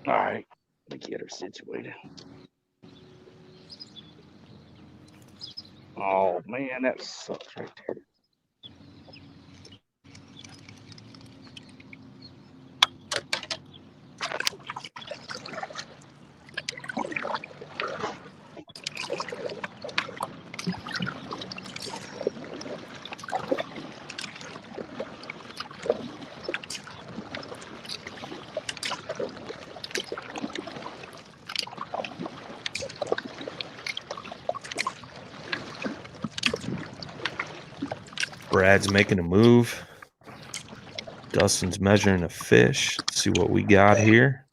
Speaker 5: all right, let me get her situated. Oh man, that sucks right there.
Speaker 6: Brad's making a move. Dustin's measuring a fish. Let's see what we got here.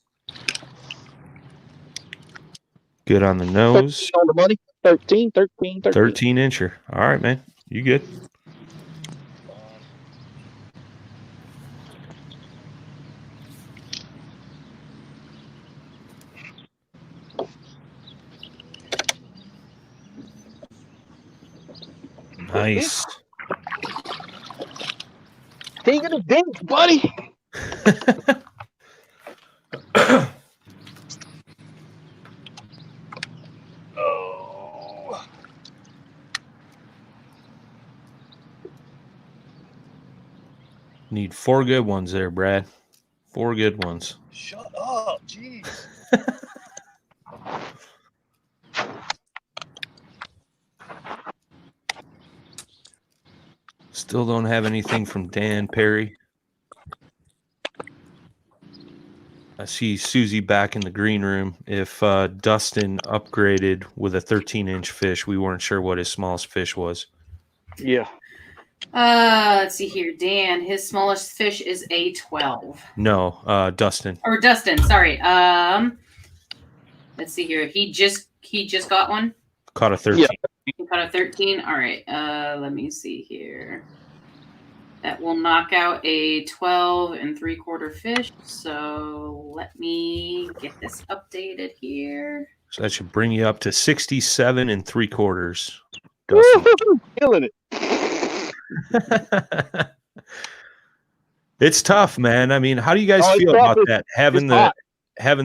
Speaker 6: Good on the nose.
Speaker 5: 13 on the money. 13.
Speaker 6: 13 incher. All right, man. You good? Nice.
Speaker 5: King of the dink, buddy.
Speaker 3: Oh.
Speaker 6: Need 4 good ones there, Brad. 4 good ones.
Speaker 3: Shut up. Jeez.
Speaker 6: Still don't have anything from Dan Perry. I see Susie back in the green room. If Dustin upgraded with a 13-inch fish, we weren't sure what his smallest fish was.
Speaker 5: Yeah.
Speaker 2: Let's see here. Dan, his smallest fish is a 12.
Speaker 6: No, Dustin.
Speaker 2: Or Dustin, sorry. Let's see here. He just got one.
Speaker 6: Caught a 13.
Speaker 5: Yeah.
Speaker 2: He caught a 13. All right. Let me see here. That will knock out a 12 3/4 fish. So let me get this updated here.
Speaker 6: So that should bring you up to 67 3/4.
Speaker 5: Killing it.
Speaker 6: It's tough, man. I mean, how do you guys feel about that? Having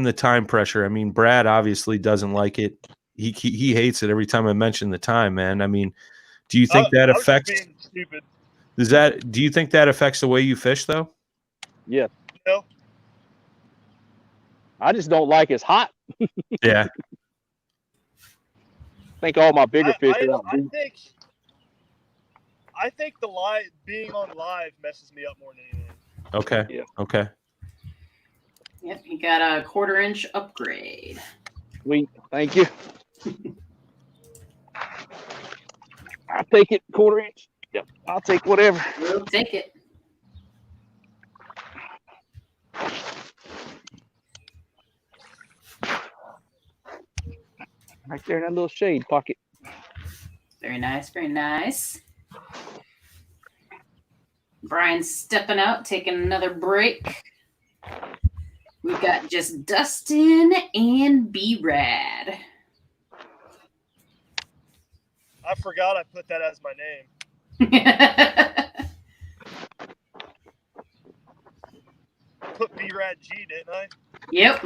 Speaker 6: the time pressure. I mean, Brad obviously doesn't like it. He hates it every time I mention the time, man. I mean, do you think that affects?
Speaker 3: Being stupid.
Speaker 6: Do you think that affects the way you fish, though?
Speaker 5: Yeah.
Speaker 3: No.
Speaker 5: I just don't like it's hot.
Speaker 6: Yeah.
Speaker 5: I think all my bigger fish are out.
Speaker 3: I think the being on live messes me up more than anything.
Speaker 6: Okay.
Speaker 5: Yeah.
Speaker 6: Okay.
Speaker 2: Yep, he got a 1/4 inch upgrade.
Speaker 5: Sweet. Thank you. I'll take it, 1/4 inch. Yep. I'll take whatever.
Speaker 2: We'll take it.
Speaker 5: Right there in that little shade pocket.
Speaker 2: Very nice, very nice. Brian's stepping out, taking another break. We've got just Dustin and B-Rad.
Speaker 3: I forgot I put that as my name. Put B-Rad G, didn't I?
Speaker 2: Yep.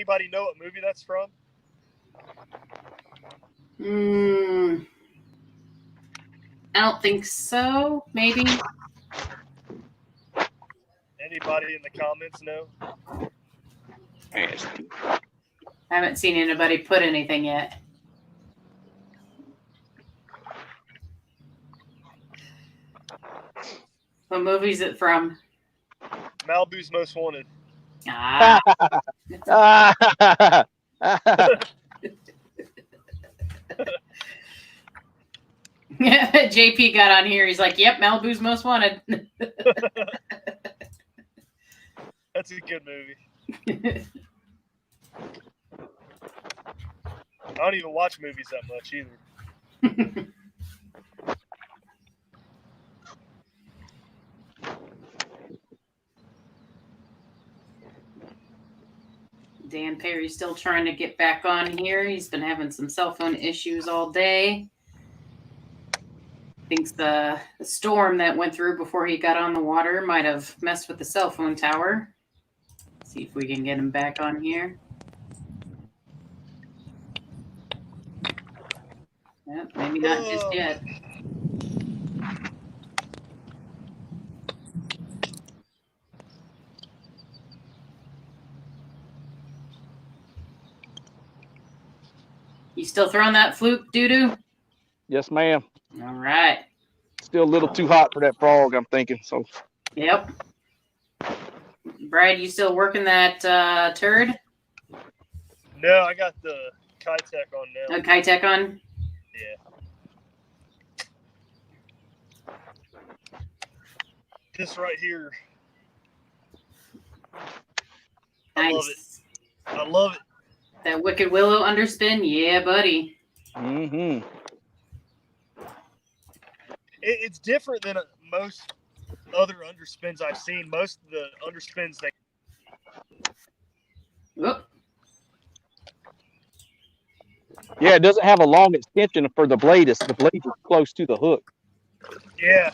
Speaker 3: Anybody know what movie that's from?
Speaker 2: I don't think so. Maybe.
Speaker 3: Anybody in the comments know?
Speaker 2: I haven't seen anybody put anything yet. What movie is it from?
Speaker 3: Malibu's Most Wanted.
Speaker 2: Ah. JP got on here. He's like, "Yep, Malibu's Most Wanted."
Speaker 3: That's a good movie. I don't even watch movies that much either.
Speaker 2: Dan Perry's still trying to get back on here. He's been having some cell phone issues all day. Thinks the storm that went through before he got on the water might have messed with the cell phone tower. See if we can get him back on here. Yep, maybe not just yet. You still throwing that fluke, DooDoo?
Speaker 5: Yes, ma'am.
Speaker 2: All right.
Speaker 5: Still a little too hot for that frog, I'm thinking. So.
Speaker 2: Yep. Brad, you still working that turd?
Speaker 3: No, I got the Kitech on now.
Speaker 2: Kitech on?
Speaker 3: Yeah. This right here. I love it. I love it.
Speaker 2: That Wicked Willow underspin? Yeah, buddy.
Speaker 5: Mm-hmm.
Speaker 3: It's different than most other underspins I've seen. Most of the underspins they.
Speaker 2: Whoop.
Speaker 5: Yeah, it doesn't have a long extension for the blade. The blade is close to the hook.
Speaker 3: Yeah.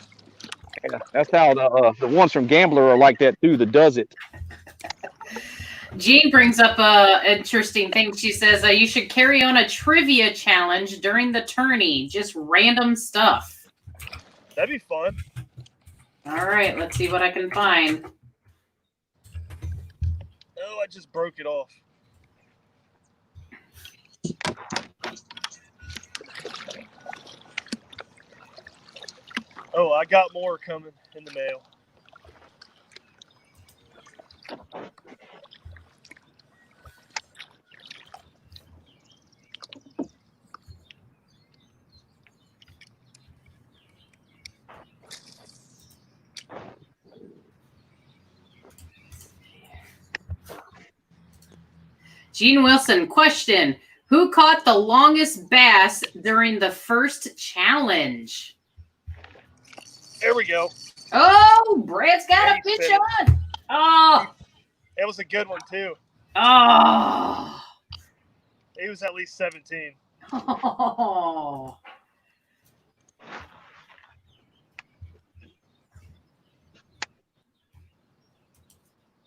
Speaker 5: Yeah, that's how the ones from Gambler are like that too. That does it.
Speaker 2: Jean brings up a interesting thing. She says you should carry on a trivia challenge during the tourney. Just random stuff.
Speaker 3: That'd be fun.
Speaker 2: All right, let's see what I can find.
Speaker 3: Oh, I just broke it off. Oh, I got more coming in the mail.
Speaker 2: Gene Wilson, question. Who caught the longest bass during the first challenge?
Speaker 3: There we go.
Speaker 2: Oh, Brad's got a pitch on. Oh.
Speaker 3: It was a good one, too.
Speaker 2: Oh.
Speaker 3: He was at least 17.
Speaker 2: Oh.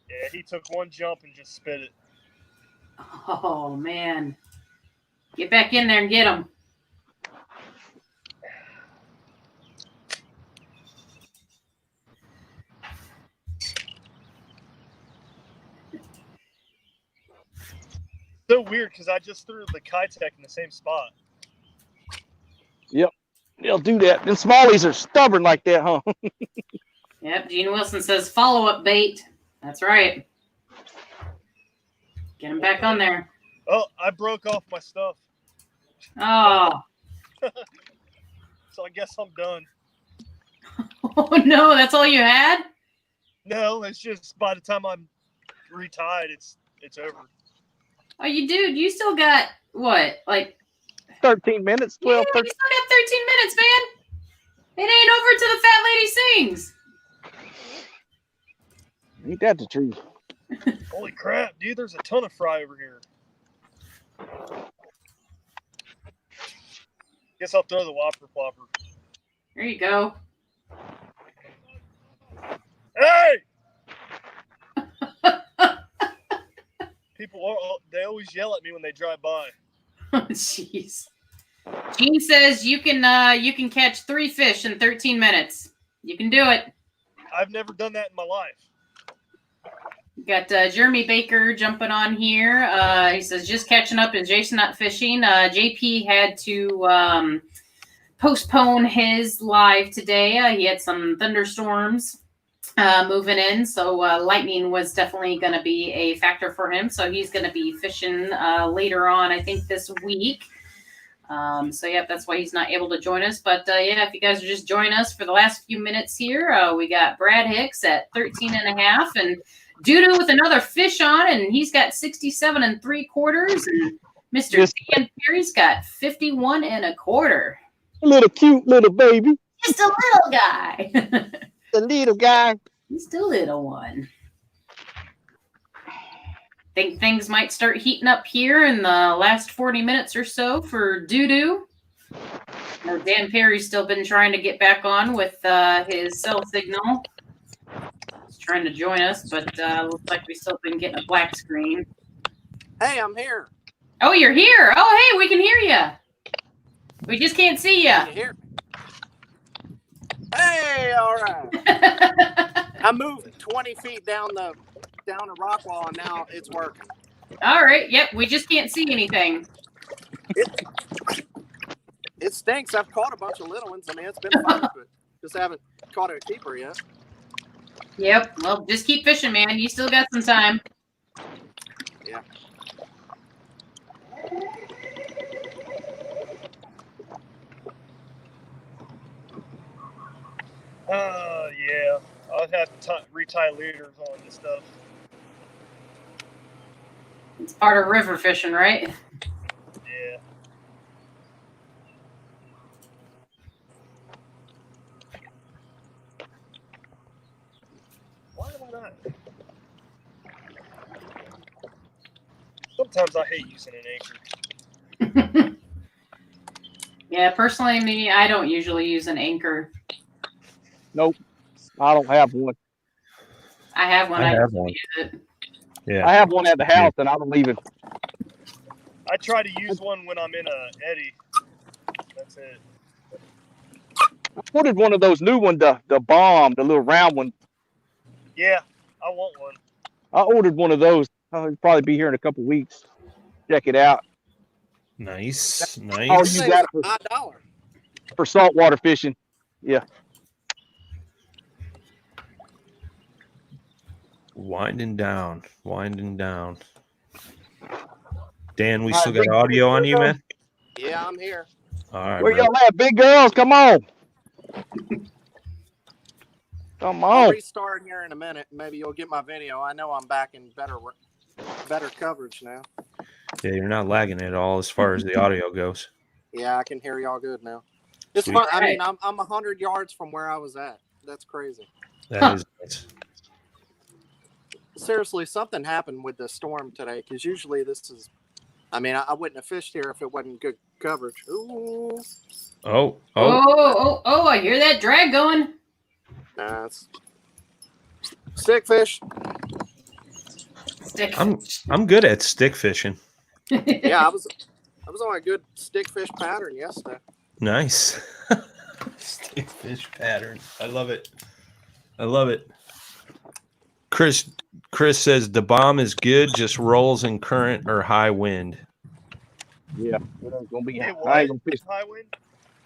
Speaker 3: Yeah, he took one jump and just spit it.
Speaker 2: Oh, man. Get back in there and get him.
Speaker 3: So weird because I just threw the Kitech in the same spot.
Speaker 5: Yep, they'll do that. And smallies are stubborn like that, huh?
Speaker 2: Yep, Gene Wilson says follow-up bait. That's right. Get him back on there.
Speaker 3: Oh, I broke off my stuff.
Speaker 2: Oh.
Speaker 3: So I guess I'm done.
Speaker 2: Oh, no, that's all you had?
Speaker 3: No, it's just by the time I'm retied, it's over.
Speaker 2: Oh, you still got, what, like
Speaker 5: 13 minutes, 12,
Speaker 2: yeah,
Speaker 5: 13.
Speaker 2: you still got 13 minutes, man. It ain't over till the fat lady sings.
Speaker 5: Ain't that the truth?
Speaker 3: Holy crap, dude, there's a ton of fry over here. Guess I'll throw the Whopper Plopper.
Speaker 2: There you go.
Speaker 3: Hey! People, they always yell at me when they drive by.
Speaker 2: Oh, jeez. Gene says you can catch 3 fish in 13 minutes. You can do it.
Speaker 3: I've never done that in my life.
Speaker 2: Got Jeremy Baker jumping on here. He says just catching up. Is Jason not fishing? JP had to postpone his live today. He had some thunderstorms moving in, so lightning was definitely going to be a factor for him. So he's going to be fishing later on, I think, this week. So yeah, that's why he's not able to join us. But yeah, if you guys are just joining us for the last few minutes here, we got Brad Hicks at 13.5 and DooDoo with another fish on, and he's got 67 3/4, and Mr. Dan Perry's got 51 1/4.
Speaker 5: A little cute little baby.
Speaker 2: Just a little guy.
Speaker 5: The little guy.
Speaker 2: Just a little one. Think things might start heating up here in the last 40 minutes or so for DooDoo. No, Dan Perry's still been trying to get back on with his cell signal. He's trying to join us, but looks like we still been getting a black screen.
Speaker 4: Hey, I'm here.
Speaker 2: Oh, you're here. Oh, hey, we can hear you. We just can't see you.
Speaker 4: Can you hear me? Hey, all right. I moved 20 feet down a rock wall, and now it's working.
Speaker 2: All right. Yep. We just can't see anything.
Speaker 4: It stinks. I've caught a bunch of little ones. I mean, it's been fun, but just haven't caught a keeper yet.
Speaker 2: Yep. Well, just keep fishing, man. You still got some time.
Speaker 4: Yeah.
Speaker 3: Yeah. I'll have to retie leaders on this stuff.
Speaker 2: It's part of river fishing, right?
Speaker 3: Yeah. Why am I not? Sometimes I hate using an anchor.
Speaker 2: Yeah, personally, I don't usually use an anchor.
Speaker 5: Nope. I don't have one.
Speaker 2: I have one.
Speaker 6: I have
Speaker 2: usually
Speaker 6: one.
Speaker 2: use it.
Speaker 6: Yeah.
Speaker 5: I have one at the house, and I don't leave it.
Speaker 3: I try to use one when I'm in a eddy. That's it.
Speaker 5: I ordered one of those new ones, the bomb, the little round one.
Speaker 3: Yeah, I want one.
Speaker 5: I ordered one of those. It'll probably be here in a couple weeks. Check it out.
Speaker 6: Nice.
Speaker 5: Oh,
Speaker 6: Nice.
Speaker 5: you got it
Speaker 4: $5.
Speaker 5: for saltwater fishing. Yeah.
Speaker 6: Winding down. Dan, we
Speaker 5: All
Speaker 6: still
Speaker 5: right,
Speaker 6: got audio on you, man?
Speaker 4: Yeah, I'm here.
Speaker 6: All right.
Speaker 5: Where
Speaker 6: brother.
Speaker 5: y'all at, big girls? Come on. Come
Speaker 4: I'll
Speaker 5: on.
Speaker 4: restart here in a minute. Maybe you'll get my video. I know I'm back in better coverage now.
Speaker 6: Yeah, you're not lagging at all as far as the audio goes.
Speaker 4: Yeah, I can hear y'all good now. It's
Speaker 6: Sweet.
Speaker 4: fun. I mean, I'm 100 yards from where I was at. That's crazy.
Speaker 6: That is nuts.
Speaker 4: Seriously, something happened with the storm today, because usually this is, I mean, I wouldn't have fished here if it wasn't good coverage. Ooh.
Speaker 6: Oh.
Speaker 2: I hear that drag going.
Speaker 4: Nah, it's stick fish.
Speaker 2: Stick.
Speaker 6: I'm good at stick fishing.
Speaker 4: Yeah, I was on a good stick fish pattern yesterday.
Speaker 6: Nice. Stick fish pattern. I love it. Chris says the bomb is good, just rolls in current or high wind.
Speaker 5: Yeah. It's gonna be.
Speaker 3: Hey,
Speaker 5: I ain't gonna fish.
Speaker 3: High wind?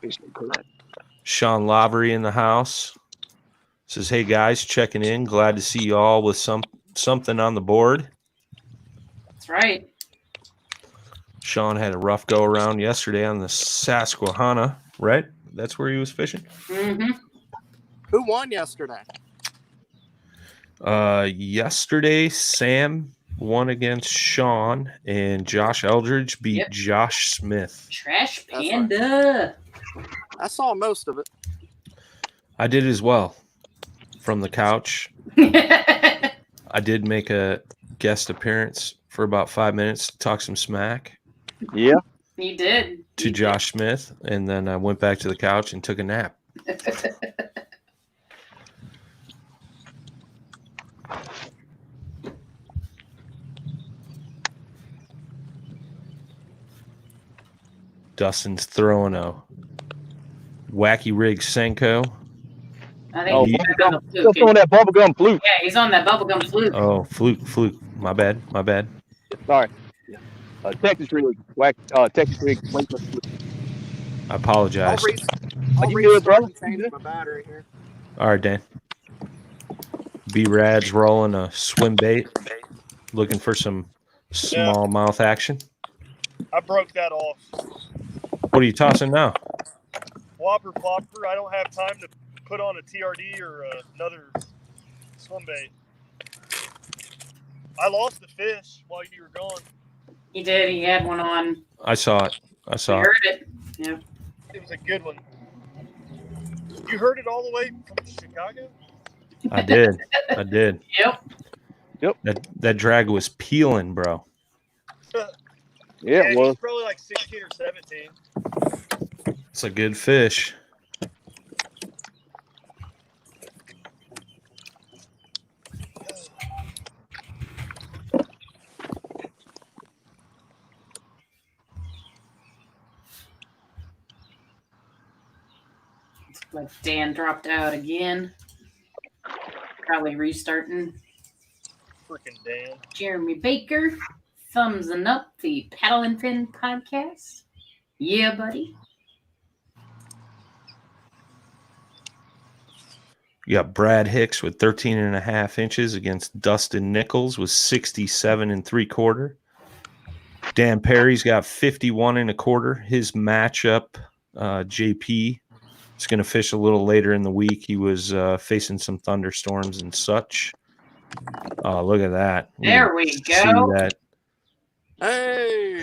Speaker 5: Fishing correct.
Speaker 6: Sean Lavery in the house says, "Hey guys, checking in. Glad to see you all with something on the board."
Speaker 2: That's right.
Speaker 6: Sean had a rough go around yesterday on the Susquehanna, right? That's where he was fishing.
Speaker 2: Mm-hmm.
Speaker 4: Who won yesterday?
Speaker 6: Yesterday, Sam won against Sean, and Josh Eldridge beat Josh Smith.
Speaker 2: Trash
Speaker 4: That's
Speaker 2: Panda.
Speaker 4: I saw most of it.
Speaker 6: I did as well from the couch. I did make a guest appearance for about 5 minutes to talk some smack
Speaker 5: Yeah.
Speaker 2: You did.
Speaker 6: to Josh Smith, and then I went back to the couch and took a nap. Dustin's throwing a wacky rig Senko.
Speaker 2: I think
Speaker 5: Oh,
Speaker 2: he's
Speaker 5: bubblegum.
Speaker 2: on the
Speaker 5: Still
Speaker 2: fluke.
Speaker 5: throwing that bubblegum fluke.
Speaker 2: Yeah, he's on that bubblegum fluke.
Speaker 6: Oh, fluke. My bad.
Speaker 5: Sorry. Texas rig. Texas rig. Weightless fluke.
Speaker 6: I
Speaker 4: I'll,
Speaker 6: apologize.
Speaker 4: I'll
Speaker 5: You good,
Speaker 4: restart
Speaker 5: brother?
Speaker 4: and change my battery here.
Speaker 6: All right, Dan. B-Rad's rolling a swim bait, looking for some smallmouth action.
Speaker 3: I broke that off.
Speaker 6: What are you tossing now?
Speaker 3: Whopper flopper. I don't have time to put on a TRD or another swim bait. I lost the fish while you were gone.
Speaker 2: He did. He had one on.
Speaker 6: I saw it.
Speaker 2: I heard it. Yeah.
Speaker 3: It was a good one. You heard it all the way from Chicago?
Speaker 6: I did.
Speaker 2: Yep.
Speaker 6: That drag was peeling, bro.
Speaker 5: Yeah, it
Speaker 3: He's
Speaker 5: was.
Speaker 3: probably like 16 or 17.
Speaker 6: It's a good fish.
Speaker 2: Like Dan dropped out again. Probably restarting.
Speaker 3: Freaking Dan.
Speaker 2: Jeremy Baker, thumbsing up the Paddle and Fin podcast. Yeah, buddy.
Speaker 6: You got Brad Hicks with 13.5 inches against Dustin Nichols with 67 3/4. Dan Perry's got 51 1/4. His matchup, JP, is going to fish a little later in the week. He was facing some thunderstorms and such. Oh, look at that.
Speaker 2: There we
Speaker 6: See
Speaker 2: go.
Speaker 6: that.
Speaker 4: Hey,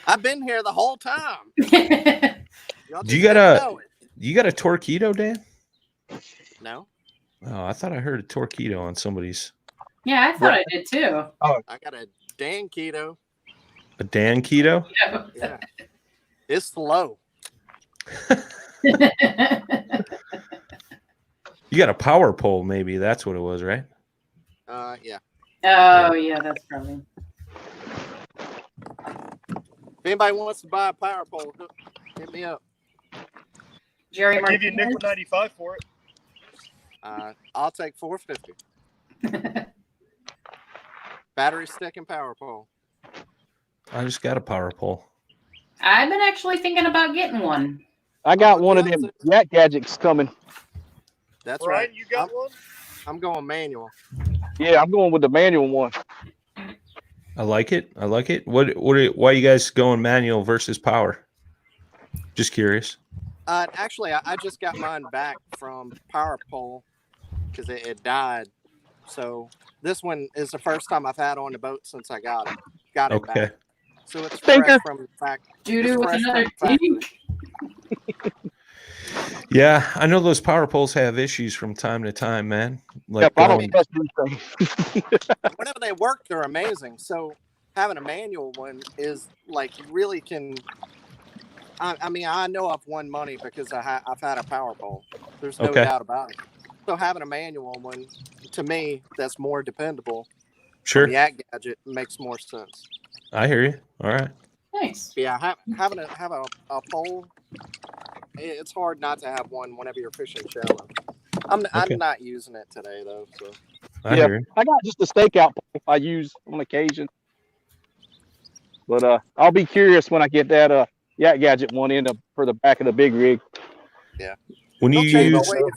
Speaker 4: I've been here the whole time. Y'all
Speaker 6: Do you
Speaker 4: just
Speaker 6: got
Speaker 4: didn't
Speaker 6: a-
Speaker 4: know it.
Speaker 6: You got a Torquedo, Dan?
Speaker 4: No,
Speaker 6: Oh, I thought I heard a Torquedo on somebody's.
Speaker 2: Yeah, I thought I did too.
Speaker 4: I got a Dan keto.
Speaker 6: A Dan Keto?
Speaker 2: Yeah.
Speaker 4: Yeah, it's slow.
Speaker 6: You got a power pole, maybe. That's what it was, right?
Speaker 4: Yeah.
Speaker 2: Oh, yeah, that's probably.
Speaker 4: If anybody wants to buy a power pole, hit me up.
Speaker 2: Jerry
Speaker 3: I'll give you
Speaker 2: Martinez.
Speaker 3: nickel 95 for it.
Speaker 4: I'll take $4.50. Battery stick and power pole.
Speaker 6: I just got a power pole.
Speaker 2: I've been actually thinking about getting one.
Speaker 5: I got one of them yak gadgets coming.
Speaker 4: That's
Speaker 3: Brian,
Speaker 4: right.
Speaker 3: you got one?
Speaker 4: I'm going manual.
Speaker 5: Yeah, I'm going with the manual one.
Speaker 6: I like it. Why are you guys going manual versus power? Just curious.
Speaker 4: Actually, I just got mine back from power pole because it died. So this one is the first time I've had on the boat since I got it. Got it
Speaker 6: Okay.
Speaker 4: back. So it's
Speaker 5: Stinker.
Speaker 4: fresh from the fact.
Speaker 2: DooDoo with
Speaker 4: fresh
Speaker 2: another
Speaker 4: from the factory.
Speaker 2: tank.
Speaker 6: Yeah, I know those power poles have issues from time to time, man. Like
Speaker 5: Yep, I don't
Speaker 6: going-
Speaker 5: trust these things.
Speaker 4: Whenever they work, they're amazing. So having a manual one is like you really can. I mean, I know I've won money because I've had a power pole. There's no
Speaker 6: Okay.
Speaker 4: doubt about it. So having a manual one, to me, that's more dependable.
Speaker 6: Sure,
Speaker 4: The Yak Gadget makes more sense.
Speaker 6: I hear you. All right.
Speaker 2: Nice.
Speaker 4: Yeah, having a pole, it's hard not to have one whenever you're fishing shallow. I'm not using it today though. So
Speaker 6: I
Speaker 5: Yeah.
Speaker 6: hear you.
Speaker 5: I got just a stakeout pole I use on occasion. But I'll be curious when I get that yak gadget one in for the back of the big rig.
Speaker 6: When you
Speaker 4: don't change the
Speaker 6: use
Speaker 4: way you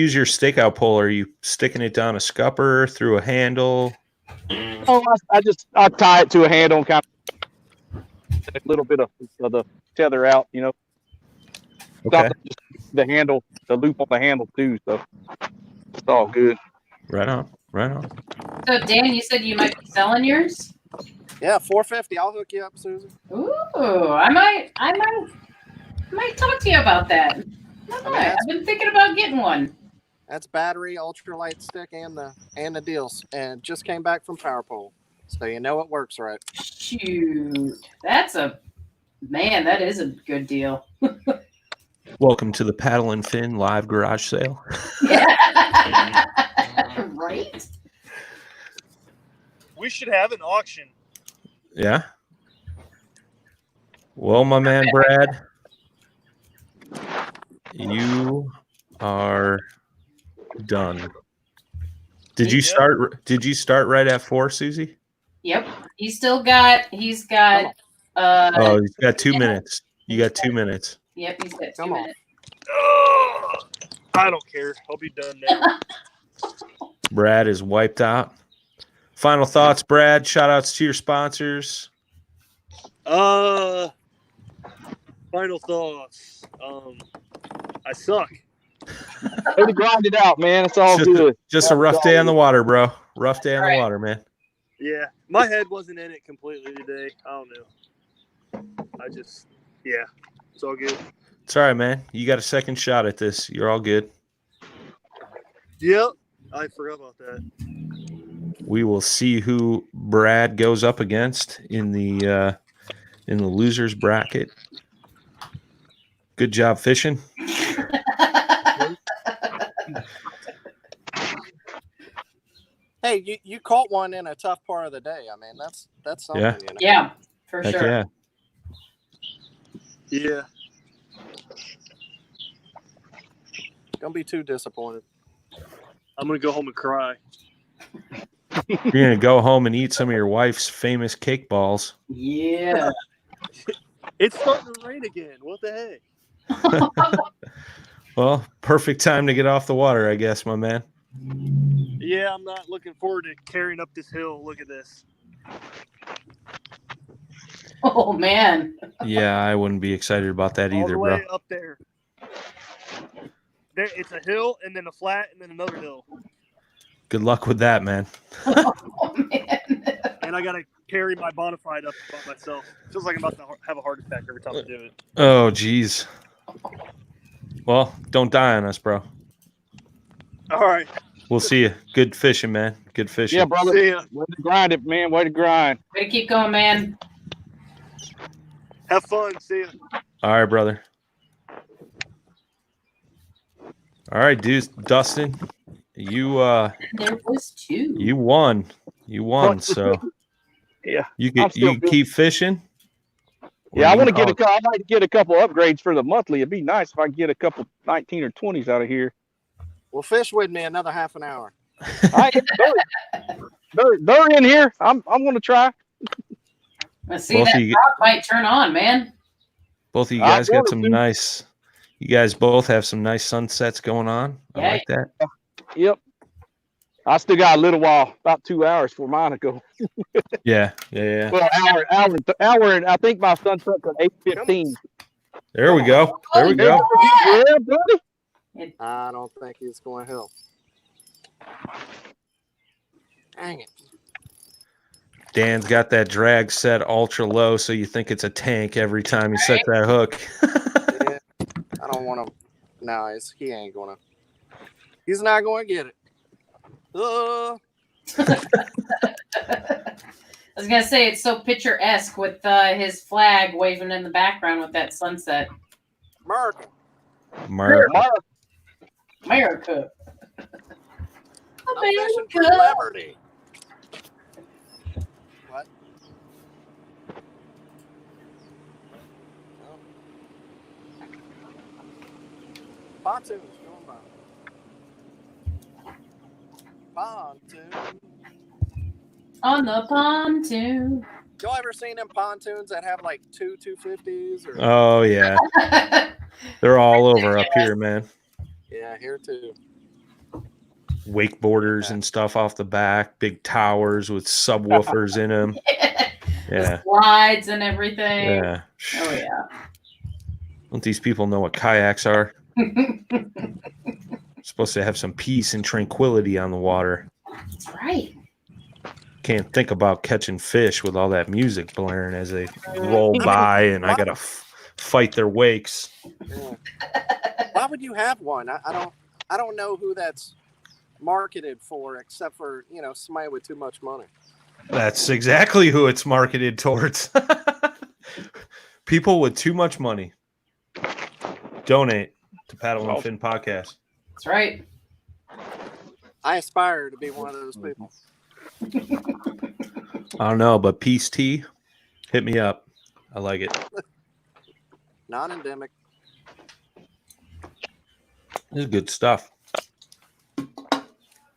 Speaker 4: fish.
Speaker 6: your stakeout pole, are you sticking it down a scupper through a handle?
Speaker 5: Oh, I tie it to a handle and kind of a little bit of the tether out, you know.
Speaker 6: Okay.
Speaker 5: Stop the handle, the loop on the handle too. So it's all good.
Speaker 6: Right on.
Speaker 2: So, Dan, you said you might be selling yours?
Speaker 4: Yeah, $4.50. I'll hook you up, Susan.
Speaker 2: Ooh, I might talk to you about that. I've been thinking about getting one.
Speaker 4: That's battery, ultralight stick, and the deals, and just came back from power pole, so you know it works right.
Speaker 2: Shoot, that is a good deal.
Speaker 6: Welcome to the Paddle and Fin live garage sale.
Speaker 2: Right?
Speaker 3: We should have an auction.
Speaker 6: Yeah. Well, my man Brad, you are done. Did you start right at 4, Susie?
Speaker 2: Yep. He's got
Speaker 6: He's got 2 minutes. You got 2 minutes.
Speaker 2: Yep, he's got 2
Speaker 4: Come on.
Speaker 2: minutes.
Speaker 3: I don't care. I'll be done now.
Speaker 6: Brad is wiped out. Final thoughts, Brad. Shout outs to your sponsors.
Speaker 3: Final thoughts. I suck.
Speaker 5: Way to grind it out, man. It's all good.
Speaker 6: Just a rough day on the water, bro. Rough day on the water, man.
Speaker 3: Yeah, my head wasn't in it completely today. I don't know. It's all good.
Speaker 6: It's all right, man. You got a second shot at this. You're all good.
Speaker 3: Yep, I forgot about that.
Speaker 6: We will see who Brad goes up against in the losers bracket. Good job fishing.
Speaker 4: Hey, you caught one in a tough part of the day. I mean, that's something.
Speaker 6: Yeah.
Speaker 4: You know?
Speaker 2: Yeah, for
Speaker 6: Heck
Speaker 2: sure.
Speaker 6: yeah.
Speaker 3: Yeah.
Speaker 4: Don't be too disappointed.
Speaker 3: I'm gonna go home and cry.
Speaker 6: You're going to go home and eat some of your wife's famous cake balls.
Speaker 2: Yeah.
Speaker 3: It's starting to rain again. What the heck?
Speaker 6: Well, perfect time to get off the water, I guess, my man.
Speaker 3: Yeah, I'm not looking forward to carrying up this hill. Look at this.
Speaker 2: Oh, man.
Speaker 6: Yeah, I wouldn't be excited about that
Speaker 3: All
Speaker 6: either,
Speaker 3: the
Speaker 6: bro.
Speaker 3: way up there. It's a hill and then a flat and then another hill.
Speaker 6: Good luck with that, man.
Speaker 2: Oh, man.
Speaker 3: And I gotta carry my bonafide up by myself. Feels like I'm about to have a heart attack every time I do it.
Speaker 6: Oh, geez. Well, don't die on us, bro.
Speaker 3: All right.
Speaker 6: We'll see you. Good fishing, man. Good fishing.
Speaker 5: Yeah, brother.
Speaker 3: See ya.
Speaker 5: Way to grind it, man. Way to grind.
Speaker 2: Way to keep going, man.
Speaker 3: Have fun. See ya.
Speaker 6: All right, brother. All right, dude. Dustin, you
Speaker 2: There was 2.
Speaker 6: you won. You won. So
Speaker 5: Yeah.
Speaker 6: you
Speaker 5: I'm still
Speaker 6: can keep fishing.
Speaker 5: Yeah, I want to get I might get a couple upgrades for the monthly. It'd be nice if I could get a couple 19 or 20s out of here.
Speaker 4: Well, fish with me another half an hour.
Speaker 5: They're in here. I'm going to try.
Speaker 2: Let's see,
Speaker 6: Both
Speaker 2: that
Speaker 6: of you-
Speaker 2: rock might turn on, man.
Speaker 6: Both of you guys got some
Speaker 5: wanted to.
Speaker 6: nice. You guys both have some nice sunsets going on. I
Speaker 2: Yeah.
Speaker 6: like that.
Speaker 5: Yep. I still got a little while, about 2 hours for mine to go.
Speaker 6: Yeah.
Speaker 5: Well, hour, and I think my sunset's at 8:15.
Speaker 6: There we go. There we go.
Speaker 5: Yeah, buddy.
Speaker 4: I don't think he's going to help. Dang it.
Speaker 6: Dan's got that drag set ultra low, so you think it's a tank every time you set that hook.
Speaker 4: Yeah, I don't want to. No, he ain't going to. He's not going to get it.
Speaker 2: I was going to say, it's so picturesque with his flag waving in the background with that sunset.
Speaker 4: America.
Speaker 6: America.
Speaker 2: America.
Speaker 4: I'm fishing for
Speaker 2: America.
Speaker 4: liberty. What? Pontoons going by. Pontoon.
Speaker 2: On the pontoon.
Speaker 4: Y'all ever seen them pontoons that have like two 250s? Or
Speaker 6: Oh yeah, they're all over up here, man.
Speaker 4: yeah, here too.
Speaker 6: Wakeboarders and stuff off the back, big towers with subwoofers in them. Yeah,
Speaker 2: The slides and everything.
Speaker 6: yeah.
Speaker 2: Oh, yeah.
Speaker 6: Don't these people know what kayaks are? Supposed to have some peace and tranquility on the water.
Speaker 2: That's right.
Speaker 6: Can't think about catching fish with all that music blaring as they roll by, and I gotta fight their wakes.
Speaker 4: Yeah. Why would you have one? I don't know who that's marketed for, except for somebody with too much money.
Speaker 6: That's exactly who it's marketed towards. People with too much money. Donate to Paddle and Fin Podcast.
Speaker 2: That's right.
Speaker 4: I aspire to be one of those people.
Speaker 6: I don't know, but Peace Tea, Hit me up. I like it.
Speaker 4: Non-endemic.
Speaker 6: This is good stuff.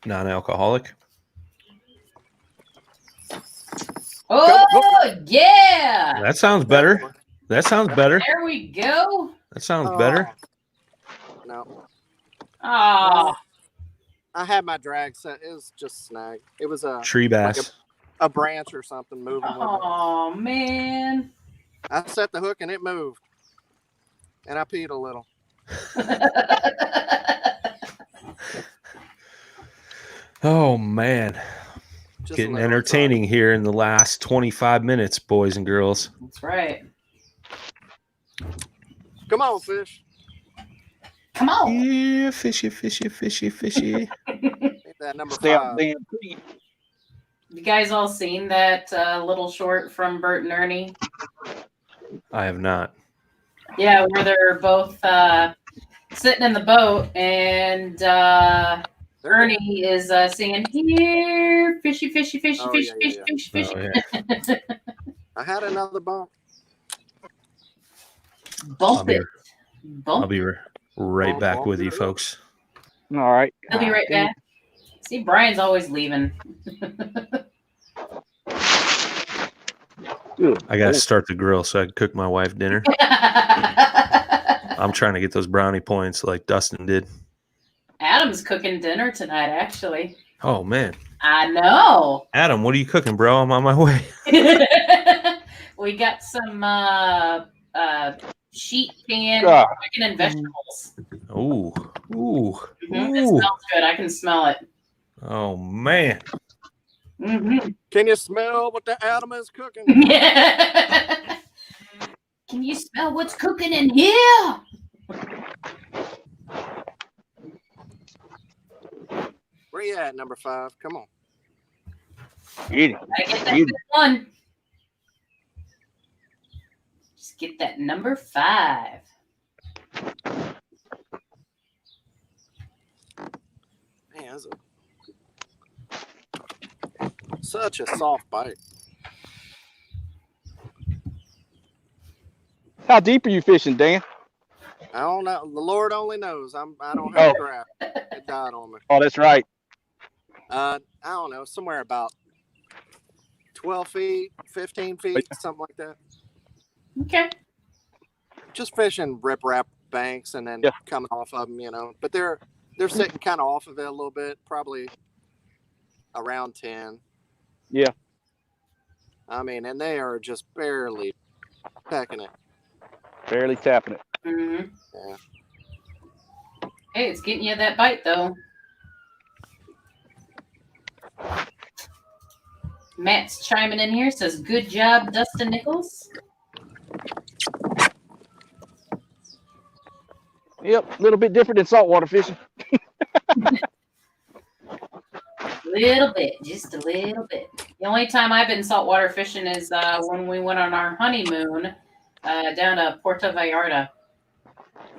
Speaker 6: Non-alcoholic.
Speaker 2: Oh, yeah.
Speaker 6: That sounds better. That sounds better.
Speaker 2: There we go.
Speaker 6: That sounds better.
Speaker 4: No.
Speaker 2: Oh,
Speaker 4: I had my drag set. It was just snag. It was a
Speaker 6: Tree bass.
Speaker 4: like a branch or something moving with it.
Speaker 2: oh man.
Speaker 4: I set the hook and it moved. And I peed a little.
Speaker 6: Oh, man.
Speaker 4: Just
Speaker 6: Getting
Speaker 4: a little.
Speaker 6: entertaining here in the last 25 minutes, boys and girls.
Speaker 2: That's right.
Speaker 4: Come on, fish.
Speaker 2: Come on.
Speaker 6: Yeah, fishy, fishy, fishy, fishy.
Speaker 4: Ain't that number
Speaker 5: Stay out
Speaker 4: 5.
Speaker 5: the damn creek.
Speaker 2: You guys all seen that little short from Bert and Ernie?
Speaker 6: I have not.
Speaker 2: Yeah, where they're both sitting in the boat and Ernie is singing, "Here, fishy, fishy, fishy,
Speaker 4: Oh,
Speaker 2: fishy,
Speaker 4: yeah,
Speaker 2: fishy, fishy, fishy."
Speaker 6: Oh, yeah.
Speaker 4: I had another bump.
Speaker 2: Bump it.
Speaker 6: I'll
Speaker 2: Bump.
Speaker 6: be right back with you, folks.
Speaker 5: All right.
Speaker 2: He'll be right back. See, Brian's always leaving.
Speaker 6: I got to start the grill so I can cook my wife dinner. I'm trying to get those brownie points like Dustin did.
Speaker 2: Adam's cooking dinner tonight, actually.
Speaker 6: Oh, man.
Speaker 2: I know.
Speaker 6: Adam, what are you cooking, bro? I'm on my way.
Speaker 2: We got some sheet pan
Speaker 5: God.
Speaker 2: chicken and vegetables.
Speaker 6: Ooh. Ooh.
Speaker 2: Mhm, it
Speaker 6: Ooh.
Speaker 2: smells good. I can smell it.
Speaker 6: Oh, man.
Speaker 2: Mm-hmm.
Speaker 4: Can you smell what the Adam is cooking?
Speaker 2: Can you smell what's cooking in here?
Speaker 4: Where you at, number 5? Come on.
Speaker 5: Eat it.
Speaker 2: I get that
Speaker 5: You-
Speaker 2: good one. Just get that number 5.
Speaker 4: Man, that's such a soft bite.
Speaker 5: How deep are you fishing, Dan?
Speaker 4: I don't know. The Lord only knows. I don't have a graph. It died on me.
Speaker 5: Oh, that's right.
Speaker 4: I don't know. Somewhere about 12 feet, 15 feet, something like that.
Speaker 2: Okay.
Speaker 4: Just fishing riprap banks and then
Speaker 5: Yeah.
Speaker 4: coming off of them, you know. But they're sitting kind of off of it a little bit, probably around 10.
Speaker 5: Yeah.
Speaker 4: I mean, and they are just barely pecking it.
Speaker 5: Barely tapping it.
Speaker 2: Mm-hmm.
Speaker 4: Yeah.
Speaker 2: Hey, it's getting you that bite, though. Matt's chiming in here, says, "Good job, Dustin Nichols."
Speaker 5: Yep. A little bit different than saltwater fishing.
Speaker 2: Little bit, just a little bit. The only time I've been saltwater fishing is when we went on our honeymoon down to Puerto Vallarta.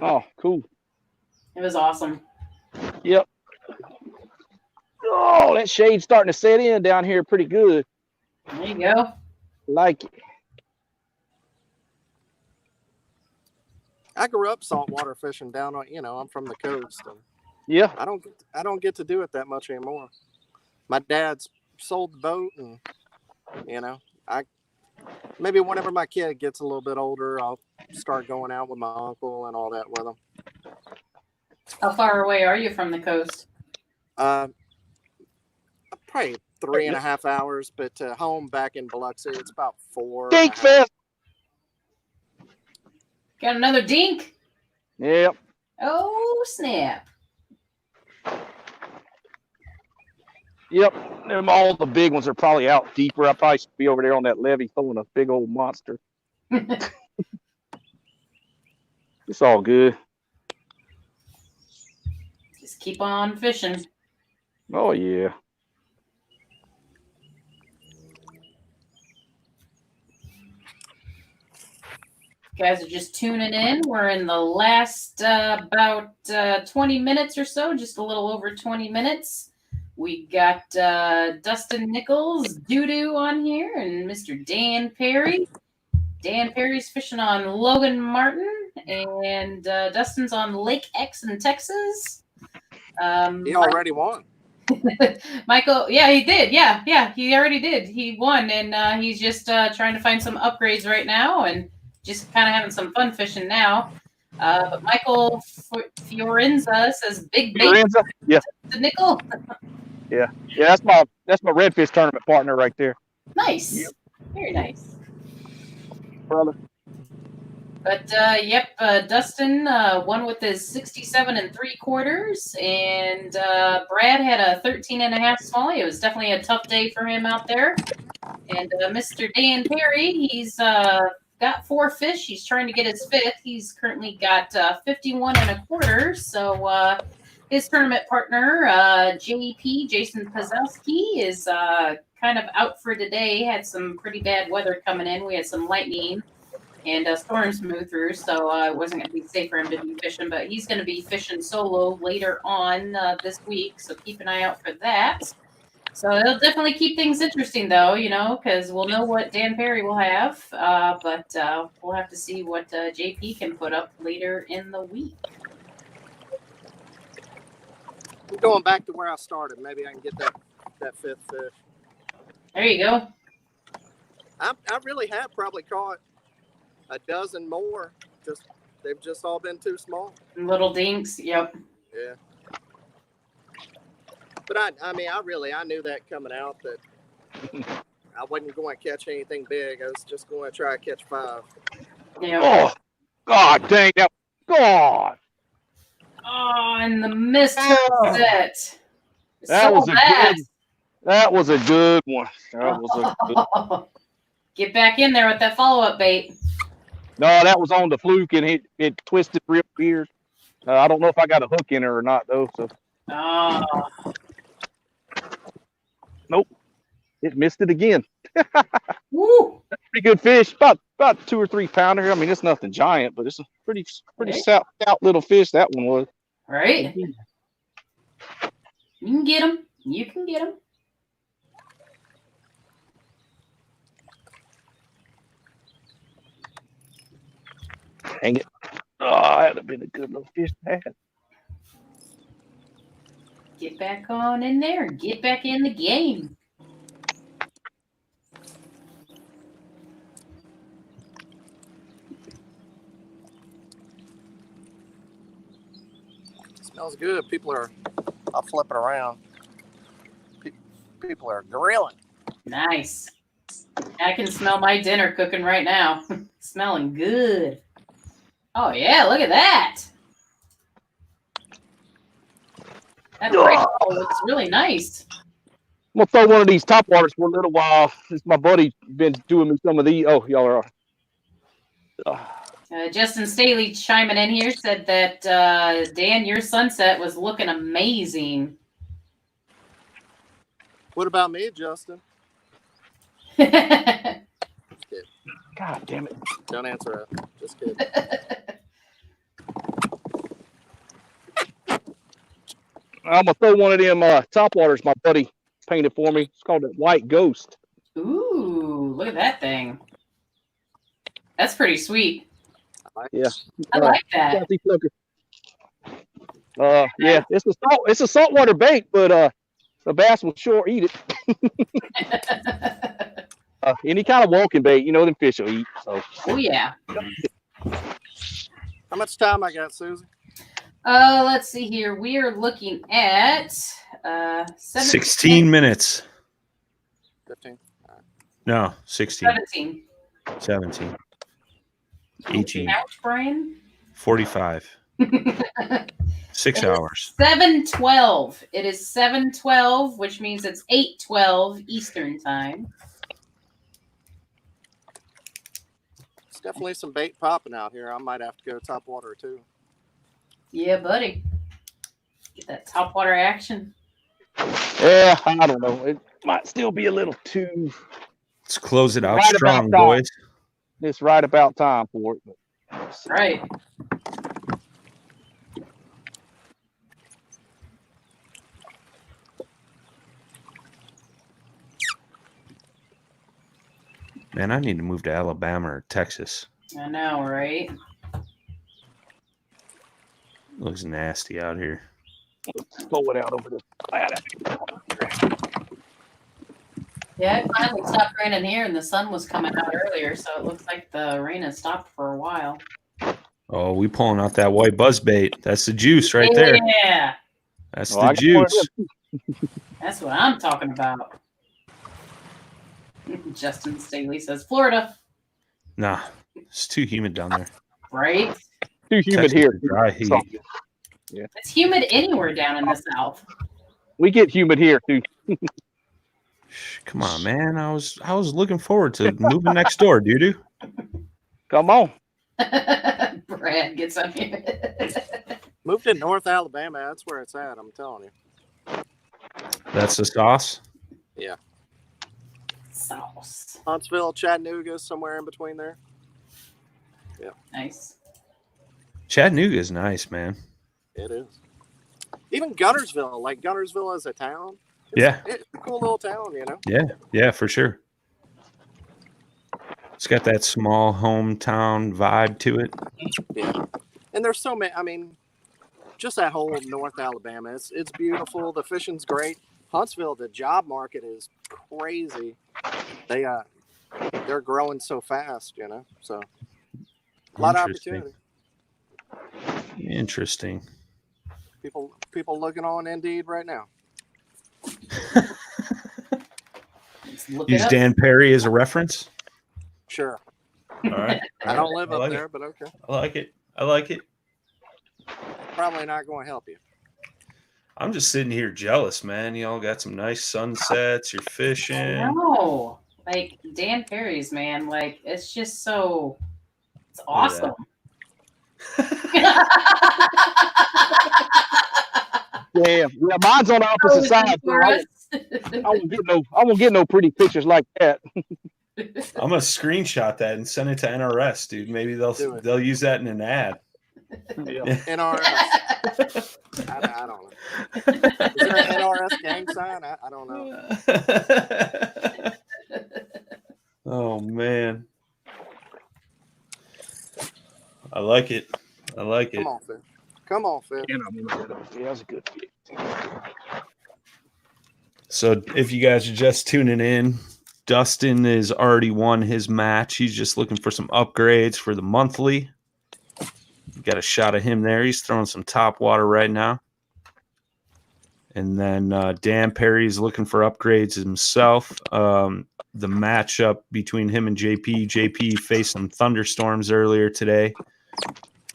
Speaker 5: Oh, cool.
Speaker 2: It was awesome.
Speaker 5: Yep. Oh, that shade's starting to set in down here pretty good.
Speaker 2: There you go.
Speaker 5: Like it.
Speaker 4: I grew up saltwater fishing down on, I'm from the coast, and
Speaker 5: Yeah.
Speaker 4: I don't get to do it that much anymore. My dad's sold the boat, and I maybe whenever my kid gets a little bit older, I'll start going out with my uncle and all that with him.
Speaker 2: How far away are you from the coast?
Speaker 4: Probably 3.5 hours, but home back in Biloxi, it's about 4.
Speaker 5: Dink fest.
Speaker 2: Got another dink?
Speaker 5: Yep.
Speaker 2: Oh, snap.
Speaker 5: Yep. Them all the big ones are probably out deeper. I probably should be over there on that levee throwing a big old monster. It's all good.
Speaker 2: Just keep on fishing.
Speaker 5: Oh yeah.
Speaker 2: You guys are just tuning in. We're in the last about 20 minutes or so, just a little over 20 minutes. We got Dustin Nichols, DooDoo on here, and Mr. Dan Perry. Dan Perry's fishing on Logan Martin, and Dustin's on Lake X in Texas.
Speaker 4: He already won.
Speaker 2: Michael, yeah, he did. Yeah, he already did. He won, and he's just trying to find some upgrades right now, and just kind of having some fun fishing now. But Michael Fiorenza says big bait
Speaker 5: Fiorenza? Yeah.
Speaker 2: to Nickel.
Speaker 5: Yeah. That's my redfish tournament partner right there.
Speaker 2: Nice.
Speaker 5: Yep.
Speaker 2: Very nice.
Speaker 5: Brother.
Speaker 2: But Dustin won with his 67 3/4, and Brad had a 13.5 smallie. It was definitely a tough day for him out there. And Mr. Dan Perry, he's got 4 fish. He's trying to get his 5th. He's currently got 51 1/4. So his tournament partner, JP Jason Pazowski, is kind of out for today. Had some pretty bad weather coming in. We had some lightning and storms moved through, so it wasn't going to be safe for him to be fishing. But he's going to be fishing solo later on this week, so keep an eye out for that. So it'll definitely keep things interesting, though, because we'll know what Dan Perry will have, but we'll have to see what JP can put up later in the week.
Speaker 4: I'm going back to where I started. Maybe I can get that 5th fish.
Speaker 2: There you go.
Speaker 4: I really have probably caught a dozen more. They've just all been too small.
Speaker 2: Little dinks, yep.
Speaker 4: Yeah. But I knew that coming out that I wasn't going to catch anything big. I was just going to try to catch 5.
Speaker 2: Yeah.
Speaker 5: Oh, God dang that! God.
Speaker 2: Oh, and the missed set.
Speaker 5: That was a good one. That was a good one.
Speaker 2: Get back in there with that follow-up bait.
Speaker 5: No, that was on the fluke, and it twisted real weird. I don't know if I got a hook in her or not, though. So.
Speaker 2: Oh.
Speaker 5: Nope. It missed it again.
Speaker 2: Woo.
Speaker 5: That's a pretty good fish. About 2 or 3 pounder. I mean, it's nothing giant, but it's a pretty stout little fish. That one was.
Speaker 2: Right. You can get him. You can get him.
Speaker 5: Dang it. Oh, that'd have been a good little fish to have.
Speaker 2: Get back on in there. Get back in the game.
Speaker 4: Smells good. I'll flip it around. People are grilling.
Speaker 2: Nice. I can smell my dinner cooking right now. Smelling good. Oh, yeah, look at that. That breakfast looks really nice.
Speaker 5: I'm going to throw one of these top waters for a little while. Since my buddy been doing me some of these. Oh, y'all are.
Speaker 2: Justin Staley chiming in here said that, Dan, your sunset was looking amazing.
Speaker 4: What about me, Justin?
Speaker 5: God damn it.
Speaker 4: Don't answer it. Just kidding.
Speaker 5: I'm going to throw one of them top waters my buddy painted for me. It's called a White Ghost.
Speaker 2: Ooh, look at that thing. That's pretty sweet.
Speaker 5: Yeah.
Speaker 2: I like that.
Speaker 5: Yeah, it's a saltwater bait, but the bass will sure eat it. Any kind of walking bait, them fish will eat. So.
Speaker 2: Oh yeah.
Speaker 4: How much time I got, Susie?
Speaker 2: Let's see here. We are looking at
Speaker 6: 16 minutes.
Speaker 4: 15.
Speaker 6: No, 16.
Speaker 2: 17.
Speaker 6: 17. 18.
Speaker 2: Ouch, Brian.
Speaker 6: 45. 6 hours.
Speaker 2: 7:12. It is 7:12, which means it's 8:12 Eastern time.
Speaker 4: There's definitely some bait popping out here. I might have to go top water too.
Speaker 2: Yeah, buddy. Get that topwater action.
Speaker 5: Yeah, I don't know. It might still be a little too.
Speaker 6: Let's close it out
Speaker 5: Right
Speaker 6: strong,
Speaker 5: about time.
Speaker 6: boys.
Speaker 5: It's right about time for it.
Speaker 2: Right.
Speaker 6: Man, I need to move to Alabama or Texas.
Speaker 2: I know, right?
Speaker 6: Looks nasty out here.
Speaker 5: Slow it out over this.
Speaker 2: Yeah, it finally stopped raining here, and the sun was coming out earlier, so it looks like the rain has stopped for a while.
Speaker 6: Oh, we pulling out that white buzz bait. That's the juice right there.
Speaker 2: Yeah,
Speaker 6: That's
Speaker 5: Well,
Speaker 6: the juice.
Speaker 2: that's what I'm talking about. Justin Staley says Florida,
Speaker 6: Nah, it's too humid down there.
Speaker 2: right?
Speaker 5: Too humid
Speaker 6: Texas
Speaker 5: here.
Speaker 6: is dry heat.
Speaker 5: So,
Speaker 2: It's humid anywhere down in the South.
Speaker 5: we get humid here too.
Speaker 6: Come on, man. I was looking forward to moving next door, DooDoo.
Speaker 5: Come on.
Speaker 2: Brad gets up here.
Speaker 4: Moved to North Alabama. That's where it's at. I'm telling you.
Speaker 6: That's the sauce.
Speaker 4: Yeah.
Speaker 2: Sauce.
Speaker 4: Huntsville, Chattanooga, somewhere in between there. Yeah.
Speaker 2: Nice.
Speaker 6: Chattanooga is nice, man.
Speaker 4: It is. Even Guntersville, like Guntersville as a town. It's a cool little town, you know?
Speaker 6: Yeah, for sure. It's got that small hometown vibe to it.
Speaker 4: Yeah. And there's so many, I mean, just that whole North Alabama. It's beautiful. The fishing's great. Huntsville, the job market is crazy. They're growing so fast, you know? So a lot of opportunity.
Speaker 6: Interesting.
Speaker 4: People looking on Indeed right now.
Speaker 6: Use Dan Perry as a reference.
Speaker 4: Sure.
Speaker 6: All right.
Speaker 4: I don't live up there, but okay.
Speaker 6: I like it.
Speaker 4: Probably not going to help you.
Speaker 6: I'm just sitting here jealous, man. Y'all got some nice sunsets. You're fishing.
Speaker 2: No, like Dan Perry's, man. Like it's just so, it's awesome.
Speaker 5: Yeah, mine's on the opposite side. So I won't get no pretty pictures like that.
Speaker 6: I'm gonna screenshot that and send it to NRS, dude. Maybe they'll use that in an ad.
Speaker 5: Yeah.
Speaker 4: NRS. I don't know. Is there an NRS gang sign? I don't know.
Speaker 6: Oh man, I like it.
Speaker 4: Come on, Phil.
Speaker 5: Yeah, that's a good pick.
Speaker 6: So if you guys are just tuning in, Dustin has already won his match. He's just looking for some upgrades for the monthly. You got a shot of him there. He's throwing some top water right now. And then Dan Perry's looking for upgrades himself. The matchup between him and JP. JP faced some thunderstorms earlier today.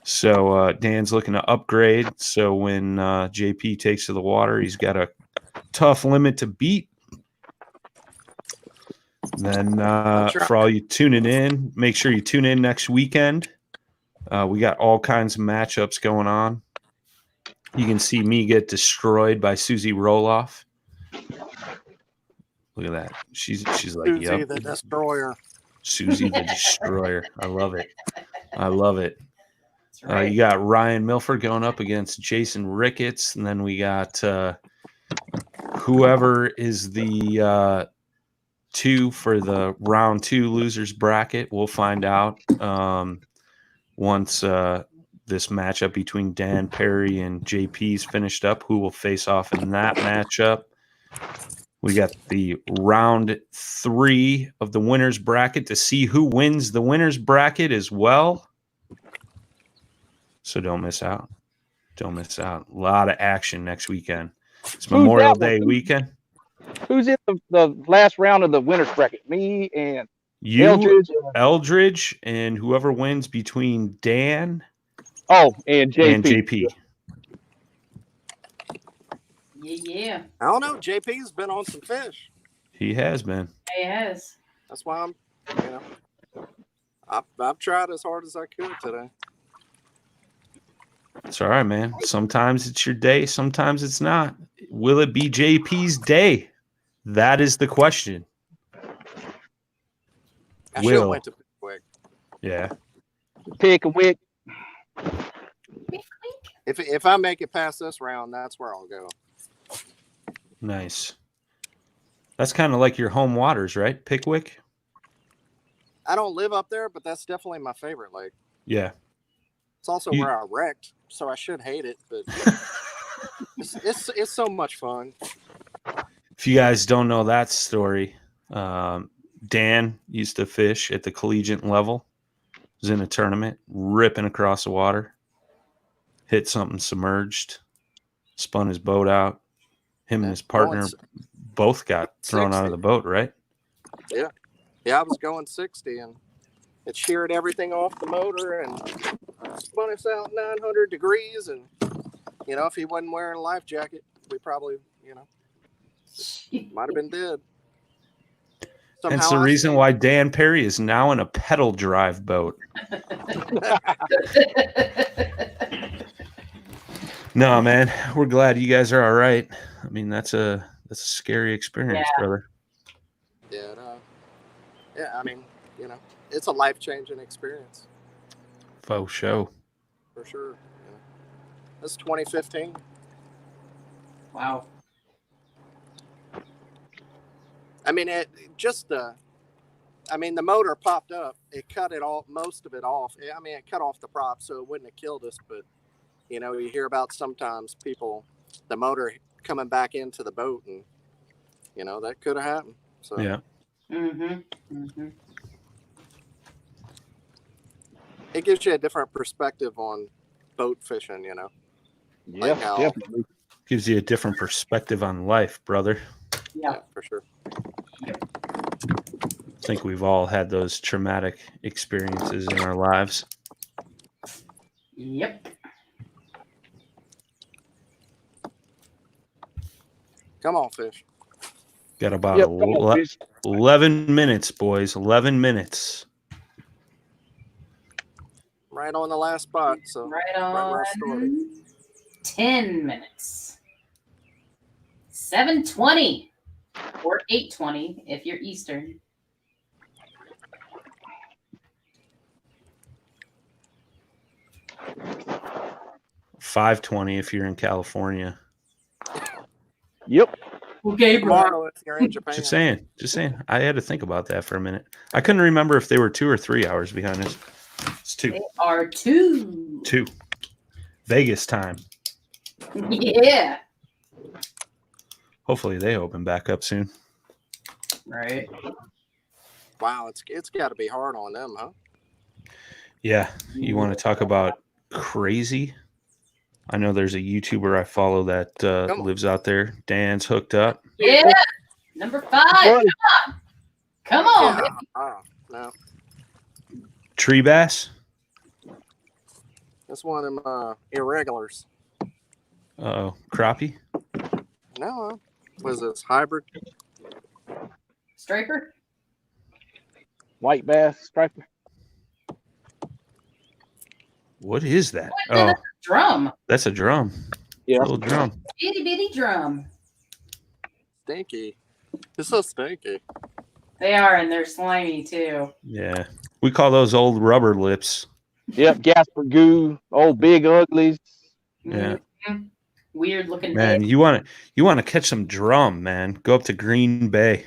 Speaker 6: So Dan's looking to upgrade. So when JP takes to the water, he's got a tough limit to beat. Then for all you tuning in, make sure you tune in next weekend. We got all kinds of matchups going on. You can see me get destroyed by Susie Roloff. Look at that. She's like,
Speaker 4: Susie
Speaker 6: yep.
Speaker 4: the Destroyer.
Speaker 6: Susie the Destroyer. I love it.
Speaker 2: Right.
Speaker 6: You got Ryan Milford going up against Jason Ricketts, and then we got whoever is the 2 for the round 2 losers bracket. We'll find out once this matchup between Dan Perry and JP's finished up, who will face off in that matchup. We got the round 3 of the winners bracket to see who wins the winners bracket as well. So don't miss out. A lot of action next weekend. It's Memorial Day weekend.
Speaker 5: Who's in the last round of the winners bracket? Me and
Speaker 6: you, Eldridge, and whoever wins between Dan
Speaker 5: and JP.
Speaker 2: Yeah.
Speaker 4: I don't know. JP's been on some fish.
Speaker 6: He has been.
Speaker 2: He has.
Speaker 4: That's why I've tried as hard as I could today.
Speaker 6: It's all right, man. Sometimes it's your day. Sometimes it's not. Will it be JP's day? That is the question.
Speaker 4: I should have went to Pickwick.
Speaker 6: Yeah.
Speaker 5: Pickwick.
Speaker 4: If I make it past this round, that's where I'll go.
Speaker 6: Nice. That's kind of like your home waters, right? Pickwick?
Speaker 4: I don't live up there, but that's definitely my favorite lake.
Speaker 6: Yeah.
Speaker 4: It's also where I wrecked, so I should hate it, but it's so much fun.
Speaker 6: If you guys don't know that story, Dan used to fish at the collegiate level. Was in a tournament, ripping across the water, hit something submerged, spun his boat out. Him and his partner both got thrown
Speaker 4: 60.
Speaker 6: out of the boat, right?
Speaker 4: Yeah. Yeah, I was going 60, and it sheared everything off the motor and spun us out 900 degrees. And, you know, if he wasn't wearing a life jacket, we probably, you know, might have been dead.
Speaker 6: Somehow it's the reason why Dan Perry is now in a pedal drive boat. No, man, we're glad you guys are all right. I mean, that's a scary experience, brother.
Speaker 4: Yeah, yeah. I mean, you know, it's a life-changing experience.
Speaker 6: Faux show.
Speaker 4: For sure. Yeah. That's 2015.
Speaker 2: Wow.
Speaker 4: I mean, the motor popped up. It cut most of it off. I mean, it cut off the prop, so it wouldn't have killed us. But, you know, you hear about sometimes the motor coming back into the boat, and, you know, that could have happened. So
Speaker 6: yeah.
Speaker 4: It gives you a different perspective on boat fishing, you know.
Speaker 5: Yeah, definitely.
Speaker 6: Gives you a different perspective on life, brother.
Speaker 4: Yeah, for sure.
Speaker 6: I think we've all had those traumatic experiences in our lives.
Speaker 2: Yep.
Speaker 4: Come on, fish.
Speaker 6: Got about 11 minutes, boys. 11 minutes.
Speaker 4: Right on the last spot. So
Speaker 2: right on 10 minutes. 7:20 or 8:20 if you're Eastern.
Speaker 6: $5.20 if you're in California.
Speaker 5: Yep.
Speaker 2: Okay,
Speaker 4: tomorrow if you're in Japan.
Speaker 6: Just saying. I had to think about that for a minute. I couldn't remember if they were 2 or 3 hours behind us. It's 2.
Speaker 2: They are 2.
Speaker 6: 2. Vegas time.
Speaker 2: Yeah.
Speaker 6: Hopefully they open back up soon.
Speaker 2: Right.
Speaker 4: Wow, it's got to be hard on them, huh?
Speaker 6: Yeah. You want to talk about crazy? I know there's a YouTuber I follow that lives out there. Dan's hooked up.
Speaker 2: Yeah. Number 5. Come on.
Speaker 4: Yeah. No.
Speaker 6: Tree bass?
Speaker 4: That's one of them irregulars.
Speaker 6: Uh-oh. Crappie?
Speaker 4: No. Was this hybrid?
Speaker 2: Striper?
Speaker 5: White bass, striper.
Speaker 6: What is that?
Speaker 2: That's a drum.
Speaker 6: That's a drum.
Speaker 5: Yeah.
Speaker 6: A little drum.
Speaker 2: Itty bitty drum.
Speaker 4: Stinky. It's so stinky.
Speaker 2: They are, and they're slimy too.
Speaker 6: Yeah. We call those old rubber lips.
Speaker 5: Yep, Gasper Goo, old big uglies.
Speaker 6: Yeah.
Speaker 2: Mm-hmm. Weird looking.
Speaker 6: Man, you want to catch some drum, man. Go up to Green Bay.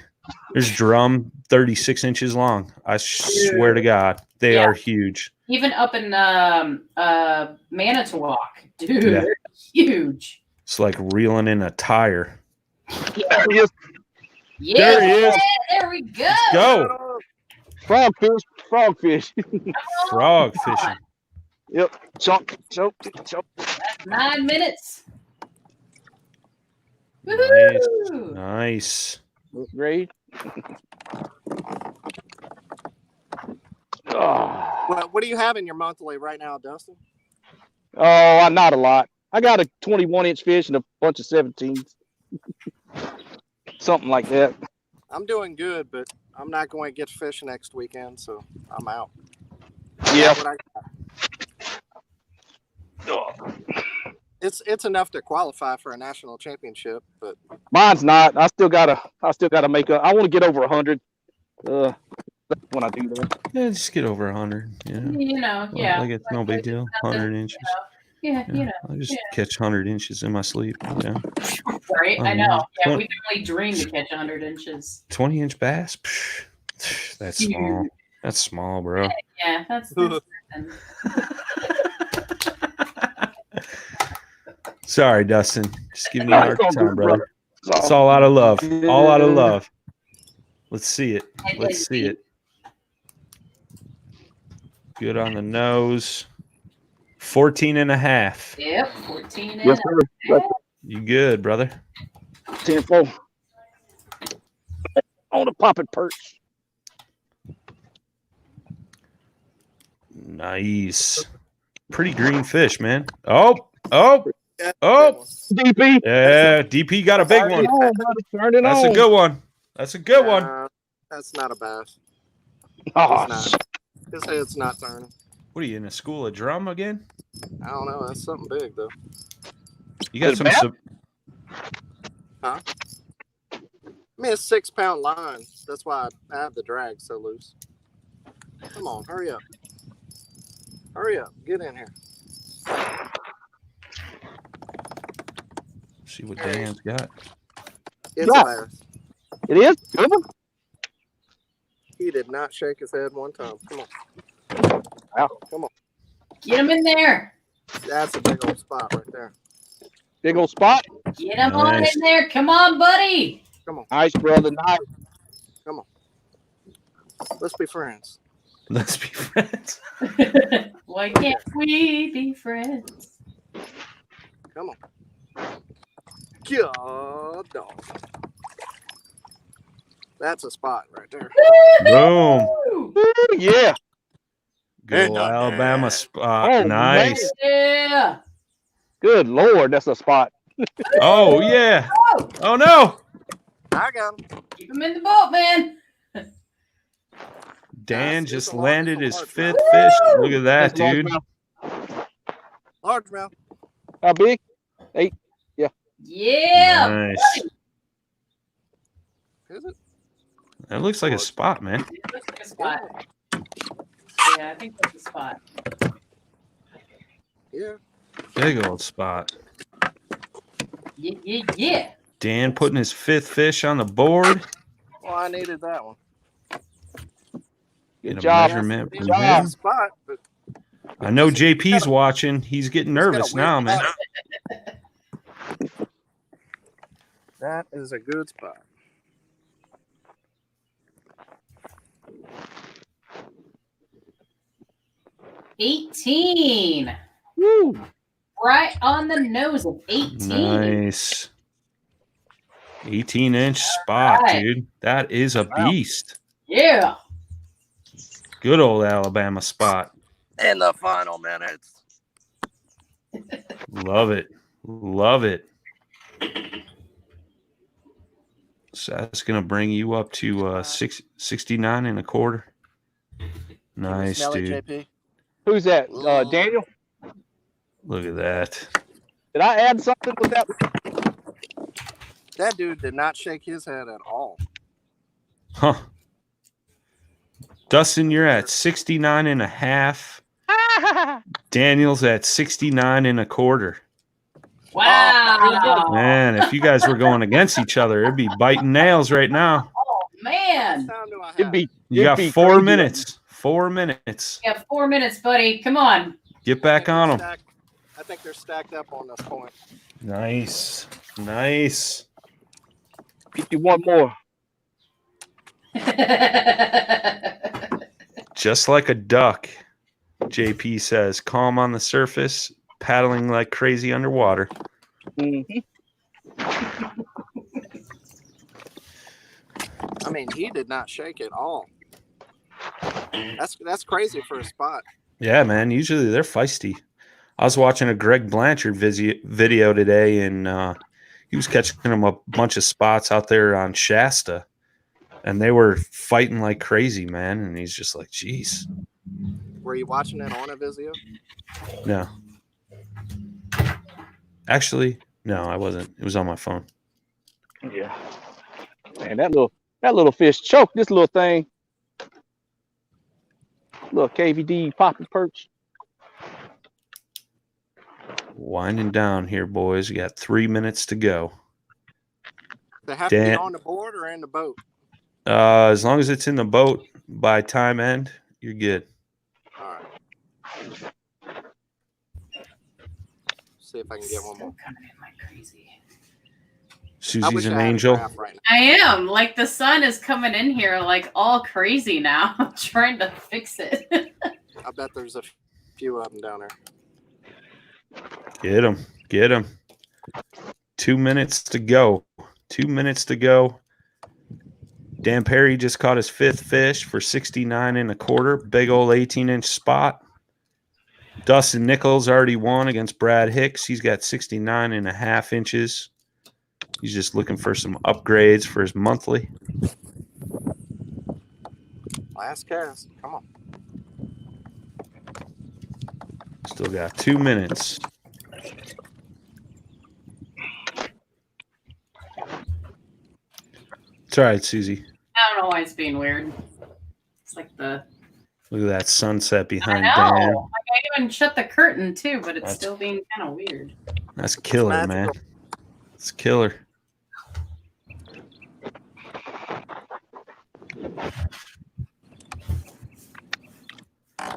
Speaker 6: There's drum 36 inches long. I swear to God, they are huge.
Speaker 2: Even up in Manitowoc, dude, they're huge.
Speaker 6: It's like reeling in a tire.
Speaker 2: Yeah.
Speaker 5: There he is.
Speaker 2: There we go.
Speaker 6: Let's go.
Speaker 5: Frogfish.
Speaker 6: Frog fishing.
Speaker 5: Yep. Choke.
Speaker 2: That's 9 minutes.
Speaker 6: Nice.
Speaker 5: Looks great. Oh.
Speaker 4: What do you have in your monthly right now, Dustin?
Speaker 5: Oh, not a lot. I got a 21-inch fish and a bunch of 17s. Something like that.
Speaker 4: I'm doing good, but I'm not going to get fish next weekend, so I'm out.
Speaker 5: Yeah.
Speaker 4: It's enough to qualify for a national championship, but
Speaker 5: mine's not. I still gotta make up. I want to get over 100. When I do that.
Speaker 6: Yeah, just get over 100.
Speaker 2: Like
Speaker 6: it's no big deal. 100 inches.
Speaker 2: Yeah.
Speaker 6: I just catch 100 inches in my sleep. Yeah.
Speaker 2: Right. I know. Yeah, we can only dream to catch 100 inches.
Speaker 6: 20-inch bass. Psh, that's small. That's small, bro.
Speaker 2: Yeah, that's nothing.
Speaker 6: Sorry, Dustin. Just giving you a hard
Speaker 5: It's all
Speaker 6: time,
Speaker 5: good,
Speaker 6: brother.
Speaker 5: brother.
Speaker 6: It's all out of love. All out of love. Let's see it. Let's see it. Good on the nose. 14 and a half.
Speaker 2: Yep, 14 and
Speaker 5: Yes,
Speaker 2: a
Speaker 5: sir.
Speaker 2: half.
Speaker 6: You good, brother?
Speaker 5: 10-4. On the popping perch.
Speaker 6: Nice. Pretty green fish, man. Oh.
Speaker 5: DP.
Speaker 6: Yeah, DP got a big
Speaker 5: Turn
Speaker 6: one.
Speaker 5: it on, buddy. Turn it
Speaker 6: That's
Speaker 5: on.
Speaker 6: a good one. That's a good one.
Speaker 4: That's not a bass.
Speaker 5: Oh,
Speaker 4: It's not. His head's not turning.
Speaker 6: What are you in a school of drum again?
Speaker 4: I don't know. That's something big though.
Speaker 6: You got
Speaker 5: Is it
Speaker 6: some.
Speaker 4: I mean, it's 6-pound line. That's why I have the drag so loose. Come on, hurry up. Hurry up. Get in here.
Speaker 6: See what Dan's got.
Speaker 4: It's a bass.
Speaker 5: it is? Good one?
Speaker 4: He did not shake his head one time. Come on.
Speaker 5: Wow.
Speaker 4: Come on.
Speaker 2: Get him in there.
Speaker 4: That's a big old spot right there.
Speaker 5: Big old spot.
Speaker 2: Get him on
Speaker 6: Nice.
Speaker 2: in there. Come on, buddy.
Speaker 5: Nice, brother. Nice.
Speaker 4: Let's be friends.
Speaker 6: Let's be friends.
Speaker 2: Why can't we be friends?
Speaker 4: Come on. God dog. That's a spot right there.
Speaker 6: Boom.
Speaker 2: Woo!
Speaker 5: Woo, yeah.
Speaker 6: Good old Alabama spot.
Speaker 5: Oh,
Speaker 6: Nice.
Speaker 2: Yeah.
Speaker 5: Good Lord. That's a spot.
Speaker 6: Oh, yeah. Oh, no.
Speaker 4: I got him.
Speaker 2: Keep him in the boat, man.
Speaker 6: Dan
Speaker 4: It's
Speaker 6: just
Speaker 4: a
Speaker 6: landed
Speaker 4: large
Speaker 6: his
Speaker 4: mouth.
Speaker 6: fifth fish. Look at that,
Speaker 5: That's a
Speaker 6: dude.
Speaker 5: largemouth.
Speaker 4: Largemouth.
Speaker 5: How big?
Speaker 2: Yeah.
Speaker 6: Nice.
Speaker 4: Is it?
Speaker 6: That looks like a spot, man.
Speaker 2: Looks like a spot. Yeah, I think that's a spot.
Speaker 4: Yeah.
Speaker 6: Big old spot.
Speaker 2: Yeah.
Speaker 6: Dan putting his fifth fish on the board.
Speaker 4: Well, I needed that one.
Speaker 6: Get a
Speaker 5: job.
Speaker 6: measurement
Speaker 5: Good
Speaker 6: from
Speaker 5: job.
Speaker 6: him.
Speaker 4: Spot, but
Speaker 6: I know JP's watching. He's getting nervous now, man.
Speaker 4: that is a good spot.
Speaker 2: $18.
Speaker 5: Woo.
Speaker 2: Right on the nose of 18.
Speaker 6: Nice. 18-inch spot,
Speaker 2: right.
Speaker 6: dude. That is a beast.
Speaker 2: Yeah.
Speaker 6: Good old Alabama spot.
Speaker 4: In the final minutes.
Speaker 6: Love it. Love it. So that's going to bring you up to 69 and a quarter. Nice,
Speaker 4: Smell it,
Speaker 6: dude.
Speaker 4: JP.
Speaker 5: Who's that? Daniel?
Speaker 6: Look at that.
Speaker 5: Did I add something with that?
Speaker 4: That dude did not shake his head at all.
Speaker 6: Huh. Dustin, you're at 69 and a half. Daniel's at 69 and a quarter.
Speaker 2: Wow.
Speaker 6: Man, if you guys were going against each other, it'd be biting nails right now.
Speaker 2: Oh, man.
Speaker 4: What time do I have?
Speaker 5: It'd be.
Speaker 6: You got 4 minutes. 4 minutes.
Speaker 2: You have 4 minutes, buddy. Come on.
Speaker 6: Get back on them.
Speaker 4: I think they're stacked up on this point.
Speaker 6: Nice. Nice.
Speaker 5: 51 more.
Speaker 6: Just like a duck, JP says, calm on the surface, paddling like crazy underwater.
Speaker 5: Mhm.
Speaker 4: I mean, he did not shake at all. That's crazy for a spot.
Speaker 6: Yeah, man. Usually they're feisty. I was watching a Greg Blanchard video today, and he was catching them a bunch of spots out there on Shasta, and they were fighting like crazy, man. And he's just like, geez.
Speaker 4: Were you watching it on a Vizio?
Speaker 6: No. Actually, no, I wasn't. It was on my phone.
Speaker 5: Yeah. Man, that little fish choked this little thing. Little KVD popping perch.
Speaker 6: Winding down here, boys. We got 3 minutes to go.
Speaker 4: They have to be on the board or in the boat.
Speaker 6: As long as it's in the boat, by time end, you're good.
Speaker 4: All right. See if I can get one more.
Speaker 2: Coming in like crazy.
Speaker 6: Susie's an angel.
Speaker 4: Right now.
Speaker 2: I am. Like the sun is coming in here like all crazy now. I'm trying to fix it.
Speaker 4: I bet there's a few of them down there.
Speaker 6: Get him. Get him. 2 minutes to go. 2 minutes to go. Dan Perry just caught his 5th fish for 69 1/4. Big old 18-inch spot. Dustin Nichols already won against Brad Hicks. He's got 69 1/2 inches. He's just looking for some upgrades for his monthly.
Speaker 4: Last cast. Come on.
Speaker 6: Still got 2 minutes. It's all right, Susie.
Speaker 2: I don't know why it's being weird. It's like the.
Speaker 6: Look at that sunset behind
Speaker 2: I
Speaker 6: Dan.
Speaker 2: know. Like I even shut the curtain too, but it's still being kind of weird.
Speaker 6: That's killer, man. It's killer.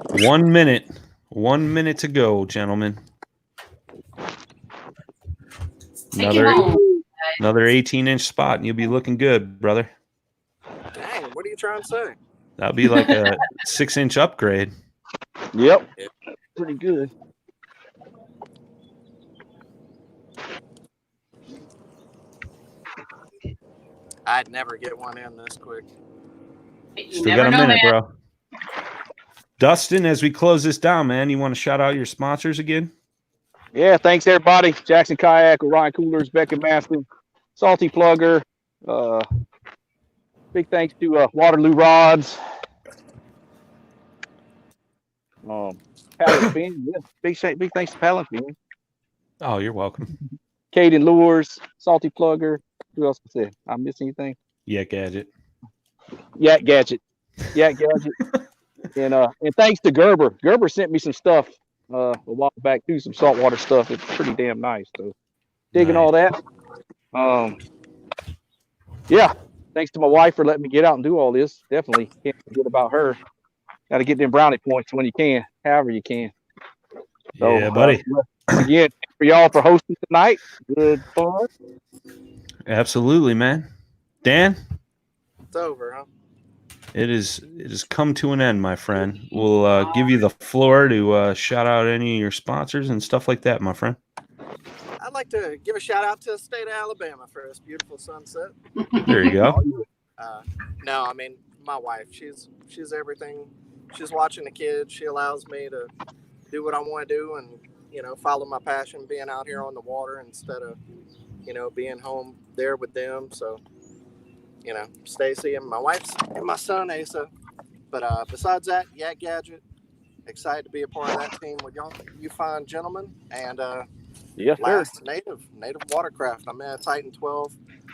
Speaker 6: One minute. 1 minute to go, gentlemen.
Speaker 2: Take it home.
Speaker 6: Another 18-inch spot, and you'll be looking good, brother.
Speaker 4: Dang, what are you trying to say?
Speaker 6: That'll be like a 6-inch upgrade.
Speaker 5: Yep. Pretty good.
Speaker 4: I'd never get one in this quick.
Speaker 2: You
Speaker 6: Still
Speaker 2: never
Speaker 6: got a
Speaker 2: know,
Speaker 6: minute,
Speaker 2: man.
Speaker 6: bro. Dustin, as we close this down, man, you want to shout out your sponsors again?
Speaker 5: Yeah, thanks everybody. Jackson Kayak, Orion Coolers, Beckett Maston, Salty Plugger. Big thanks to Waterloo Rods. Pallet Fin. Yeah, big thanks to Pallet Fin.
Speaker 6: Oh, you're welcome.
Speaker 5: Caden Lures, Salty Plugger. Who else was there? I miss anything?
Speaker 6: Yeah, Gadget.
Speaker 5: Yak Gadget. And thanks to Gerber. Gerber sent me some stuff a while back too, some saltwater stuff. It's pretty damn nice. So digging all that. Yeah. Thanks to my wife for letting me get out and do all this. Definitely can't forget about her. Got to get them brownie points when you can, however you can. So,
Speaker 6: Yeah, buddy.
Speaker 5: Again, thanks for y'all for hosting tonight. Good fun.
Speaker 6: Absolutely, man. Dan?
Speaker 4: It's over, huh?
Speaker 6: It has come to an end, my friend. We'll give you the floor to shout out any of your sponsors and stuff like that, my friend.
Speaker 4: I'd like to give a shout out to the state of Alabama for this beautiful sunset.
Speaker 6: There you go.
Speaker 4: No, I mean my wife. She's everything. She's watching the kids. She allows me to do what I want to do and follow my passion, being out here on the water instead of being home there with them. So. Stacy and my wife's and my son Asa. But besides that, Yak Gadget, excited to be a part of that team with y'all, you fine gentlemen. And
Speaker 5: yes,
Speaker 4: last native watercraft. I'm in a Titan 12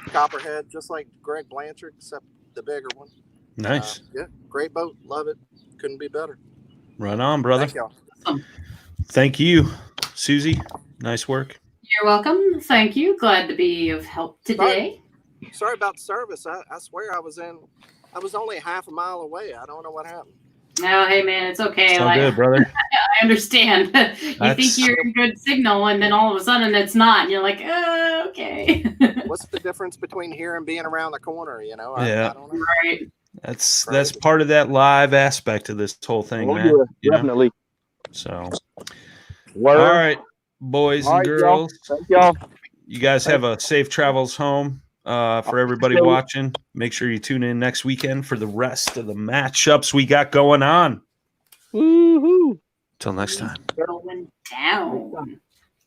Speaker 4: Copperhead, just like Greg Blanchard, except the bigger one.
Speaker 6: Nice.
Speaker 4: Yeah, great boat. Love it. Couldn't be better.
Speaker 6: Right on, brother.
Speaker 4: Thank y'all.
Speaker 6: Thank you, Susie. Nice work.
Speaker 2: You're welcome. Thank you. Glad to be of help today.
Speaker 4: Sorry about the service. I swear I was only half a mile away. I don't know what happened.
Speaker 2: No, hey man, it's okay.
Speaker 6: It's all good, brother.
Speaker 2: I understand. You think you're in good signal, and then all of a sudden it's not, and you're like, oh, okay.
Speaker 4: What's the difference between here and being around the corner?
Speaker 6: Yeah.
Speaker 4: I don't know.
Speaker 2: Right.
Speaker 6: That's part of that live aspect of this whole thing, man.
Speaker 5: Yeah, definitely.
Speaker 6: So,
Speaker 5: Word.
Speaker 6: All right, boys and girls.
Speaker 5: Thank y'all.
Speaker 6: You guys have a safe travels home. For everybody watching, make sure you tune in next weekend for the rest of the matchups we got going on.
Speaker 5: Woohoo!
Speaker 6: Till next time.
Speaker 2: Going down.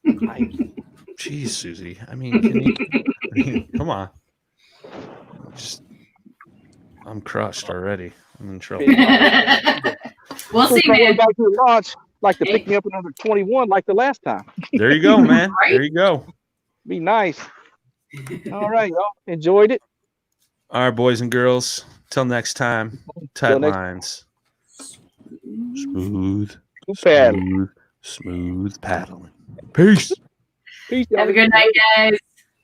Speaker 6: Jeez, Susie. I mean, come on. I'm crushed already. I'm in trouble.
Speaker 2: We'll see, man.
Speaker 5: Back to the launch, like to pick me up another 21 like the last time.
Speaker 6: There you go, man.
Speaker 2: Right?
Speaker 6: There you go.
Speaker 5: Be nice. All right, y'all. Enjoyed it.
Speaker 6: All right, boys and girls. Till next time. Tight lines. Smooth paddling. Peace.
Speaker 5: Peace.
Speaker 2: Have a good night, guys.